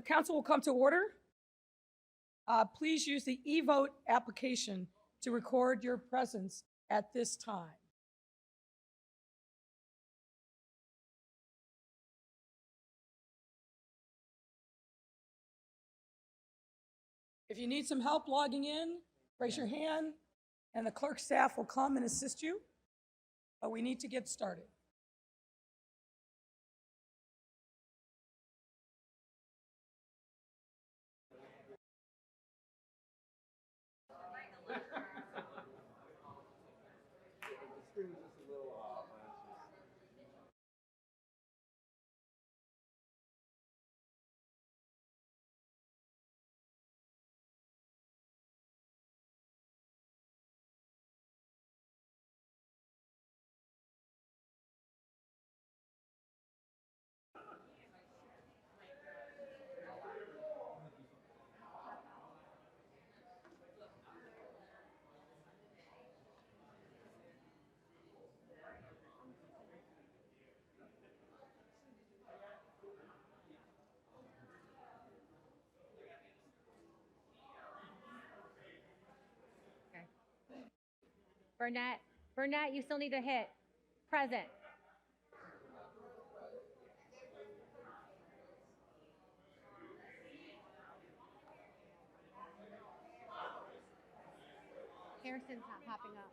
The council will come to order. Please use the e-vote application to record your presence at this time. If you need some help logging in, raise your hand, and the clerk staff will come and assist you. But we need to get started. Burnett, you still need to hit present. Harrison's not popping up.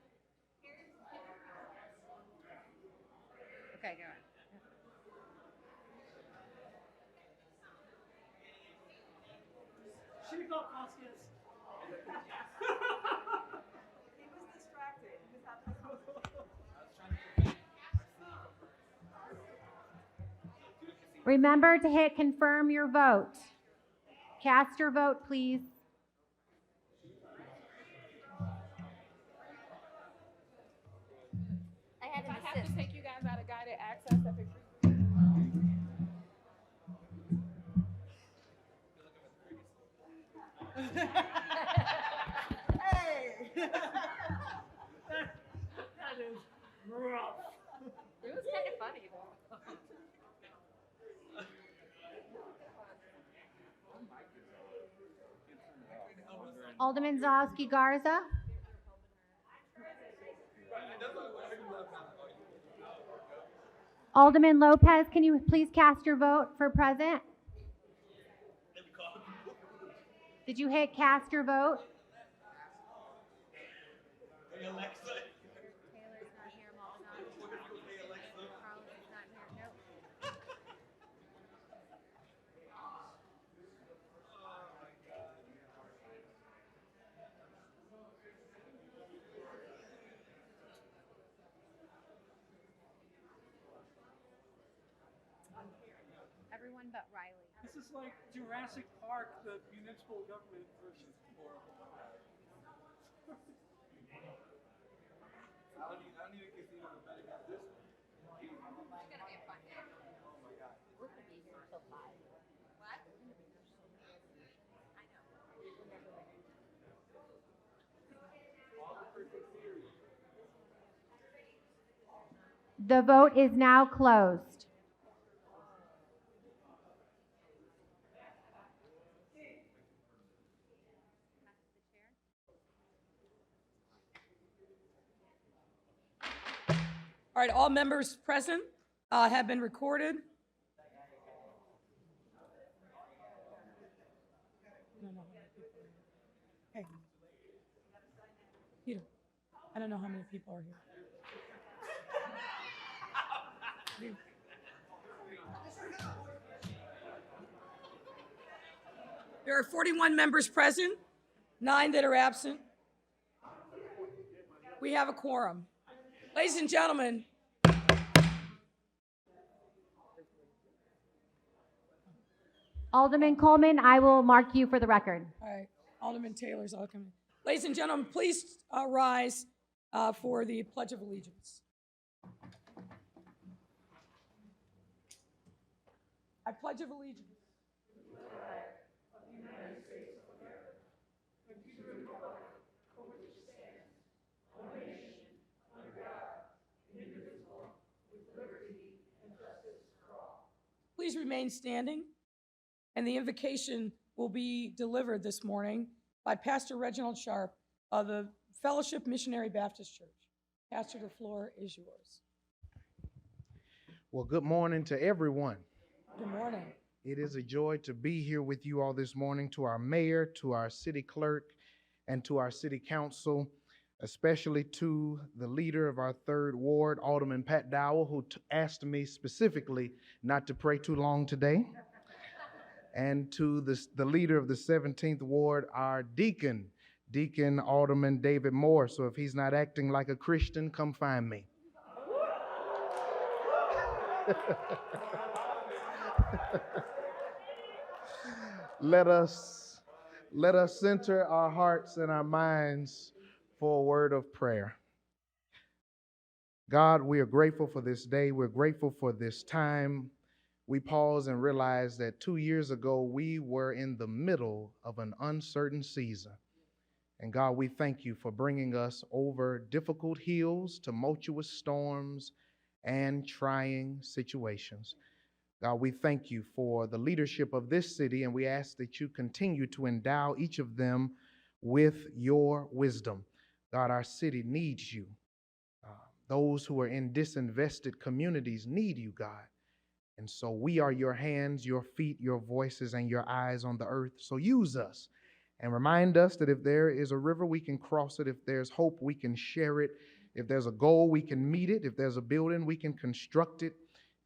Okay, go ahead. She got Vasquez. He was distracted. He was having Remember to hit confirm your vote. Cast your vote, please. I had I an have assist. to take you guys out of guided access if it Hey! that is rough. It was kind of funny though. Alderman Zalewski Garza. Alderman Lopez, can you please cast your vote for present? Did you hit cast your vote? Hey, Alexa. Taylor's not here, Maldonado. Carlos is not here. Nope. Everyone but Riley. This is like Jurassic Park, the municipal government version. I don't even consider the better than this one. It's gonna be a fun day. Oh my God. We're gonna be here until 5. What? We're gonna be here so late. I know. The vote is now closed. All right, all members present have been recorded. Hey, Peter, I don't know how many people are here. There are 41 members present, 9 that are absent. We have a quorum. Ladies and gentlemen, Alderman Coleman, I will mark you for the record. all right, Alderman Taylor's all coming. Ladies and gentlemen, please rise for the Pledge of Allegiance. I pledge of allegiance. Please remain standing. And the invocation will be delivered this morning by Pastor Reginald Sharp of the Fellowship Missionary Baptist Church. Pastor, the floor is yours. Well, good morning to everyone. Good morning. It is a joy to be here with you all this morning, to our mayor, to our city clerk, and to our city council, especially to the leader of our 3rd Ward, Alderman Pat Dowell, who asked me specifically not to pray too long today, and to the leader of the 17th Ward, our Deacon Alderman David Moore. So if he's not acting like a Christian, come find me. Let us center our hearts and our minds for a word of prayer. God, we are grateful for this day. We're grateful for this time. We pause and realize that 2 years ago, we were in the middle of an uncertain season. And God, we thank you for bringing us over difficult hills, tumultuous storms, and trying situations. God, we thank you for the leadership of this city, and we ask that you continue to endow each of them with your wisdom. God, our city needs you. Those who are in disinvested communities need you, God. And so we are your hands, your feet, your voices, and your eyes on the earth. So use us and remind us that if there is a river, we can cross it. If there's hope, we can share it. If there's a goal, we can meet it. If there's a building, we can construct it.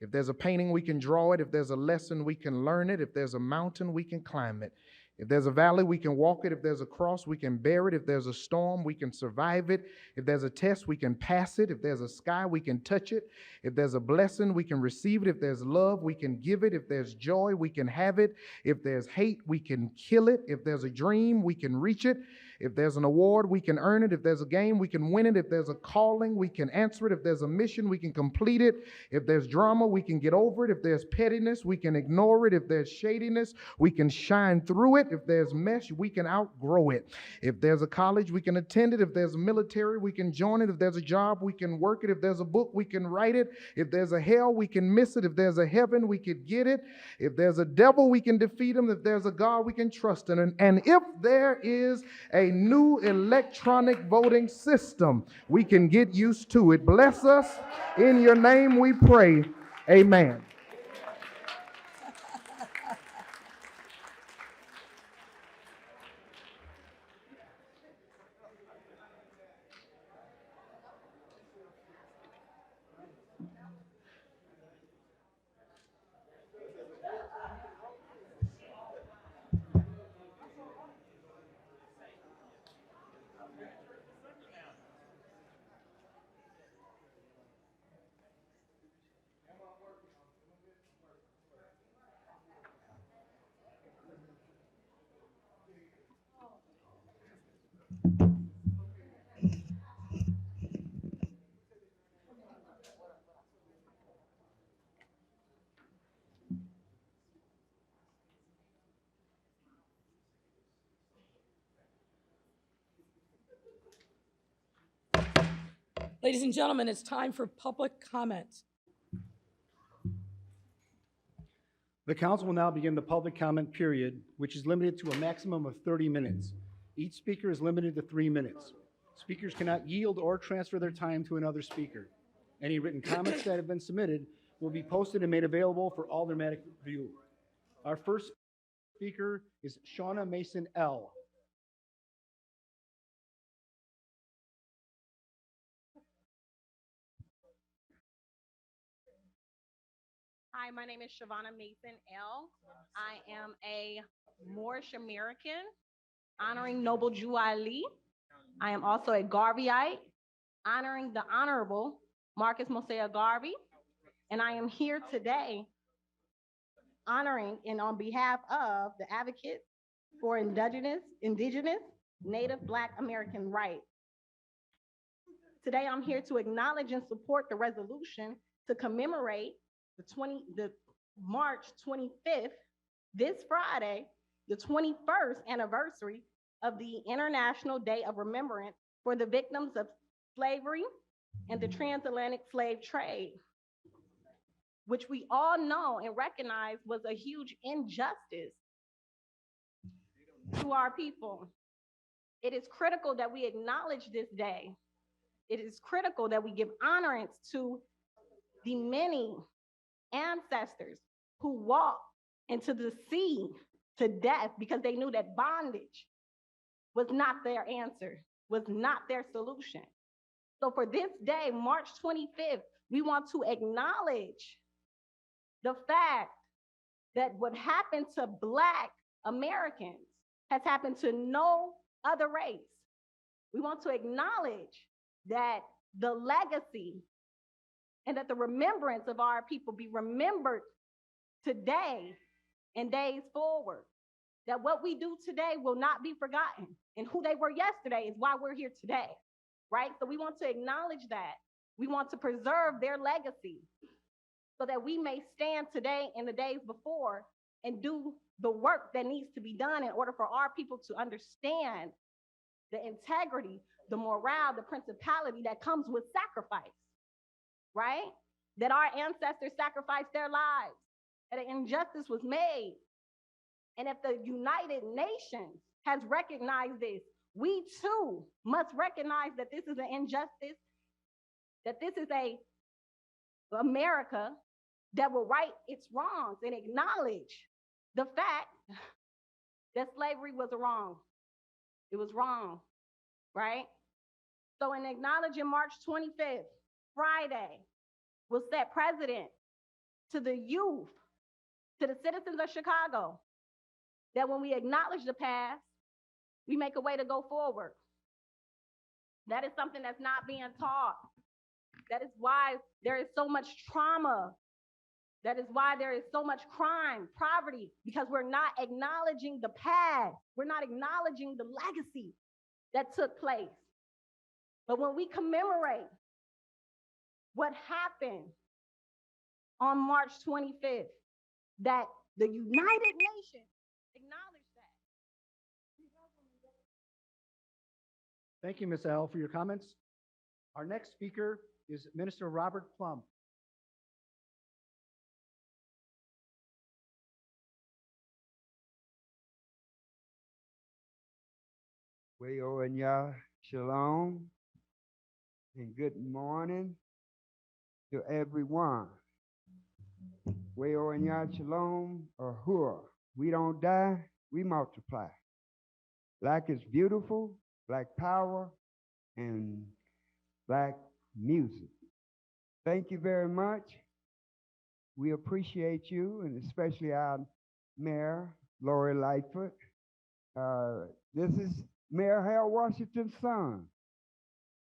If there's a painting, we can draw it. If there's a lesson, we can learn it. If there's a mountain, we can climb it. If there's a valley, we can walk it. If there's a cross, we can bear it. If there's a storm, we can survive it. If there's a test, we can pass it. If there's a sky, we can touch it. If there's a blessing, we can receive it. If there's love, we can give it. If there's joy, we can have it. If there's hate, we can kill it. If there's a dream, we can reach it. If there's an award, we can earn it. If there's a game, we can win it. If there's a calling, we can answer it. If there's a mission, we can complete it. If there's drama, we can get over it. If there's pettiness, we can ignore it. If there's shadiness, we can shine through it. If there's mess, we can outgrow it. If there's a college, we can attend it. If there's a military, we can join it. If there's a job, we can work it. If there's a book, we can write it. If there's a hell, we can miss it. If there's a heaven, we could get it. If there's a devil, we can defeat him. If there's a God, we can trust him. And if there is a new electronic voting system, we can get used to it. Bless us. In your name we pray. Amen. Ladies and gentlemen, it's time for public comment. The council will now begin the public comment period, which is limited to a maximum of 30 minutes. Each speaker is limited to 3 minutes. Speakers cannot yield or transfer their time to another speaker. Any written comments that have been submitted will be posted and made available for automatic review. Our first speaker is Shauna Mason L. Hi, my name is Shavonna Mason L. I am a Moorish American honoring Noble Jew Ali. I am also a Garveyite honoring the Honorable Marcus Mosiah Garvey. And I am here today honoring and on behalf of the advocates for indigenous, Native Black American rights. Today, I'm here to acknowledge and support the resolution to commemorate the March 25th, this Friday, the 21st anniversary of the International Day of Remembrance for the victims of slavery and the transatlantic slave trade, which we all know and recognize was a huge injustice to our people. It is critical that we acknowledge this day. It is critical that we give honorance to the many ancestors who walked into the sea to death because they knew that bondage was not their answer, was not their solution. So for this day, March 25th, we want to acknowledge the fact that what happened to Black Americans has happened to no other race. We want to acknowledge that the legacy and that the remembrance of our people be remembered today and days forward. That what we do today will not be forgotten. And who they were yesterday is why we're here today, right? So we want to acknowledge that. We want to preserve their legacy so that we may stand today and the days before and do the work that needs to be done in order for our people to understand the integrity, the morale, the principality that comes with sacrifice, right? That our ancestors sacrificed their lives, that an injustice was made. And if the United Nations has recognized this, we too must recognize that this is an injustice, that this is a America that will right its wrongs and acknowledge the fact that slavery was a wrong. It was wrong, right? So in acknowledging March 25th, Friday, will set precedent to the youth, to the citizens of Chicago, that when we acknowledge the past, we make a way to go forward. That is something that's not being taught. That is why there is so much trauma. That is why there is so much crime, poverty, because we're not acknowledging the past. We're not acknowledging the legacy that took place. But when we commemorate what happened on March 25th, that the United Nations acknowledge that. Thank you, Ms. L., for your comments. Our next speaker is Minister Robert Plum. Wayo and Yah, shalom, and good morning to everyone. Wayo and Yah, shalom, or hua. We don't die, we multiply. Black is beautiful, Black power, and Black music. Thank you very much. We appreciate you, and especially our Mayor, Lori Lightfoot. This is Mayor Harold Washington's son,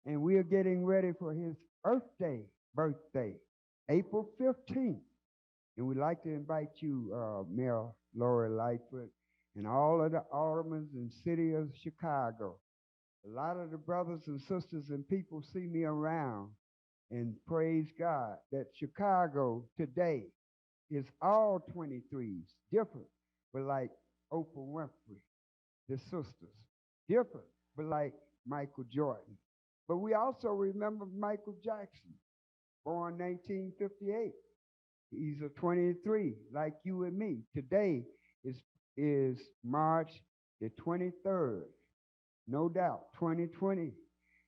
and we are getting ready for his birthday, April 15th. And we'd like to invite you, Mayor Lori Lightfoot, and all of the aldermen and city of Chicago. A lot of the brothers and sisters and people see me around, and praise God that Chicago today is all 23s, different, but like Oprah Winfrey, the sisters, different, but like Michael Jordan. But we also remember Michael Jackson, born 1958. He's a 23, like you and me. Today is March the 23rd, no doubt, 2020.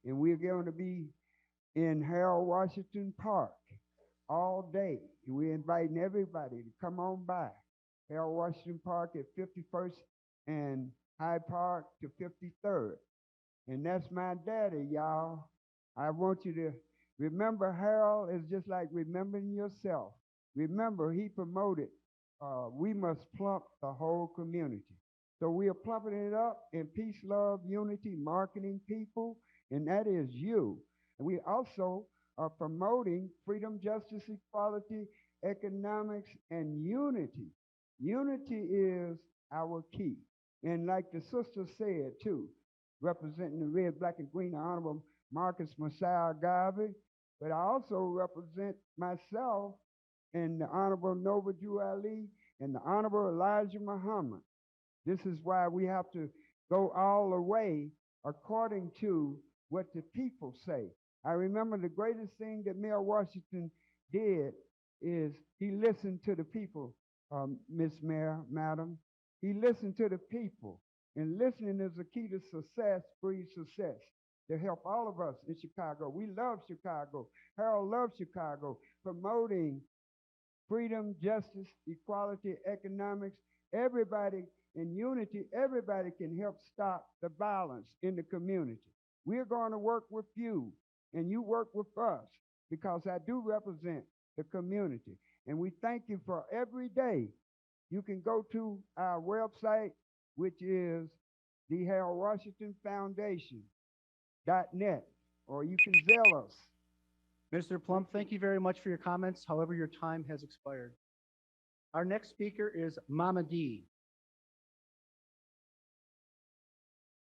And we're going to be in Harold Washington Park all day. And we're inviting everybody to come on by. Harold Washington Park at 51st and Hyde Park to 53rd. And that's my daddy, y'all. I want you to remember Harold is just like remembering yourself. Remember, he promoted, we must plump the whole community. So we are plumping it up in peace, love, unity, marketing people, and that is you. And we also are promoting freedom, justice, equality, economics, and unity. Unity is our key. And like the sister said too, representing the red, black, and green, the Honorable Marcus Messiah Garvey, but I also represent myself and the Honorable Noble Drew Ali and the Honorable Elijah Muhammad. This is why we have to go all the way according to what the people say. I remember the greatest thing that Mayor Washington did is he listened to the people, Miss Mayor, Madam. He listened to the people. And listening is the key to success, breeds success. To help all of us in Chicago. We love Chicago. Harold loves Chicago, promoting freedom, justice, equality, economics, everybody in unity, everybody can help stop the violence in the community. We're going to work with you, and you work with us, because I do represent the community. And we thank you for every day. You can go to our website, which is the Harold Washington Foundation.net, or you can Zelle us. Minister Plum, thank you very much for your comments. However, your time has expired. Our next speaker is Mama D.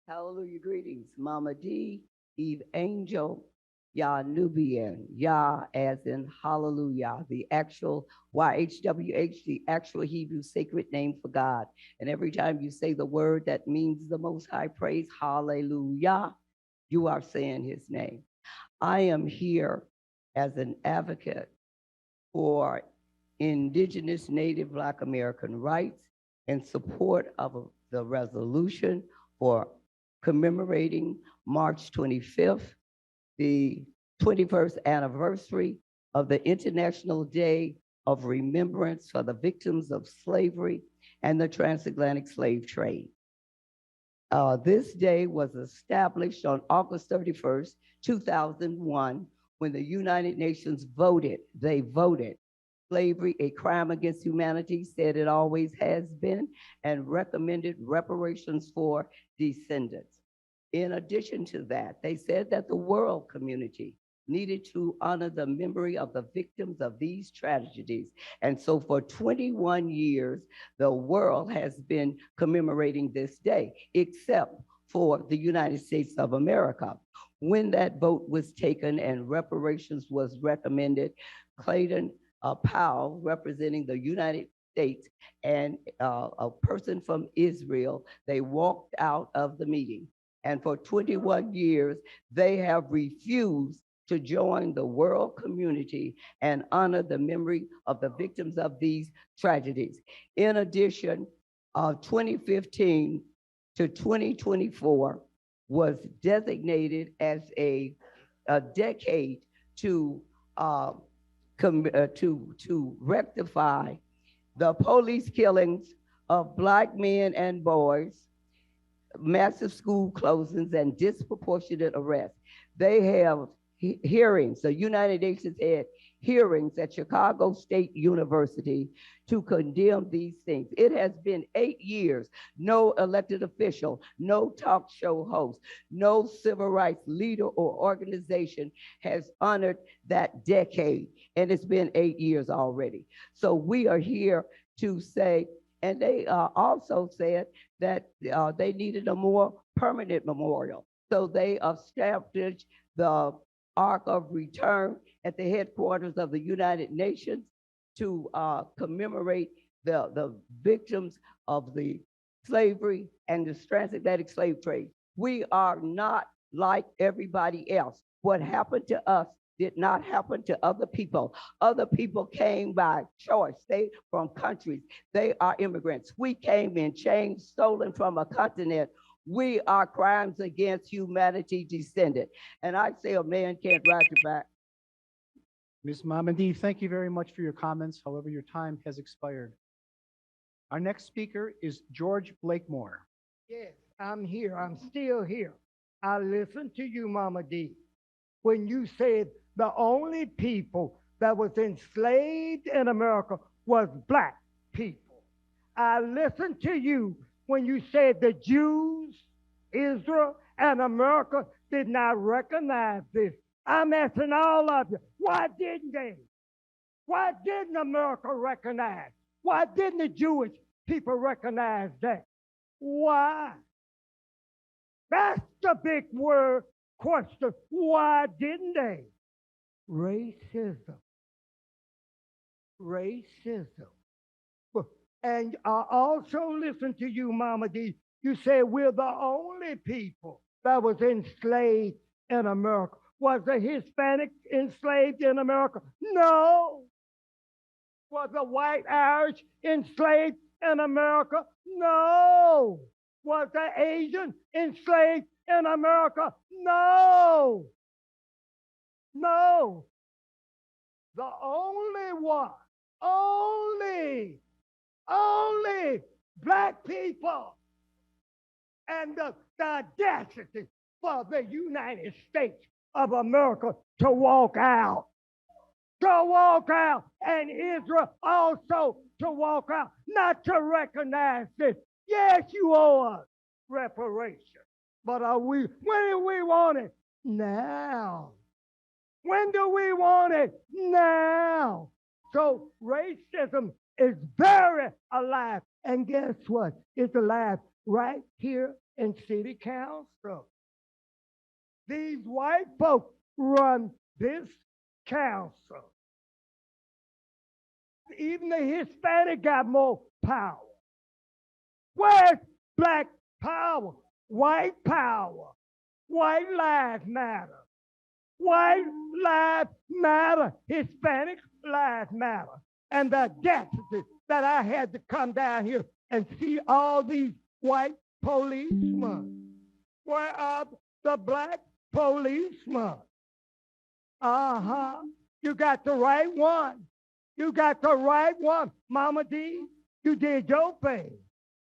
Hallelujah, greetings. Mama D, Eve Angel, Yah Nubian, Yah as in hallelujah, the actual YHWH, the actual Hebrew sacred name for God. And every time you say the word that means the most high praise, hallelujah, you are saying his name. I am here as an advocate for Indigenous Native Black American rights in support of the resolution for commemorating March 25th, the 21st anniversary of the International Day of Remembrance for the Victims of Slavery and the Transatlantic Slave Trade. This day was established on August 31st, 2001, when the United Nations voted slavery a crime against humanity, said it always has been, and recommended reparations for descendants. In addition to that, they said that the world community needed to honor the memory of the victims of these tragedies. And so for 21 years, the world has been commemorating this day, except for the United States of America. When that vote was taken and reparations was recommended, Clayton Powell, representing the United States, and a person from Israel, they walked out of the meeting. And for 21 years, they have refused to join the world community and honor the memory of the victims of these tragedies. In addition, 2015 to 2024 was designated as a decade to rectify the police killings of Black men and boys, massive school closings, and disproportionate arrests. They have hearings. The United Nations had hearings at Chicago State University to condemn these things. It has been 8 years, no elected official, no talk show host, no civil rights leader or organization has honored that decade. And it's been 8 years already. So we are here to say, and they also said that they needed a more permanent memorial. So they established the Ark of Return at the headquarters of the United Nations to commemorate the victims of the slavery and the transatlantic slave trade. We are not like everybody else. What happened to us did not happen to other people. Other people came by choice. They from countries. They are immigrants. We came in chains, stolen from a continent. We are crimes against humanity descended. And I say a man can't ride your back. Ms. Mamadi, thank you very much for your comments. However, your time has expired. Our next speaker is George Blakemore. Yes, I'm here. I'm still here. I listened to you, Mama D, when you said the only people that was enslaved in America was Black people. I listened to you when you said the Jews, Israel, and America did not recognize this. I'm asking all of you, why didn't they? Why didn't America recognize? Why didn't the Jewish people recognize that? Why? That's the big word question. Why didn't they? Racism. Racism. And I also listened to you, Mama D. You said we're the only people that was enslaved in America. Was the Hispanic enslaved in America? No. Was the white Irish enslaved in America? No. Was the Asian enslaved in America? No. No. The only one, only black people and the audacity for the United States of America to walk out. And Israel also to walk out, not to recognize this. Yes, you owe us reparation. But when do we want it? Now. When do we want it? Now. So racism is very alive. And guess what? It's alive right here in city council. These white folks run this council. Even the Hispanic got more power. Where's black power? White power. White lives matter. White lives matter. Hispanic lives matter. And the audacity that I had to come down here and see all these white policemen. Where are the black policemen? You got the right one. You got the right one, Mama D. You did your thing.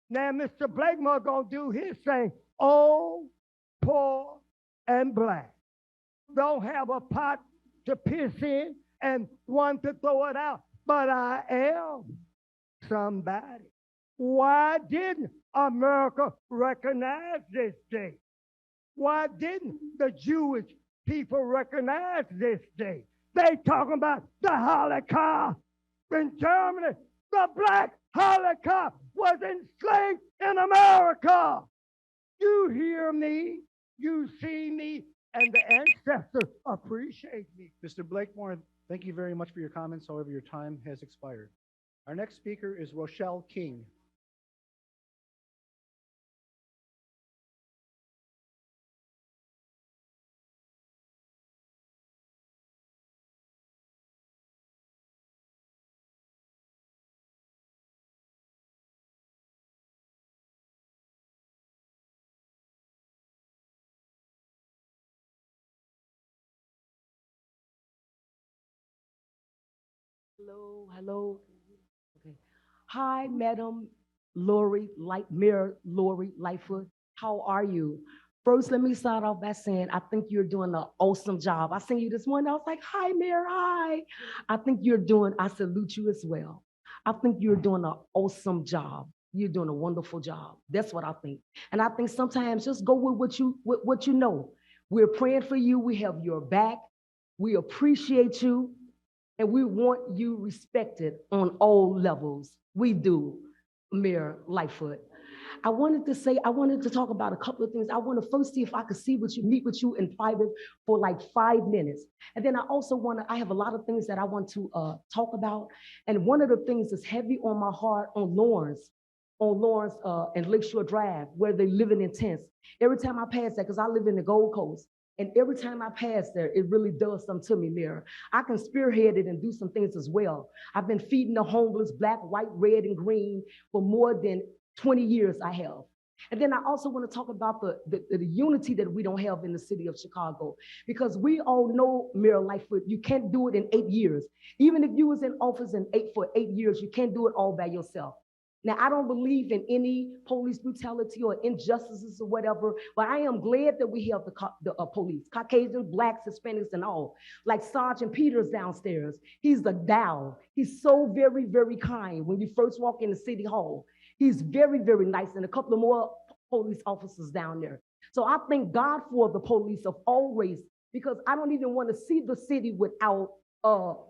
Now Mr. Blakemore gonna do his thing. Old, poor, and black. Don't have a pot to piss in and one to throw it out. But I am somebody. Why didn't America recognize this day? Why didn't the Jewish people recognize this day? They talking about the Holocaust in Germany. The black Holocaust was enslaved in America. You hear me, you see me, and the ancestors appreciate me. Mr. Blakemore, thank you very much for your comments. However, your time has expired. Our next speaker is Rochelle King. Hello. Okay. Hi, Madam Lori Mayor Lori Lightfoot. How are you? First, let me start off by saying I think you're doing an awesome job. I seen you this morning. I was like, hi, Mayor, hi. I salute you as well. I think you're doing an awesome job. You're doing a wonderful job. That's what I think. And I think sometimes just go with what you know. We're praying for you. We have your back. We appreciate you. And we want you respected on all levels. We do, Mayor Lightfoot. I wanted to talk about a couple of things. I want to first see if I could meet with you in private for like 5 minutes. And then I have a lot of things that I want to talk about. And one of the things that's heavy on my heart on Lawrence and Lakeshore Drive, where they living in tents. Every time I pass that, because I live in the Gold Coast, and every time I pass there, it really does something to me, Mayor. I can spearhead it and do some things as well. I've been feeding the homeless, black, white, red, and green for more than 20 years I have. And then I also want to talk about the unity that we don't have in the city of Chicago, because we all know, Mayor Lightfoot, you can't do it in 8 years. Even if you was in office for 8 years, you can't do it all by yourself. Now, I don't believe in any police brutality or injustices or whatever, but I am glad that we have the police, Caucasians, blacks, Hispanics, and all. Like Sergeant Peters downstairs, he's the Dow. He's so very, very kind when you first walk in the city hall. He's very, very nice, and a couple of more police officers down there. So I thank God for the police of all races, because I don't even want to see the city without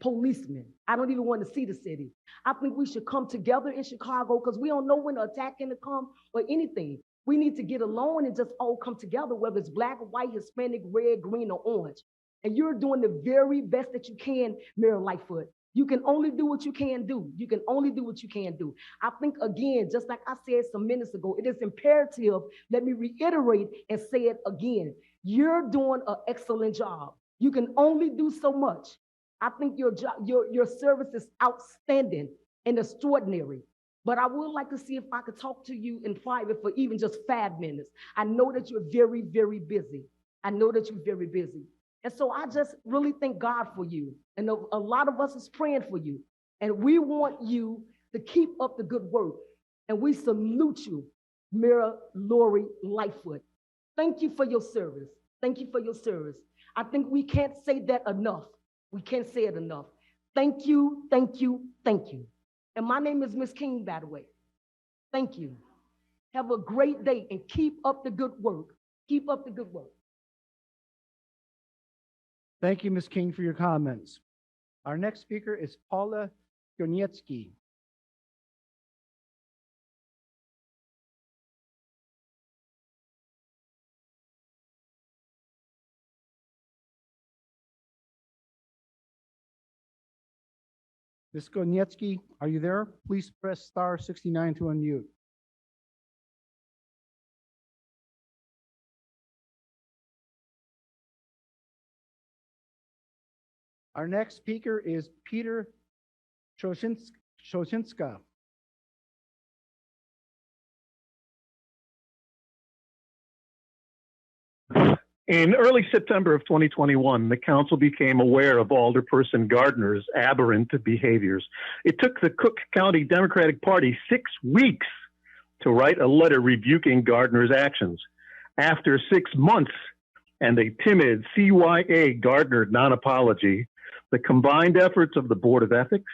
policemen. I don't even want to see the city. I think we should come together in Chicago, because we don't know when the attack can come or anything. We need to get along and just all come together, whether it's black, white, Hispanic, red, green, or orange. And you're doing the very best that you can, Mayor Lightfoot. You can only do what you can do. You can only do what you can do. I think, again, just like I said some minutes ago, it is imperative, let me reiterate and say it again. You're doing an excellent job. You can only do so much. I think your service is outstanding and extraordinary. but I would like to see if I could talk to you in private for even just 5 minutes. I know that you're very, very busy. I know that you're very busy. And so I just really thank God for you. And a lot of us is praying for you. And we want you to keep up the good work. And we salute you, Mira Lori Lightfoot. Thank you for your service. Thank you for your service. I think we can't say that enough. We can't say it enough. Thank you, thank you, thank you. And my name is Miss King, by the way. Thank you. Have a great day and keep up the good work. Keep up the good work. Thank you, Ms. King, for your comments. Our next speaker is Paula Goniecki. Ms. Goniecki, are you there? Please press star 69 to unmute. Our next speaker is Peter Shoshinska. In early September of 2021, the council became aware of Alderperson Gardner's aberrant behaviors. It took the Cook County Democratic Party 6 weeks to write a letter rebuking Gardner's actions. After 6 months and a timid CYA Gardner non-apology, the combined efforts of the Board of Ethics,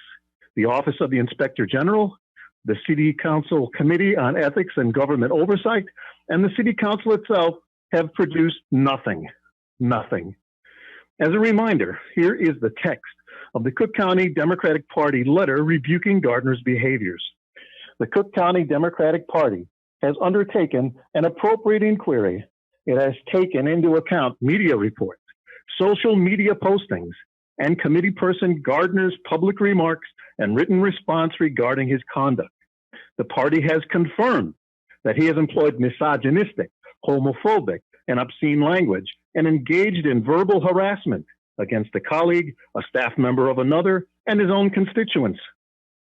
the Office of the Inspector General, the City Council Committee on Ethics and Government Oversight, and the City Council itself have produced nothing. As a reminder, here is the text of the Cook County Democratic Party letter rebuking Gardner's behaviors. The Cook County Democratic Party has undertaken an appropriate inquiry. It has taken into account media reports, social media postings, and committee person Gardner's public remarks and written response regarding his conduct. The party has confirmed that he has employed misogynistic, homophobic, and obscene language and engaged in verbal harassment against a colleague, a staff member of another, and his own constituents.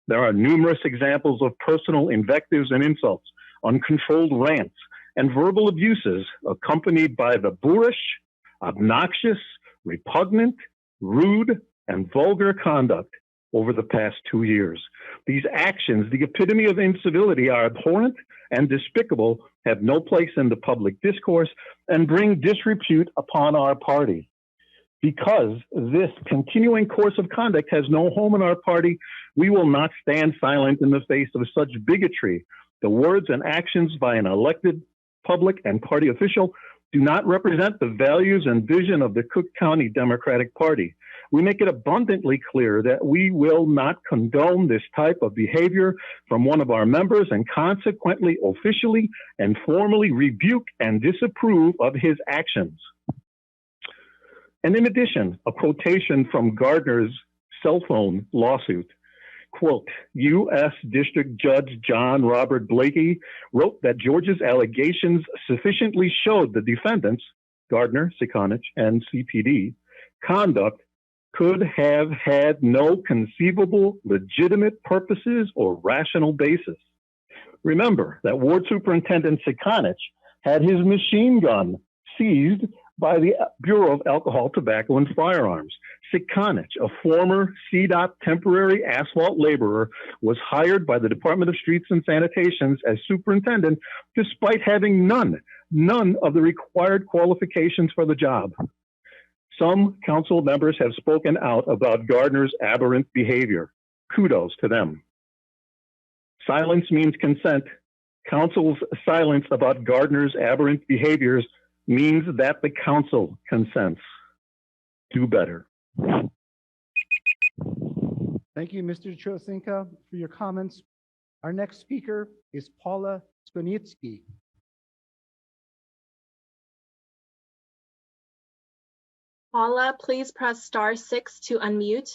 There are numerous examples of personal invectives and insults, uncontrolled rants, and verbal abuses accompanied by the boorish, obnoxious, repugnant, rude, and vulgar conduct over the past 2 years. These actions, the epitome of incivility, are abhorrent and despicable, have no place in the public discourse, and bring disrepute upon our party. Because this continuing course of conduct has no home in our party, we will not stand silent in the face of such bigotry. The words and actions by an elected public and party official do not represent the values and vision of the Cook County Democratic Party. We make it abundantly clear that we will not condone this type of behavior from one of our members and consequently officially and formally rebuke and disapprove of his actions. And in addition, a quotation from Gardner's cell phone lawsuit. Quote, U.S. District Judge John Robert Blakey wrote that George's allegations sufficiently showed the defendants, Gardner, Ciconich, and CPD, conduct could have had no conceivable legitimate purposes or rational basis. Remember that Ward Superintendent Ciconich had his machine gun seized by the Bureau of Alcohol, Tobacco, and Firearms. Ciconich, a former CDOT temporary asphalt laborer, was hired by the Department of Streets and Sanitation as superintendent despite having none of the required qualifications for the job. Some council members have spoken out about Gardner's aberrant behavior. Kudos to them. Silence means consent. Council's silence about Gardner's aberrant behaviors means that the council consents. Do better. Thank you, Mr. Chosinka, for your comments. Our next speaker is Paula Skonitsky. Paula, please press star 6 to unmute.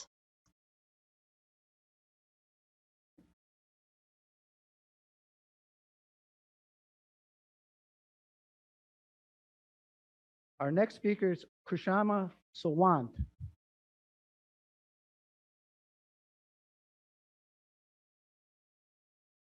Our next speaker is Kushama Sawant.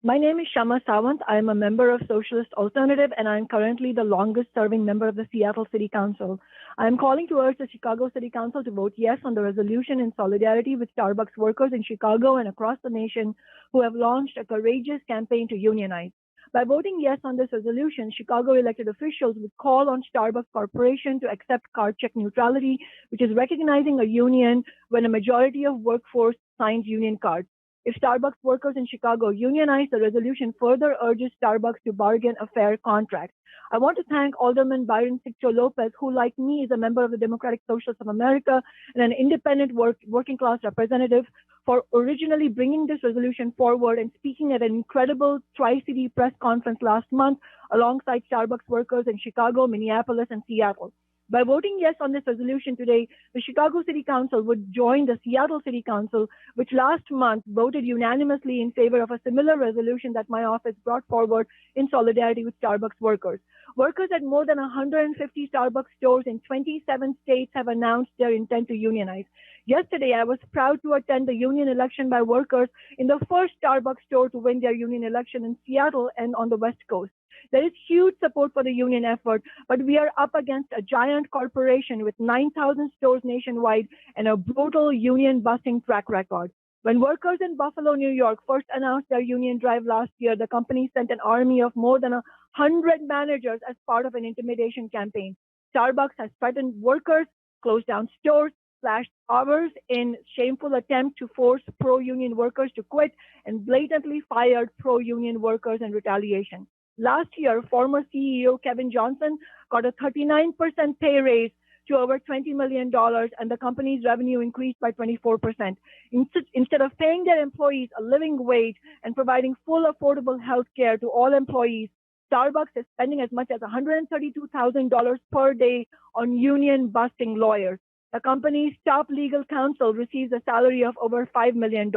My name is Shama Sawant. I am a member of Socialist Alternative, and I am currently the longest serving member of the Seattle City Council. I am calling to urge the Chicago City Council to vote yes on the resolution in solidarity with Starbucks workers in Chicago and across the nation who have launched a courageous campaign to unionize. By voting yes on this resolution, Chicago elected officials would call on Starbucks Corporation to accept card check neutrality, which is recognizing a union when a majority of workforce signs union cards. If Starbucks workers in Chicago unionize, the resolution further urges Starbucks to bargain a fair contract. I want to thank Alderman Byron Siccho Lopez, who, like me, is a member of the Democratic Socialists of America and an independent working class representative, for originally bringing this resolution forward and speaking at an incredible Tri-City press conference last month alongside Starbucks workers in Chicago, Minneapolis, and Seattle. By voting yes on this resolution today, the Chicago City Council would join the Seattle City Council, which last month voted unanimously in favor of a similar resolution that my office brought forward in solidarity with Starbucks workers. Workers at more than 150 Starbucks stores in 27 states have announced their intent to unionize. Yesterday, I was proud to attend the union election by workers in the first Starbucks store to win their union election in Seattle and on the West Coast. There is huge support for the union effort, but we are up against a giant corporation with 9,000 stores nationwide and a brutal union busting track record. When workers in Buffalo, New York first announced their union drive last year, the company sent an army of more than 100 managers as part of an intimidation campaign. Starbucks has threatened workers, closed down stores, slashed hours in shameful attempt to force pro-union workers to quit, and blatantly fired pro-union workers in retaliation. Last year, former CEO Kevin Johnson got a 39% pay raise to over $20 million, and the company's revenue increased by 24%. Instead of paying their employees a living wage and providing full affordable health care to all employees, Starbucks is spending as much as $132,000 per day on union-busting lawyers. The company's top legal counsel receives a salary of over $5 million.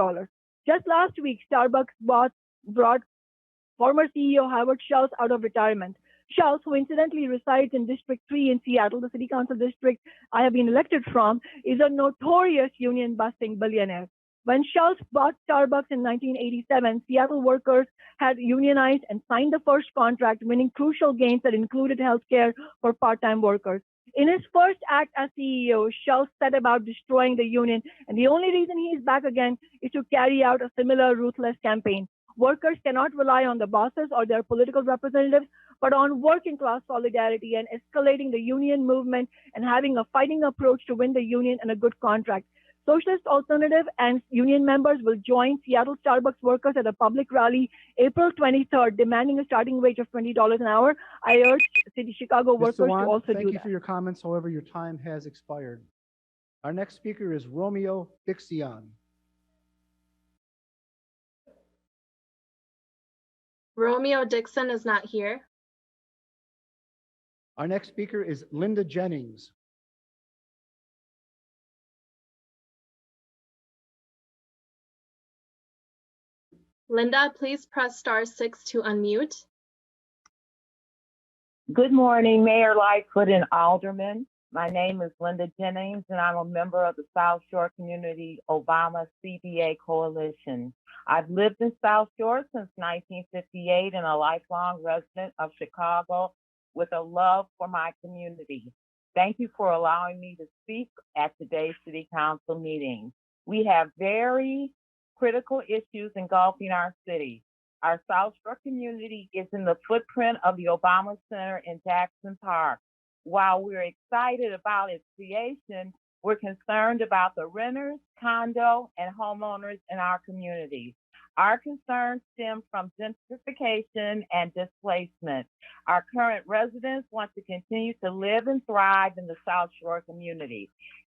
Just last week, Starbucks brought former CEO Howard Schultz out of retirement. Schultz, who incidentally resides in District 3 in Seattle, the city council district I have been elected from, is a notorious union-busting billionaire. When Schultz bought Starbucks in 1987, Seattle workers had unionized and signed the first contract, winning crucial gains that included health care for part-time workers. In his first act as CEO, Schultz set about destroying the union, and the only reason he is back again is to carry out a similar ruthless campaign. Workers cannot rely on the bosses or their political representatives, but on working class solidarity and escalating the union movement and having a fighting approach to win the union and a good contract. Socialist Alternative and union members will join Seattle Starbucks workers at a public rally April 23rd, demanding a starting wage of $20 an hour. I urge City Chicago workers to also do that. Thank you for your comments. However, your time has expired. Our next speaker is Romeo Dixion. Romeo Dixon is not here. Our next speaker is Linda Jennings. Linda, please press *6 to unmute. Good morning, Mayor Lightfoot and Alderman. My name is Linda Jennings, and I'm a member of the South Shore Community Obama CBA Coalition. I've lived in South Shore since 1958 and a lifelong resident of Chicago with a love for my community. Thank you for allowing me to speak at today's City Council meeting. We have very critical issues engulfing our city. Our South Shore community is in the footprint of the Obama Center in Jackson Park. While we're excited about its creation, we're concerned about the renters, condo, and homeowners in our community. Our concerns stem from gentrification and displacement. Our current residents want to continue to live and thrive in the South Shore community.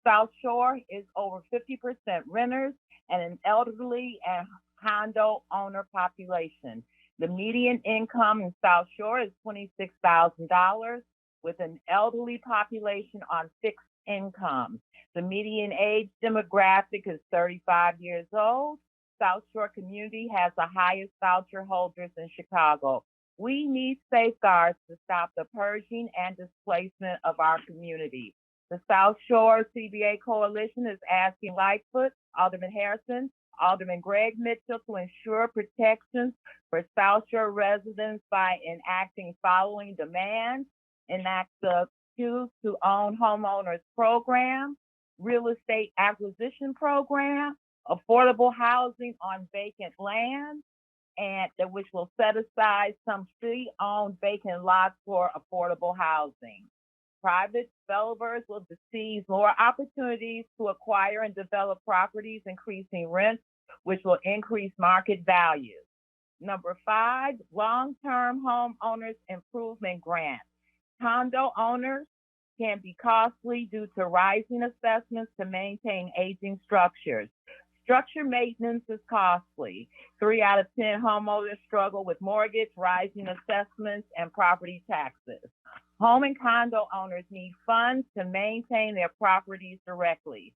South Shore is over 50% renters and an elderly and condo owner population. The median income in South Shore is $26,000 with an elderly population on fixed income. The median age demographic is 35 years old. South Shore community has the highest voucher holders in Chicago. We need safeguards to stop the purging and displacement of our community. The South Shore CBA Coalition is asking Lightfoot, Alderman Harrison, Alderman Greg Mitchell to ensure protections for South Shore residents by enacting following demands: enact the Choose to Own Homeowners Program, Real Estate Acquisition Program, affordable housing on vacant land, and which will set aside some city-owned vacant lots for affordable housing. Private developers will seize more opportunities to acquire and develop properties, increasing rents, which will increase market value. Number 5, long-term homeowners improvement grants. Condo owners can be costly due to rising assessments to maintain aging structures. Structure maintenance is costly. 3 out of 10 homeowners struggle with mortgage, rising assessments, and property taxes. Home and condo owners need funds to maintain their properties directly.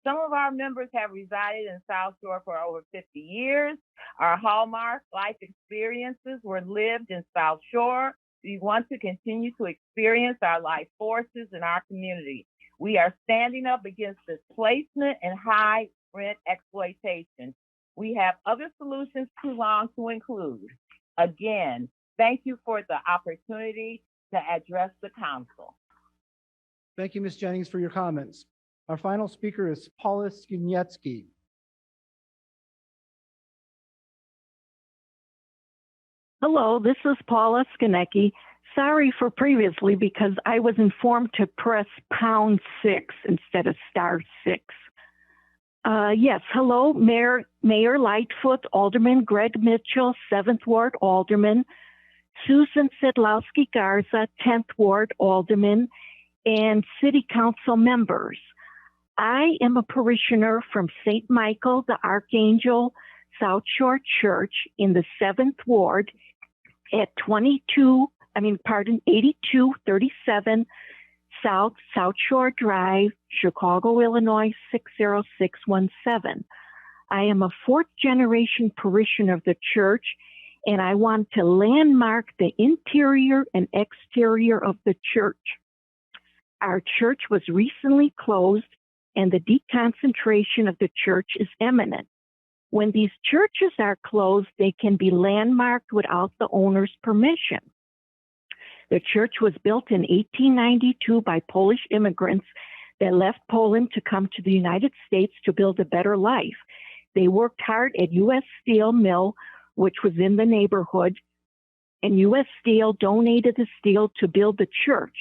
Some of our members have resided in South Shore for over 50 years. Our hallmark life experiences were lived in South Shore. We want to continue to experience our life forces in our community. We are standing up against displacement and high rent exploitation. We have other solutions too long to include. Again, thank you for the opportunity to address the council. Thank you, Ms. Jennings, for your comments. Our final speaker is Paula Skiniecki. Hello, this is Paula Skinecki. Sorry for previously because I was informed to press #6 instead of *6. Yes, hello, Mayor Lightfoot, Alderman Greg Mitchell, 7th Ward Alderman, Susan Sedlowski Garza, 10th Ward Alderman, and City Council members. I am a parishioner from St. Michael the Archangel South Shore Church in the 7th Ward at 8237 South Shore Drive, Chicago, Illinois, 60617. I am a 4th-generation parishioner of the church, and I want to landmark the interior and exterior of the church. Our church was recently closed, and the deconcentration of the church is imminent. When these churches are closed, they can be landmarked without the owner's permission. The church was built in 1892 by Polish immigrants that left Poland to come to the United States to build a better life. They worked hard at U.S. Steel Mill, which was in the neighborhood, and U.S. Steel donated the steel to build the church.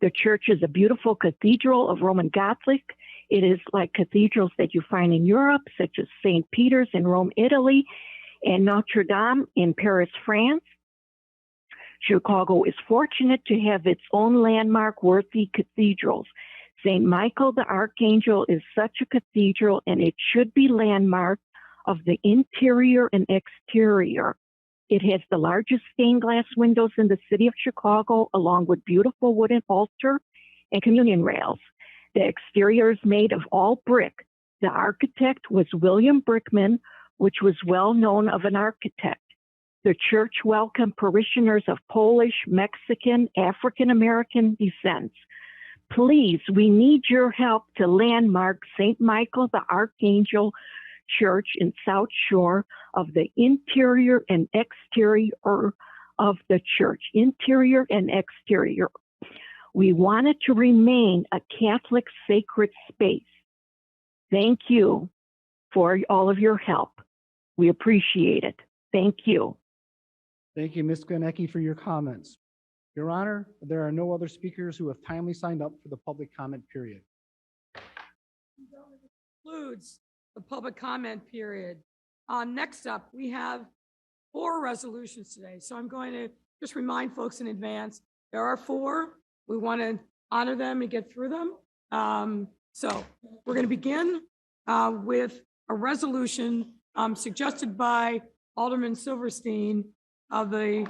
The church is a beautiful cathedral of Roman Catholic. It is like cathedrals that you find in Europe, such as St. Peter's in Rome, Italy, and Notre Dame in Paris, France. Chicago is fortunate to have its own landmark-worthy cathedrals. St. Michael the Archangel is such a cathedral, and it should be landmarked of the interior and exterior. It has the largest stained glass windows in the city of Chicago, along with beautiful wooden altar and communion rails. The exterior is made of all brick. The architect was William Brickman, which was well known of an architect. The church welcomed parishioners of Polish, Mexican, African American descent. Please, we need your help to landmark St. Michael the Archangel Church in South Shore of the interior and exterior of the church. Interior and exterior. We want it to remain a Catholic sacred space. Thank you for all of your help. We appreciate it. Thank you. Thank you, Ms. Skiniecki, for your comments. Your Honor, there are no other speakers who have timely signed up for the public comment period. Concludes the public comment period. Next up, we have 4 resolutions today. So I'm going to just remind folks in advance, there are 4. We want to honor them and get through them. So we're going to begin with a resolution suggested by Alderman Silverstein of the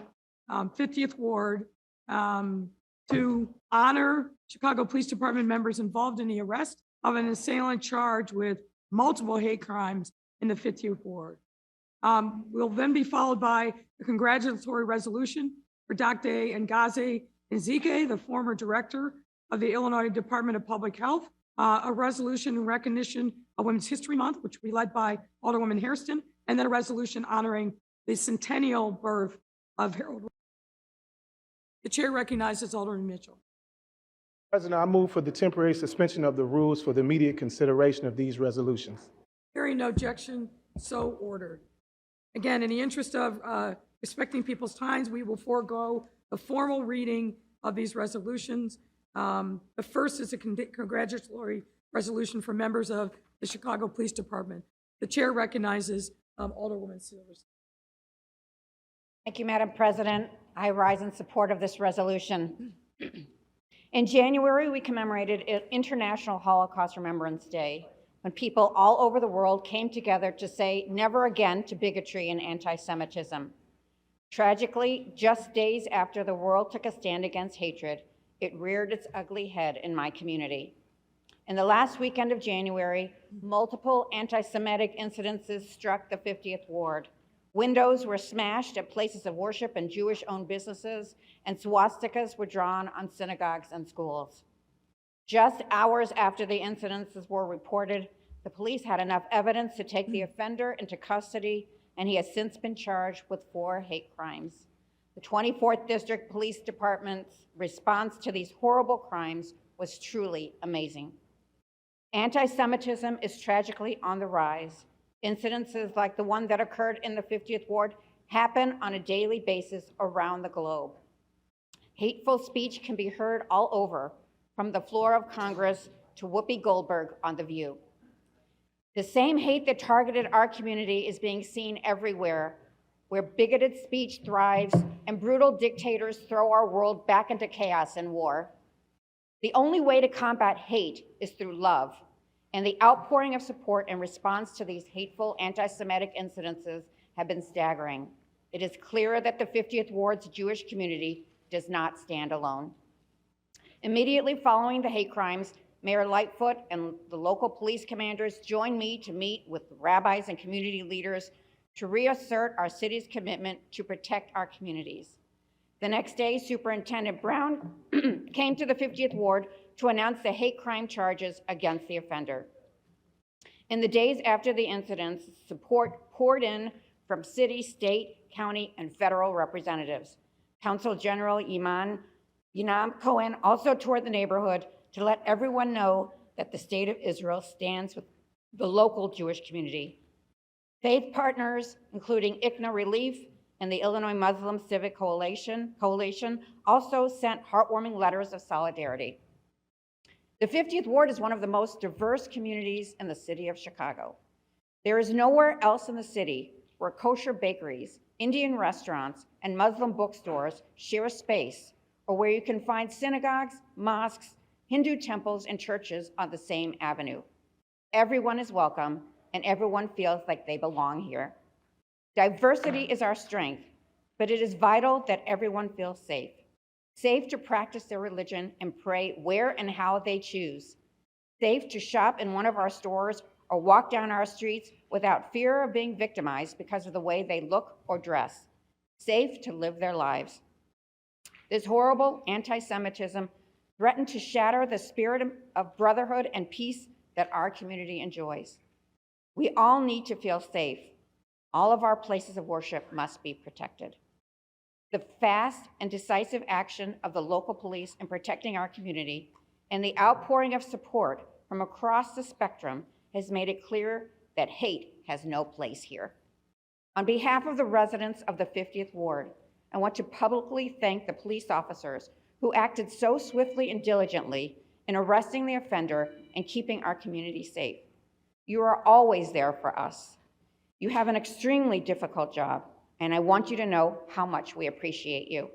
50th Ward to honor Chicago Police Department members involved in the arrest of an assailant charged with multiple hate crimes in the 50th Ward. Will then be followed by a congratulatory resolution for Dr. Ngozi Ezike, the former director of the Illinois Department of Public Health, a resolution in recognition Women's History Month, which will be led by Alderwoman Hairston, and then a resolution honoring the centennial birth of Harold. The chair recognizes Alderman Mitchell. President, I move for the temporary suspension of the rules for the immediate consideration of these resolutions. Hearing no objection, so ordered. Again, in the interest of respecting people's times, we will forego the formal reading of these resolutions. The first is a congratulatory resolution for members of the Chicago Police Department. The chair recognizes Alderwoman Silvers. Thank you, Madam President. I rise in support of this resolution. In January, we commemorated International Holocaust Remembrance Day, when people all over the world came together to say never again to bigotry and anti-Semitism. Tragically, just days after the world took a stand against hatred, it reared its ugly head in my community. In the last weekend of January, multiple anti-Semitic incidences struck the 50th Ward. Windows were smashed at places of worship and Jewish-owned businesses, and swastikas were drawn on synagogues and schools. Just hours after the incidences were reported, the police had enough evidence to take the offender into custody, and he has since been charged with 4 hate crimes. The 24th District Police Department's response to these horrible crimes was truly amazing. Anti-Semitism is tragically on the rise. Incidences like the one that occurred in the 50th Ward happen on a daily basis around the globe. Hateful speech can be heard all over, from the floor of Congress to Whoopi Goldberg on The View. The same hate that targeted our community is being seen everywhere, where bigoted speech thrives and brutal dictators throw our world back into chaos and war. The only way to combat hate is through love, and the outpouring of support in response to these hateful anti-Semitic incidences have been staggering. It is clear that the 50th Ward's Jewish community does not stand alone. Immediately following the hate crimes, Mayor Lightfoot and the local police commanders joined me to meet with rabbis and community leaders to reassert our city's commitment to protect our communities. The next day, Superintendent Brown came to the 50th Ward to announce the hate crime charges against the offender. In the days after the incidents, support poured in from city, state, county, and federal representatives. Council General Yanam Cohen also toured the neighborhood to let everyone know that the state of Israel stands with the local Jewish community. Faith partners, including ICNA Relief and the Illinois Muslim Civic Coalition also sent heartwarming letters of solidarity. The 50th Ward is one of the most diverse communities in the city of Chicago. There is nowhere else in the city where kosher bakeries, Indian restaurants, and Muslim bookstores share a space, or where you can find synagogues, mosques, Hindu temples, and churches on the same avenue. Everyone is welcome, and everyone feels like they belong here. Diversity is our strength, but it is vital that everyone feels safe. Safe to practice their religion and pray where and how they choose. Safe to shop in one of our stores or walk down our streets without fear of being victimized because of the way they look or dress. Safe to live their lives. This horrible anti-Semitism threatened to shatter the spirit of brotherhood and peace that our community enjoys. We all need to feel safe. All of our places of worship must be protected. The fast and decisive action of the local police in protecting our community and the outpouring of support from across the spectrum has made it clear that hate has no place here. On behalf of the residents of the 50th Ward, I want to publicly thank the police officers who acted so swiftly and diligently in arresting the offender and keeping our community safe. You are always there for us. You have an extremely difficult job, and I want you to know how much we appreciate you.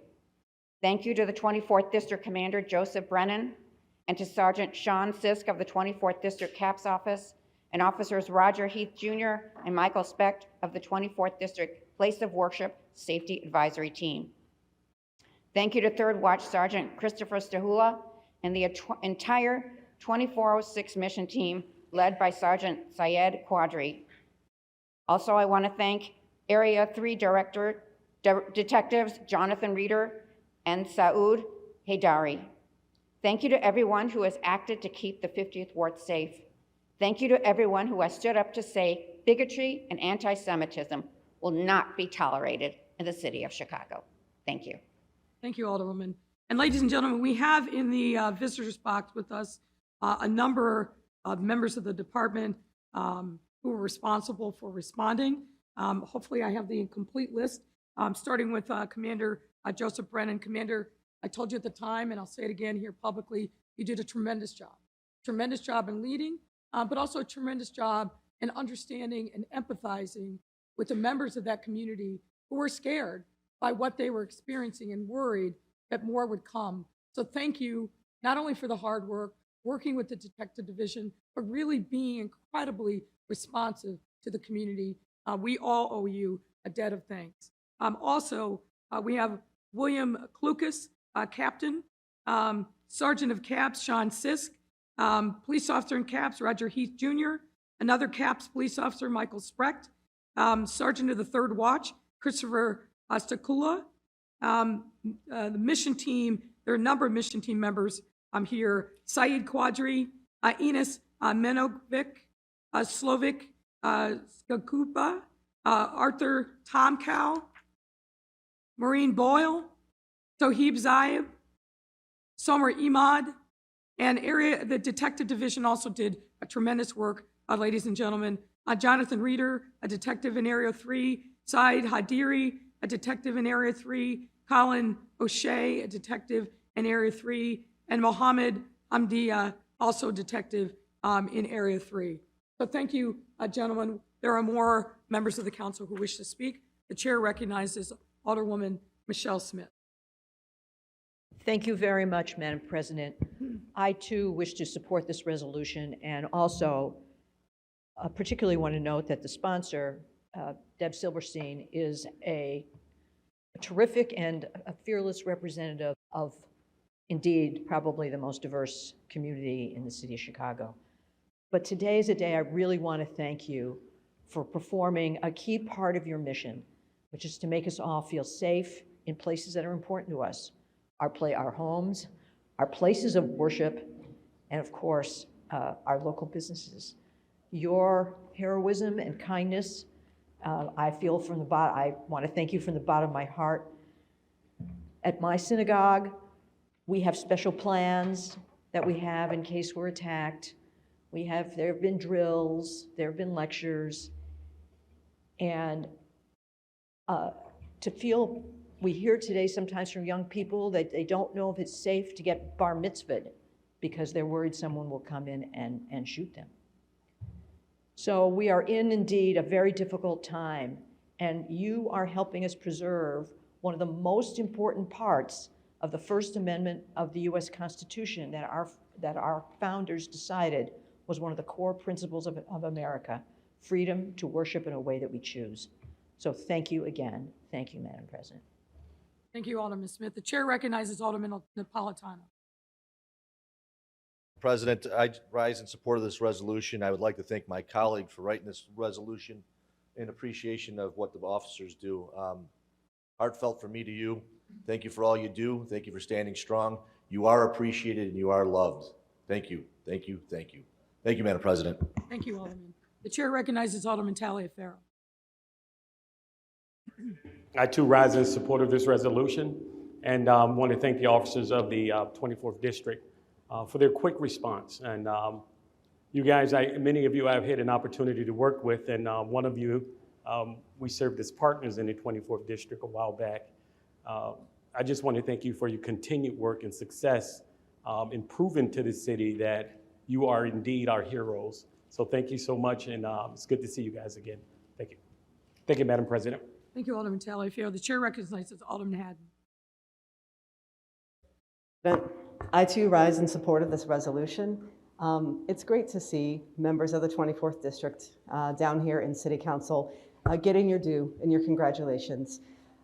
Thank you to the 24th District Commander, Joseph Brennan, and to Sergeant Sean Sisk of the 24th District CAPS Office, and Officers Roger Heath Jr. and Michael Specht of the 24th District Place of Worship Safety Advisory Team. Thank you to 3rd Watch Sergeant Christopher Stahula and the entire 2406 mission team led by Sergeant Syed Quadri. Also, I want to thank Area 3 Detectives Jonathan Reeder and Saud Haydari. Thank you to everyone who has acted to keep the 50th Ward safe. Thank you to everyone who has stood up to say bigotry and anti-Semitism will not be tolerated in the city of Chicago. Thank you. Thank you, Alderwoman. And ladies and gentlemen, we have in the visitors box with us a number of members of the department who are responsible for responding. Hopefully I have the complete list, starting with Commander Joseph Brennan. Commander, I told you at the time, and I'll say it again here publicly, you did a tremendous job in leading, but also a tremendous job in understanding and empathizing with the members of that community who were scared by what they were experiencing and worried that more would come. So thank you, not only for the hard work, working with the Detective Division, but really being incredibly responsive to the community. We all owe you a debt of thanks. Also, we have William Klukas, Captain, Sergeant of Caps, Sean Sisk, Police Officer in Caps, Roger Heath Jr., another Caps Police Officer, Michael Sprecht, Sergeant of the Third Watch, Christopher Stakula, the mission team, there are a number of mission team members here, Saeed Quadri, Enos Menovic, Slovik Skakupa, Arthur Tomkow, Maureen Boyle, Tohib Zaib, Somer Imad, and the Detective Division also did a tremendous work, ladies and gentlemen. Jonathan Reeder, a detective in Area 3, Saeed Hadiri, a detective in Area 3, Colin O'Shea, a detective in Area 3, and Mohammed Amdia, also a detective in Area 3. So thank you, gentlemen. There are more members of the council who wish to speak. The chair recognizes Alderwoman Michelle Smith. Thank you very much, Madam President. I too wish to support this resolution, and also particularly want to note that the sponsor, Deb Silverstein, is a terrific and a fearless representative of, indeed, probably the most diverse community in the city of Chicago. But today is a day I really want to thank you for performing a key part of your mission, which is to make us all feel safe in places that are important to us, our homes, our places of worship, and of course, our local businesses. Your heroism and kindness, I feel from the bottom, I want to thank you from the bottom of my heart. At my synagogue, we have special plans that we have in case we're attacked. There have been drills, there have been lectures, and we hear today sometimes from young people that they don't know if it's safe to get bar mitzvahed because they're worried someone will come in and shoot them. So we are in, indeed, a very difficult time, and you are helping us preserve one of the most important parts of the First Amendment of the U.S. Constitution that our founders decided was one of the core principles of America, freedom to worship in a way that we choose. So thank you again. Thank you, Madam President. Thank you, Alderman Smith. The chair recognizes Alderman Napolitano. President, I rise in support of this resolution. I would like to thank my colleague for writing this resolution in appreciation of what the officers do. Heartfelt from me to you. Thank you for all you do. Thank you for standing strong. You are appreciated and you are loved. Thank you. Thank you. Thank you. Thank you, Madam President. Thank you, Alderman. The chair recognizes Alderman Taliaferro. I too rise in support of this resolution and want to thank the officers of the 24th District for their quick response. And you guys, many of you I've had an opportunity to work with, and one of you, we served as partners in the 24th District a while back. I just want to thank you for your continued work and success in proving to the city that you are indeed our heroes. So thank you so much, and it's good to see you guys again. Thank you. Thank you, Madam President. Thank you, Alderman Taliaferro. The chair recognizes Alderman Haddon. I too rise in support of this resolution. It's great to see members of the 24th District down here in City Council getting your due and your congratulations.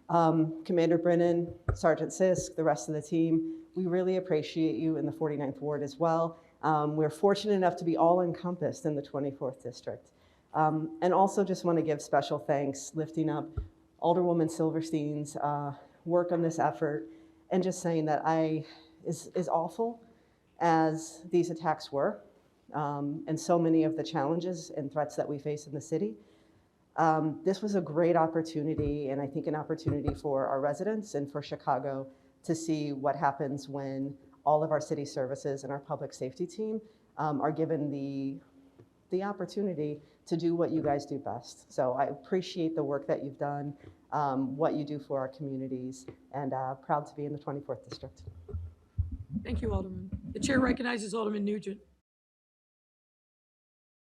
Commander Brennan, Sergeant Sisk, the rest of the team, we really appreciate you in the 49th Ward as well. We're fortunate enough to be all encompassed in the 24th District. And also just want to give special thanks, lifting up Alderwoman Silverstein's work on this effort, and just saying that as awful as these attacks were, and so many of the challenges and threats that we face in the city. This was a great opportunity, and I think an opportunity for our residents and for Chicago to see what happens when all of our city services and our public safety team are given the opportunity to do what you guys do best. So I appreciate the work that you've done, what you do for our communities, and proud to be in the 24th District. Thank you, Alderman. The chair recognizes Alderman Nugent.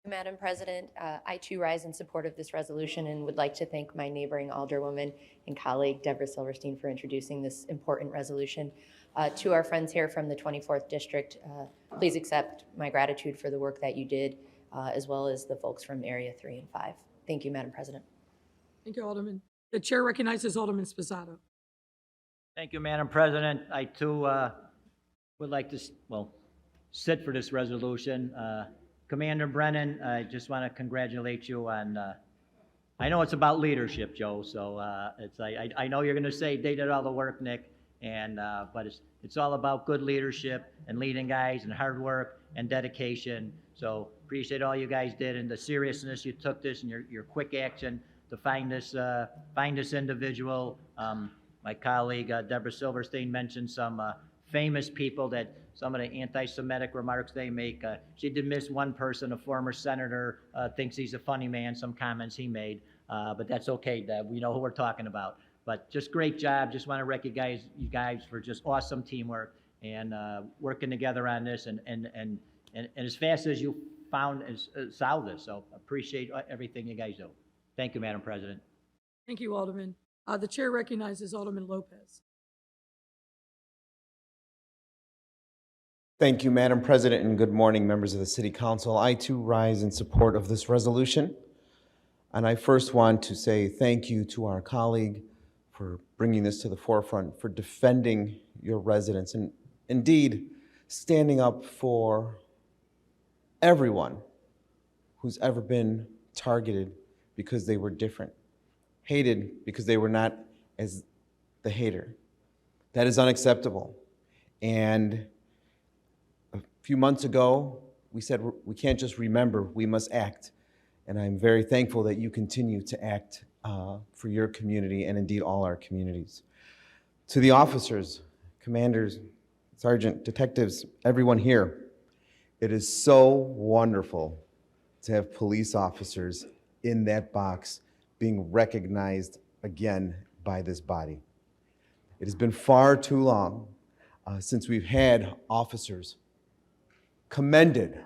Madam President, I too rise in support of this resolution and would like to thank my neighboring alderwoman and colleague Deborah Silverstein for introducing this important resolution. To our friends here from the 24th District, please accept my gratitude for the work that you did, as well as the folks from Area 3 and 5. Thank you, Madam President. Thank you, Alderman. The chair recognizes Alderman Sposato. Thank you, Madam President. I too would like to, sit for this resolution. Commander Brennan, I just want to congratulate you on, I know it's about leadership, Joe, so I know you're going to say they did all the work, Nick, but it's all about good leadership and leading guys and hard work and dedication. So appreciate all you guys did and the seriousness you took this and your quick action to find this individual. My colleague Deborah Silverstein mentioned some famous people that some of the anti-Semitic remarks they make. She did miss one person, a former senator, thinks he's a funny man, some comments he made, but that's okay, Deb. We know who we're talking about. But just great job. Just want to recognize you guys for just awesome teamwork and working together on this and as fast as you found and solved this. So appreciate everything you guys do. Thank you, Madam President. Thank you, Alderman. The chair recognizes Alderman Lopez. Thank you, Madam President, and good morning, members of the City Council. I too rise in support of this resolution. And I first want to say thank you to our colleague for bringing this to the forefront, for defending your residents, and indeed standing up for everyone who's ever been targeted because they were different, hated because they were not as the hater. That is unacceptable. And a few months ago, we said we can't just remember, we must act. And I'm very thankful that you continue to act for your community and indeed all our communities. To the officers, commanders, sergeant, detectives, everyone here, it is so wonderful to have police officers in that box being recognized again by this body. It has been far too long since we've had officers commended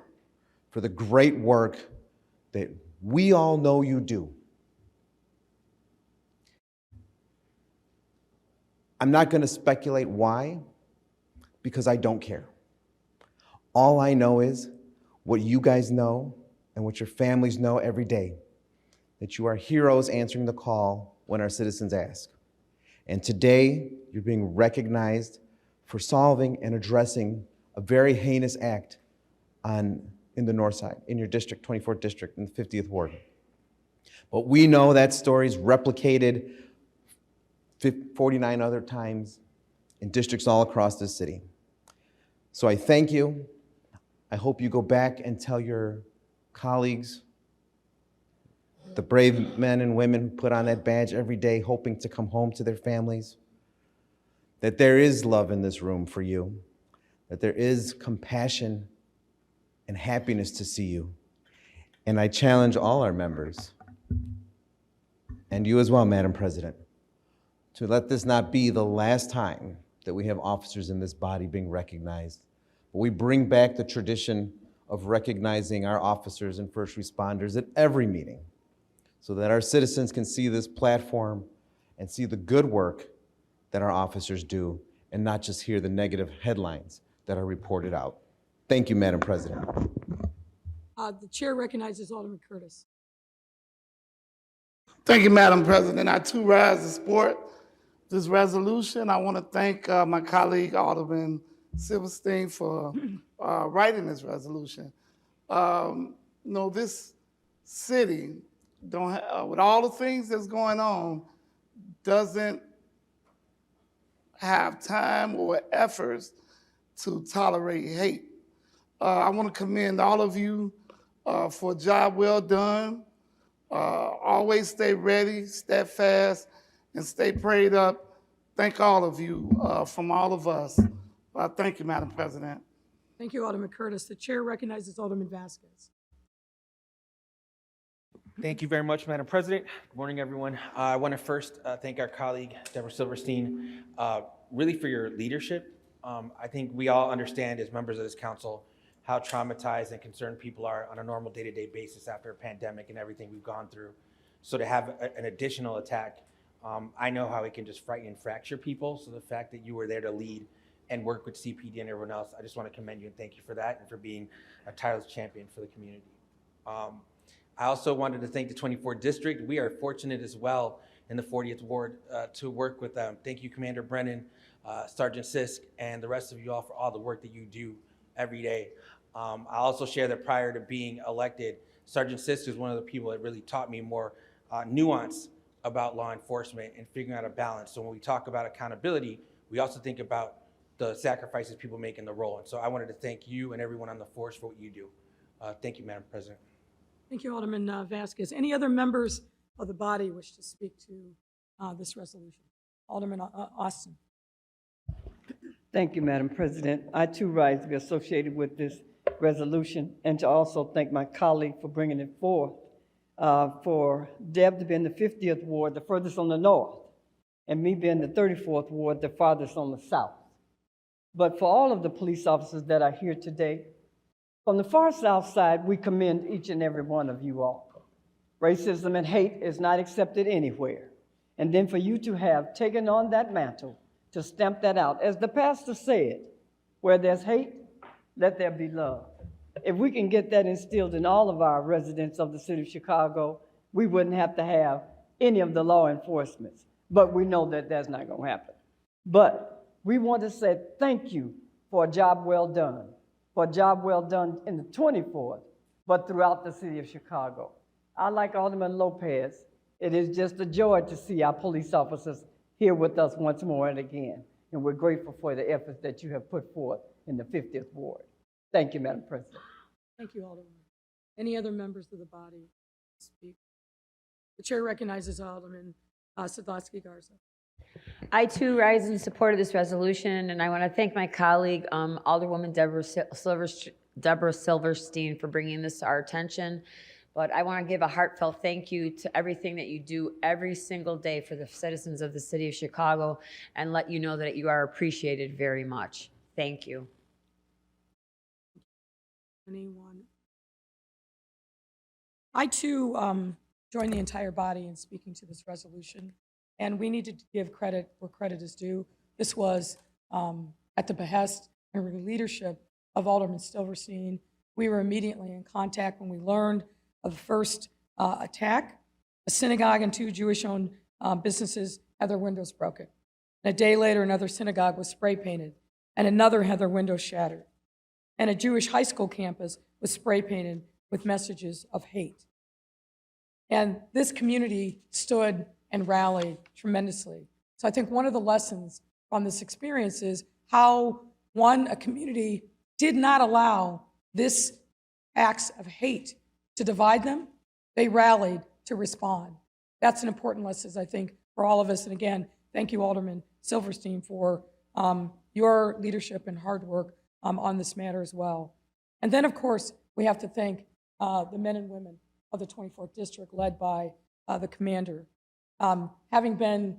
for the great work that we all know you do. I'm not going to speculate why, because I don't care. All I know is what you guys know and what your families know every day, that you are heroes answering the call when our citizens ask. And today, you're being recognized for solving and addressing a very heinous act in the north side, in your district, 24th District, in the 50th Ward. But we know that story's replicated 49 other times in districts all across this city. So I thank you. I hope you go back and tell your colleagues, the brave men and women who put on that badge every day hoping to come home to their families, that there is love in this room for you, that there is compassion and happiness to see you. And I challenge all our members, and you as well, Madam President, to let this not be the last time that we have officers in this body being recognized. But we bring back the tradition of recognizing our officers and first responders at every meeting so that our citizens can see this platform and see the good work that our officers do and not just hear the negative headlines that are reported out. Thank you, Madam President. The chair recognizes Alderman Curtis. Thank you, Madam President. I too rise to support this resolution. I want to thank my colleague Alderman Silverstein for writing this resolution. This city, with all the things that's going on, doesn't have time or efforts to tolerate hate. I want to commend all of you for a job well done. Always stay ready, steadfast, and stay prayed up. Thank all of you from all of us. Thank you, Madam President. Thank you, Alderman Curtis. The chair recognizes Alderman Vasquez. Thank you very much, Madam President. Good morning, everyone. I want to first thank our colleague, Deborah Silverstein, really for your leadership. I think we all understand as members of this council how traumatized and concerned people are on a normal day-to-day basis after a pandemic and everything we've gone through. So to have an additional attack, I know how it can just frighten and fracture people. So the fact that you were there to lead and work with CPD and everyone else, I just want to commend you and thank you for that and for being a tireless champion for the community. I also wanted to thank the 24th District. We are fortunate as well in the 40th Ward to work with them. Thank you, Commander Brennan, Sergeant Sisk, and the rest of you all for all the work that you do every day. I also share that prior to being elected, Sergeant Sisk is one of the people that really taught me more nuance about law enforcement and figuring out a balance. So when we talk about accountability, we also think about the sacrifices people make in the role. And so I wanted to thank you and everyone on the force for what you do. Thank you, Madam President. Thank you, Alderman Vasquez. Any other members of the body wish to speak to this resolution? Alderman Austin. Thank you, Madam President. I too rise to be associated with this resolution and to also thank my colleague for bringing it forth. For Deb to be in the 50th Ward, the furthest on the north, and me being the 34th Ward, the farthest on the south. But for all of the police officers that are here today, from the far south side, we commend each and every one of you all. Racism and hate is not accepted anywhere. And then for you to have taken on that mantle to stamp that out, as the pastor said, where there's hate, let there be love. If we can get that instilled in all of our residents of the city of Chicago, we wouldn't have to have any of the law enforcement. But we know that that's not going to happen. But we want to say thank you for a job well done. For a job well done in the 24th, but throughout the city of Chicago. I like Alderman Lopez. It is just a joy to see our police officers here with us once more and again. And we're grateful for the efforts that you have put forth in the 50th Ward. Thank you, Madam President. Thank you, Alderman. Any other members of the body speak? The chair recognizes Alderman Sadlowski Garza. I too rise in support of this resolution, and I want to thank my colleague, Alderwoman Deborah Silverstein, for bringing this to our attention. But I want to give a heartfelt thank you to everything that you do every single day for the citizens of the city of Chicago, and let you know that you are appreciated very much. Thank you. Anyone? I too join the entire body in speaking to this resolution. And we need to give credit where credit is due. This was at the behest and leadership of Alderman Silverstein. We were immediately in contact when we learned of the first attack. A synagogue and 2 Jewish-owned businesses had their windows broken. And a day later, another synagogue was spray painted, and another had their windows shattered. And a Jewish high school campus was spray painted with messages of hate. And this community stood and rallied tremendously. So I think one of the lessons from this experience is how, one, a community did not allow this acts of hate to divide them. They rallied to respond. That's an important lesson, I think, for all of us. And again, thank you, Alderman Silverstein, for your leadership and hard work on this matter as well. And then, of course, we have to thank the men and women of the 24th District, led by the commander. Having been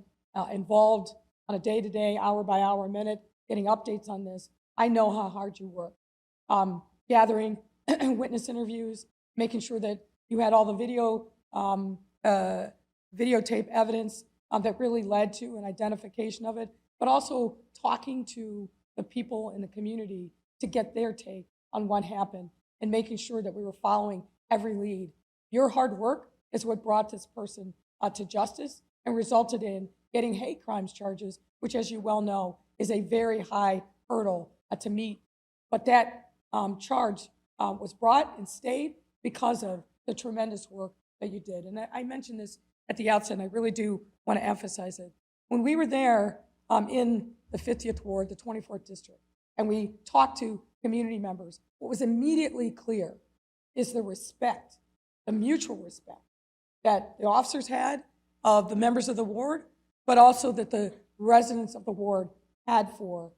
involved on a day-to-day, hour-by-hour, minute, getting updates on this, I know how hard you work. Gathering witness interviews, making sure that you had all the videotape evidence that really led to an identification of it, but also talking to the people in the community to get their take on what happened and making sure that we were following every lead. Your hard work is what brought this person to justice and resulted in getting hate crimes charges, which, as you well know, is a very high hurdle to meet. But that charge was brought and stayed because of the tremendous work that you did. And I mentioned this at the outset, and I really do want to emphasize it. When we were there in the 50th Ward, the 24th District, and we talked to community members, what was immediately clear is the respect, the mutual respect that the officers had of the members of the ward, but also that the residents of the ward had for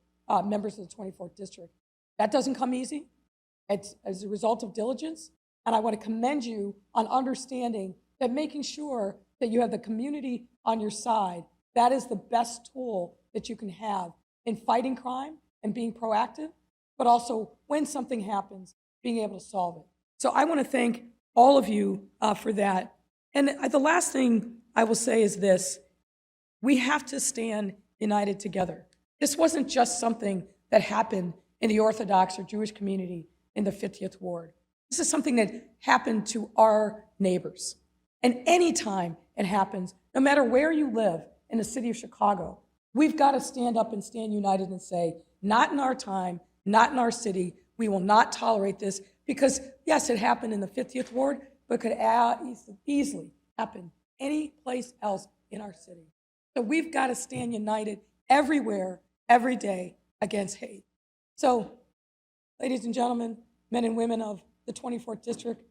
members of the 24th district. That doesn't come easy. It's as a result of diligence. And I want to commend you on understanding that making sure that you have the community on your side, that is the best tool that you can have in fighting crime and being proactive, but also when something happens, being able to solve it. So I want to thank all of you for that. And the last thing I will say is this: we have to stand united together. This wasn't just something that happened in the Orthodox or Jewish community in the 50th Ward. This is something that happened to our neighbors. And anytime it happens, no matter where you live in the city of Chicago, we've got to stand up and stand united and say, not in our time, not in our city. We will not tolerate this because, yes, it happened in the 50th Ward, but it could easily happen any place else in our city. So we've got to stand united everywhere, every day against hate. So, ladies and gentlemen, men and women of the 24th District,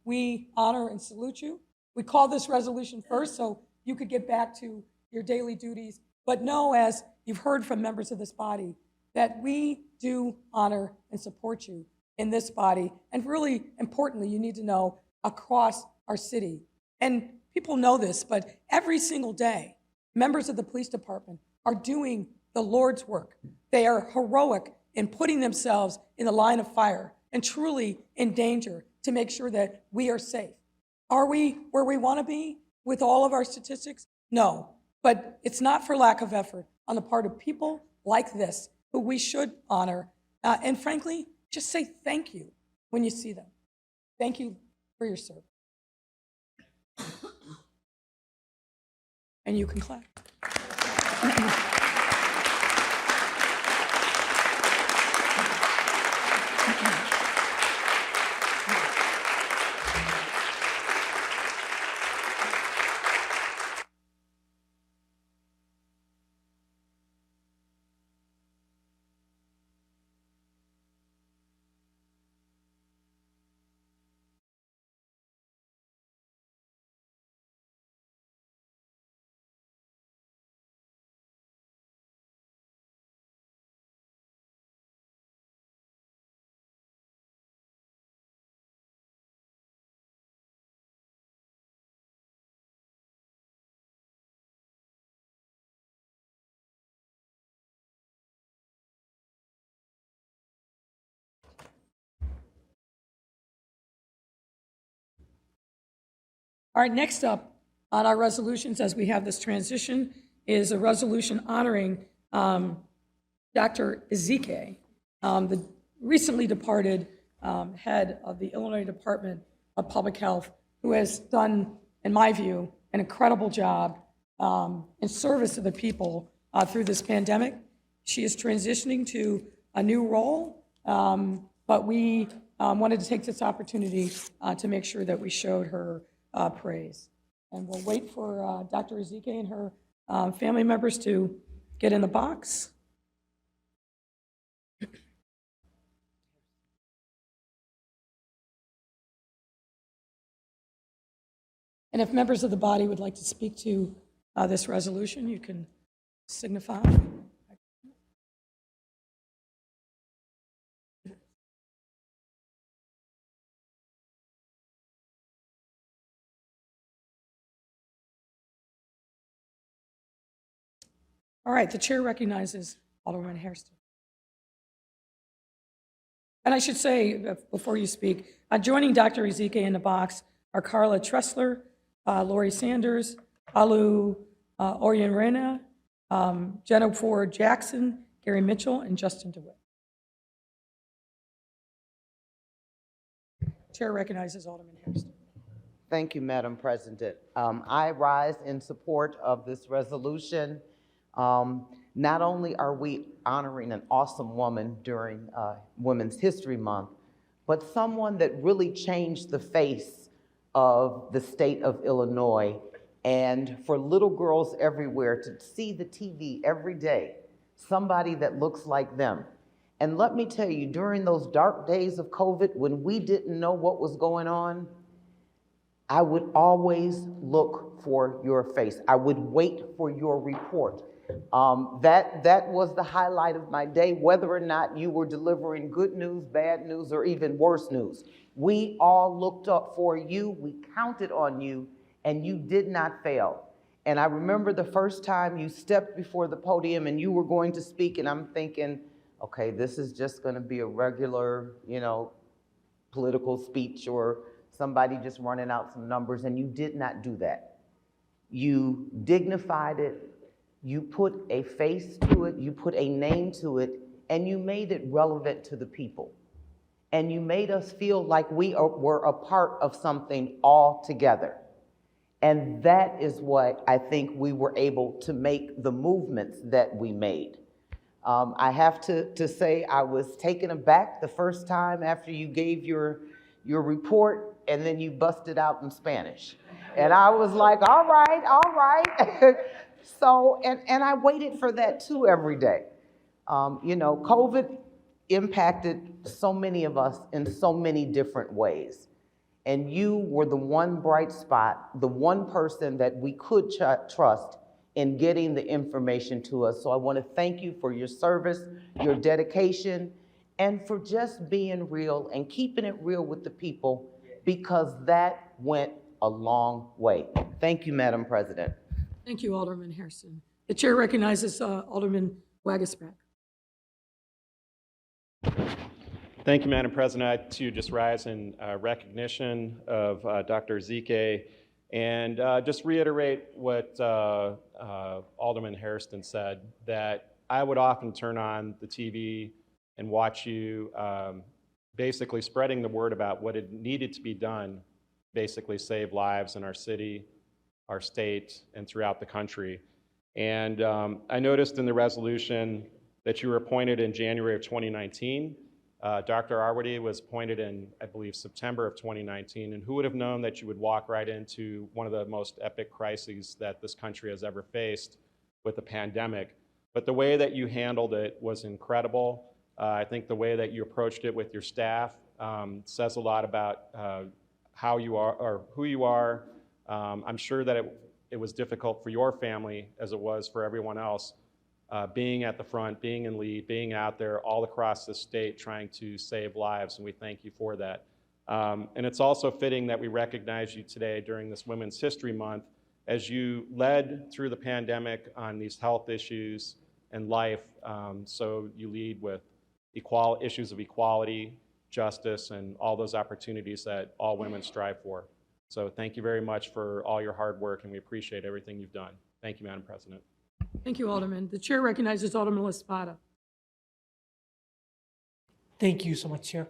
we honor and salute you. We call this resolution first so you could get back to your daily duties, but know, as you've heard from members of this body, that we do honor and support you in this body. And really importantly, you need to know across our city. And people know this, but every single day, members of the police department are doing the Lord's work. They are heroic in putting themselves in the line of fire and truly in danger to make sure that we are safe. Are we where we want to be with all of our statistics? No, but it's not for lack of effort on the part of people like this who we should honor. And frankly, just say thank you when you see them. Thank you for your service. And you can clap. All right, next up on our resolutions as we have this transition is a resolution honoring Dr. Ezike, the recently departed head of the Illinois Department of Public Health, who has done, in my view, an incredible job in service of the people through this pandemic. She is transitioning to a new role, but we wanted to take this opportunity to make sure that we showed her praise. And we'll wait for Dr. Ezike and her family members to get in the box. And if members of the body would like to speak to this resolution, you can signify. All right, the chair recognizes Alderman Hairston. And I should say, before you speak, joining Dr. Ezike in the box are Carla Tressler, Lori Sanders, Alu Orionrena, Jenna Ford Jackson, Gary Mitchell, and Justin DeWitt. Chair recognizes Alderman Hairston. Thank you, Madam President. I rise in support of this resolution. Not only are we honoring an awesome woman during Women's History Month, but someone that really changed the face of the state of Illinois, and for little girls everywhere to see the TV every day, somebody that looks like them. And let me tell you, during those dark days of COVID, when we didn't know what was going on, I would always look for your face. I would wait for your report. That was the highlight of my day, whether or not you were delivering good news, bad news, or even worse news. We all looked up for you, we counted on you, and you did not fail. And I remember the first time you stepped before the podium and you were going to speak, and I'm thinking, okay, this is just gonna be a regular, political speech or somebody just running out some numbers, and you did not do that. You dignified it, you put a face to it, you put a name to it, and you made it relevant to the people. And you made us feel like we were a part of something all together. And that is what I think we were able to make the movements that we made. I have to say I was taken aback the first time after you gave your report, and then you busted out in Spanish. And I was like, all right. So, and I waited for that too every day. COVID impacted so many of us in so many different ways. And you were the one bright spot, the one person that we could trust in getting the information to us. So I want to thank you for your service, your dedication, and for just being real and keeping it real with the people, because that went a long way. Thank you, Madam President. Thank you, Alderman Hairston. The chair recognizes Alderman Wagasback. Thank you, Madam President. I too just rise in recognition of Dr. Ezike, and just reiterate what Alderman Hairston said, that I would often turn on the TV and watch you basically spreading the word about what had needed to be done, basically save lives in our city, our state, and throughout the country. And I noticed in the resolution that you were appointed in January of 2019. Dr. Arwady was appointed in, I believe, September of 2019, and who would have known that you would walk right into one of the most epic crises that this country has ever faced with the pandemic. But the way that you handled it was incredible. I think the way that you approached it with your staff says a lot about how you are, or who you are. I'm sure that it was difficult for your family as it was for everyone else, being at the front, being in lead, being out there all across the state trying to save lives, and we thank you for that. And it's also fitting that we recognize you today during this Women's History Month as you led through the pandemic on these health issues and life, so you lead with issues of equality, justice, and all those opportunities that all women strive for. So thank you very much for all your hard work, and we appreciate everything you've done. Thank you, Madam President. Thank you, Alderman. The chair recognizes Alderman Espada. Thank you so much, Chair.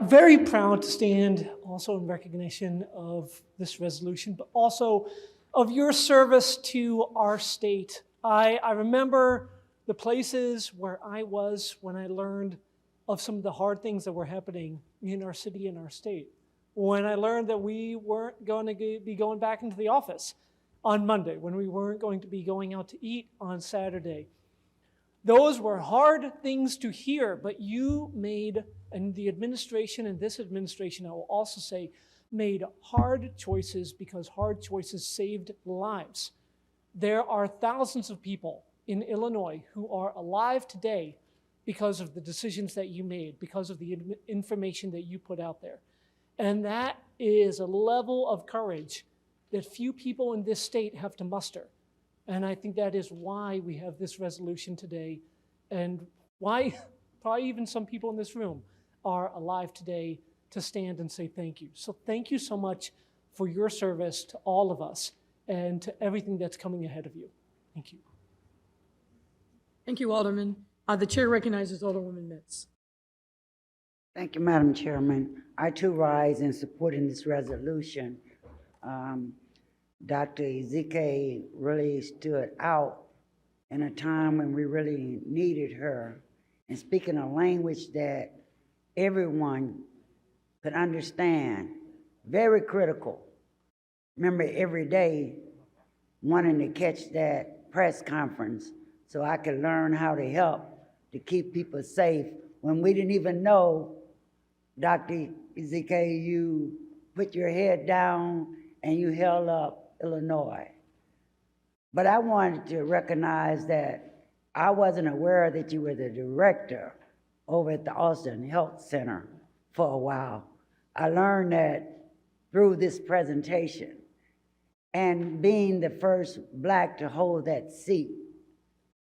Very proud to stand also in recognition of this resolution, but also of your service to our state. I remember the places where I was when I learned of some of the hard things that were happening in our city and our state. When I learned that we weren't going to be going back into the office on Monday, when we weren't going to be going out to eat on Saturday. Those were hard things to hear, but you made, and the administration and this administration, I will also say, made hard choices because hard choices saved lives. There are thousands of people in Illinois who are alive today because of the decisions that you made, because of the information that you put out there. And that is a level of courage that few people in this state have to muster. And I think that is why we have this resolution today, and why probably even some people in this room are alive today to stand and say thank you. So thank you so much for your service to all of us and to everything that's coming ahead of you. Thank you. Thank you, Alderman. The chair recognizes Alderwoman Mitz. Thank you, Madam Chairman. I too rise in supporting this resolution. Dr. Ezike really stood out in a time when we really needed her, and speaking a language that everyone could understand. Very critical. Remember every day wanting to catch that press conference so I could learn how to help to keep people safe when we didn't even know, Dr. Ezike, you put your head down and you held up Illinois. But I wanted to recognize that I wasn't aware that you were the director over at the Austin Health Center for a while. I learned that through this presentation. And being the first Black to hold that seat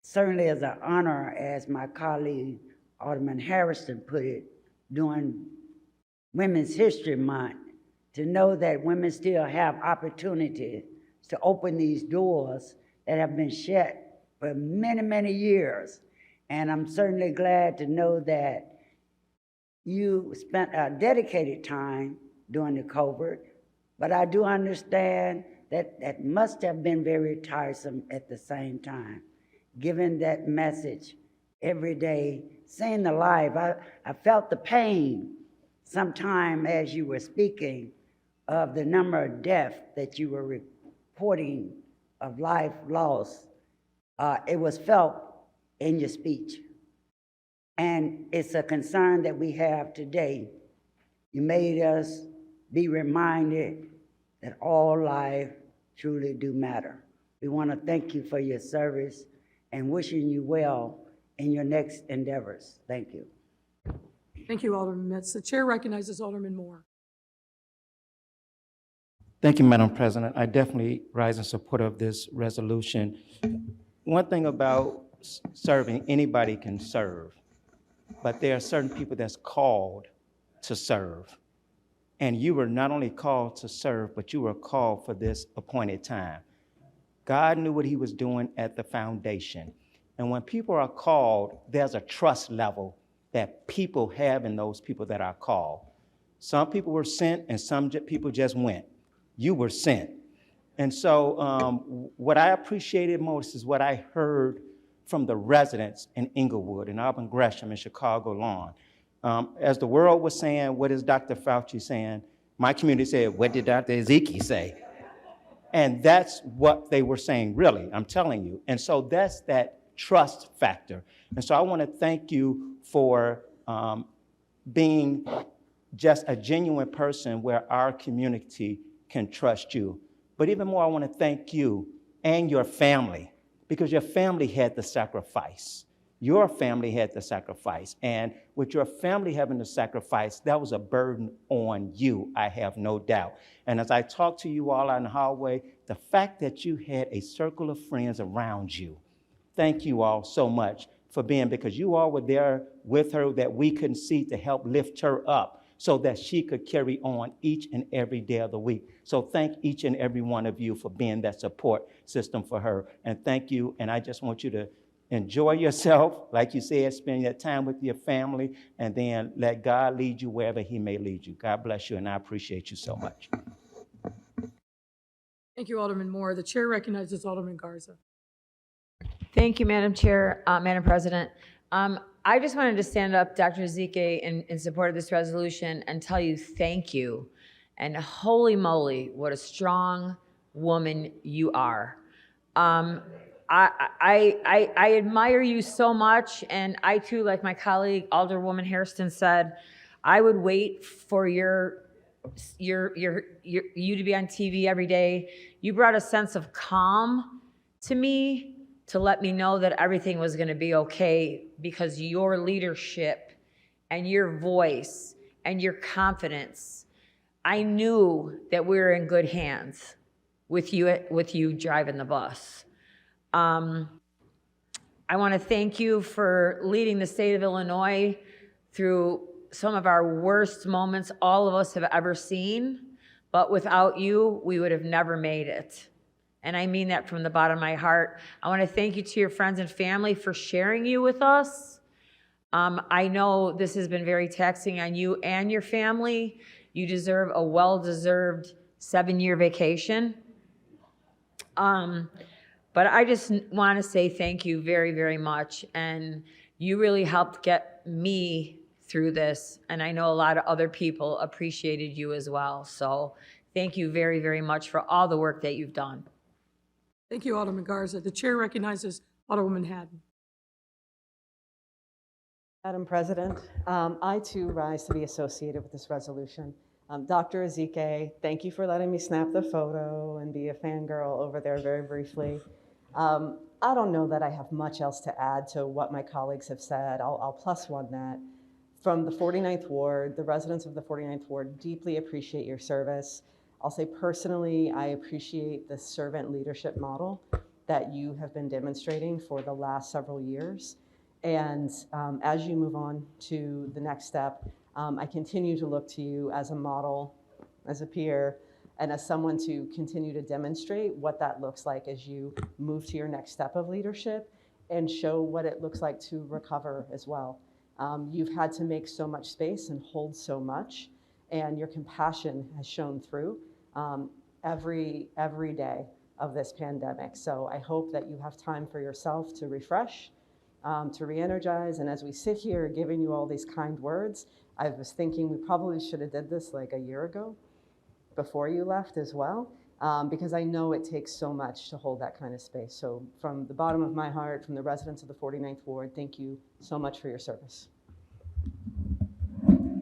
certainly is an honor, as my colleague Alderman Harrison put it, during Women's History Month, to know that women still have opportunity to open these doors that have been shut for many, many years. And I'm certainly glad to know that you spent a dedicated time during the COVID, but I do understand that that must have been very tiresome at the same time, giving that message every day, seeing the life. I felt the pain sometime as you were speaking of the number of deaths that you were reporting of life lost. It was felt in your speech. And it's a concern that we have today. You made us be reminded that all life truly do matter. We want to thank you for your service and wishing you well in your next endeavors. Thank you. Thank you, Alderman Metz. The chair recognizes Alderman Moore. Thank you, Madam President. I definitely rise in support of this resolution. One thing about serving, anybody can serve, but there are certain people that's called to serve. And you were not only called to serve, but you were called for this appointed time. God knew what he was doing at the foundation. And when people are called, there's a trust level that people have in those people that are called. Some people were sent and some people just went. You were sent. And so what I appreciated most is what I heard from the residents in Inglewood, in Auburn Gresham, in Chicago Lawn. As the world was saying, what is Dr. Fauci saying? My community said, what did Dr. Ezike say? And that's what they were saying, really, I'm telling you. And so that's that trust factor. And so I want to thank you for being just a genuine person where our community can trust you. But even more, I want to thank you and your family, because your family had the sacrifice. Your family had the sacrifice. And with your family having the sacrifice, that was a burden on you, I have no doubt. And as I talk to you all in the hallway, the fact that you had a circle of friends around you, thank you all so much for being, because you all were there with her that we couldn't see, to help lift her up so that she could carry on each and every day of the week. So thank each and every one of you for being that support system for her. And thank you, and I just want you to enjoy yourself, like you said, spend that time with your family, and then let God lead you wherever he may lead you. God bless you, and I appreciate you so much. Thank you, Alderman Moore. The chair recognizes Alderman Garza. Thank you, Madam Chair, Madam President. I just wanted to stand up, Dr. Ezike, in support of this resolution and tell you thank you. And holy moly, what a strong woman you are. I admire you so much, and I too, like my colleague Alderwoman Hairston said, I would wait for you to be on TV every day. You brought a sense of calm to me, to let me know that everything was going to be okay, because your leadership and your voice and your confidence, I knew that we were in good hands with you driving the bus. I want to thank you for leading the state of Illinois through some of our worst moments all of us have ever seen, but without you, we would have never made it. And I mean that from the bottom of my heart. I want to thank you to your friends and family for sharing you with us. I know this has been very taxing on you and your family. You deserve a well-deserved 7-year vacation. But I just want to say thank you very, very much. And you really helped get me through this. And I know a lot of other people appreciated you as well. So thank you very, very much for all the work that you've done. Thank you, Alderman Garza. The chair recognizes Alderwoman Haddon. Madam President, I too rise to be associated with this resolution. Dr. Ezike, thank you for letting me snap the photo and be a fangirl over there very briefly. I don't know that I have much else to add to what my colleagues have said. I'll plus one that. From the 49th Ward, the residents of the 49th Ward deeply appreciate your service. I'll say personally, I appreciate the servant leadership model that you have been demonstrating for the last several years. And as you move on to the next step, I continue to look to you as a model, as a peer, and as someone to continue to demonstrate what that looks like as you move to your next step of leadership and show what it looks like to recover as well. You've had to make so much space and hold so much, and your compassion has shown through every day of this pandemic. So I hope that you have time for yourself to refresh, to re-energize, and as we sit here giving you all these kind words, I was thinking we probably should have did this like a year ago before you left as well, because I know it takes so much to hold that kind of space. So from the bottom of my heart, from the residents of the 49th Ward, thank you so much for your service.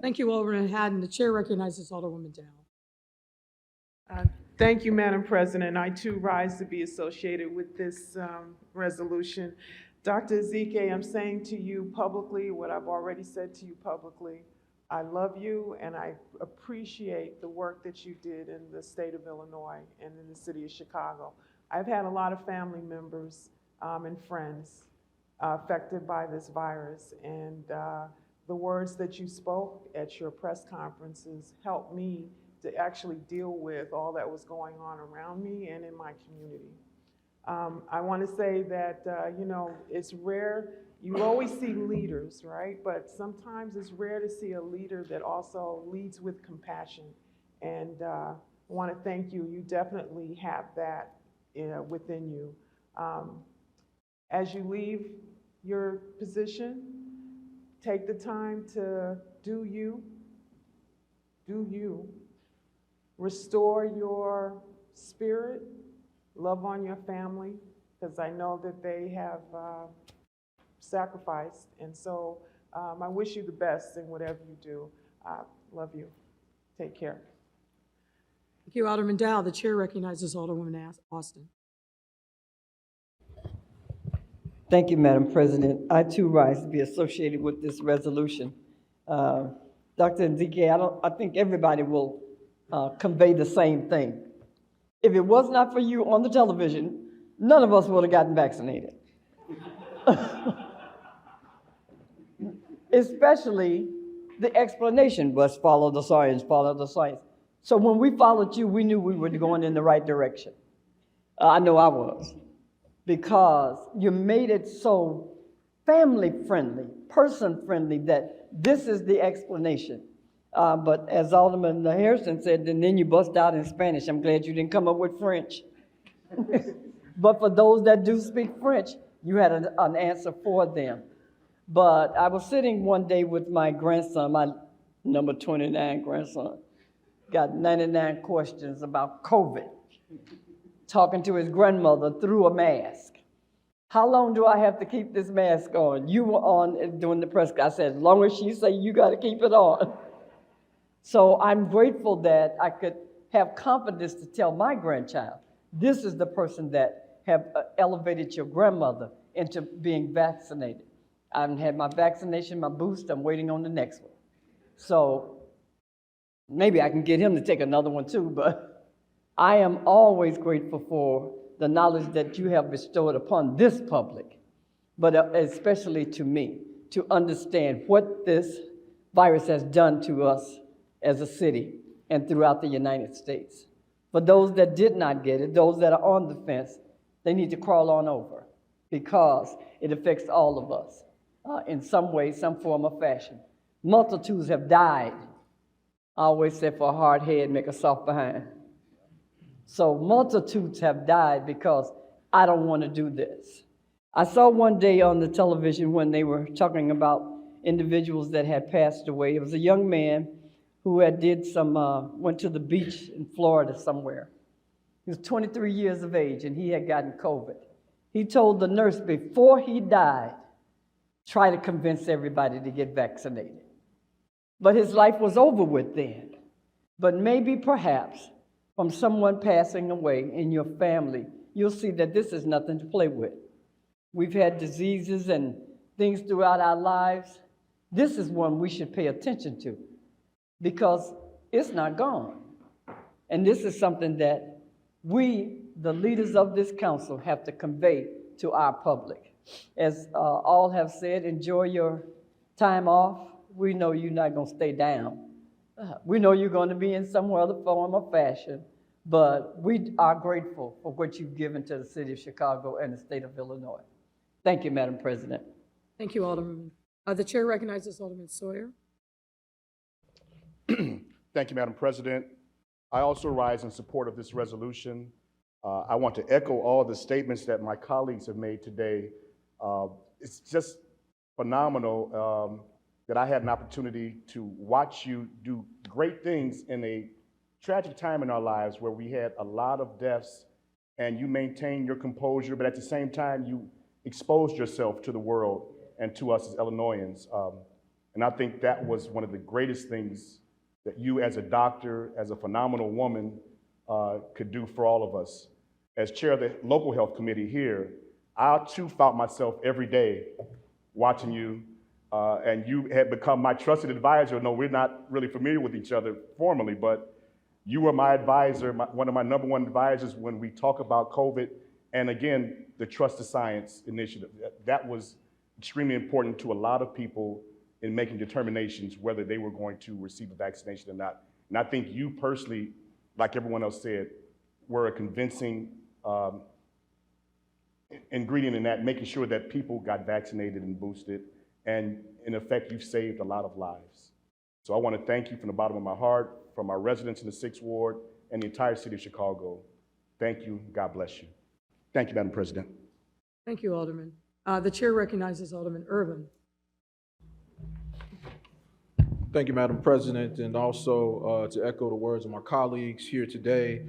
Thank you, Alderman Haddon. The chair recognizes Alderwoman Dow. Thank you, Madam President. I too rise to be associated with this resolution. Dr. Ezike, I'm saying to you publicly what I've already said to you publicly. I love you and I appreciate the work that you did in the state of Illinois and in the city of Chicago. I've had a lot of family members and friends affected by this virus, and the words that you spoke at your press conferences helped me to actually deal with all that was going on around me and in my community. I want to say that, you know, it's rare. You always see leaders, right? But sometimes it's rare to see a leader that also leads with compassion. And I want to thank you. You definitely have that within you. As you leave your position, take the time to do you. Restore your spirit. Love on your family, because I know that they have sacrificed. And so I wish you the best in whatever you do. Love you. Take care. Thank you, Alderman Dow. The chair recognizes Alderwoman Austin. Thank you, Madam President. I too rise to be associated with this resolution. Dr. Ezike, I think everybody will convey the same thing. If it was not for you on the television, none of us would have gotten vaccinated. Especially the explanation was follow the science, follow the science. So when we followed you, we knew we were going in the right direction. I know I was, because you made it so family-friendly, person-friendly, that this is the explanation. But as Alderman Hairston said, and then you bust out in Spanish. I'm glad you didn't come up with French. But for those that do speak French, you had an answer for them. But I was sitting one day with my grandson, my number 29 grandson, got 99 questions about COVID, talking to his grandmother through a mask. How long do I have to keep this mask on? You were on during the press. I said, as long as she say you got to keep it on. So I'm grateful that I could have confidence to tell my grandchild, this is the person that have elevated your grandmother into being vaccinated. I haven't had my vaccination, my boost. I'm waiting on the next one. So maybe I can get him to take another one too, but I am always grateful for the knowledge that you have bestowed upon this public, but especially to me, to understand what this virus has done to us as a city and throughout the United States. For those that did not get it, those that are on the fence, they need to crawl on over, because it affects all of us in some way, some form or fashion. Multitudes have died. I always say, for a hard head, make a soft behind. So multitudes have died because I don't want to do this. I saw one day on the television when they were talking about individuals that had passed away. It was a young man who went to the beach in Florida somewhere. He was 23 years of age and he had gotten COVID. He told the nurse before he died, try to convince everybody to get vaccinated. But his life was over with then. But maybe perhaps from someone passing away in your family, you'll see that this is nothing to play with. We've had diseases and things throughout our lives. This is one we should pay attention to because it's not gone. And this is something that we, the leaders of this council, have to convey to our public. As all have said, enjoy your time off. We know you're not going to stay down. We know you're going to be in some other form or fashion, but we are grateful for what you've given to the city of Chicago and the state of Illinois. Thank you, Madam President. Thank you, Alderman. The chair recognizes Alderman Sawyer. Thank you, Madam President. I also rise in support of this resolution. I want to echo all the statements that my colleagues have made today. It's just phenomenal that I had an opportunity to watch you do great things in a tragic time in our lives where we had a lot of deaths and you maintained your composure, but at the same time, you exposed yourself to the world and to us as Illinoisans. And I think that was one of the greatest things that you as a doctor, as a phenomenal woman, could do for all of us. As chair of the local health committee here, I too found myself every day watching you, and you had become my trusted advisor. No, we're not really familiar with each other formally, but you were my advisor, one of my number one advisors when we talk about COVID, and again, the Trust to Science initiative. That was extremely important to a lot of people in making determinations whether they were going to receive a vaccination or not. And I think you personally, like everyone else said, were a convincing ingredient in that, making sure that people got vaccinated and boosted. And in effect, you've saved a lot of lives. So I want to thank you from the bottom of my heart, from our residents in the 6th Ward and the entire city of Chicago. Thank you. God bless you. Thank you, Madam President. Thank you, Alderman. The chair recognizes Alderman Irvin. Thank you, Madam President, and also to echo the words of my colleagues here today.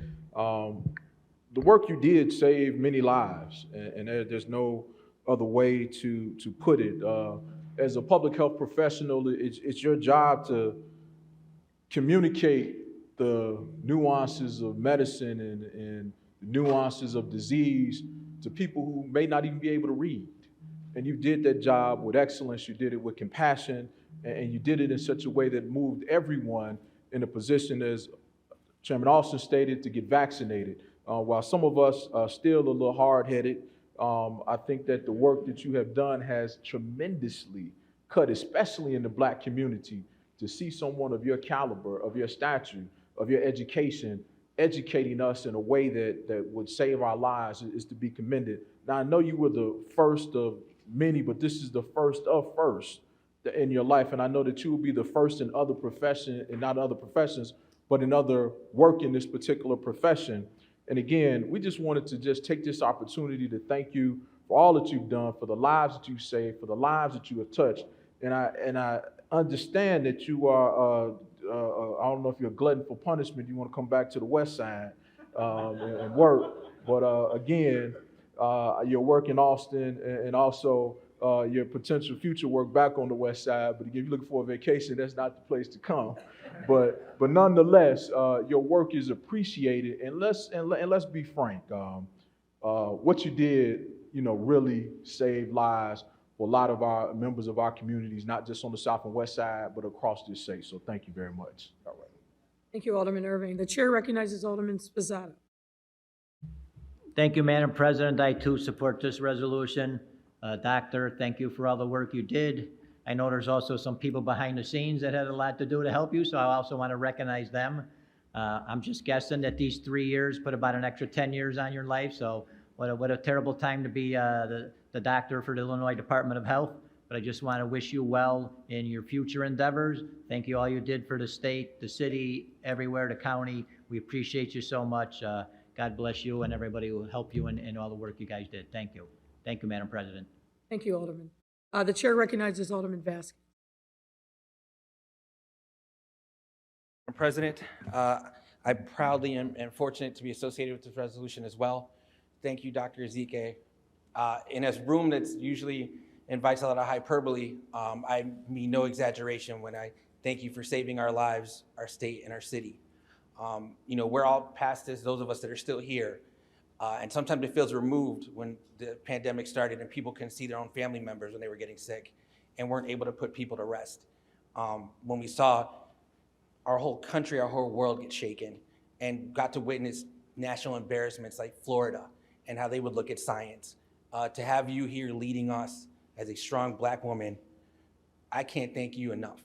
The work you did saved many lives, and there's no other way to put it. As a public health professional, it's your job to communicate the nuances of medicine and the nuances of disease to people who may not even be able to read. And you did that job with excellence, you did it with compassion, and you did it in such a way that moved everyone in a position, as Chairman Austin stated, to get vaccinated. While some of us are still a little hard-headed, I think that the work that you have done has tremendously cut, especially in the Black community, to see someone of your caliber, of your stature, of your education, educating us in a way that would save our lives is to be commended. Now, I know you were the first of many, but this is the first of first in your life, and I know that you will be the first in other professions, and not other professions, but in other work in this particular profession. And again, we just wanted to just take this opportunity to thank you for all that you've done, for the lives that you've saved, for the lives that you have touched. And I understand that you are, I don't know if you're a glutton for punishment, you want to come back to the West Side and work. But again, your work in Austin and also your potential future work back on the West Side. But again, if you're looking for a vacation, that's not the place to come. But nonetheless, your work is appreciated. And let's be frank. What you did, really saved lives for a lot of our members of our communities, not just on the South and West Side, but across this state. So thank you very much. All right. Thank you, Alderman Irving. The chair recognizes Alderman Spizzato. Thank you, Madam President. I too support this resolution. Doctor, thank you for all the work you did. I know there's also some people behind the scenes that had a lot to do to help you, so I also want to recognize them. I'm just guessing that these 3 years put about an extra 10 years on your life, so what a terrible time to be the doctor for the Illinois Department of Health. But I just want to wish you well in your future endeavors. Thank you all you did for the state, the city, everywhere, the county. We appreciate you so much. God bless you and everybody who helped you in all the work you guys did. Thank you. Thank you, Madam President. Thank you, Alderman. The chair recognizes Alderman Vasquez. Madam President, I proudly am fortunate to be associated with this resolution as well. Thank you, Dr. Ezike. In a room that's usually invites a lot of hyperbole. I mean no exaggeration when I thank you for saving our lives, our state, and our city. You know, we're all past this, those of us that are still here. And sometimes it feels removed when the pandemic started and people couldn't see their own family members when they were getting sick and weren't able to put people to rest. When we saw our whole country, our whole world get shaken and got to witness national embarrassments like Florida and how they would look at science. To have you here leading us as a strong Black woman, I can't thank you enough.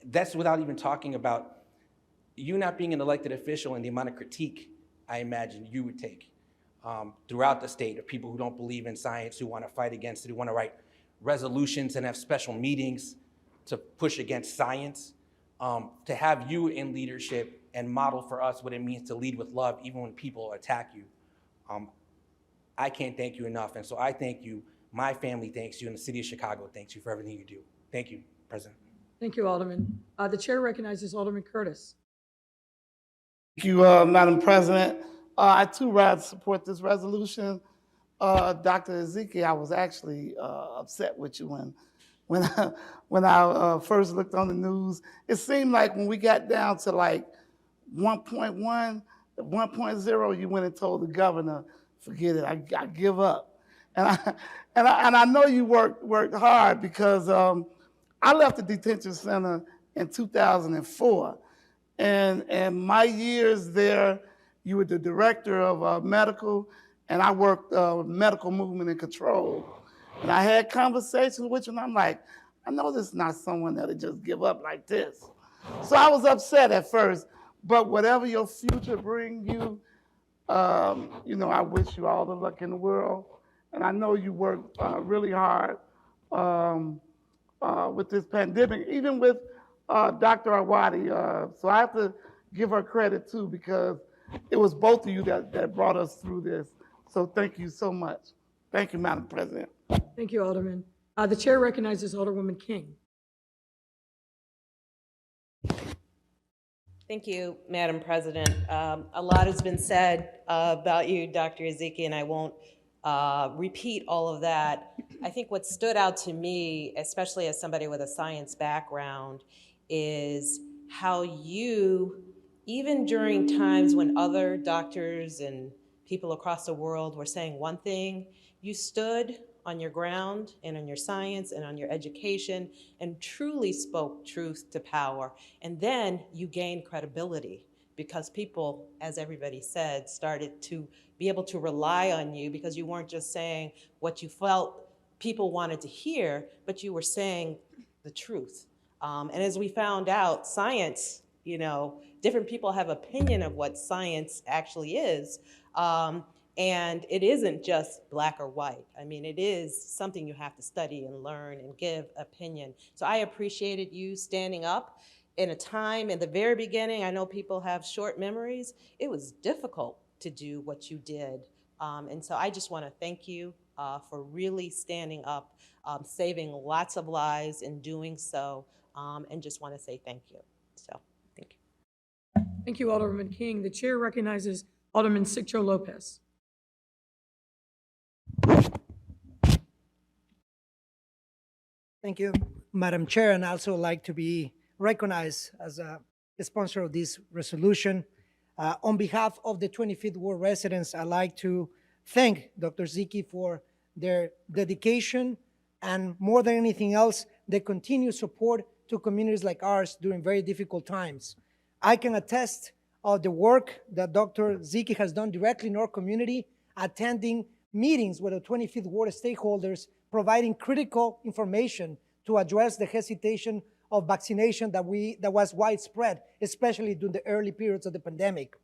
That's without even talking about you not being an elected official and the amount of critique I imagine you would take throughout the state of people who don't believe in science, who want to fight against it, who want to write resolutions and have special meetings to push against science. To have you in leadership and model for us what it means to lead with love, even when people attack you. I can't thank you enough. And so I thank you, my family thanks you, and the city of Chicago thanks you for everything you do. Thank you, President. Thank you, Alderman. The chair recognizes Alderman Curtis. Thank you, Madam President. I too rather support this resolution. Dr. Ezekiel, I was actually upset with you when I first looked on the news. It seemed like when we got down to like 1.1, 1.0, you went and told the governor, forget it, I give up. And I know you worked hard because I left the detention center in 2004. And my years there, you were the director of medical, and I worked medical movement and control. And I had conversations with you, and I'm like, I know this is not someone that'll just give up like this. So I was upset at first, but whatever your future brings you, you know, I wish you all the luck in the world. And I know you worked really hard with this pandemic, even with Dr. Awadi. So I have to give her credit too, because it was both of you that brought us through this. So thank you so much. Thank you, Madam President. Thank you, Alderman. The chair recognizes Alderwoman King. Thank you, Madam President. A lot has been said about you, Dr. Ezekiel, and I won't repeat all of that. I think what stood out to me, especially as somebody with a science background, is how you, even during times when other doctors and people across the world were saying one thing, you stood on your ground and on your science and on your education and truly spoke truth to power. And then you gained credibility because people, as everybody said, started to be able to rely on you because you weren't just saying what you felt people wanted to hear, but you were saying the truth. And as we found out, science, you know, different people have opinion of what science actually is. And it isn't just black or white. I mean, it is something you have to study and learn and give opinion. So I appreciated you standing up in a time in the very beginning. I know people have short memories. It was difficult to do what you did. And so I just want to thank you for really standing up, saving lots of lives in doing so, and just want to say thank you. So thank you. Thank you, Alderman King. The chair recognizes Alderman Siccho Lopez. Thank you, Madam Chair, and I also like to be recognized as a sponsor of this resolution. On behalf of the 25th Ward residents, I'd like to thank Dr. Ziki for their dedication and, more than anything else, their continued support to communities like ours during very difficult times. I can attest of the work that Dr. Ziki has done directly in our community, attending meetings with the 25th Ward stakeholders, providing critical information to address the hesitation of vaccination that was widespread, especially during the early periods of the pandemic.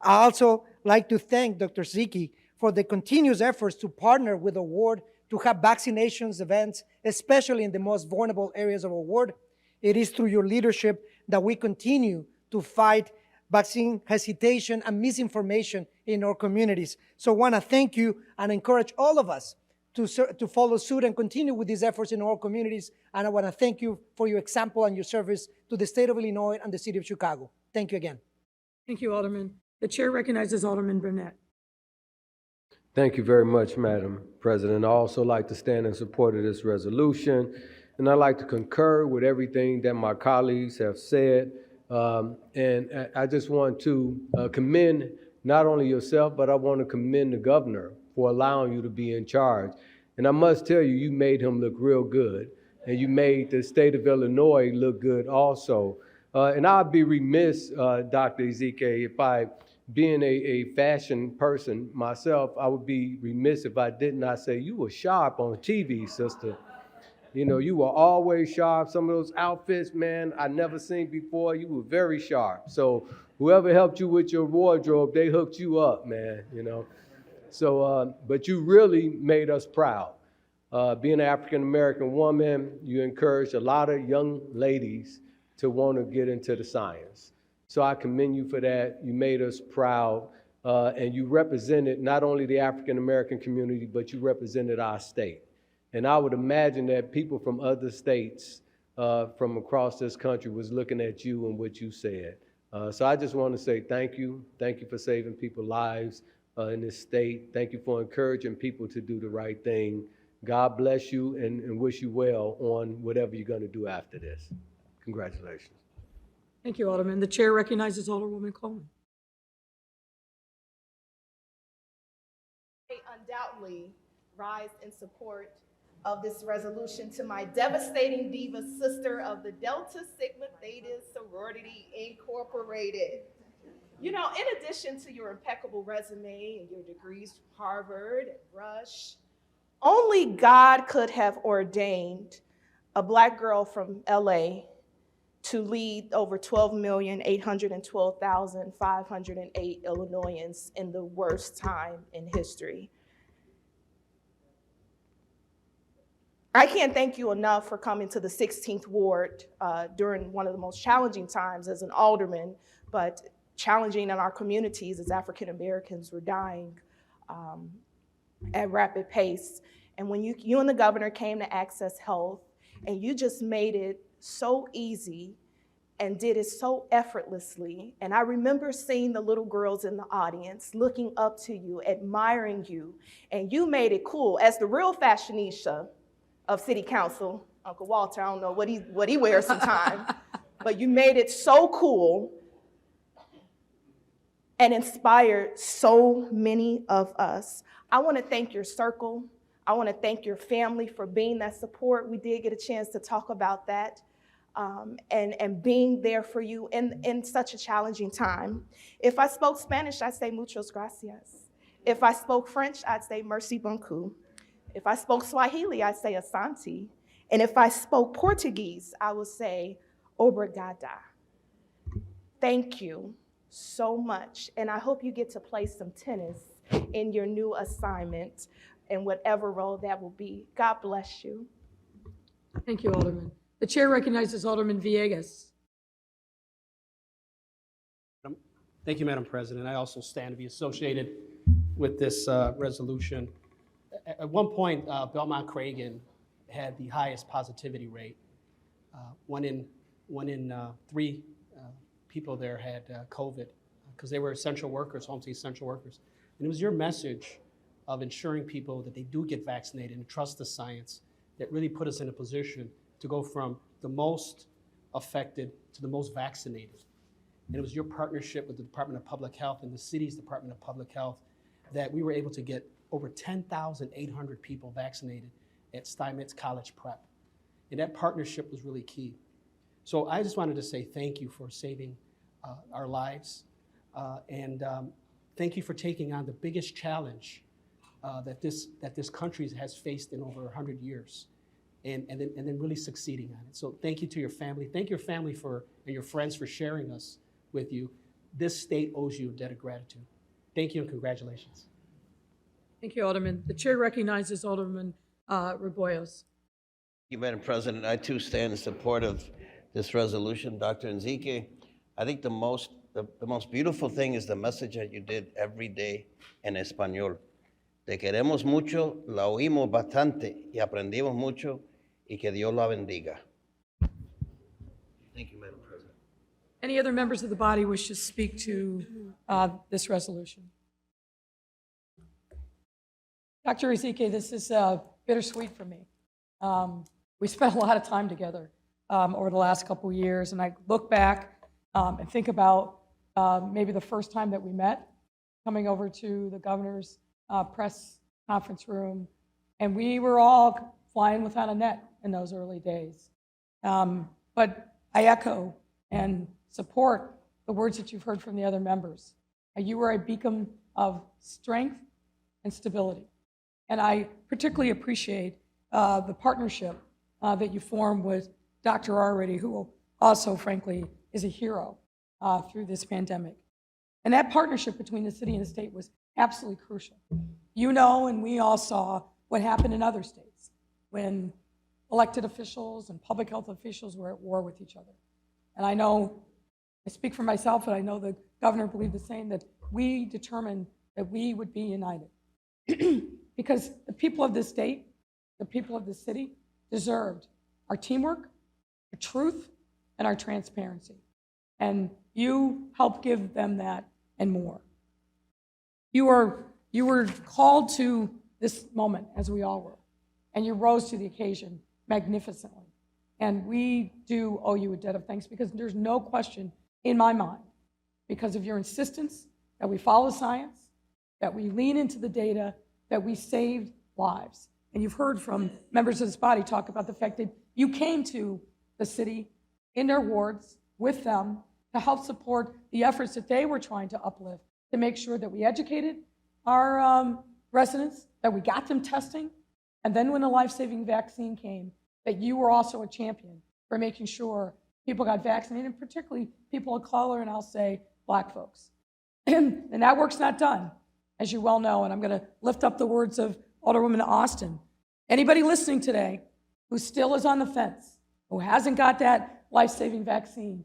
I also like to thank Dr. Ziki for the continuous efforts to partner with the ward to have vaccinations events, especially in the most vulnerable areas of our ward. It is through your leadership that we continue to fight vaccine hesitation and misinformation in our communities. So I want to thank you and encourage all of us to follow suit and continue with these efforts in our communities. And I want to thank you for your example and your service to the state of Illinois and the city of Chicago. Thank you again. Thank you, Alderman. The chair recognizes Alderman Burnett. Thank you very much, Madam President. I also like to stand in support of this resolution, and I'd like to concur with everything that my colleagues have said. And I just want to commend not only yourself, but I want to commend the governor for allowing you to be in charge. And I must tell you, you made him look real good, and you made the state of Illinois look good also. And I'd be remiss, Dr. Ezike, if I, being a fashion person myself, I would be remiss if I did not say you were sharp on TV, sister. You know, you were always sharp. Some of those outfits, man, I never seen before. You were very sharp. So whoever helped you with your wardrobe, they hooked you up, man, you know. So, but you really made us proud. Being an African-American woman, you encouraged a lot of young ladies to want to get into the science. So I commend you for that. You made us proud, and you represented not only the African-American community, but you represented our state. And I would imagine that people from other states from across this country was looking at you and what you said. So I just want to say thank you. Thank you for saving people's lives in this state. Thank you for encouraging people to do the right thing. God bless you and wish you well on whatever you're going to do after this. Congratulations. Thank you, Alderman. The chair recognizes Alderwoman Coleman. I undoubtedly rise in support of this resolution to my devastating diva sister of the Delta Sigma Theta Sorority Incorporated. You know, in addition to your impeccable resume and your degrees from Harvard and Rush, only God could have ordained a Black girl from LA to lead over 12,812,508 Illinoisans in the worst time in history. I can't thank you enough for coming to the 16th Ward during one of the most challenging times as an alderman, but challenging in our communities as African Americans were dying at rapid pace. And when you and the governor came to Access Health, and you just made it so easy and did it so effortlessly. And I remember seeing the little girls in the audience looking up to you, admiring you, and you made it cool. As the real fashionista of City Council, Uncle Walter, I don't know what he wears sometimes, but you made it so cool and inspired so many of us. I want to thank your circle. I want to thank your family for being that support. We did get a chance to talk about that and being there for you in such a challenging time. If I spoke Spanish, I'd say muchas gracias. If I spoke French, I'd say merci beaucoup. If I spoke Swahili, I'd say asante. And if I spoke Portuguese, I would say obrigada. Thank you so much. And I hope you get to play some tennis in your new assignment in whatever role that will be. God bless you. Thank you, Alderman. The chair recognizes Alderman Villegas. Thank you, Madam President. I also stand to be associated with this resolution. At one point, Belmont Cragen had the highest positivity rate. One in three people there had COVID because they were essential workers, home essential workers. And it was your message of ensuring people that they do get vaccinated and trust the science that really put us in a position to go from the most affected to the most vaccinated. And it was your partnership with the Department of Public Health and the city's Department of Public Health that we were able to get over 10,800 people vaccinated at Steinmetz College Prep. And that partnership was really key. So I just wanted to say thank you for saving our lives. And thank you for taking on the biggest challenge that this country has faced in over 100 years, and then really succeeding on it. So thank you to your family. Thank your family and your friends for sharing us with you. This state owes you a debt of gratitude. Thank you and congratulations. Thank you, Alderman. The chair recognizes Alderman Rebollos. Thank you, Madam President. I too stand in support of this resolution. Dr. Ezike, I think the most beautiful thing is the message that you did every day en español. Te queremos mucho, la oímos bastante y aprendimos mucho, y que Dios la bendiga. Thank you, Madam President. Any other members of the body wish to speak to this resolution? Dr. Ezike, this is bittersweet for me. We spent a lot of time together over the last couple of years, and I look back and think about maybe the first time that we met, coming over to the governor's press conference room, and we were all flying without a net in those early days. But I echo and support the words that you've heard from the other members. You were a beacon of strength and stability. And I particularly appreciate the partnership that you formed with Dr. Arwady, who also, frankly, is a hero through this pandemic. And that partnership between the city and the state was absolutely crucial. You know, and we all saw what happened in other states when elected officials and public health officials were at war with each other. And I know, I speak for myself, and I know the governor believed the same, that we determined that we would be united. Because the people of this state, the people of this city, deserved our teamwork, our truth, and our transparency. And you helped give them that and more. You were called to this moment, as we all were, and you rose to the occasion magnificently. And we do owe you a debt of thanks, because there's no question in my mind, because of your insistence that we follow science, that we lean into the data, that we saved lives. And you've heard from members of this body talk about the fact that you came to the city in their wards with them to help support the efforts that they were trying to uplift, to make sure that we educated our residents, that we got them testing, and then when the life-saving vaccine came, that you were also a champion for making sure people got vaccinated, and particularly people of color, and I'll say Black folks. And that work's not done, as you well know, and I'm going to lift up the words of Alderwoman Austin. Anybody listening today who still is on the fence, who hasn't got that life-saving vaccine,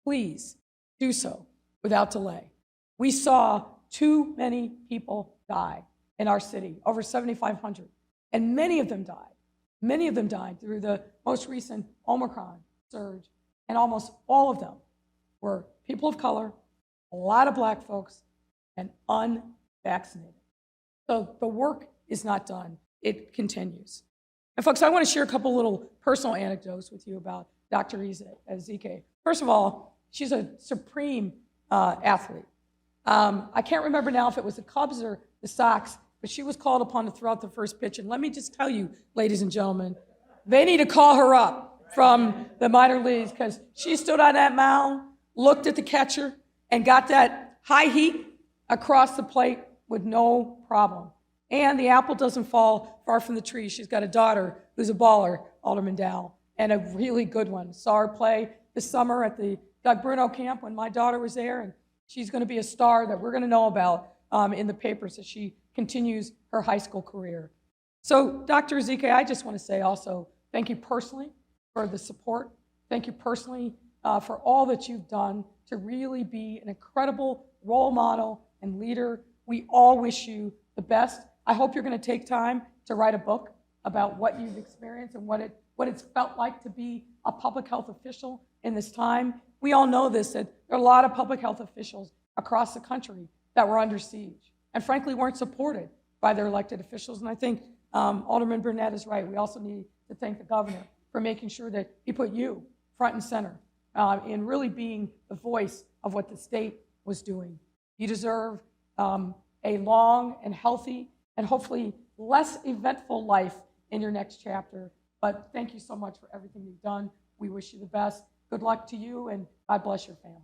please do so without delay. We saw too many people die in our city, over 7,500, and many of them died. Many of them died through the most recent Omicron surge, and almost all of them were people of color, a lot of Black folks, and unvaccinated. So the work is not done. It continues. And folks, I want to share a couple little personal anecdotes with you about Dr. Ezike. First of all, she's a supreme athlete. I can't remember now if it was the Cubs or the Sox, but she was called upon to throw out the first pitch. And let me just tell you, ladies and gentlemen, they need to call her up from the minor leagues, because she stood on that mound, looked at the catcher, and got that high heat across the plate with no problem. And the apple doesn't fall far from the tree. She's got a daughter who's a baller, Alderman Dow, and a really good one. Saw her play this summer at the Doug Bruno camp when my daughter was there, and she's going to be a star that we're going to know about in the papers as she continues her high school career. So, Dr. Ezike, I just want to say also thank you personally for the support. Thank you personally for all that you've done to really be an incredible role model and leader. We all wish you the best. I hope you're going to take time to write a book about what you've experienced and what it's felt like to be a public health official in this time. We all know this, that there are a lot of public health officials across the country that were under siege and frankly weren't supported by their elected officials. And I think Alderman Burnett is right. We also need to thank the governor for making sure that he put you front and center in really being the voice of what the state was doing. You deserve a long and healthy and hopefully less eventful life in your next chapter. But thank you so much for everything you've done. We wish you the best. Good luck to you, and God bless your family.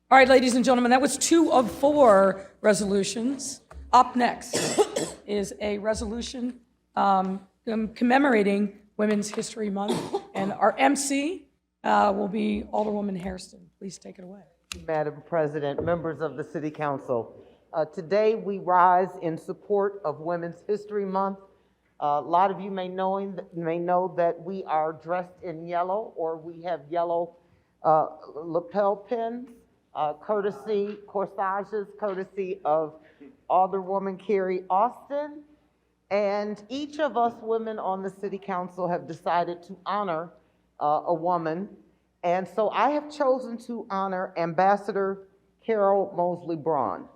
All right, ladies and gentlemen, that was 2 of 4 resolutions. Up next is a resolution commemorating Women's History Month, and our MC will be Alderwoman Hairston. Please take it away. Madam President, members of the City Council, today we rise in support of Women's History Month. A lot of you may know that we are dressed in yellow, or we have yellow lapel pins, corsages, courtesy of Alderwoman Carrie Austin. And each of us women on the City Council have decided to honor a woman. And so I have chosen to honor Ambassador Carol Moseley Braun.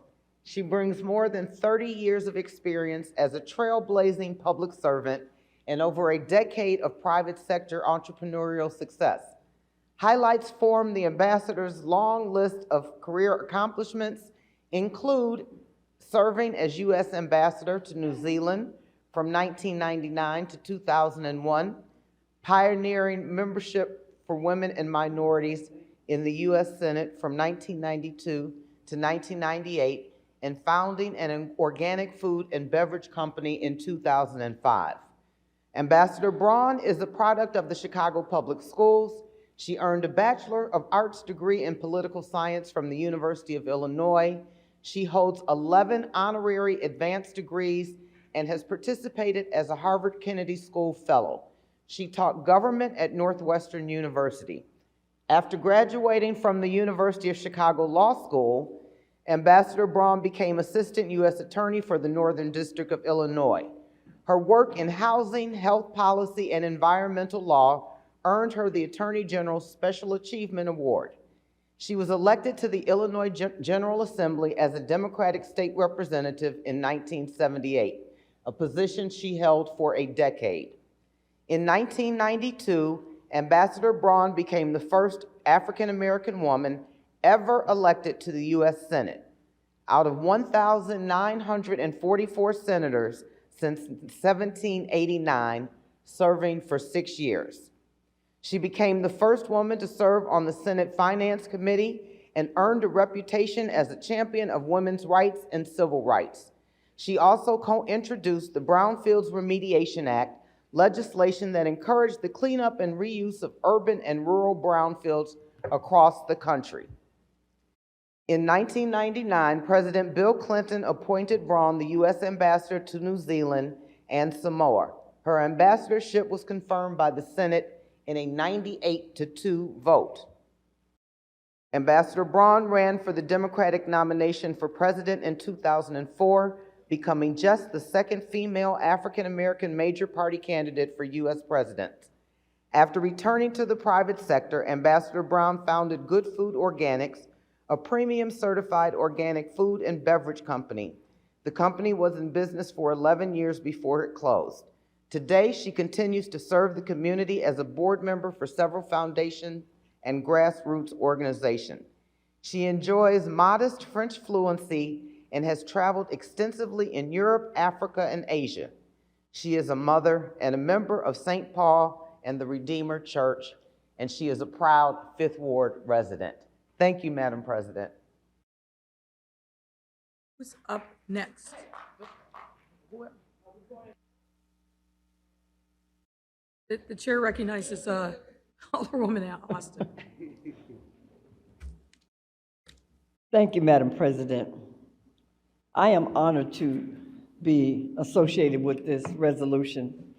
She brings more than 30 years of experience as a trailblazing public servant and over a decade of private sector entrepreneurial success. Highlights form the ambassador's long list of career accomplishments include serving as U.S. Ambassador to New Zealand from 1999 to 2001, pioneering membership for women and minorities in the U.S. Senate from 1992 to 1998, and founding an organic food and beverage company in 2005. Ambassador Braun is a product of the Chicago Public Schools. She earned a Bachelor of Arts degree in political science from the University of Illinois. She holds 11 honorary advanced degrees and has participated as a Harvard Kennedy School Fellow. She taught government at Northwestern University. After graduating from the University of Chicago Law School, Ambassador Braun became Assistant U.S. Attorney for the Northern District of Illinois. Her work in housing, health policy, and environmental law earned her the Attorney General's Special Achievement Award. She was elected to the Illinois General Assembly as a Democratic state representative in 1978, a position she held for a decade. In 1992, Ambassador Braun became the first African-American woman ever elected to the U.S. Senate, out of 1,944 senators since 1789, serving for 6 years. She became the first woman to serve on the Senate Finance Committee and earned a reputation as a champion of women's rights and civil rights. She also co-introduced the Brownfields Remediation Act, legislation that encouraged the cleanup and reuse of urban and rural brownfields across the country. In 1999, President Bill Clinton appointed Braun the U.S. Ambassador to New Zealand and Samoa. Her ambassadorship was confirmed by the Senate in a 98-2 vote. Ambassador Braun ran for the Democratic nomination for president in 2004, becoming just the second female African-American major party candidate for U.S. president. After returning to the private sector, Ambassador Braun founded Good Food Organics, a premium certified organic food and beverage company. The company was in business for 11 years before it closed. Today, she continues to serve the community as a board member for several foundations and grassroots organizations. She enjoys modest French fluency and has traveled extensively in Europe, Africa, and Asia. She is a mother and a member of St. Paul and the Redeemer Church, and she is a proud Fifth Ward resident. Thank you, Madam President. Who's up next? The chair recognizes Alderwoman Austin. Thank you, Madam President. I am honored to be associated with this resolution.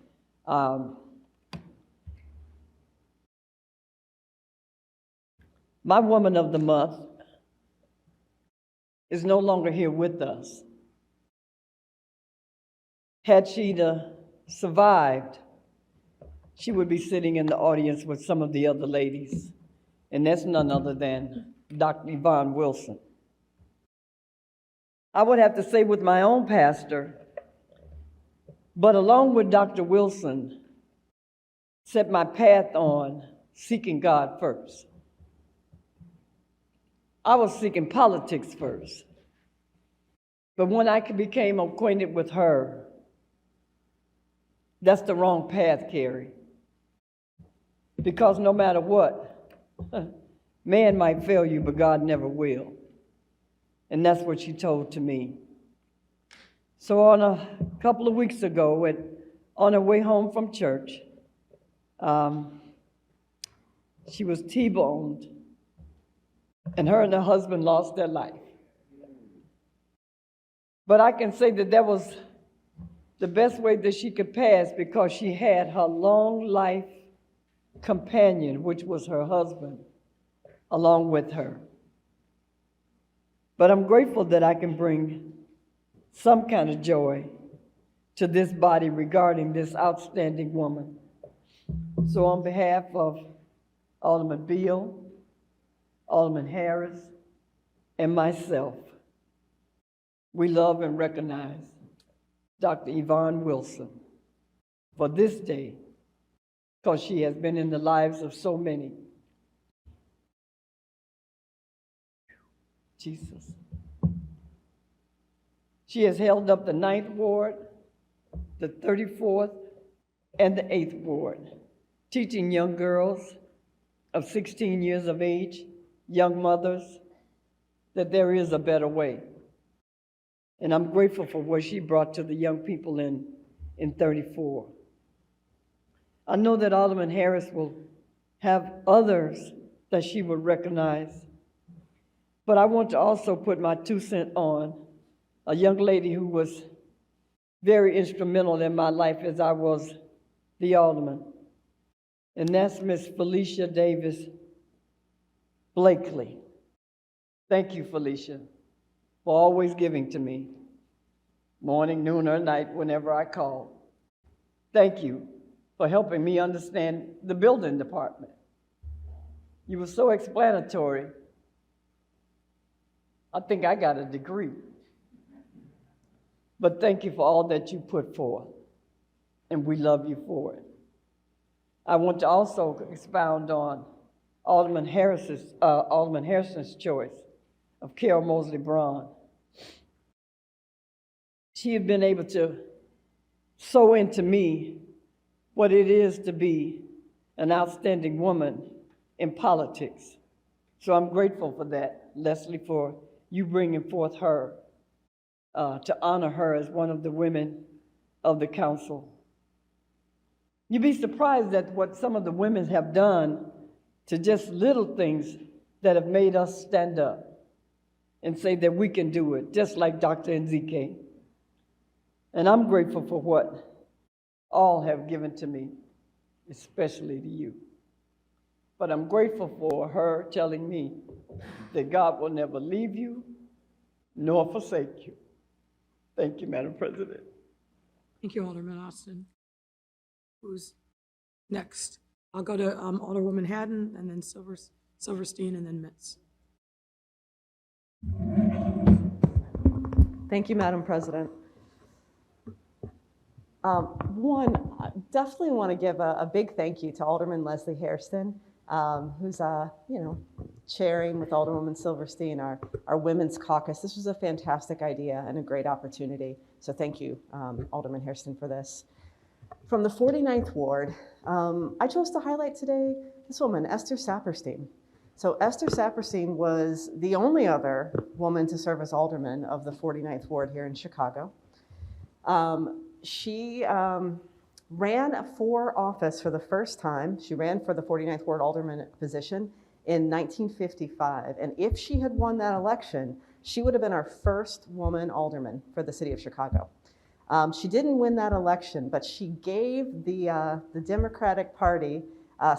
My Woman of the Month is no longer here with us. Had she survived, she would be sitting in the audience with some of the other ladies, and that's none other than Dr. Yvonne Wilson. I would have to say with my own pastor, but along with Dr. Wilson, set my path on seeking God first. I was seeking politics first. But when I became acquainted with her, that's the wrong path, Carrie. Because no matter what, Man might fail you, but God never will. And that's what she told to me. So on a couple of weeks ago, on her way home from church, she was T-boned, and her and her husband lost their life. But I can say that was the best way that she could pass, because she had her long life companion, which was her husband, along with her. But I'm grateful that I can bring some kind of joy to this body regarding this outstanding woman. So on behalf of Alderman Beal, Alderman Harris, and myself, we love and recognize Dr. Yvonne Wilson for this day, because she has been in the lives of so many. Jesus. She has held up the 9th Ward, the 34th, and the 8th Ward, teaching young girls of 16 years of age, young mothers, that there is a better way. And I'm grateful for what she brought to the young people in 34. I know that Alderman Harris will have others that she will recognize, but I want to also put my 2 cents on a young lady who was very instrumental in my life as I was the alderman, and that's Miss Felicia Davis Blakely. Thank you, Felicia, for always giving to me, morning, noon, or night, whenever I call. Thank you for helping me understand the building department. You were so explanatory. I think I got a degree. But thank you for all that you put forth, and we love you for it. I want to also expound on Alderman Harrison's choice of Carol Mosley Braun. She had been able to sow into me what it is to be an outstanding woman in politics. So I'm grateful for that, Leslie, for you bringing forth her, to honor her as one of the women of the council. You'd be surprised at what some of the women have done to just little things that have made us stand up and say that we can do it, just like Dr. Nzike. And I'm grateful for what all have given to me, especially to you. But I'm grateful for her telling me that God will never leave you nor forsake you. Thank you, Madam President. Thank you, Alderman Austin. Who's next? I'll go to Alderwoman Haddon, and then Silverstein, and then Mitz. Thank you, Madam President. One, I definitely want to give a big thank you to Alderman Leslie Hairston, who's chairing with Alderwoman Silverstein our Women's Caucus. This was a fantastic idea and a great opportunity. So thank you, Alderman Hairston, for this. From the 49th Ward, I chose to highlight today this woman, Esther Saperstein. So Esther Saperstein was the only other woman to serve as alderman of the 49th Ward here in Chicago. She ran for office for the first time. She ran for the 49th Ward alderman position in 1955. And if she had won that election, she would have been our first woman alderman for the city of Chicago. She didn't win that election, but she gave the Democratic Party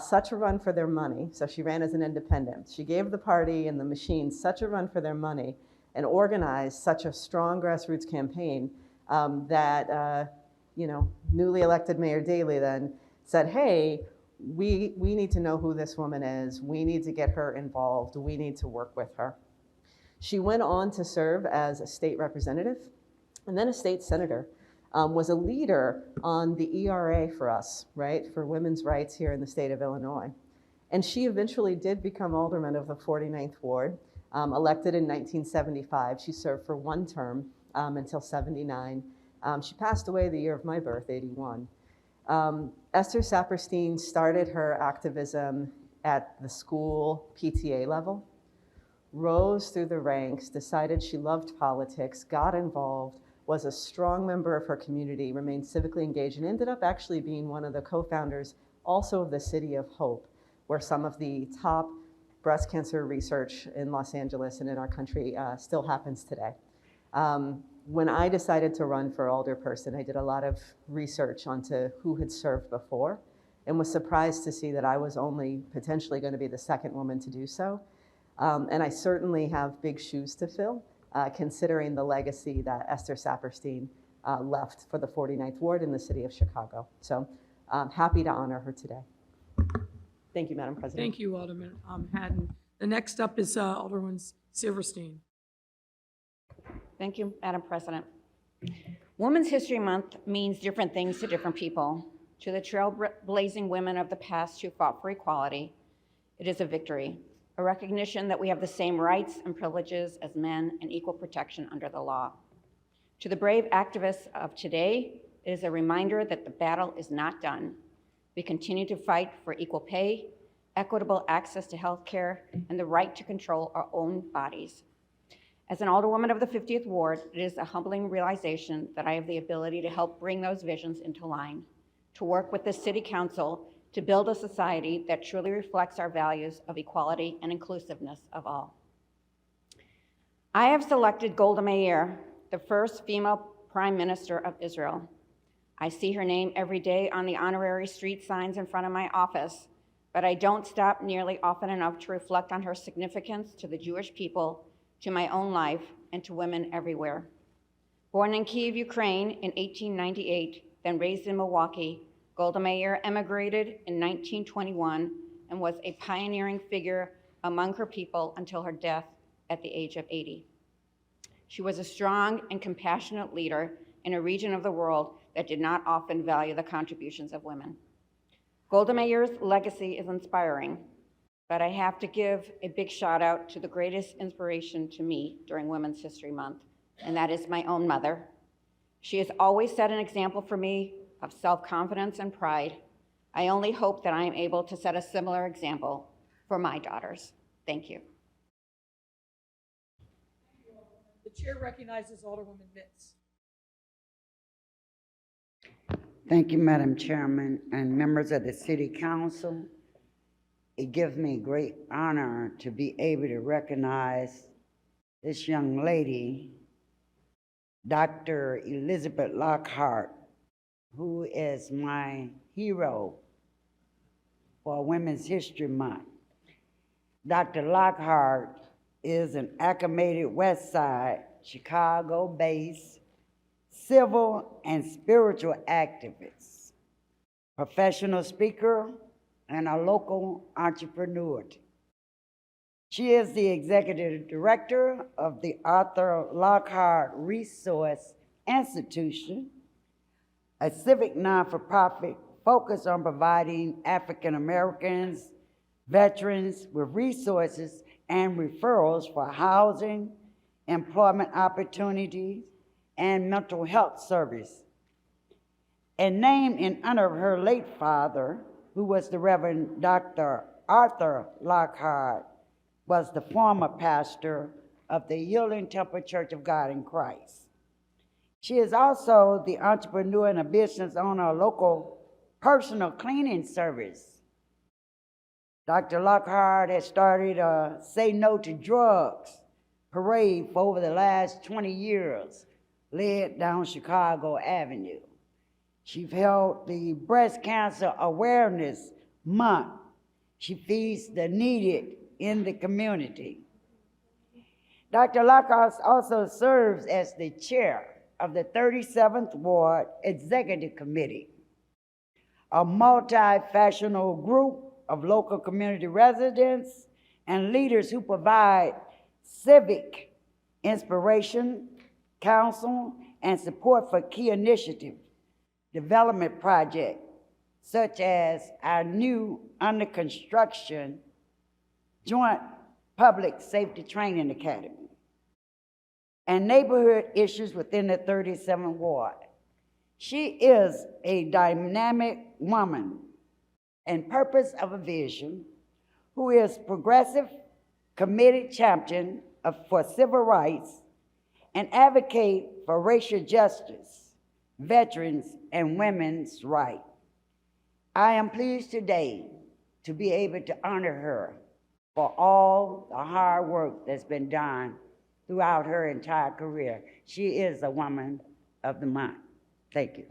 such a run for their money. So she ran as an independent. She gave the party and the machine such a run for their money and organized such a strong grassroots campaign that newly elected Mayor Daley then said, hey, we need to know who this woman is. We need to get her involved. We need to work with her. She went on to serve as a state representative and then a state senator. Was a leader on the ERA for us, right, for women's rights here in the state of Illinois. And she eventually did become alderman of the 49th Ward, elected in 1975. She served for one term until 79. She passed away the year of my birth, 81. Esther Saperstein started her activism at the school PTA level, rose through the ranks, decided she loved politics, got involved, was a strong member of her community, remained civically engaged, and ended up actually being one of the co-founders also of the City of Hope, where some of the top breast cancer research in Los Angeles and in our country still happens today. When I decided to run for alderperson, I did a lot of research onto who had served before and was surprised to see that I was only potentially going to be the second woman to do so. And I certainly have big shoes to fill, considering the legacy that Esther Saperstein left for the 49th Ward in the city of Chicago. So I'm happy to honor her today. Thank you, Madam President. Thank you, Alderman Haddon. The next up is Alderman Silverstein. Thank you, Madam President. Women's History Month means different things to different people. To the trailblazing women of the past who fought for equality, it is a victory, a recognition that we have the same rights and privileges as men and equal protection under the law. To the brave activists of today, it is a reminder that the battle is not done. We continue to fight for equal pay, equitable access to health care, and the right to control our own bodies. As an alderwoman of the 50th Ward, it is a humbling realization that I have the ability to help bring those visions into line, to work with the City Council to build a society that truly reflects our values of equality and inclusiveness of all. I have selected Golda Meir, the first female Prime Minister of Israel. I see her name every day on the honorary street signs in front of my office, but I don't stop nearly often enough to reflect on her significance to the Jewish people, to my own life, and to women everywhere. Born in Kyiv, Ukraine in 1898, then raised in Milwaukee, Golda Meir emigrated in 1921 and was a pioneering figure among her people until her death at the age of 80. She was a strong and compassionate leader in a region of the world that did not often value the contributions of women. Golda Meir's legacy is inspiring, but I have to give a big shout out to the greatest inspiration to me during Women's History Month, and that is my own mother. She has always set an example for me of self-confidence and pride. I only hope that I am able to set a similar example for my daughters. Thank you. The chair recognizes Alderwoman Mitz. Thank you, Madam Chairman and members of the City Council. It gives me great honor to be able to recognize this young lady, Dr. Elizabeth Lockhart, who is my hero for Women's History Month. Dr. Lockhart is an acclimated West Side, Chicago-based civil and spiritual activist, professional speaker, and a local entrepreneur. She is the executive director of the Arthur Lockhart Resource Institution, a civic non-for-profit focused on providing African Americans, veterans with resources and referrals for housing, employment opportunities, and mental health service. And named in honor of her late father, who was the Reverend Dr. Arthur Lockhart, was the former pastor of the Healing Temple Church of God in Christ. She is also the entrepreneur and a business owner of a local personal cleaning service. Dr. Lockhart has started a Say No to Drugs parade for over the last 20 years, led down Chicago Avenue. She held the Breast Cancer Awareness Month. She feeds the needed in the community. Dr. Lockhart also serves as the chair of the 37th Ward Executive Committee, a multifaceted group of local community residents and leaders who provide civic inspiration, counsel, and support for key initiative development projects, such as our new under construction Joint Public Safety Training Academy, and neighborhood issues within the 37th Ward. She is a dynamic woman and purpose of a vision who is progressive, committed champion for civil rights and advocate for racial justice, veterans, and women's rights. I am pleased today to be able to honor her for all the hard work that's been done throughout her entire career. She is a woman of the month. Thank you.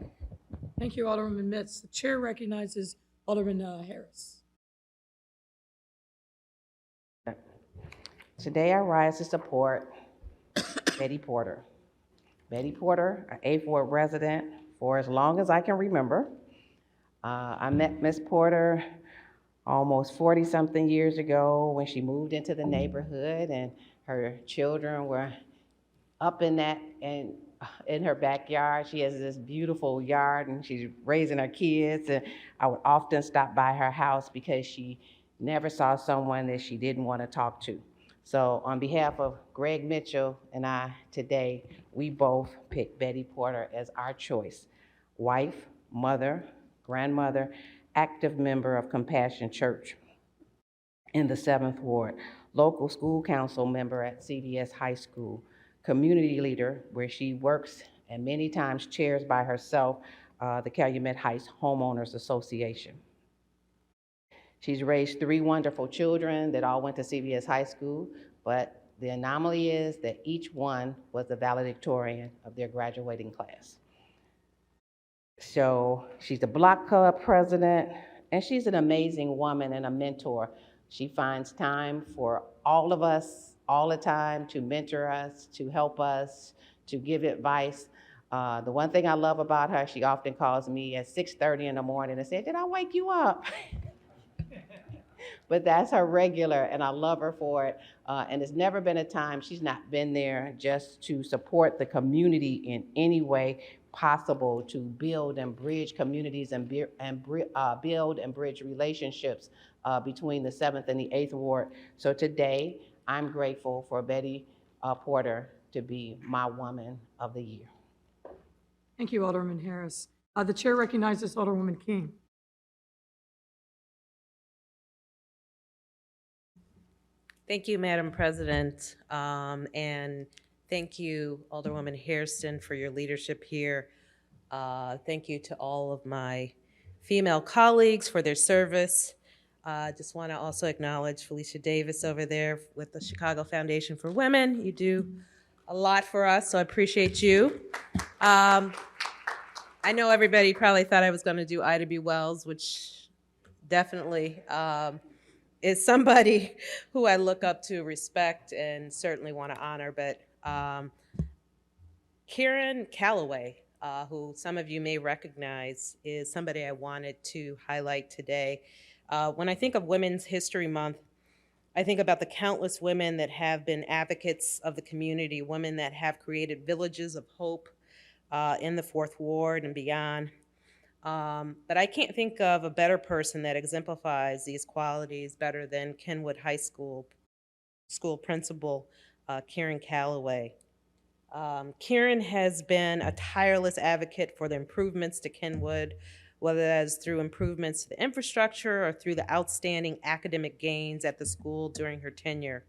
Thank you, Alderwoman Mitz. The chair recognizes Alderman Harris. Today I rise to support Betty Porter. Betty Porter, an 8th Ward resident for as long as I can remember. I met Miss Porter almost 40-something years ago when she moved into the neighborhood and her children were up in her backyard. She has this beautiful yard and she's raising her kids, and I would often stop by her house because she never saw someone that she didn't want to talk to. So on behalf of Greg Mitchell and I today, we both picked Betty Porter as our choice. Wife, mother, grandmother, active member of Compassion Church in the 7th Ward, local school council member at CVS High School, community leader where she works and many times chairs by herself the Calumet Heights Homeowners Association. She's raised 3 wonderful children that all went to CVS High School, but the anomaly is that each one was the valedictorian of their graduating class. So she's the block club president, and she's an amazing woman and a mentor. She finds time for all of us, all the time, to mentor us, to help us, to give advice. The one thing I love about her, she often calls me at 6:30 in the morning and says, "Did I wake you up?" But that's her regular, and I love her for it. And there's never been a time she's not been there just to support the community in any way possible, to build and bridge communities and build and bridge relationships between the 7th and the 8th Ward. So today, I'm grateful for Betty Porter to be my Woman of the Year. Thank you, Alderman Harris. The chair recognizes Alderwoman King. Thank you, Madam President, and thank you, Alderwoman Hairston, for your leadership here. Thank you to all of my female colleagues for their service. Just want to also acknowledge Felicia Davis over there with the Chicago Foundation for Women. You do a lot for us, so I appreciate you. I know everybody probably thought I was going to do Ida B. Wells, which definitely is somebody who I look up to, respect, and certainly want to honor. But Karen Calloway, who some of you may recognize, is somebody I wanted to highlight today. When I think of Women's History Month, I think about the countless women that have been advocates of the community, women that have created villages of hope in the 4th Ward and beyond. But I can't think of a better person that exemplifies these qualities better than Kenwood High School principal, Karen Calloway. Karen has been a tireless advocate for the improvements to Kenwood, whether that is through improvements to the infrastructure or through the outstanding academic gains at the school during her tenure.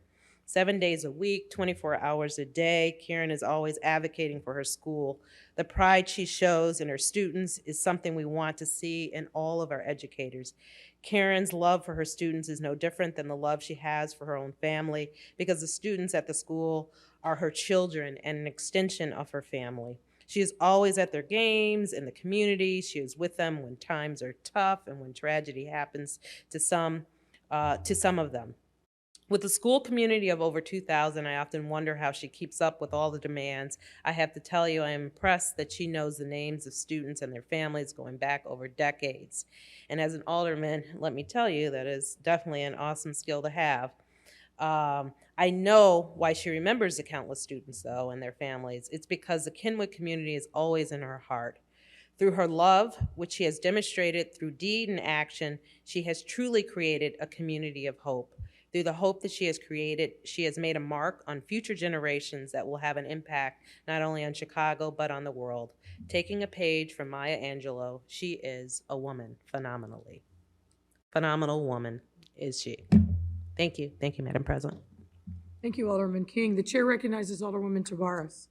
7 days a week, 24 hours a day, Karen is always advocating for her school. The pride she shows in her students is something we want to see in all of our educators. Karen's love for her students is no different than the love she has for her own family, because the students at the school are her children and an extension of her family. She is always at their games in the community. She is with them when times are tough and when tragedy happens to some of them. With a school community of over 2,000, I often wonder how she keeps up with all the demands. I have to tell you, I am impressed that she knows the names of students and their families going back over decades. And as an alderman, let me tell you, that is definitely an awesome skill to have. I know why she remembers the countless students, though, and their families. It's because the Kenwood community is always in her heart. Through her love, which she has demonstrated through deed and action, she has truly created a community of hope. Through the hope that she has created, she has made a mark on future generations that will have an impact not only on Chicago, but on the world. Taking a page from Maya Angelou, she is a woman phenomenally. Phenomenal woman is she. Thank you. Thank you, Madam President. Thank you, Alderman King. The chair recognizes Alderwoman Tavares.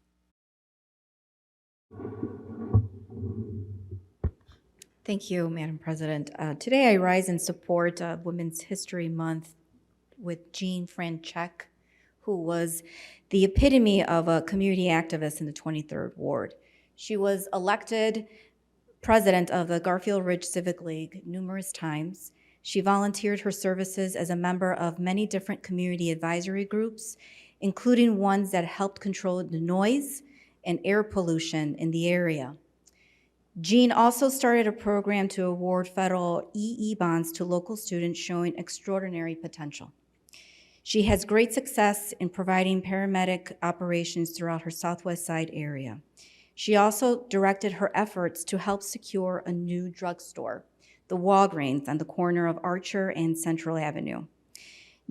Thank you, Madam President. Today I rise in support of Women's History Month with Jean Franchek, who was the epitome of a community activist in the 23rd Ward. She was elected president of the Garfield Ridge Civic League numerous times. She volunteered her services as a member of many different community advisory groups, including ones that helped control the noise and air pollution in the area. Jean also started a program to award federal EE bonds to local students showing extraordinary potential. She has great success in providing paramedic operations throughout her Southwest Side area. She also directed her efforts to help secure a new drugstore, the Walgreens, on the corner of Archer and Central Avenue.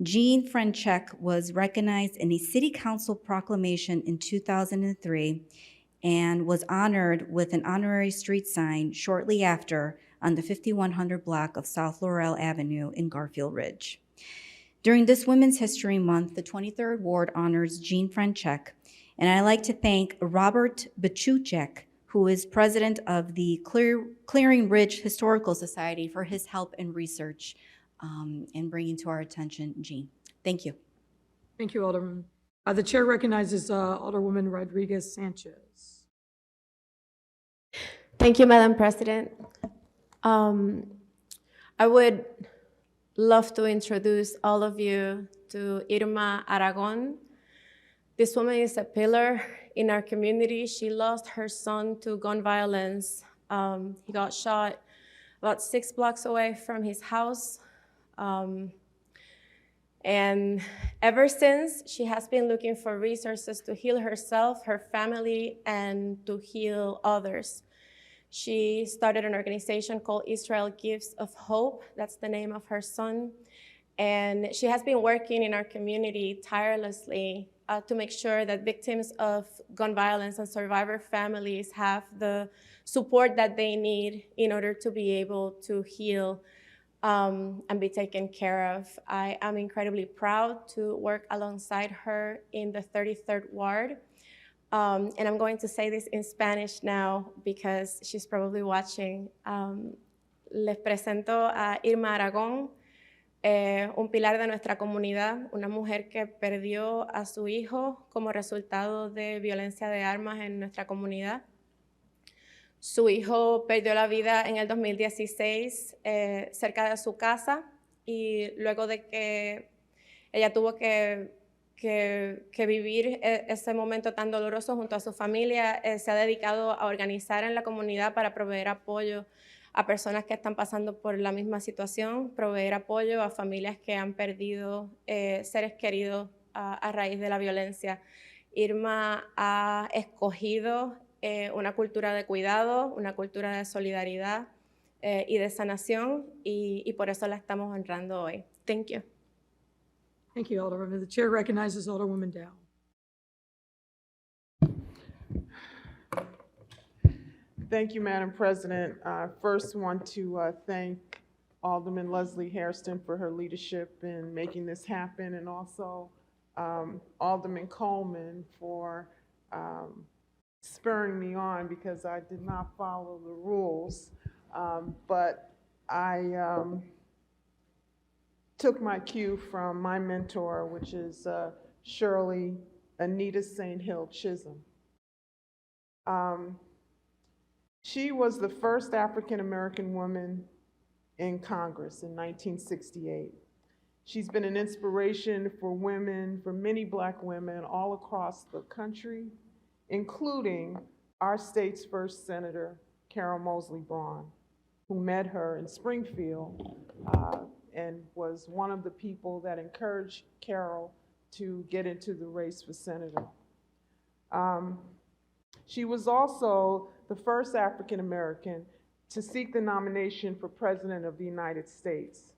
Jean Franchek was recognized in a city council proclamation in 2003 and was honored with an honorary street sign shortly after on the 5100 block of South Laurel Avenue in Garfield Ridge. During this Women's History Month, the 23rd Ward honors Jean Franchek, and I'd like to thank Robert Bachuchek, who is president of the Clearing Ridge Historical Society, for his help and research in bringing to our attention Jean. Thank you. Thank you, Alderman. The chair recognizes Alderwoman Rodriguez Sanchez. Thank you, Madam President. I would love to introduce all of you to Irma Aragon. This woman is a pillar in our community. She lost her son to gun violence. He got shot about 6 blocks away from his house. And ever since, she has been looking for resources to heal herself, her family, and to heal others. She started an organization called Israel Gifts of Hope. That's the name of her son. And she has been working in our community tirelessly to make sure that victims of gun violence and survivor families have the support that they need in order to be able to heal and be taken care of. I am incredibly proud to work alongside her in the 33rd Ward. And I'm going to say this in Spanish now because she's probably watching. Les presento a Irma Aragón, un pilar de nuestra comunidad, una mujer que perdió a su hijo como resultado de violencia de armas en nuestra comunidad. Su hijo perdió la vida en el 2016 cerca de su casa y luego de que ella tuvo que vivir ese momento tan doloroso junto a su familia, se ha dedicado a organizar en la comunidad para proveer apoyo a personas que están pasando por la misma situación, proveer apoyo a familias que han perdido seres queridos a raíz de la violencia. Irma ha escogido una cultura de cuidado, una cultura de solidaridad y de sanación, y por eso la estamos honrando hoy. Thank you. Thank you, Alderwoman. The chair recognizes Alderwoman Dow. Thank you, Madam President. I first want to thank Alderman Leslie Hairston for her leadership in making this happen, and also Alderman Coleman for spurring me on because I did not follow the rules. But I took my cue from my mentor, which is Shirley Anita St. Hill Chisholm. She was the first African-American woman in Congress in 1968. She's been an inspiration for women, for many Black women all across the country, including our state's first Senator, Carol Moseley Braun, who met her in Springfield and was one of the people that encouraged Carol to get into the race for senator. She was also the first African American to seek the nomination for President of the United States.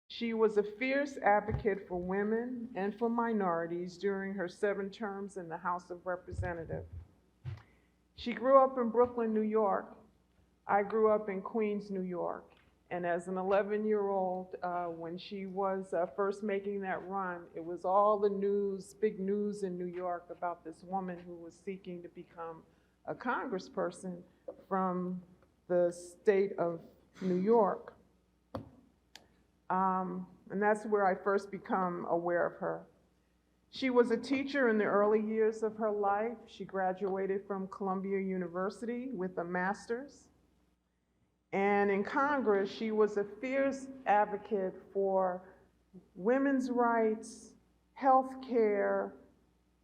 She was a fierce advocate for women and for minorities during her 7 terms in the House of Representatives. She grew up in Brooklyn, New York. I grew up in Queens, New York. And as an 11-year-old, when she was first making that run, it was all the news, big news in New York about this woman who was seeking to become a congressperson from the state of New York. And that's where I first become aware of her. She was a teacher in the early years of her life. She graduated from Columbia University with a master's. And in Congress, she was a fierce advocate for women's rights, health care,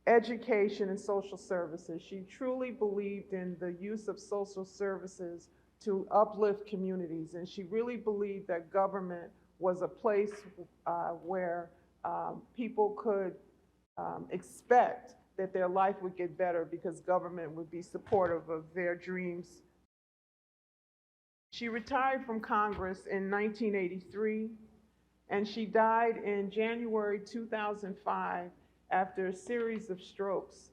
education, and social services. She truly believed in the use of social services to uplift communities. And she really believed that government was a place where people could expect that their life would get better because government would be supportive of their dreams. She retired from Congress in 1983, and she died in January 2005 after a series of strokes.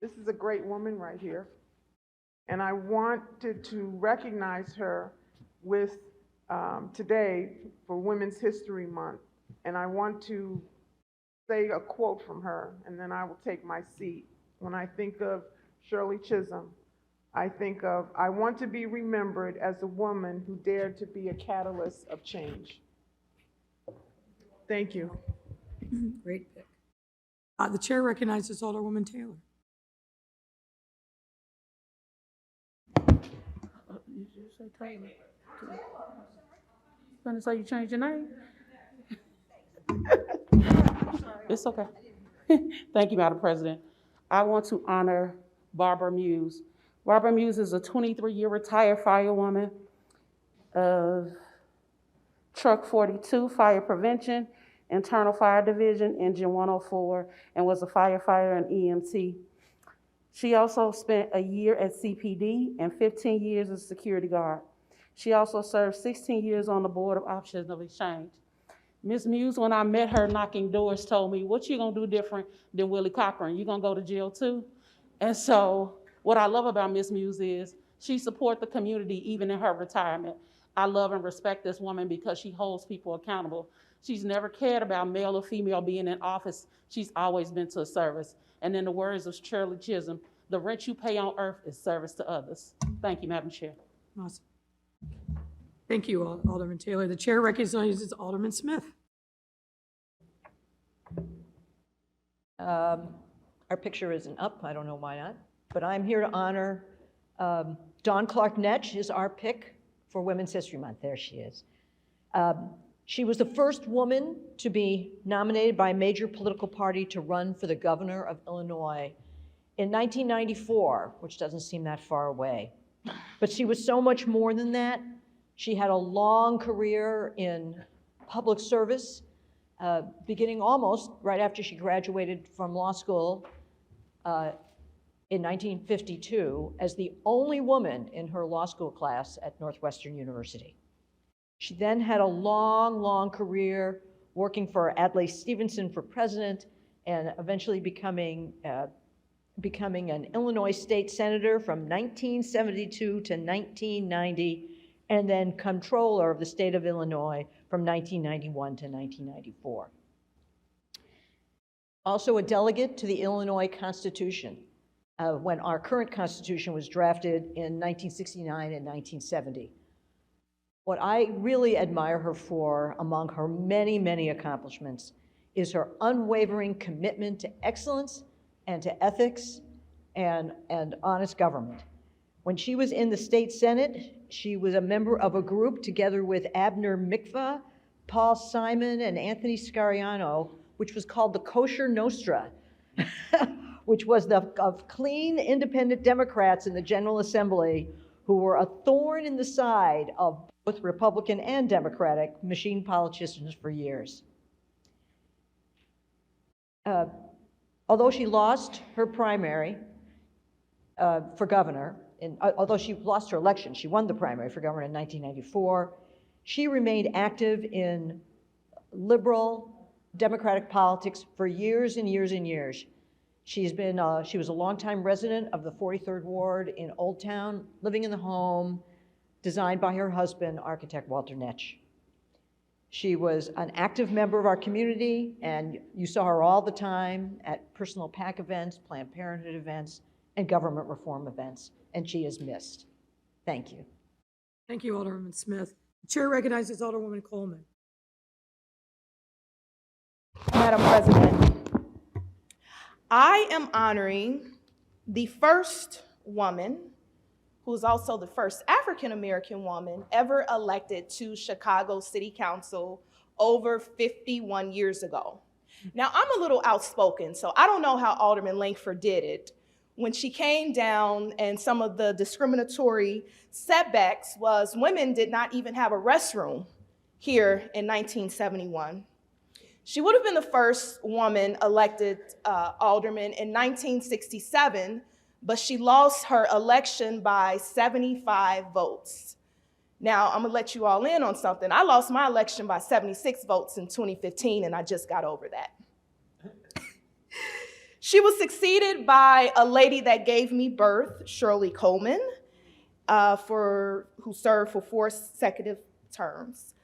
This is a great woman right here, and I wanted to recognize her with today for Women's History Month, and I want to say a quote from her, and then I will take my seat. When I think of Shirley Chisholm, I think of, I want to be remembered as a woman who dared to be a catalyst of change. Thank you. Great pick. The chair recognizes Alderwoman Taylor. You just say Taylor. Gonna say you changed your name? It's okay. Thank you, Madam President. I want to honor Barbara Muse. Barbara Muse is a 23-year retired firewoman of Truck 42, Fire Prevention, Internal Fire Division, Engine 104, and was a firefighter and EMT. She also spent a year at CPD and 15 years as a security guard. She also served 16 years on the Board of Options of Exchange. Ms. Muse, when I met her knocking doors, told me, what you gonna do different than Willie Cochran? You gonna go to jail too? And so what I love about Ms. Muse is she supports the community even in her retirement. I love and respect this woman because she holds people accountable. She's never cared about male or female being in office. She's always been to a service. And in the words of Shirley Chisholm, the rent you pay on earth is service to others. Thank you, Madam Chair. Awesome. Thank you, Alderman Taylor. The chair recognizes Alderman Smith. Our picture isn't up. I don't know why not. But I'm here to honor Dawn Clark Netsch is our pick for Women's History Month. There she is. She was the first woman to be nominated by a major political party to run for the governor of Illinois in 1994, which doesn't seem that far away. But she was so much more than that. She had a long career in public service, beginning almost right after she graduated from law school in 1952 as the only woman in her law school class at Northwestern University. She then had a long, long career working for Adlai Stevenson for president and eventually becoming an Illinois state senator from 1972 to 1990, and then comptroller of the state of Illinois from 1991 to 1994. Also a delegate to the Illinois Constitution when our current Constitution was drafted in 1969 and 1970. What I really admire her for, among her many, many accomplishments, is her unwavering commitment to excellence and to ethics and honest government. When she was in the state Senate, she was a member of a group together with Abner Mikva, Paul Simon, and Anthony Scariano, which was called the Kosher Nostra, which was of clean, independent Democrats in the General Assembly who were a thorn in the side of both Republican and Democratic machine politicians for years. Although she lost her primary for governor, although she lost her election, she won the primary for governor in 1994. She remained active in liberal Democratic politics for years and years and years. She was a longtime resident of the 43rd Ward in Old Town, living in the home, designed by her husband, architect Walter Netsch. She was an active member of our community, and you saw her all the time at personal PAC events, Planned Parenthood events, and government reform events, and she is missed. Thank you. Thank you, Alderwoman Smith. The chair recognizes Alderwoman Coleman. Madam President, I am honoring the first woman, who is also the first African-American woman ever elected to Chicago City Council over 51 years ago. Now, I'm a little outspoken, so I don't know how Alderman Lankford did it. When she came down, and some of the discriminatory setbacks was women did not even have a restroom here in 1971. She would have been the first woman elected alderman in 1967, but she lost her election by 75 votes. Now, I'm gonna let you all in on something. I lost my election by 76 votes in 2015, and I just got over that. She was succeeded by a lady that gave me birth, Shirley Coleman, who served for 4 consecutive terms.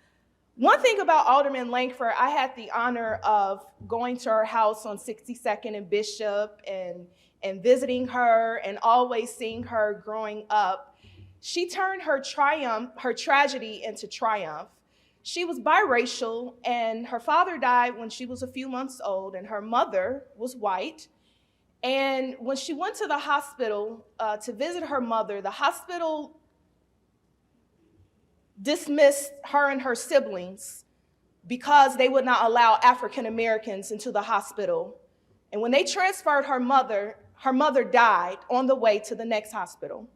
One thing about Alderman Lankford, I had the honor of going to her house on 62nd and Bishop and visiting her and always seeing her growing up. She turned her tragedy into triumph. She was biracial, and her father died when she was a few months old, and her mother was white. And when she went to the hospital to visit her mother, the hospital dismissed her and her siblings because they would not allow African Americans into the hospital. And when they transferred her mother died on the way to the next hospital.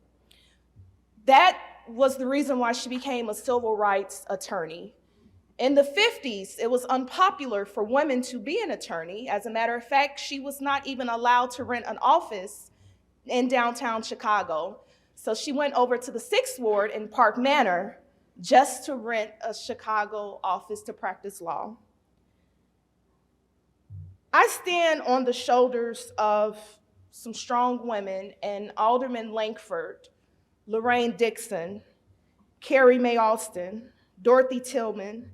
That was the reason why she became a civil rights attorney. In the 50s, it was unpopular for women to be an attorney. As a matter of fact, she was not even allowed to rent an office in downtown Chicago. So she went over to the 6th Ward in Park Manor just to rent a Chicago office to practice law. I stand on the shoulders of some strong women, and Alderman Lankford, Lorraine Dixon, Carrie Mae Alston, Dorothy Tillman,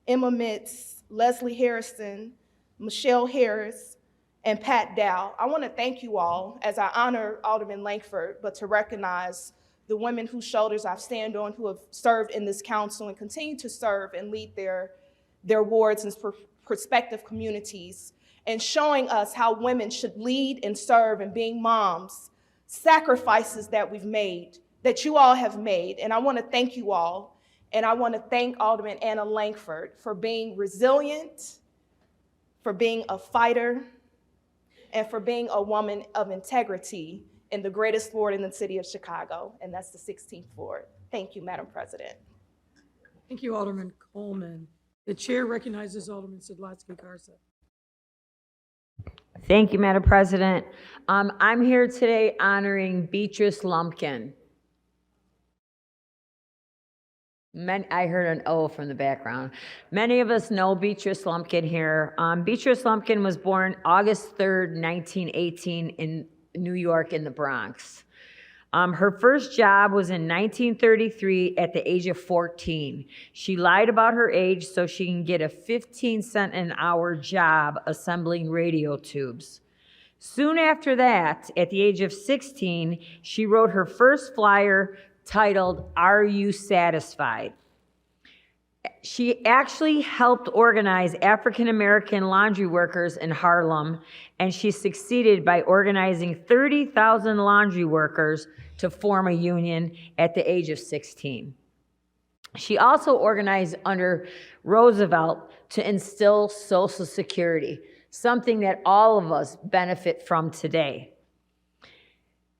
Emma Mitz, Leslie Harrison, Michelle Harris, and Pat Dow. I want to thank you all as I honor Alderman Lankford, but to recognize the women whose shoulders I stand on, who have served in this council and continue to serve and lead their wards and prospective communities, and showing us how women should lead and serve and being moms, sacrifices that we've made, that you all have made. And I want to thank you all. And I want to thank Alderman Anna Lankford for being resilient, for being a fighter, and for being a woman of integrity in the greatest ward in the city of Chicago, and that's the 16th ward. Thank you, Madam President. Thank you, Alderman Coleman. The chair recognizes Alderman Sidlatsky-Garza. Thank you, Madam President. I'm here today honoring Beatrice Lumpkin. I heard an O from the background. Many of us know Beatrice Lumpkin here. Beatrice Lumpkin was born August 3rd, 1918 in New York in the Bronx. Her first job was in 1933 at the age of 14. She lied about her age so she can get a 15-cent an hour job assembling radio tubes. Soon after that, at the age of 16, she wrote her first flyer titled, "Are You Satisfied?" She actually helped organize African American laundry workers in Harlem, and she succeeded by organizing 30,000 laundry workers to form a union at the age of 16. She also organized under Roosevelt to instill Social Security, something that all of us benefit from today.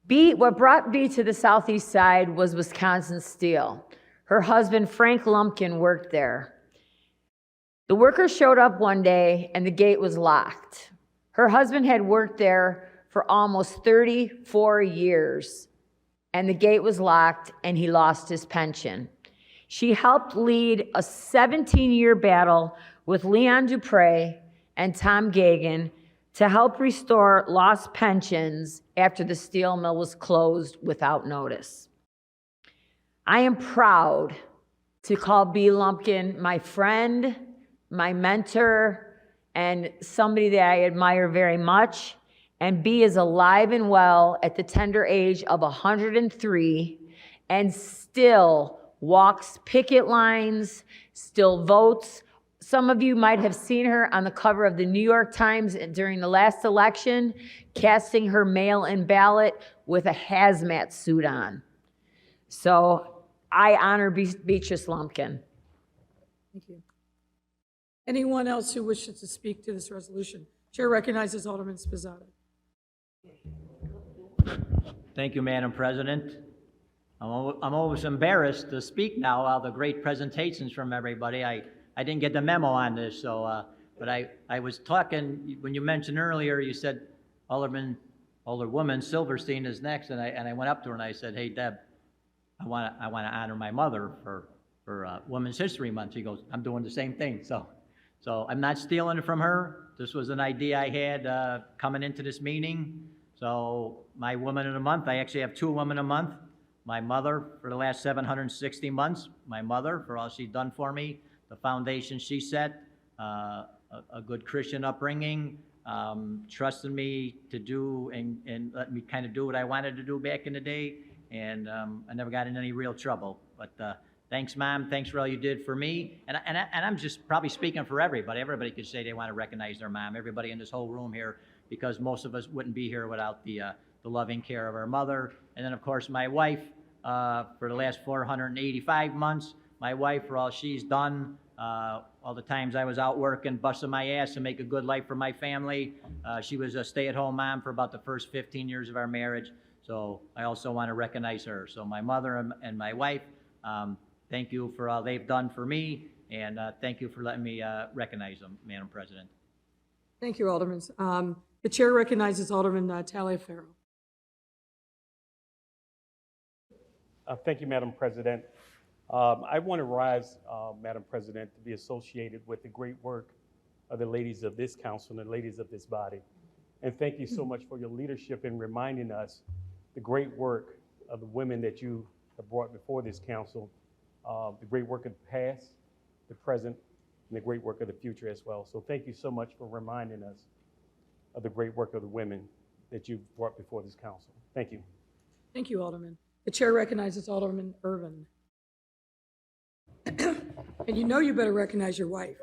What brought Bea to the Southeast Side was Wisconsin Steel. Her husband, Frank Lumpkin, worked there. The workers showed up one day and the gate was locked. Her husband had worked there for almost 34 years and the gate was locked and he lost his pension. She helped lead a 17-year battle with Leon Dupre and Tom Gagan to help restore lost pensions after the steel mill was closed without notice. I am proud to call Bee Lumpkin my friend, my mentor, and somebody that I admire very much. And Bee is alive and well at the tender age of 103 and still walks picket lines, still votes. Some of you might have seen her on the cover of the New York Times during the last election, casting her mail-in ballot with a hazmat suit on. So I honor Beatrice Lumpkin. Thank you. Anyone else who wishes to speak to this resolution? Chair recognizes Alderman Spizzato. Thank you, Madam President. I'm always embarrassed to speak now, all the great presentations from everybody. I didn't get the memo on this, so, but I was talking, when you mentioned earlier, you said Alderwoman Silverstein is next, and I went up to her and I said, hey, Deb, I want to honor my mother for Women's History Month. She goes, I'm doing the same thing. So I'm not stealing it from her. This was an idea I had coming into this meeting. So my Woman of the Month, I actually have 2 Women a Month. My mother for the last 760 months, my mother for all she's done for me, the foundation she set, a good Christian upbringing, trusted me to do and let me kind of do what I wanted to do back in the day. And I never got in any real trouble. But thanks, Mom. Thanks for all you did for me. And I'm just probably speaking for everybody. Everybody could say they want to recognize their mom. Everybody in this whole room here, because most of us wouldn't be here without the loving care of our mother. And then, of course, my wife for the last 485 months. My wife for all she's done, all the times I was out working, busting my ass to make a good life for my family. She was a stay-at-home mom for about the first 15 years of our marriage. So I also want to recognize her. So my mother and my wife, thank you for all they've done for me, and thank you for letting me recognize them, Madam President. Thank you, Alderman. The chair recognizes Alderman Taliaferro. Thank you, Madam President. I want to rise, Madam President, to be associated with the great work of the ladies of this council and the ladies of this body. And thank you so much for your leadership in reminding us the great work of the women that you have brought before this council, the great work of the past, the present, and the great work of the future as well. So thank you so much for reminding us of the great work of the women that you've brought before this council. Thank you. Thank you, Alderman. The chair recognizes Alderman Irvin. And you know you better recognize your wife.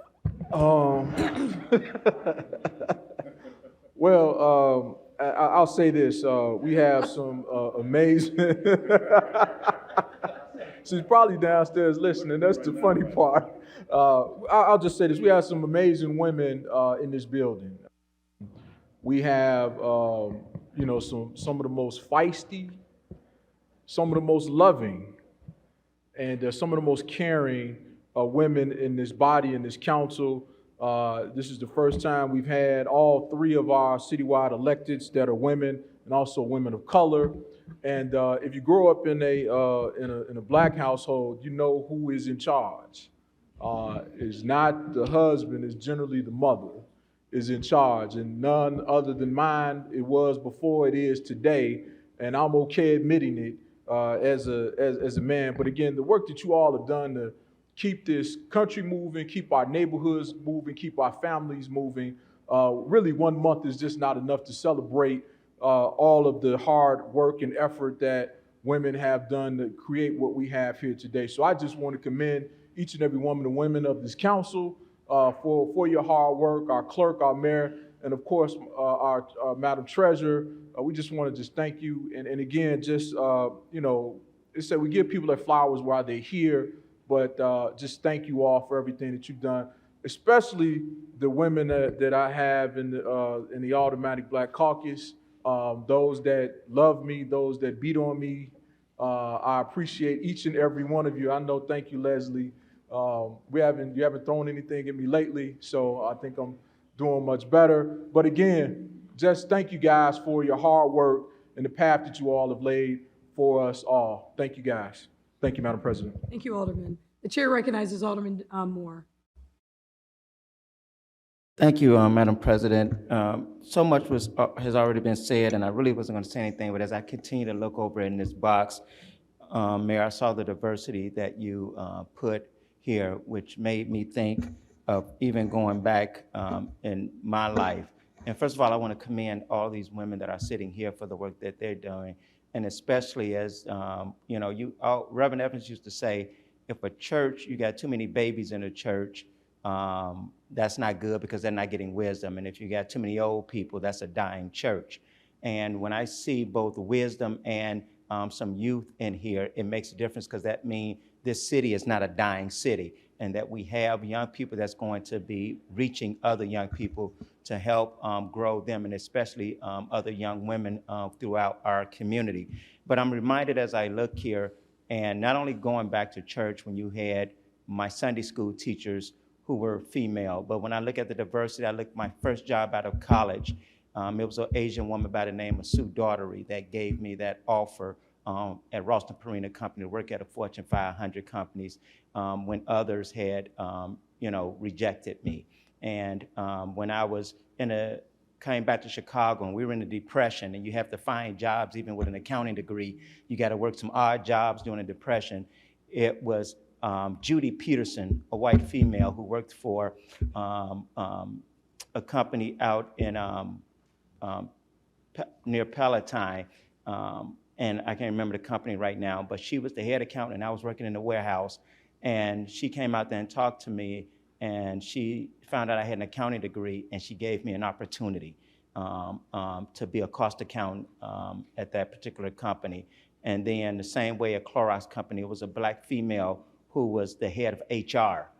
Well, I'll say this. We have some amazing... She's probably downstairs listening. That's the funny part. I'll just say this. We have some amazing women in this building. We have, some of the most feisty, some of the most loving, and some of the most caring women in this body, in this council. This is the first time we've had all 3 of our citywide electeds that are women and also women of color. And if you grow up in a black household, you know who is in charge. It's not the husband, it's generally the mother is in charge, and none other than mine. It was before, it is today, and I'm okay admitting it as a man. But again, the work that you all have done to keep this country moving, keep our neighborhoods moving, keep our families moving. Really, 1 month is just not enough to celebrate all of the hard work and effort that women have done to create what we have here today. So I just want to commend each and every woman and women of this council for your hard work, our clerk, our mayor, and of course, our Madam Treasurer. We just want to just thank you. And again, just, it said we give people their flowers while they're here, but just thank you all for everything that you've done, especially the women that I have in the Automatic Black Caucus, those that love me, those that beat on me. I appreciate each and every one of you. I know, thank you, Leslie. You haven't thrown anything at me lately, so I think I'm doing much better. But again, just thank you guys for your hard work and the path that you all have laid for us all. Thank you guys. Thank you, Madam President. Thank you, Alderman. The chair recognizes Alderman Moore. Thank you, Madam President. So much has already been said, and I really wasn't going to say anything, but as I continue to look over in this box, Mayor, I saw the diversity that you put here, which made me think of even going back in my life. And first of all, I want to commend all these women that are sitting here for the work that they're doing. And especially as, Reverend Evans used to say, if a church, you got too many babies in a church, that's not good because they're not getting wisdom. And if you got too many old people, that's a dying church. And when I see both wisdom and some youth in here, it makes a difference because that means this city is not a dying city, and that we have young people that's going to be reaching other young people to help grow them, and especially other young women throughout our community. But I'm reminded as I look here, and not only going back to church when you had my Sunday school teachers who were female, but when I look at the diversity, I look at my first job out of college. It was an Asian woman by the name of Sue Daughtery that gave me that offer at Ralston Purina Company to work at a Fortune 500 companies when others had, rejected me. And when I was came back to Chicago and we were in a depression and you have to find jobs even with an accounting degree, you got to work some odd jobs during a depression. It was Judy Peterson, a white female who worked for a company out in near Palatine, and I can't remember the company right now, but she was the head accountant and I was working in the warehouse, and she came out there and talked to me, and she found out I had an accounting degree, and she gave me an opportunity to be a cost accountant at that particular company. And then the same way at Clorox Company, it was a black female who was the head of HR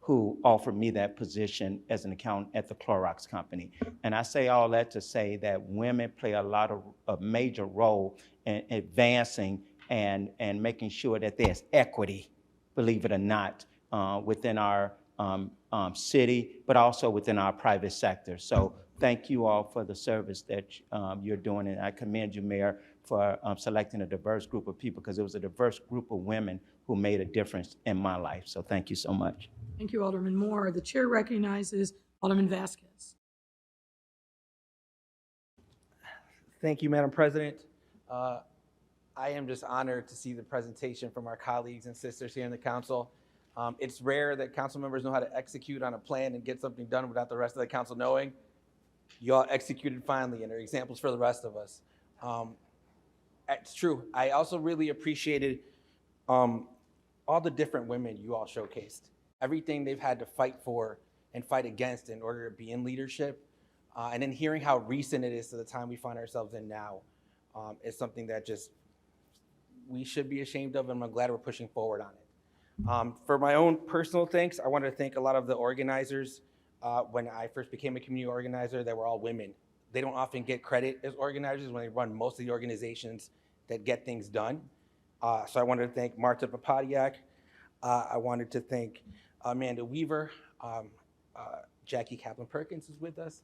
who offered me that position as an accountant at the Clorox Company. And I say all that to say that women play a major role in advancing and making sure that there's equity, believe it or not, within our city, but also within our private sector. So thank you all for the service that you're doing, and I commend you, Mayor, for selecting a diverse group of people, because it was a diverse group of women who made a difference in my life. So thank you so much. Thank you, Alderman Moore. The chair recognizes Alderman Vasquez. Thank you, Madam President. I am just honored to see the presentation from our colleagues and sisters here in the council. It's rare that council members know how to execute on a plan and get something done without the rest of the council knowing. You all executed finally and are examples for the rest of us. It's true. I also really appreciated all the different women you all showcased. Everything they've had to fight for and fight against in order to be in leadership. And then hearing how recent it is to the time we find ourselves in now is something that just we should be ashamed of, and I'm glad we're pushing forward on it. For my own personal thanks, I wanted to thank a lot of the organizers. When I first became a community organizer, they were all women. They don't often get credit as organizers when they run most of the organizations that get things done. So I wanted to thank Marta Papadiak. I wanted to thank Amanda Weaver. Jackie Kaplan-Perkins is with us,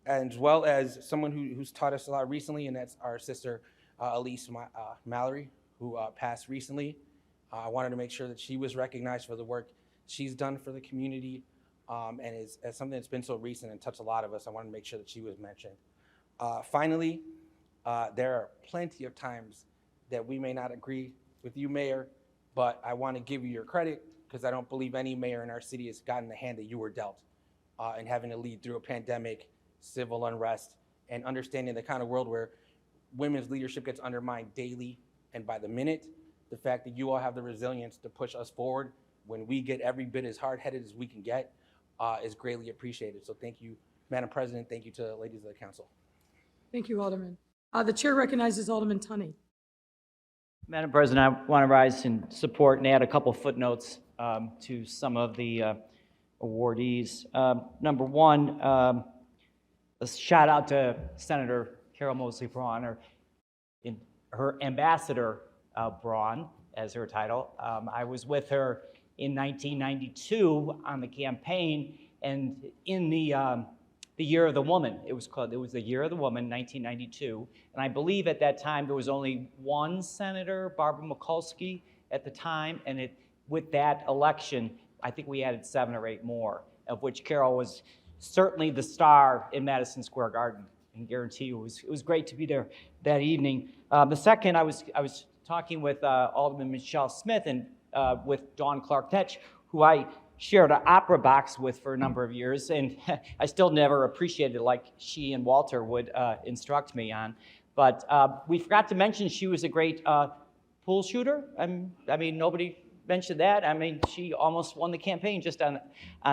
as well as someone who's taught us a lot recently, and that's our sister, Elise Mallory, who passed recently. I wanted to make sure that she was recognized for the work she's done for the community, and as something that's been so recent and touched a lot of us, I wanted to make sure that she was mentioned. Finally, there are plenty of times that we may not agree with you, Mayor, but I want to give you your credit, because I don't believe any mayor in our city has gotten the hand that you were dealt, and having to lead through a pandemic, civil unrest, and understanding the kind of world where women's leadership gets undermined daily and by the minute. The fact that you all have the resilience to push us forward when we get every bit as hard-headed as we can get is greatly appreciated. So thank you, Madam President. Thank you to the ladies of the council. Thank you, Alderman. The chair recognizes Alderman Tunney. Madam President, I want to rise in support and add a couple footnotes to some of the awardees. Number one, a shout out to Senator Carol Moseley Braun, in her Ambassador Braun as her title. I was with her in 1992 on the campaign, and in the Year of the Woman. It was the Year of the Woman, 1992. And I believe at that time there was only one senator, Barbara Mikulski, at the time. And with that election, I think we added 7 or 8 more, of which Carol was certainly the star in Madison Square Garden. And guarantee you, it was great to be there that evening. The second, I was talking with Alderman Michelle Smith and with Dawn Clark-Netsch, who I shared an opera box with for a number of years, and I still never appreciated it like she and Walter would instruct me on. But we forgot to mention she was a great pool shooter. I mean, nobody mentioned that. I mean, she almost won the campaign just on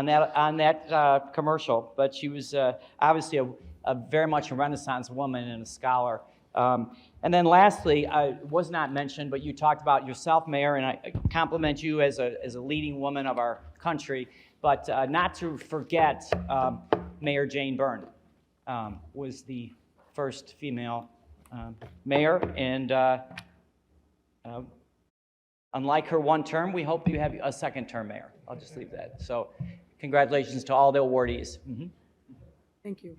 that commercial. But she was obviously a very much a Renaissance woman and a scholar. And then lastly, it was not mentioned, but you talked about yourself, Mayor, and I compliment you as a leading woman of our country, but not to forget Mayor Jane Byrne was the first female mayor, and unlike her one term, we hope you have a second term mayor. I'll just leave that. So congratulations to all the awardees. Mm-hmm. Thank you.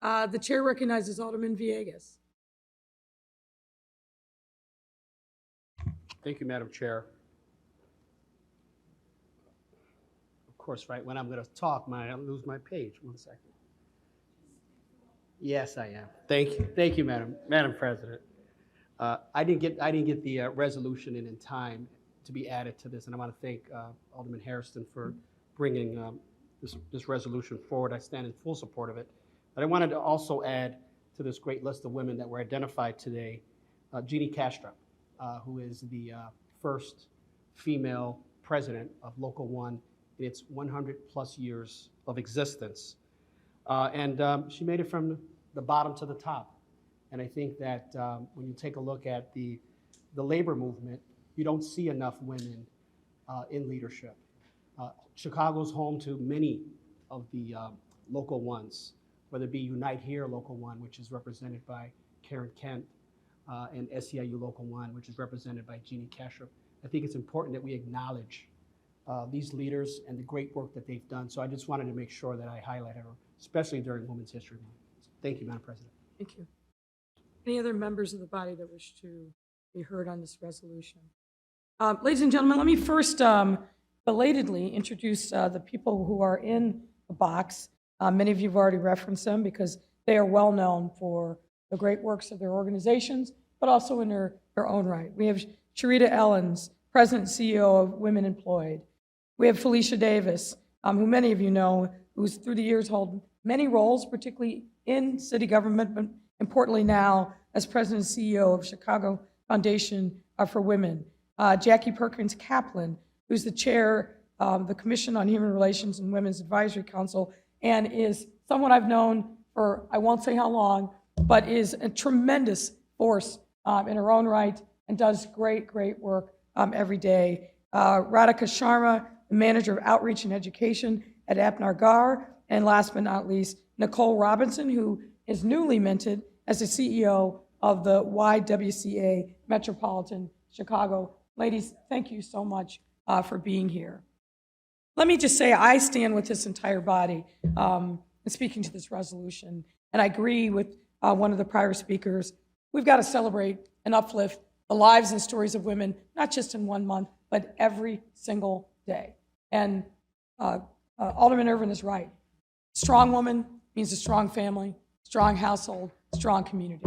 The chair recognizes Alderman Villegas. Thank you, Madam Chair. Of course, right when I'm going to talk, I lose my page. 1 second. Yes, I am. Thank you, Madam President. I didn't get the resolution in time to be added to this, and I want to thank Alderman Hairston for bringing this resolution forward. I stand in full support of it. But I wanted to also add to this great list of women that were identified today, Jeannie Castro, who is the first female president of Local 1 in its 100+ years of existence. And she made it from the bottom to the top. And I think that when you take a look at the labor movement, you don't see enough women in leadership. Chicago's home to many of the Local 1s, whether it be Unite Here Local 1, which is represented by Karen Kent, and SEIU Local 1, which is represented by Jeannie Castro. I think it's important that we acknowledge these leaders and the great work that they've done. So I just wanted to make sure that I highlighted her, especially during Women's History Month. Thank you, Madam President. Thank you. Any other members of the body that wish to be heard on this resolution? Ladies and gentlemen, let me first belatedly introduce the people who are in the box. Many of you have already referenced them because they are well known for the great works of their organizations, but also in their own right. We have Sharita Ellens, President and CEO of Women Employed. We have Felicia Davis, who many of you know, who's through the years held many roles, particularly in city government, but importantly now as President and CEO of Chicago Foundation for Women. Jackie Perkins Kaplan, who's the chair of the Commission on Human Relations and Women's Advisory Council, and is someone I've known for, I won't say how long, but is a tremendous force in her own right and does great work every day. Radhika Sharma, the Manager of Outreach and Education at Apnar Gar, and last but not least, Nicole Robinson, who is newly minted as the CEO of the YWCA Metropolitan Chicago. Ladies, thank you so much for being here. Let me just say I stand with this entire body speaking to this resolution, and I agree with one of the prior speakers. We've got to celebrate and uplift the lives and stories of women, not just in 1 month, but every single day. And Alderman Irvin is right. Strong woman means a strong family, strong household, strong community.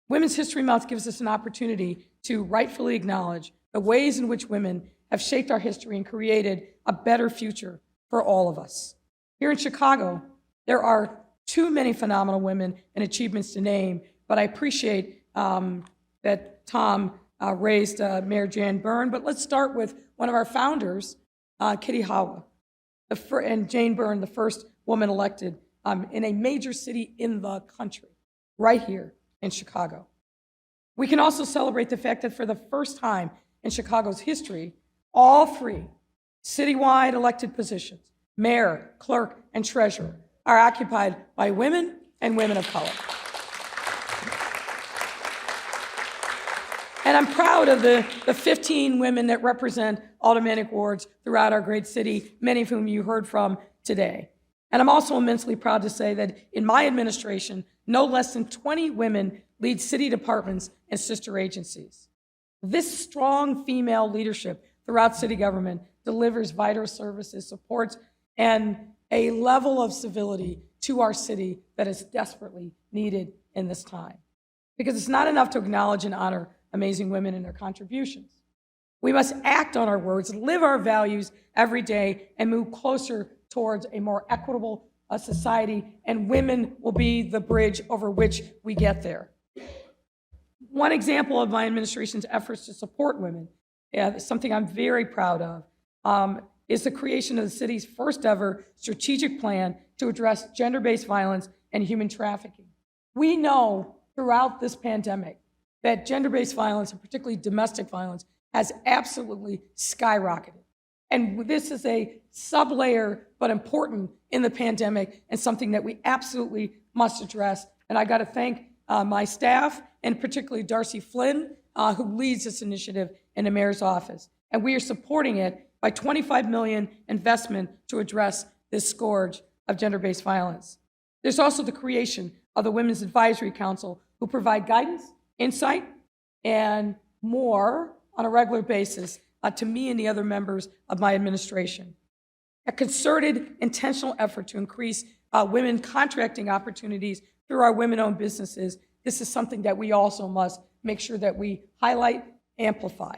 Women's History Month gives us an opportunity to rightfully acknowledge the ways in which women have shaped our history and created a better future for all of us. Here in Chicago, there are too many phenomenal women and achievements to name, but I appreciate that Tom raised Mayor Jane Byrne, but let's start with one of our founders, Kitty Howell, and Jane Byrne, the first woman elected in a major city in the country, right here in Chicago. We can also celebrate the fact that for the first time in Chicago's history, all three citywide elected positions, mayor, clerk, and treasurer, are occupied by women and women of color. And I'm proud of the 15 women that represent aldermanic wards throughout our great city, many of whom you heard from today. And I'm also immensely proud to say that in my administration, no less than 20 women lead city departments and sister agencies. This strong female leadership throughout city government delivers vital services, supports, and a level of civility to our city that is desperately needed in this time. Because it's not enough to acknowledge and honor amazing women and their contributions. We must act on our words, live our values every day, and move closer towards a more equitable society, and women will be the bridge over which we get there. One example of my administration's efforts to support women, something I'm very proud of, is the creation of the city's first ever strategic plan to address gender-based violence and human trafficking. We know throughout this pandemic that gender-based violence, and particularly domestic violence, has absolutely skyrocketed. And this is a sub-layer, but important in the pandemic, and something that we absolutely must address. And I got to thank my staff, and particularly Darcy Flynn, who leads this initiative in the mayor's office. And we are supporting it by $25 million investment to address this scourge of gender-based violence. There's also the creation of the Women's Advisory Council, who provide guidance, insight, and more on a regular basis to me and the other members of my administration. A concerted, intentional effort to increase women contracting opportunities through our women-owned businesses. This is something that we also must make sure that we highlight, amplify.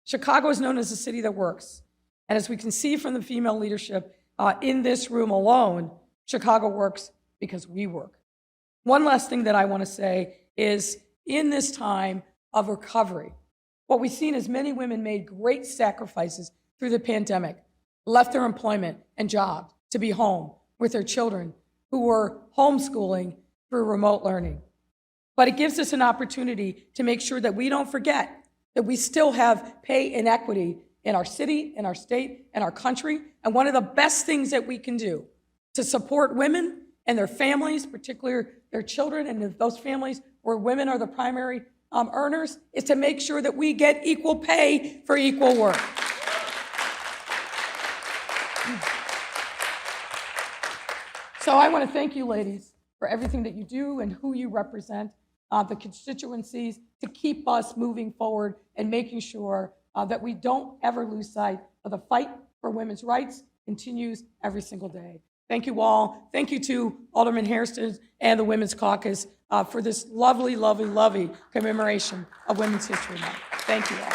Chicago is known as a city that works. And as we can see from the female leadership in this room alone, Chicago works because we work. One last thing that I want to say is, in this time of recovery, what we've seen is many women made great sacrifices through the pandemic, left their employment and job to be home with their children who were homeschooling through remote learning. But it gives us an opportunity to make sure that we don't forget that we still have pay inequity in our city, in our state, and our country. And one of the best things that we can do to support women and their families, particularly their children, and those families where women are the primary earners, is to make sure that we get equal pay for equal work. So I want to thank you, ladies, for everything that you do and who you represent, the constituencies, to keep us moving forward and making sure that we don't ever lose sight of the fight for women's rights continues every single day. Thank you all. Thank you to Alderman Hairston and the Women's Caucus for this lovely, lovely, lovely commemoration of Women's History Month. Thank you all.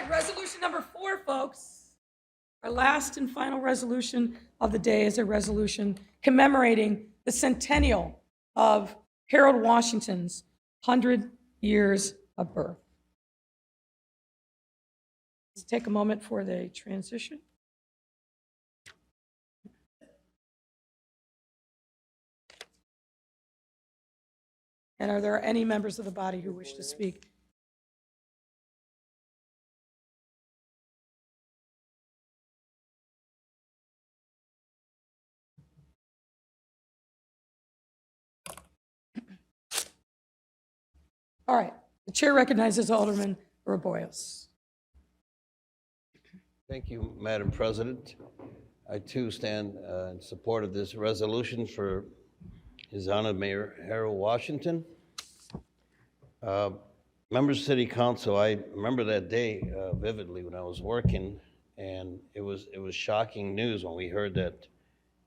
Resolution number 4, folks. Our last and final resolution of the day is a resolution commemorating the centennial of Harold Washington's 100 years of birth. Let's take a moment for the transition. And are there any members of the body who wish to speak? All right, the chair recognizes Alderman Roboyos. Thank you, Madam President. I too stand in support of this resolution for His Honor Mayor Harold Washington. Members of City Council, I remember that day vividly when I was working, and it was shocking news when we heard that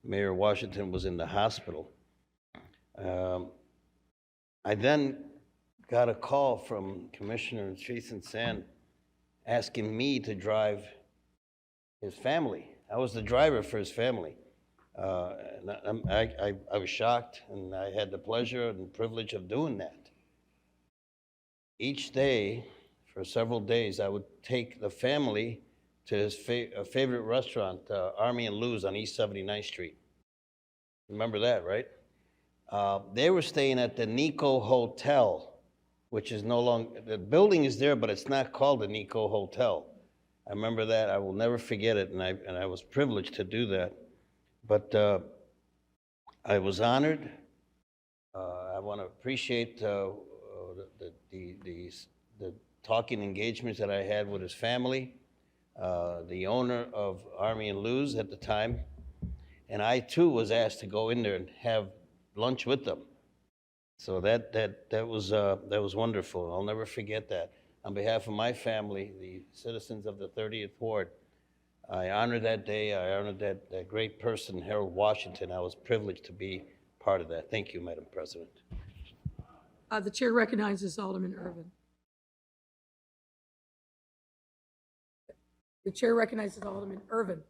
Mayor Washington was in the hospital. I then got a call from Commissioner Jason Sand asking me to drive his family. I was the driver for his family. And I was shocked, and I had the pleasure and privilege of doing that. Each day, for several days, I would take the family to his favorite restaurant, Army and Lou's on East 79th Street. Remember that, right? They were staying at the Nico Hotel, which is no longer, the building is there, but it's not called the Nico Hotel. I remember that. I will never forget it, and I was privileged to do that. But I was honored. I want to appreciate the talking engagements that I had with his family, the owner of Army and Luz at the time, and I too was asked to go in there and have lunch with them. So that was wonderful. I'll never forget that. On behalf of my family, the citizens of the 30th Ward, I honor that day. I honor that great person, Harold Washington. I was privileged to be part of that. Thank you, Madam President. The chair recognizes Alderman Irvin. The chair recognizes Alderman Irvin.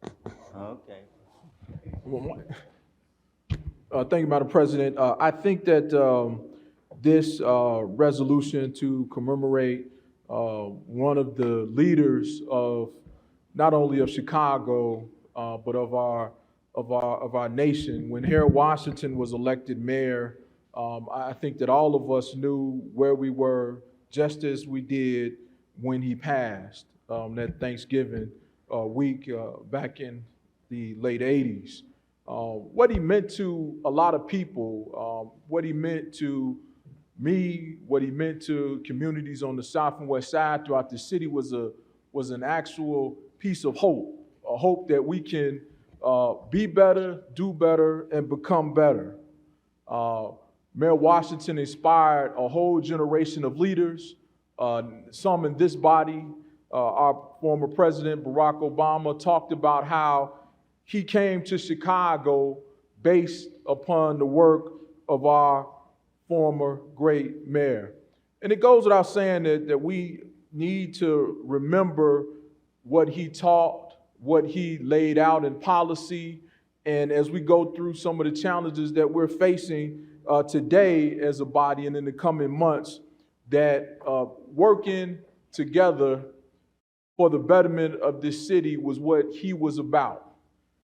Okay. Thank you, Madam President. I think that this resolution to commemorate one of the leaders of not only of Chicago but of our nation. When Harold Washington was elected mayor, I think that all of us knew where we were, just as we did when he passed that Thanksgiving week back in the late 80s. What he meant to a lot of people, what he meant to me, what he meant to communities on the South and West Side throughout the city was an actual piece of hope, a hope that we can be better, do better, and become better. Mayor Washington inspired a whole generation of leaders, some in this body. Our former president, Barack Obama, talked about how he came to Chicago based upon the work of our former great mayor. And it goes without saying that we need to remember what he taught, what he laid out in policy, and as we go through some of the challenges that we're facing today as a body and in the coming months, that working together for the betterment of this city was what he was about.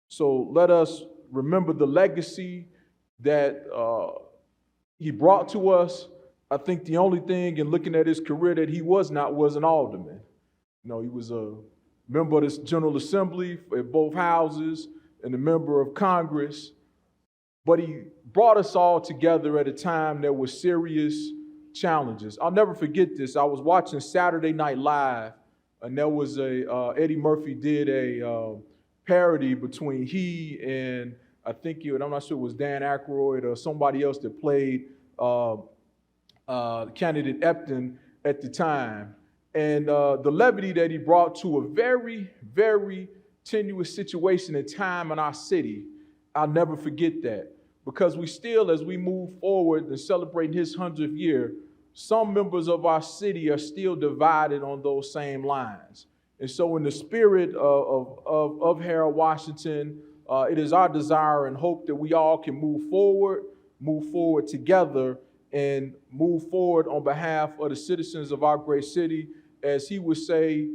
So let us remember the legacy that he brought to us. I think the only thing in looking at his career that he was not was an alderman. You know, he was a member of this General Assembly at both houses and a member of Congress. But he brought us all together at a time that was serious challenges. I'll never forget this. I was watching Saturday Night Live, and there was Eddie Murphy did a parody between he and I think I'm not sure it was Dan Aykroyd or somebody else that played candidate Epton at the time. And the levity that he brought to a very, very tenuous situation and time in our city, I'll never forget that. Because we still, as we move forward and celebrating his 100th year, some members of our city are still divided on those same lines. And so in the spirit of Harold Washington, it is our desire and hope that we all can move forward together, and move forward on behalf of the citizens of our great city. As he would say,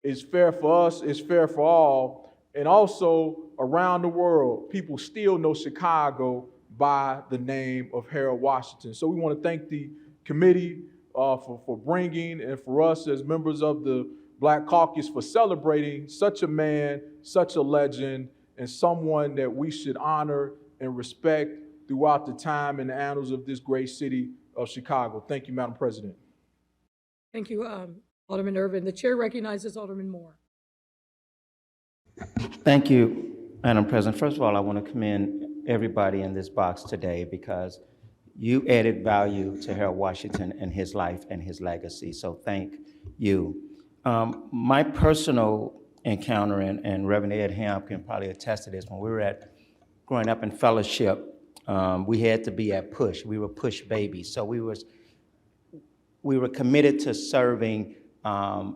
it's fair for us, it's fair for all. And also around the world, people still know Chicago by the name of Harold Washington. So we want to thank the committee for bringing, and for us as members of the Black Caucus for celebrating such a man, such a legend, and someone that we should honor and respect throughout the time and the annals of this great city of Chicago. Thank you, Madam President. Thank you, Alderman Irvin. The chair recognizes Alderman Moore. Thank you, Madam President. First of all, I want to commend everybody in this box today because you added value to Harold Washington and his life and his legacy. So thank you. My personal encounter, and Reverend Ed Ham can probably attest to this, when we were growing up in fellowship, we had to be at push. We were push babies. So we were committed to serving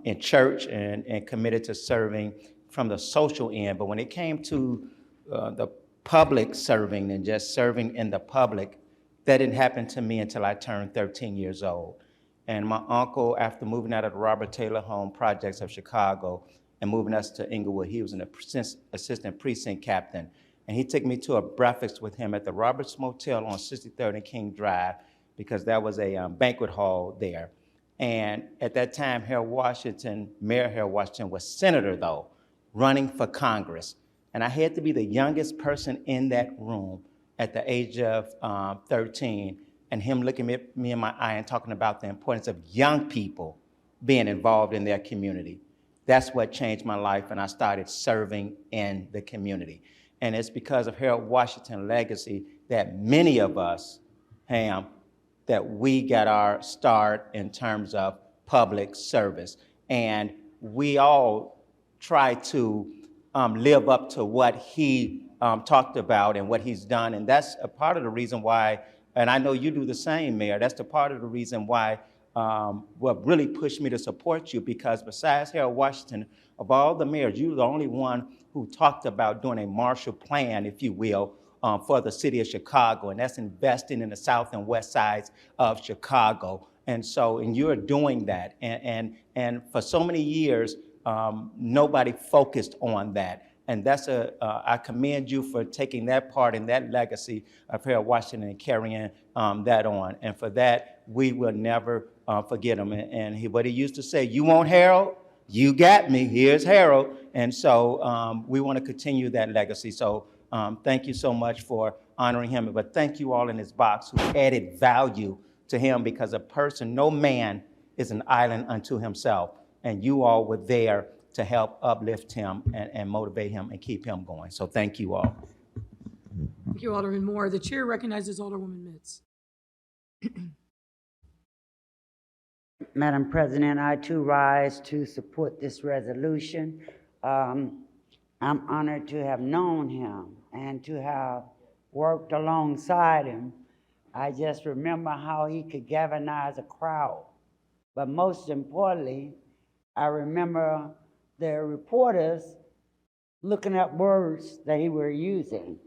in church and committed to serving from the social end. But when it came to the public serving and just serving in the public, that didn't happen to me until I turned 13 years old. And my uncle, after moving out of the Robert Taylor Home Projects of Chicago and moving us to Inglewood, he was an assistant precinct captain. And he took me to a breakfast with him at the Roberts Motel on 63rd and King Drive, because that was a banquet hall there. And at that time, Harold Washington, Mayor Harold Washington was senator though, running for Congress. And I had to be the youngest person in that room at the age of 13, and him looking me in my eye and talking about the importance of young people being involved in their community. That's what changed my life, and I started serving in the community. And it's because of Harold Washington's legacy that many of us, Ham, that we got our start in terms of public service. And we all try to live up to what he talked about and what he's done. And that's a part of the reason why, and I know you do the same, Mayor, that's the part of the reason why what really pushed me to support you, because besides Harold Washington, of all the mayors, you're the only one who talked about doing a Marshall Plan, if you will, for the city of Chicago, and that's investing in the south and west sides of Chicago. And so, and you're doing that. And for so many years, nobody focused on that. And that's I commend you for taking that part in that legacy of Harold Washington and carrying that on. And for that, we will never forget him. And what he used to say, you want Harold? You got me, here's Harold. And so we want to continue that legacy. So thank you so much for honoring him. But thank you all in this box who added value to him, because a person, no man is an island unto himself. And you all were there to help uplift him and motivate him and keep him going. So thank you all. Thank you, Alderman Moore. The chair recognizes Alderwoman Mitz. Madam President, I too rise to support this resolution. I'm honored to have known him and to have worked alongside him. I just remember how he could galvanize a crowd. But most importantly, I remember the reporters looking up words that he were using.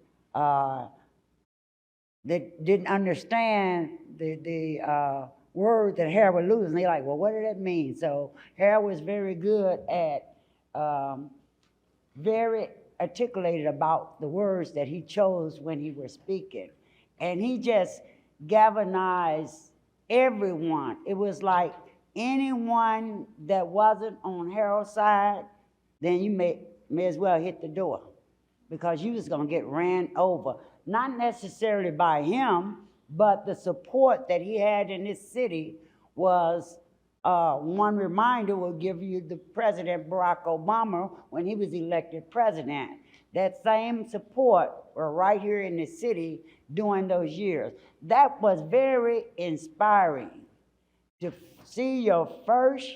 They didn't understand the word that Harold was losing. They're like, well, what did that mean? So Harold was very good at, very articulated about the words that he chose when he was speaking. And he just galvanized everyone. It was like anyone that wasn't on Harold's side, then you may as well hit the door, because you was gonna get ran over. Not necessarily by him, but the support that he had in this city was, one reminder will give you the President Barack Obama when he was elected president. That same support were right here in the city during those years. That was very inspiring to see your first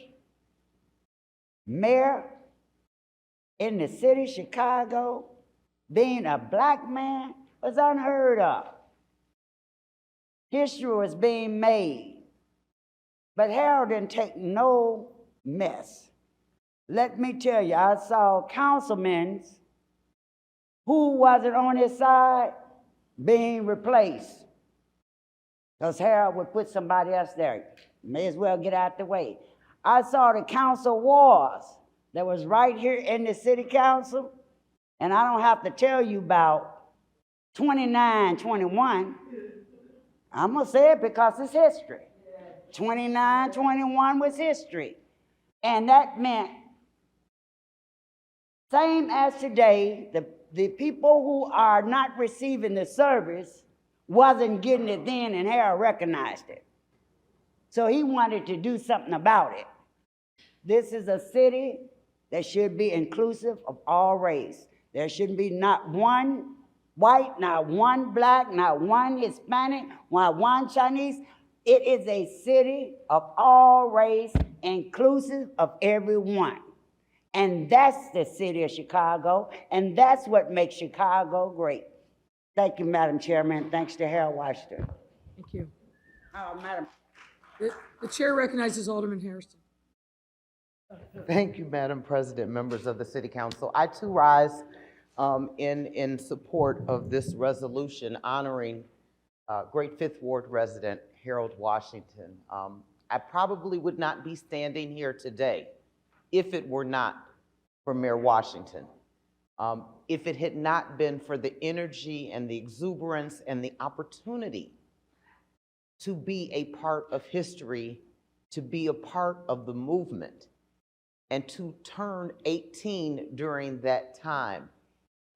mayor in the city of Chicago being a black man was unheard of. History was being made. But Harold didn't take no mess. Let me tell you, I saw councilmen who wasn't on his side being replaced, because Harold would put somebody else there. May as well get out the way. I saw the council wars that was right here in the city council, and I don't have to tell you about 29-21. I'm gonna say it because it's history. 29-21 was history. And that meant, same as today, the people who are not receiving the service wasn't getting it then, and Harold recognized it. So he wanted to do something about it. This is a city that should be inclusive of all race. There shouldn't be not one white, not one black, not one Hispanic, not one Chinese. It is a city of all race, inclusive of everyone. And that's the city of Chicago, and that's what makes Chicago great. Thank you, Madam Chairman. Thanks to Harold Washington. Thank you. Madam. The chair recognizes Alderman Hairston. Thank you, Madam President, members of the City Council. I too rise in support of this resolution honoring great Fifth Ward resident Harold Washington. I probably would not be standing here today if it were not for Mayor Washington. If it had not been for the energy and the exuberance and the opportunity to be a part of history to be a part of the movement and to turn 18 during that time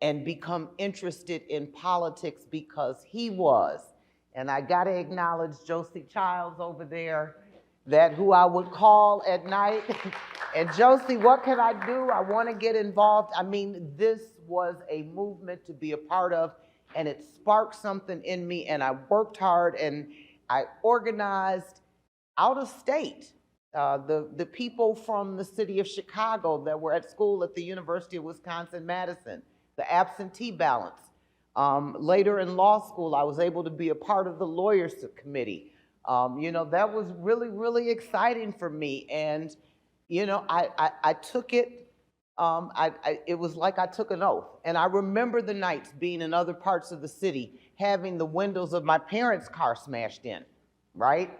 and become interested in politics because he was. And I gotta acknowledge Josie Childs over there, that who I would call at night. And Josie, what can I do? I wanna get involved. I mean, this was a movement to be a part of, and it sparked something in me, and I worked hard, and I organized out of state. The people from the city of Chicago that were at school at the University of Wisconsin-Madison, the absentee balance. Later in law school, I was able to be a part of the lawyers committee. You know, that was really, really exciting for me. And, you know, I took it, it was like I took an oath. And I remember the nights being in other parts of the city, having the windows of my parents' car smashed in, right?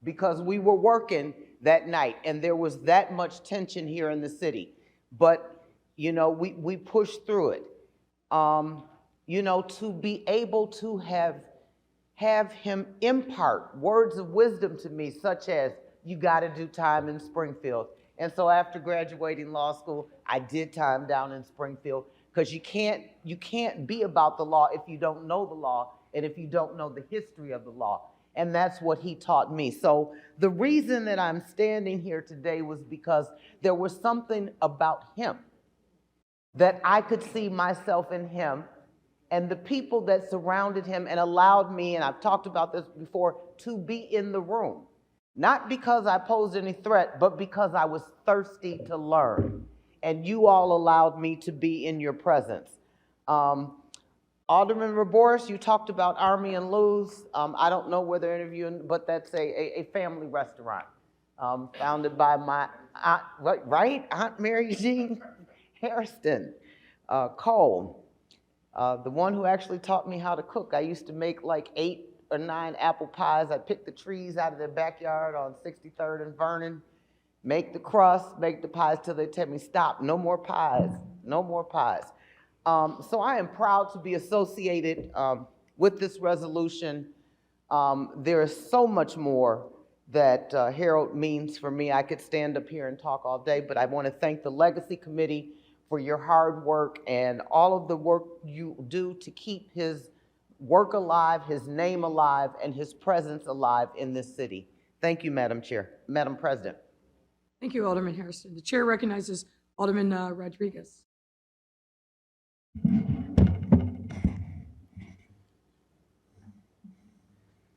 Because we were working that night and there was that much tension here in the city. But, you know, we pushed through it. You know, to be able to have him impart words of wisdom to me, such as, you gotta do time in Springfield. And so after graduating law school, I did time down in Springfield, because you can't be about the law if you don't know the law and if you don't know the history of the law. And that's what he taught me. So the reason that I'm standing here today was because there was something about him that I could see myself in him and the people that surrounded him and allowed me, and I've talked about this before, to be in the room. Not because I posed any threat, but because I was thirsty to learn. And you all allowed me to be in your presence. Alderman Raboris, you talked about Army and Lou's. I don't know whether any of you, but that's a family restaurant founded by my aunt, right? Aunt Mary Jean Hairston Cole, the one who actually taught me how to cook. I used to make like 8 or 9 apple pies. I'd pick the trees out of their backyard on 63rd and Vernon, make the crust, make the pies till they tell me, stop, no more pies, no more pies. So I am proud to be associated with this resolution. There is so much more that Harold means for me. I could stand up here and talk all day, but I want to thank the Legacy Committee for your hard work and all of the work you do to keep his work alive, his name alive, and his presence alive in this city. Thank you, Madam Chair, Madam President. Thank you, Alderman Hairston. The chair recognizes Alderman Rodriguez.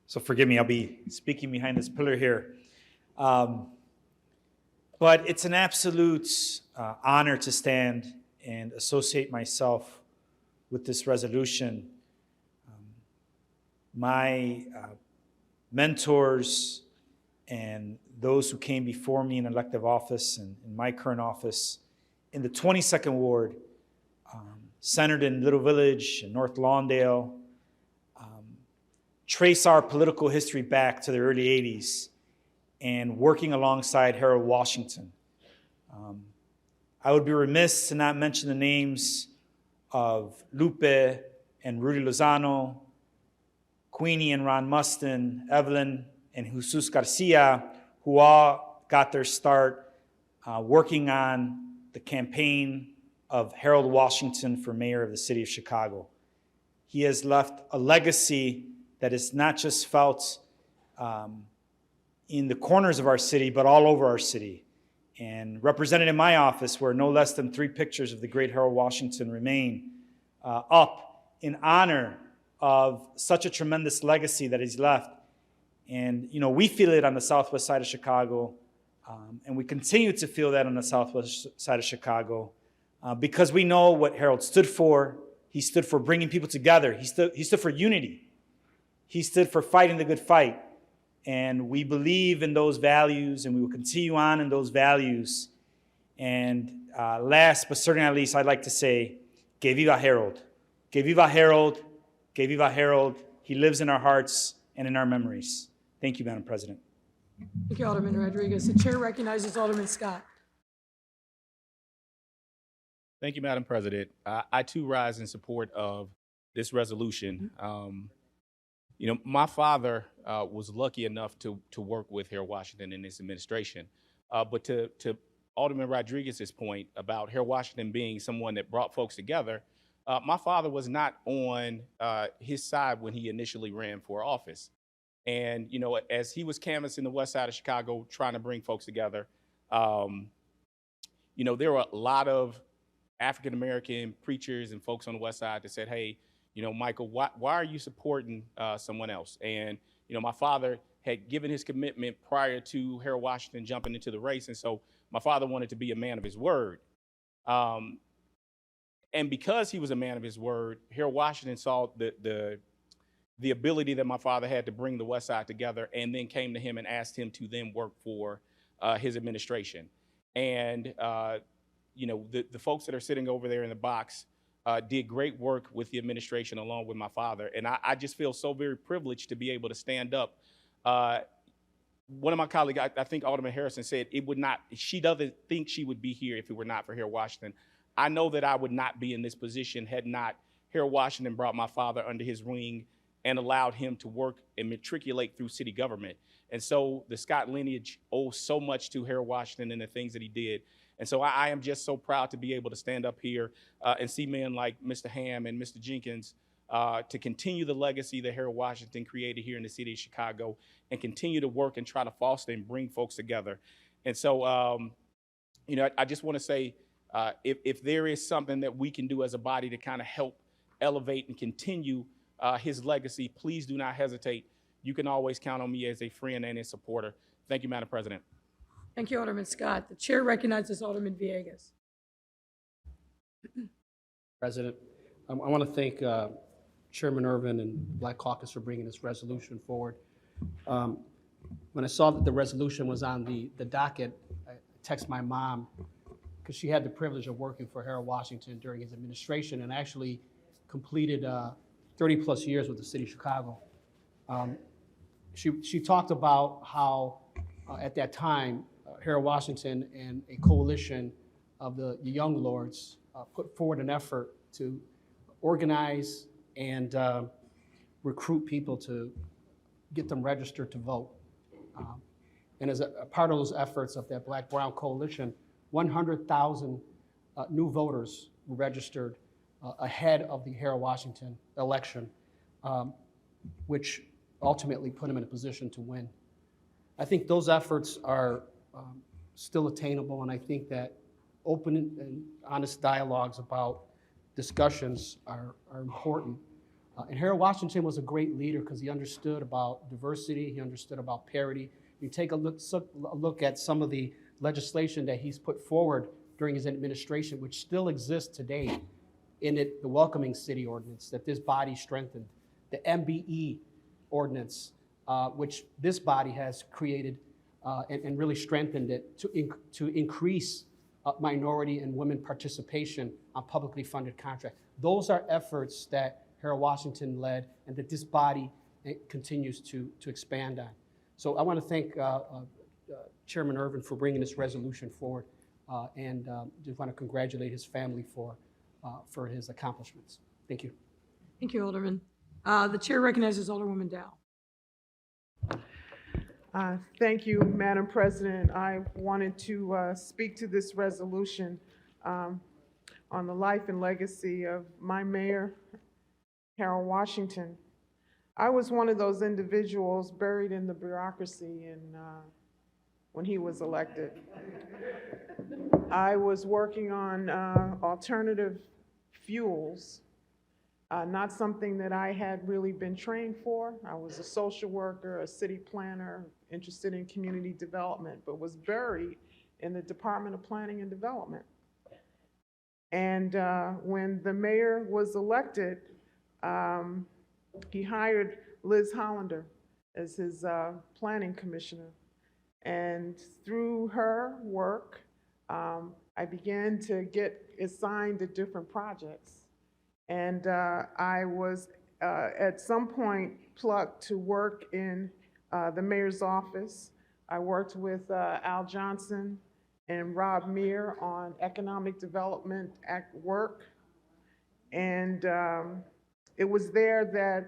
So forgive me, I'll be speaking behind this pillar here. But it's an absolute honor to stand and associate myself with this resolution. My mentors and those who came before me in elective office and in my current office in the 22nd Ward, centered in Little Village and North Lawndale, trace our political history back to the early 80s and working alongside Harold Washington. I would be remiss to not mention the names of Lupe and Rudy Lozano, Queenie and Ron Mustin, Evelyn and Jesus Garcia, who all got their start working on the campaign of Harold Washington for mayor of the city of Chicago. He has left a legacy that is not just felt in the corners of our city, but all over our city. And represented in my office, where no less than 3 pictures of the great Harold Washington remain up in honor of such a tremendous legacy that he's left. And, you know, we feel it on the southwest side of Chicago, and we continue to feel that on the southwest side of Chicago because we know what Harold stood for. He stood for bringing people together. He stood for unity. He stood for fighting the good fight. And we believe in those values, and we will continue on in those values. And last, but certainly not least, I'd like to say, que viva Harold. Que viva Harold. Que viva Harold. He lives in our hearts and in our memories. Thank you, Madam President. Thank you, Alderman Rodriguez. The chair recognizes Alderman Scott. Thank you, Madam President. I too rise in support of this resolution. You know, my father was lucky enough to work with Harold Washington in his administration. But to Alderman Rodriguez's point about Harold Washington being someone that brought folks together, my father was not on his side when he initially ran for office. And, you know, as he was canvassing the west side of Chicago, trying to bring folks together, you know, there were a lot of African-American preachers and folks on the west side that said, hey, you know, Michael, why are you supporting someone else? And, you know, my father had given his commitment prior to Harold Washington jumping into the race. And so my father wanted to be a man of his word. And because he was a man of his word, Harold Washington saw the ability that my father had to bring the west side together, and then came to him and asked him to then work for his administration. And, you know, the folks that are sitting over there in the box did great work with the administration along with my father. And I just feel so very privileged to be able to stand up. One of my colleagues, I think Alderman Harrison said, she doesn't think she would be here if it were not for Harold Washington. I know that I would not be in this position had not Harold Washington brought my father under his wing and allowed him to work and matriculate through city government. And so the Scott lineage owes so much to Harold Washington and the things that he did. And so I am just so proud to be able to stand up here and see men like Mr. Ham and Mr. Jenkins to continue the legacy that Harold Washington created here in the city of Chicago, and continue to work and try to foster and bring folks together. And so, you know, I just want to say, if there is something that we can do as a body to kind of help elevate and continue his legacy, please do not hesitate. You can always count on me as a friend and a supporter. Thank you, Madam President. Thank you, Alderman Scott. The chair recognizes Alderman Villegas. President, I want to thank Chairman Irvin and Black Caucus for bringing this resolution forward. When I saw that the resolution was on the docket, I texted my mom, because she had the privilege of working for Harold Washington during his administration and actually completed 30 plus years with the city of Chicago. She talked about how at that time, Harold Washington and a coalition of the Young Lords put forward an effort to organize and recruit people to get them registered to vote. And as a part of those efforts of that Black-Brown coalition, 100,000 new voters were registered ahead of the Harold Washington election, which ultimately put him in a position to win. I think those efforts are still attainable, and I think that open and honest dialogues about discussions are important. And Harold Washington was a great leader because he understood about diversity, he understood about parity. You take a look at some of the legislation that he's put forward during his administration, which still exists today in it, the Welcoming City Ordinance that this body strengthened, the MBE Ordinance, which this body has created and really strengthened it to increase minority and women participation on publicly funded contracts. Those are efforts that Harold Washington led and that this body continues to expand on. So I want to thank Chairman Irvin for bringing this resolution forward and just want to congratulate his family for his accomplishments. Thank you. Thank you, Alderman. The chair recognizes Alderwoman Dow. Thank you, Madam President. I wanted to speak to this resolution on the life and legacy of my mayor, Harold Washington. I was one of those individuals buried in the bureaucracy when he was elected. I was working on alternative fuels, not something that I had really been trained for. I was a social worker, a city planner, interested in community development, but was buried in the Department of Planning and Development. And when the mayor was elected, he hired Liz Hollander as his planning commissioner. And through her work, I began to get assigned to different projects. And I was at some point plucked to work in the mayor's office. I worked with Al Johnson and Rob Meir on economic development work. And it was there that,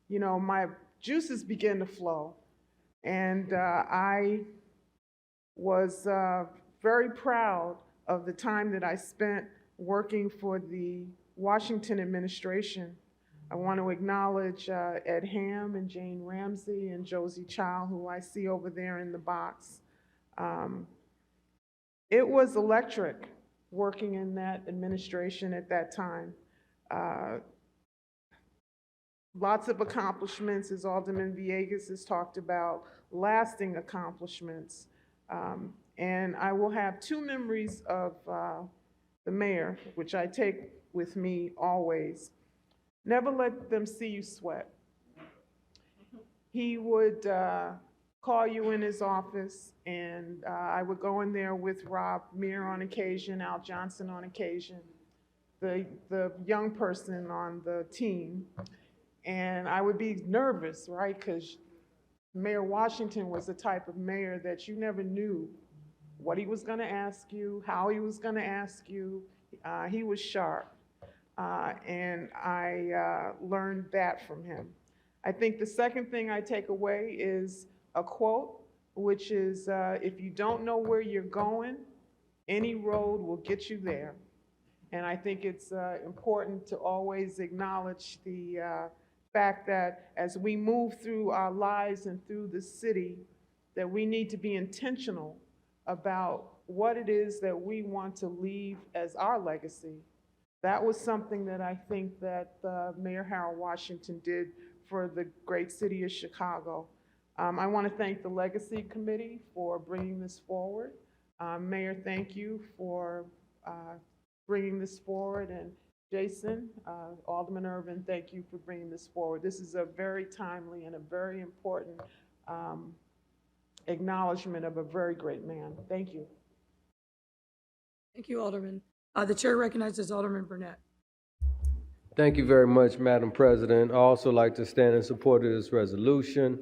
you know, my juices began to flow. And I was very proud of the time that I spent working for the Washington administration. I want to acknowledge Ed Ham and Jane Ramsey and Josie Child, who I see over there in the box. It was electric working in that administration at that time. Lots of accomplishments, as Alderman Villegas has talked about, lasting accomplishments. And I will have two memories of the mayor, which I take with me always. Never let them see you sweat. He would call you in his office, and I would go in there with Rob Meir on occasion, Al Johnson on occasion, the young person on the team. And I would be nervous, right? Because Mayor Washington was the type of mayor that you never knew what he was going to ask you, how he was going to ask you. He was sharp. And I learned that from him. I think the second thing I take away is a quote, which is, if you don't know where you're going, any road will get you there. And I think it's important to always acknowledge the fact that as we move through our lives and through the city, that we need to be intentional about what it is that we want to leave as our legacy. That was something that I think that Mayor Harold Washington did for the great city of Chicago. I want to thank the Legacy Committee for bringing this forward. Mayor, thank you for bringing this forward. And Jason, Alderman Irvin, thank you for bringing this forward. This is a very timely and a very important acknowledgement of a very great man. Thank you. Thank you, Alderman. The chair recognizes Alderman Burnett. Thank you very much, Madam President. I also like to stand in support of this resolution.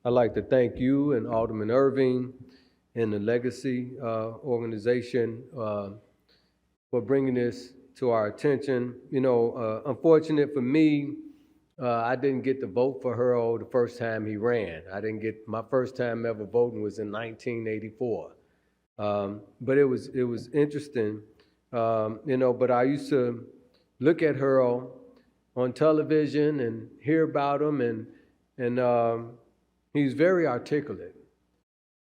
I'd like to thank you and Alderman Irving and the Legacy organization for bringing this to our attention. You know, unfortunate for me, I didn't get to vote for Harold the first time he ran. My first time ever voting was in 1984. But it was interesting, you know, but I used to look at Harold on television and hear about him, and he's very articulate.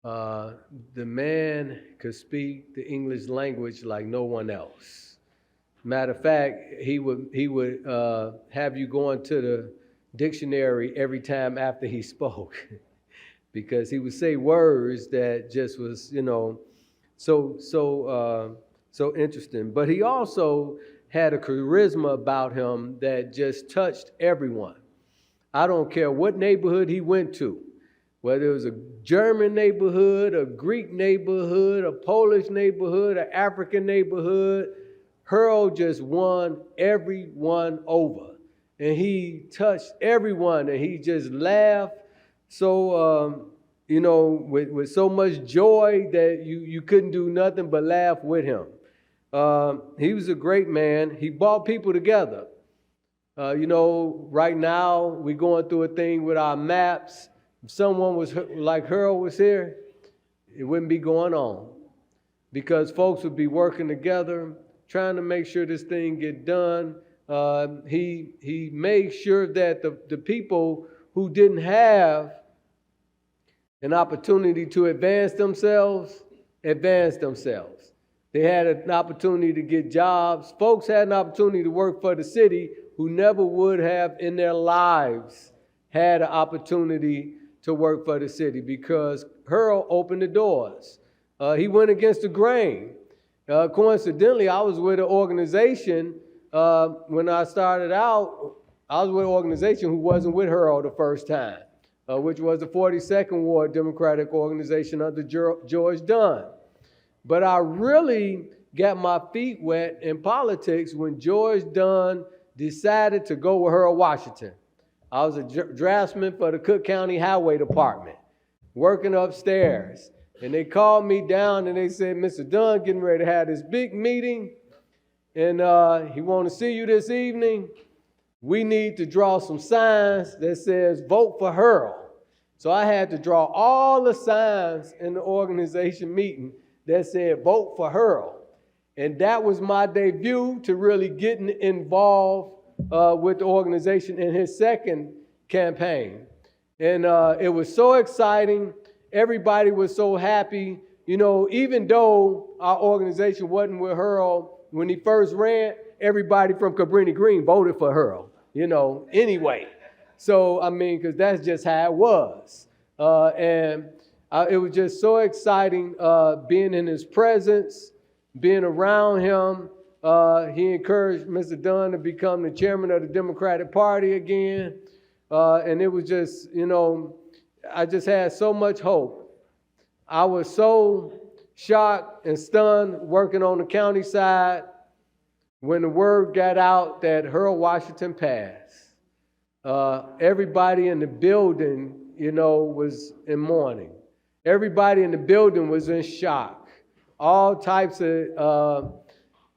The man could speak the English language like no one else. Matter of fact, he would have you go into the dictionary every time after he spoke, because he would say words that just was, you know, so interesting. But he also had a charisma about him that just touched everyone. I don't care what neighborhood he went to, whether it was a German neighborhood, a Greek neighborhood, a Polish neighborhood, an African neighborhood, Harold just won everyone over. And he touched everyone, and he just laughed so, you know, with so much joy that you couldn't do nothing but laugh with him. He was a great man. He brought people together. You know, right now we're going through a thing with our maps. If someone was like Harold was here, it wouldn't be going on, because folks would be working together, trying to make sure this thing get done. He made sure that the people who didn't have an opportunity to advance themselves. They had an opportunity to get jobs. Folks had an opportunity to work for the city who never would have in their lives had an opportunity to work for the city, because Harold opened the doors. He went against the grain. Coincidentally, I was with an organization when I started out. I was with an organization who wasn't with Harold the first time, which was the 42nd Ward Democratic Organization under George Dunn. But I really got my feet wet in politics when George Dunn decided to go with Harold Washington. I was a draftsman for the Cook County Highway Department, working upstairs. And they called me down and they said, Mr. Dunn getting ready to have this big meeting, and he want to see you this evening. we need to draw some signs that says vote for Harold. So I had to draw all the signs in the organization meeting that said vote for Harold. And that was my debut to really getting involved with the organization in his second campaign. And it was so exciting. Everybody was so happy. You know, even though our organization wasn't with Harold, when he first ran, everybody from Cabrini Green voted for Harold, you know, anyway. So, I mean, because that's just how it was. It was just so exciting being in his presence, being around him. He encouraged Mr. Dunn to become the chairman of the Democratic Party again. And it was just, you know, I just had so much hope. I was so shocked and stunned working on the county side when the word got out that Harold Washington passed. Everybody in the building, you know, was in mourning. Everybody in the building was in shock. All types of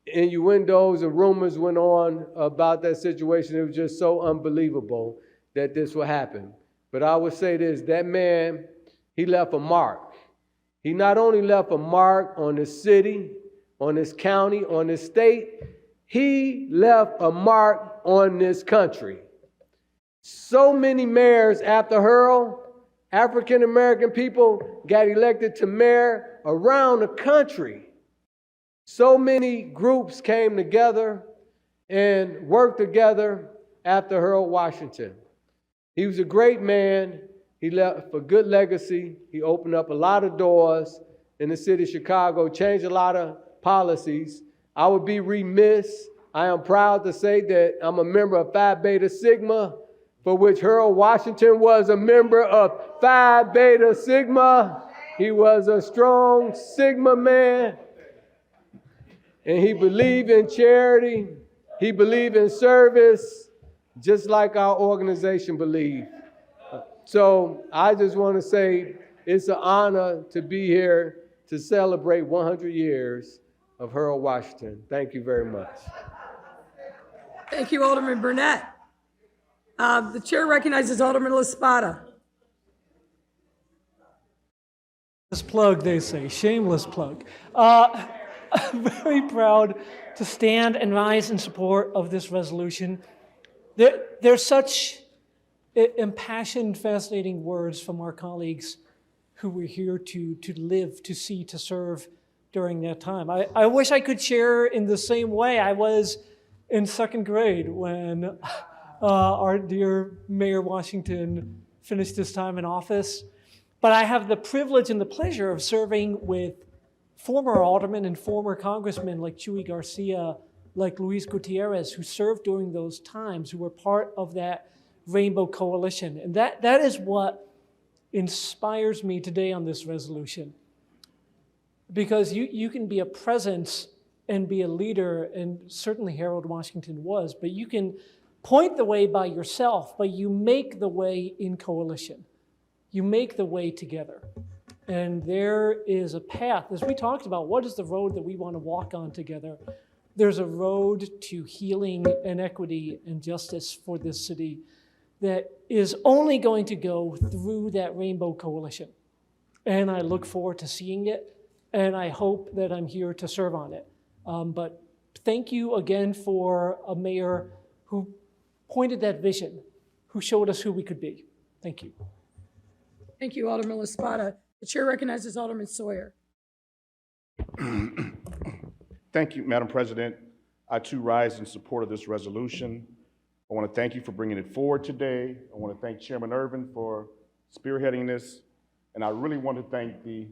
innuendos and rumors went on about that situation. It was just so unbelievable that this would happen. But I would say this, that man, he left a mark. He not only left a mark on the city, on this county, on this state, he left a mark on this country. So many mayors after Harold, African American people got elected to mayor around the country. So many groups came together and worked together after Harold Washington. He was a great man. He left a good legacy. He opened up a lot of doors in the city of Chicago, changed a lot of policies. I would be remiss. I am proud to say that I'm a member of Phi Beta Sigma, for which Harold Washington was a member of Phi Beta Sigma. He was a strong Sigma man, and he believed in charity. He believed in service, just like our organization believed. So I just want to say it's an honor to be here to celebrate 100 years of Harold Washington. Thank you very much. Thank you, Alderman Burnett. The chair recognizes Alderman LaSpada. Plug, they say, shameless plug. I'm very proud to stand and rise in support of this resolution. There's such impassioned, fascinating words from our colleagues who were here to live, to see, to serve during that time. I wish I could share in the same way. I was in second grade when our dear Mayor Washington finished his time in office. But I have the privilege and the pleasure of serving with former aldermen and former congressmen like Chuy Garcia, like Luis Gutierrez, who served during those times, who were part of that Rainbow Coalition. And that is what inspires me today on this resolution. Because you can be a presence and be a leader, and certainly Harold Washington was, but you can point the way by yourself, but you make the way in coalition. You make the way together. And there is a path, as we talked about, what is the road that we want to walk on together? There's a road to healing and equity and justice for this city that is only going to go through that Rainbow Coalition. And I look forward to seeing it, and I hope that I'm here to serve on it. But thank you again for a mayor who pointed that vision, who showed us who we could be. Thank you. Thank you, Alderman LaSpada. The chair recognizes Alderman Sawyer. Thank you, Madam President. I too rise in support of this resolution. I want to thank you for bringing it forward today. I want to thank Chairman Irvin for spearheading this. And I really want to thank the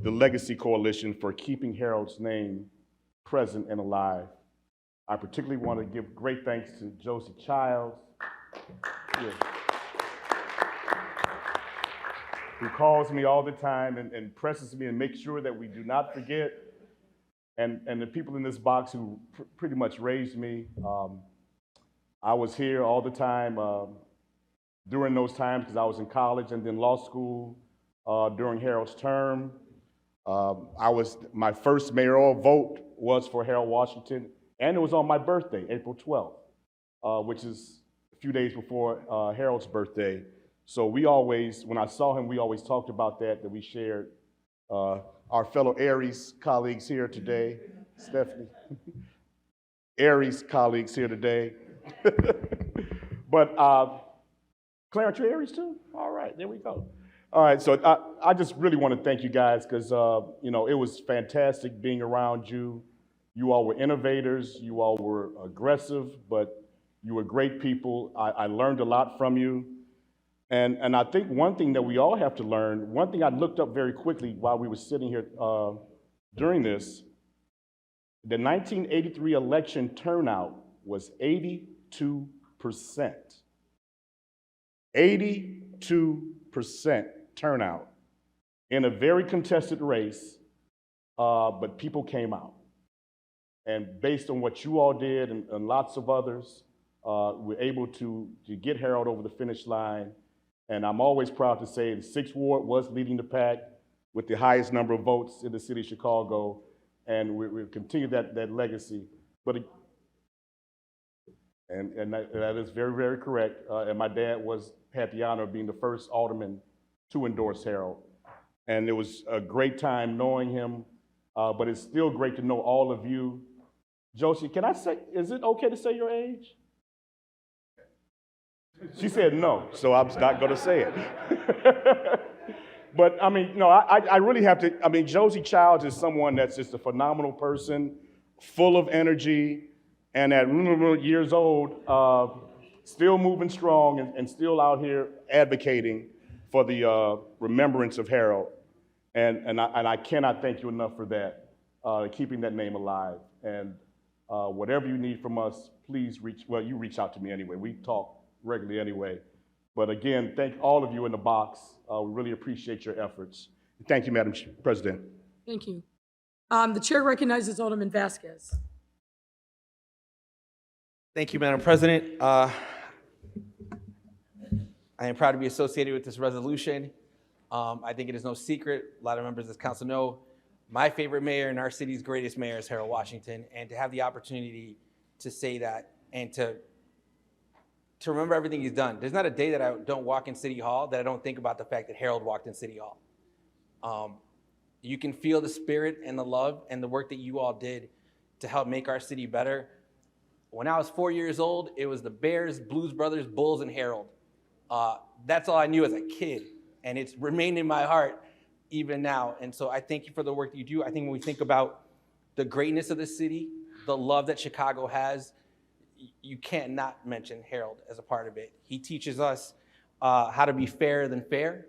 Legacy Coalition for keeping Harold's name present and alive. I particularly want to give great thanks to Josie Childs, who calls me all the time and presses me and makes sure that we do not forget. And the people in this box who pretty much raised me. I was here all the time during those times because I was in college and then law school during Harold's term. My first mayoral vote was for Harold Washington, and it was on my birthday, April 12th, which is few days before Harold's birthday. So we always, when I saw him, we always talked about that we shared. Our fellow Aries colleagues here today, Stephanie. Aries colleagues here today. But Clarence, you Aries too? All right, there we go. All right, so I just really want to thank you guys because, you know, it was fantastic being around you. You all were innovators, you all were aggressive, but you were great people. I learned a lot from you. And I think one thing that we all have to learn, one thing I looked up very quickly while we were sitting here during this, the 1983 election turnout was 82%. 82% turnout in a very contested race, but people came out. And based on what you all did and lots of others, we're able to get Harold over the finish line. And I'm always proud to say the 6th Ward was leading the pack with the highest number of votes in the city of Chicago. And we'll continue that legacy. But that is very, very correct. And my dad had the honor of being the first alderman to endorse Harold. And it was a great time knowing him, but it's still great to know all of you. Josie, can I say, is it okay to say your age? She said no, so I'm not gonna say it. But I mean, no, I really have to, I mean, Josie Childs is someone that's just a phenomenal person, full of energy, and at years old, still moving strong and still out here advocating for the remembrance of Harold. And I cannot thank you enough for that, keeping that name alive. And whatever you need from us, please you reach out to me anyway. We talk regularly anyway. But again, thank all of you in the box. We really appreciate your efforts. Thank you, Madam President. Thank you. The chair recognizes Alderman Vasquez. Thank you, Madam President. I am proud to be associated with this resolution. I think it is no secret, a lot of members of this council know, my favorite mayor and our city's greatest mayor is Harold Washington, and to have the opportunity to say that and to remember everything he's done. There's not a day that I don't walk in City Hall that I don't think about the fact that Harold walked in City Hall. You can feel the spirit and the love and the work that you all did to help make our city better. When I was 4 years old, it was the Bears, Blues Brothers, Bulls, and Harold. That's all I knew as a kid, and it's remained in my heart even now. And so I thank you for the work that you do. I think when we think about the greatness of the city, the love that Chicago has, you can't not mention Harold as a part of it. He teaches us how to be fairer than fair,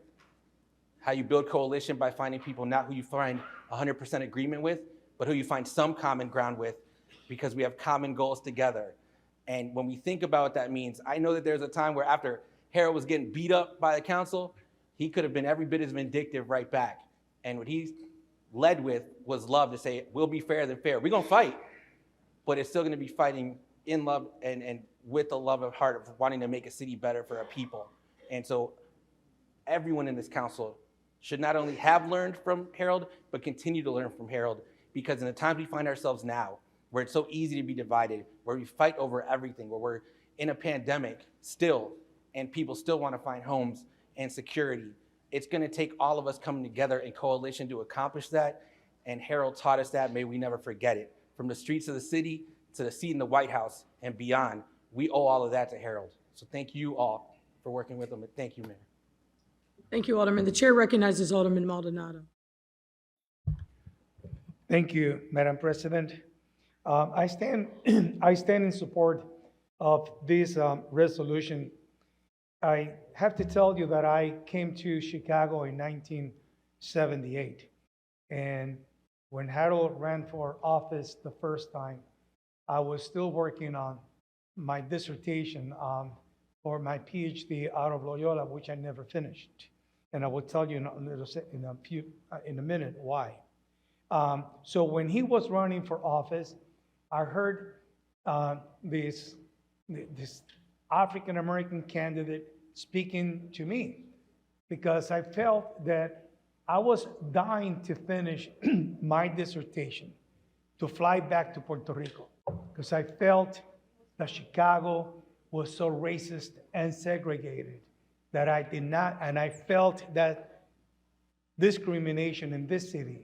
how you build coalition by finding people not who you find 100% agreement with, but who you find some common ground with, because we have common goals together. And when we think about what that means, I know that there's a time where after Harold was getting beat up by the council, he could have been every bit as vindictive right back. And what he led with was love, to say, we'll be fairer than fair. We're gonna fight, but it's still gonna be fighting in love and with the love of heart of wanting to make a city better for our people. And so everyone in this council should not only have learned from Harold, but continue to learn from Harold, because in the times we find ourselves now, where it's so easy to be divided, where we fight over everything, where we're in a pandemic still, and people still want to find homes and security, it's going to take all of us coming together in coalition to accomplish that. And Harold taught us that. May we never forget it. From the streets of the city to the seat in the White House and beyond, we owe all of that to Harold. So thank you all for working with him, and thank you, Mayor. Thank you, Alderman. The chair recognizes Alderman Maldonado. Thank you, Madam President. I stand in support of this resolution. I have to tell you that I came to Chicago in 1978. And when Harold ran for office the first time, I was still working on my dissertation for my PhD out of Loyola, which I never finished. And I will tell you in a minute why. So when he was running for office, I heard this African-American candidate speaking to me, because I felt that I was dying to finish my dissertation, to fly back to Puerto Rico, because I felt that Chicago was so racist and segregated that I did not, and I felt that discrimination in this city,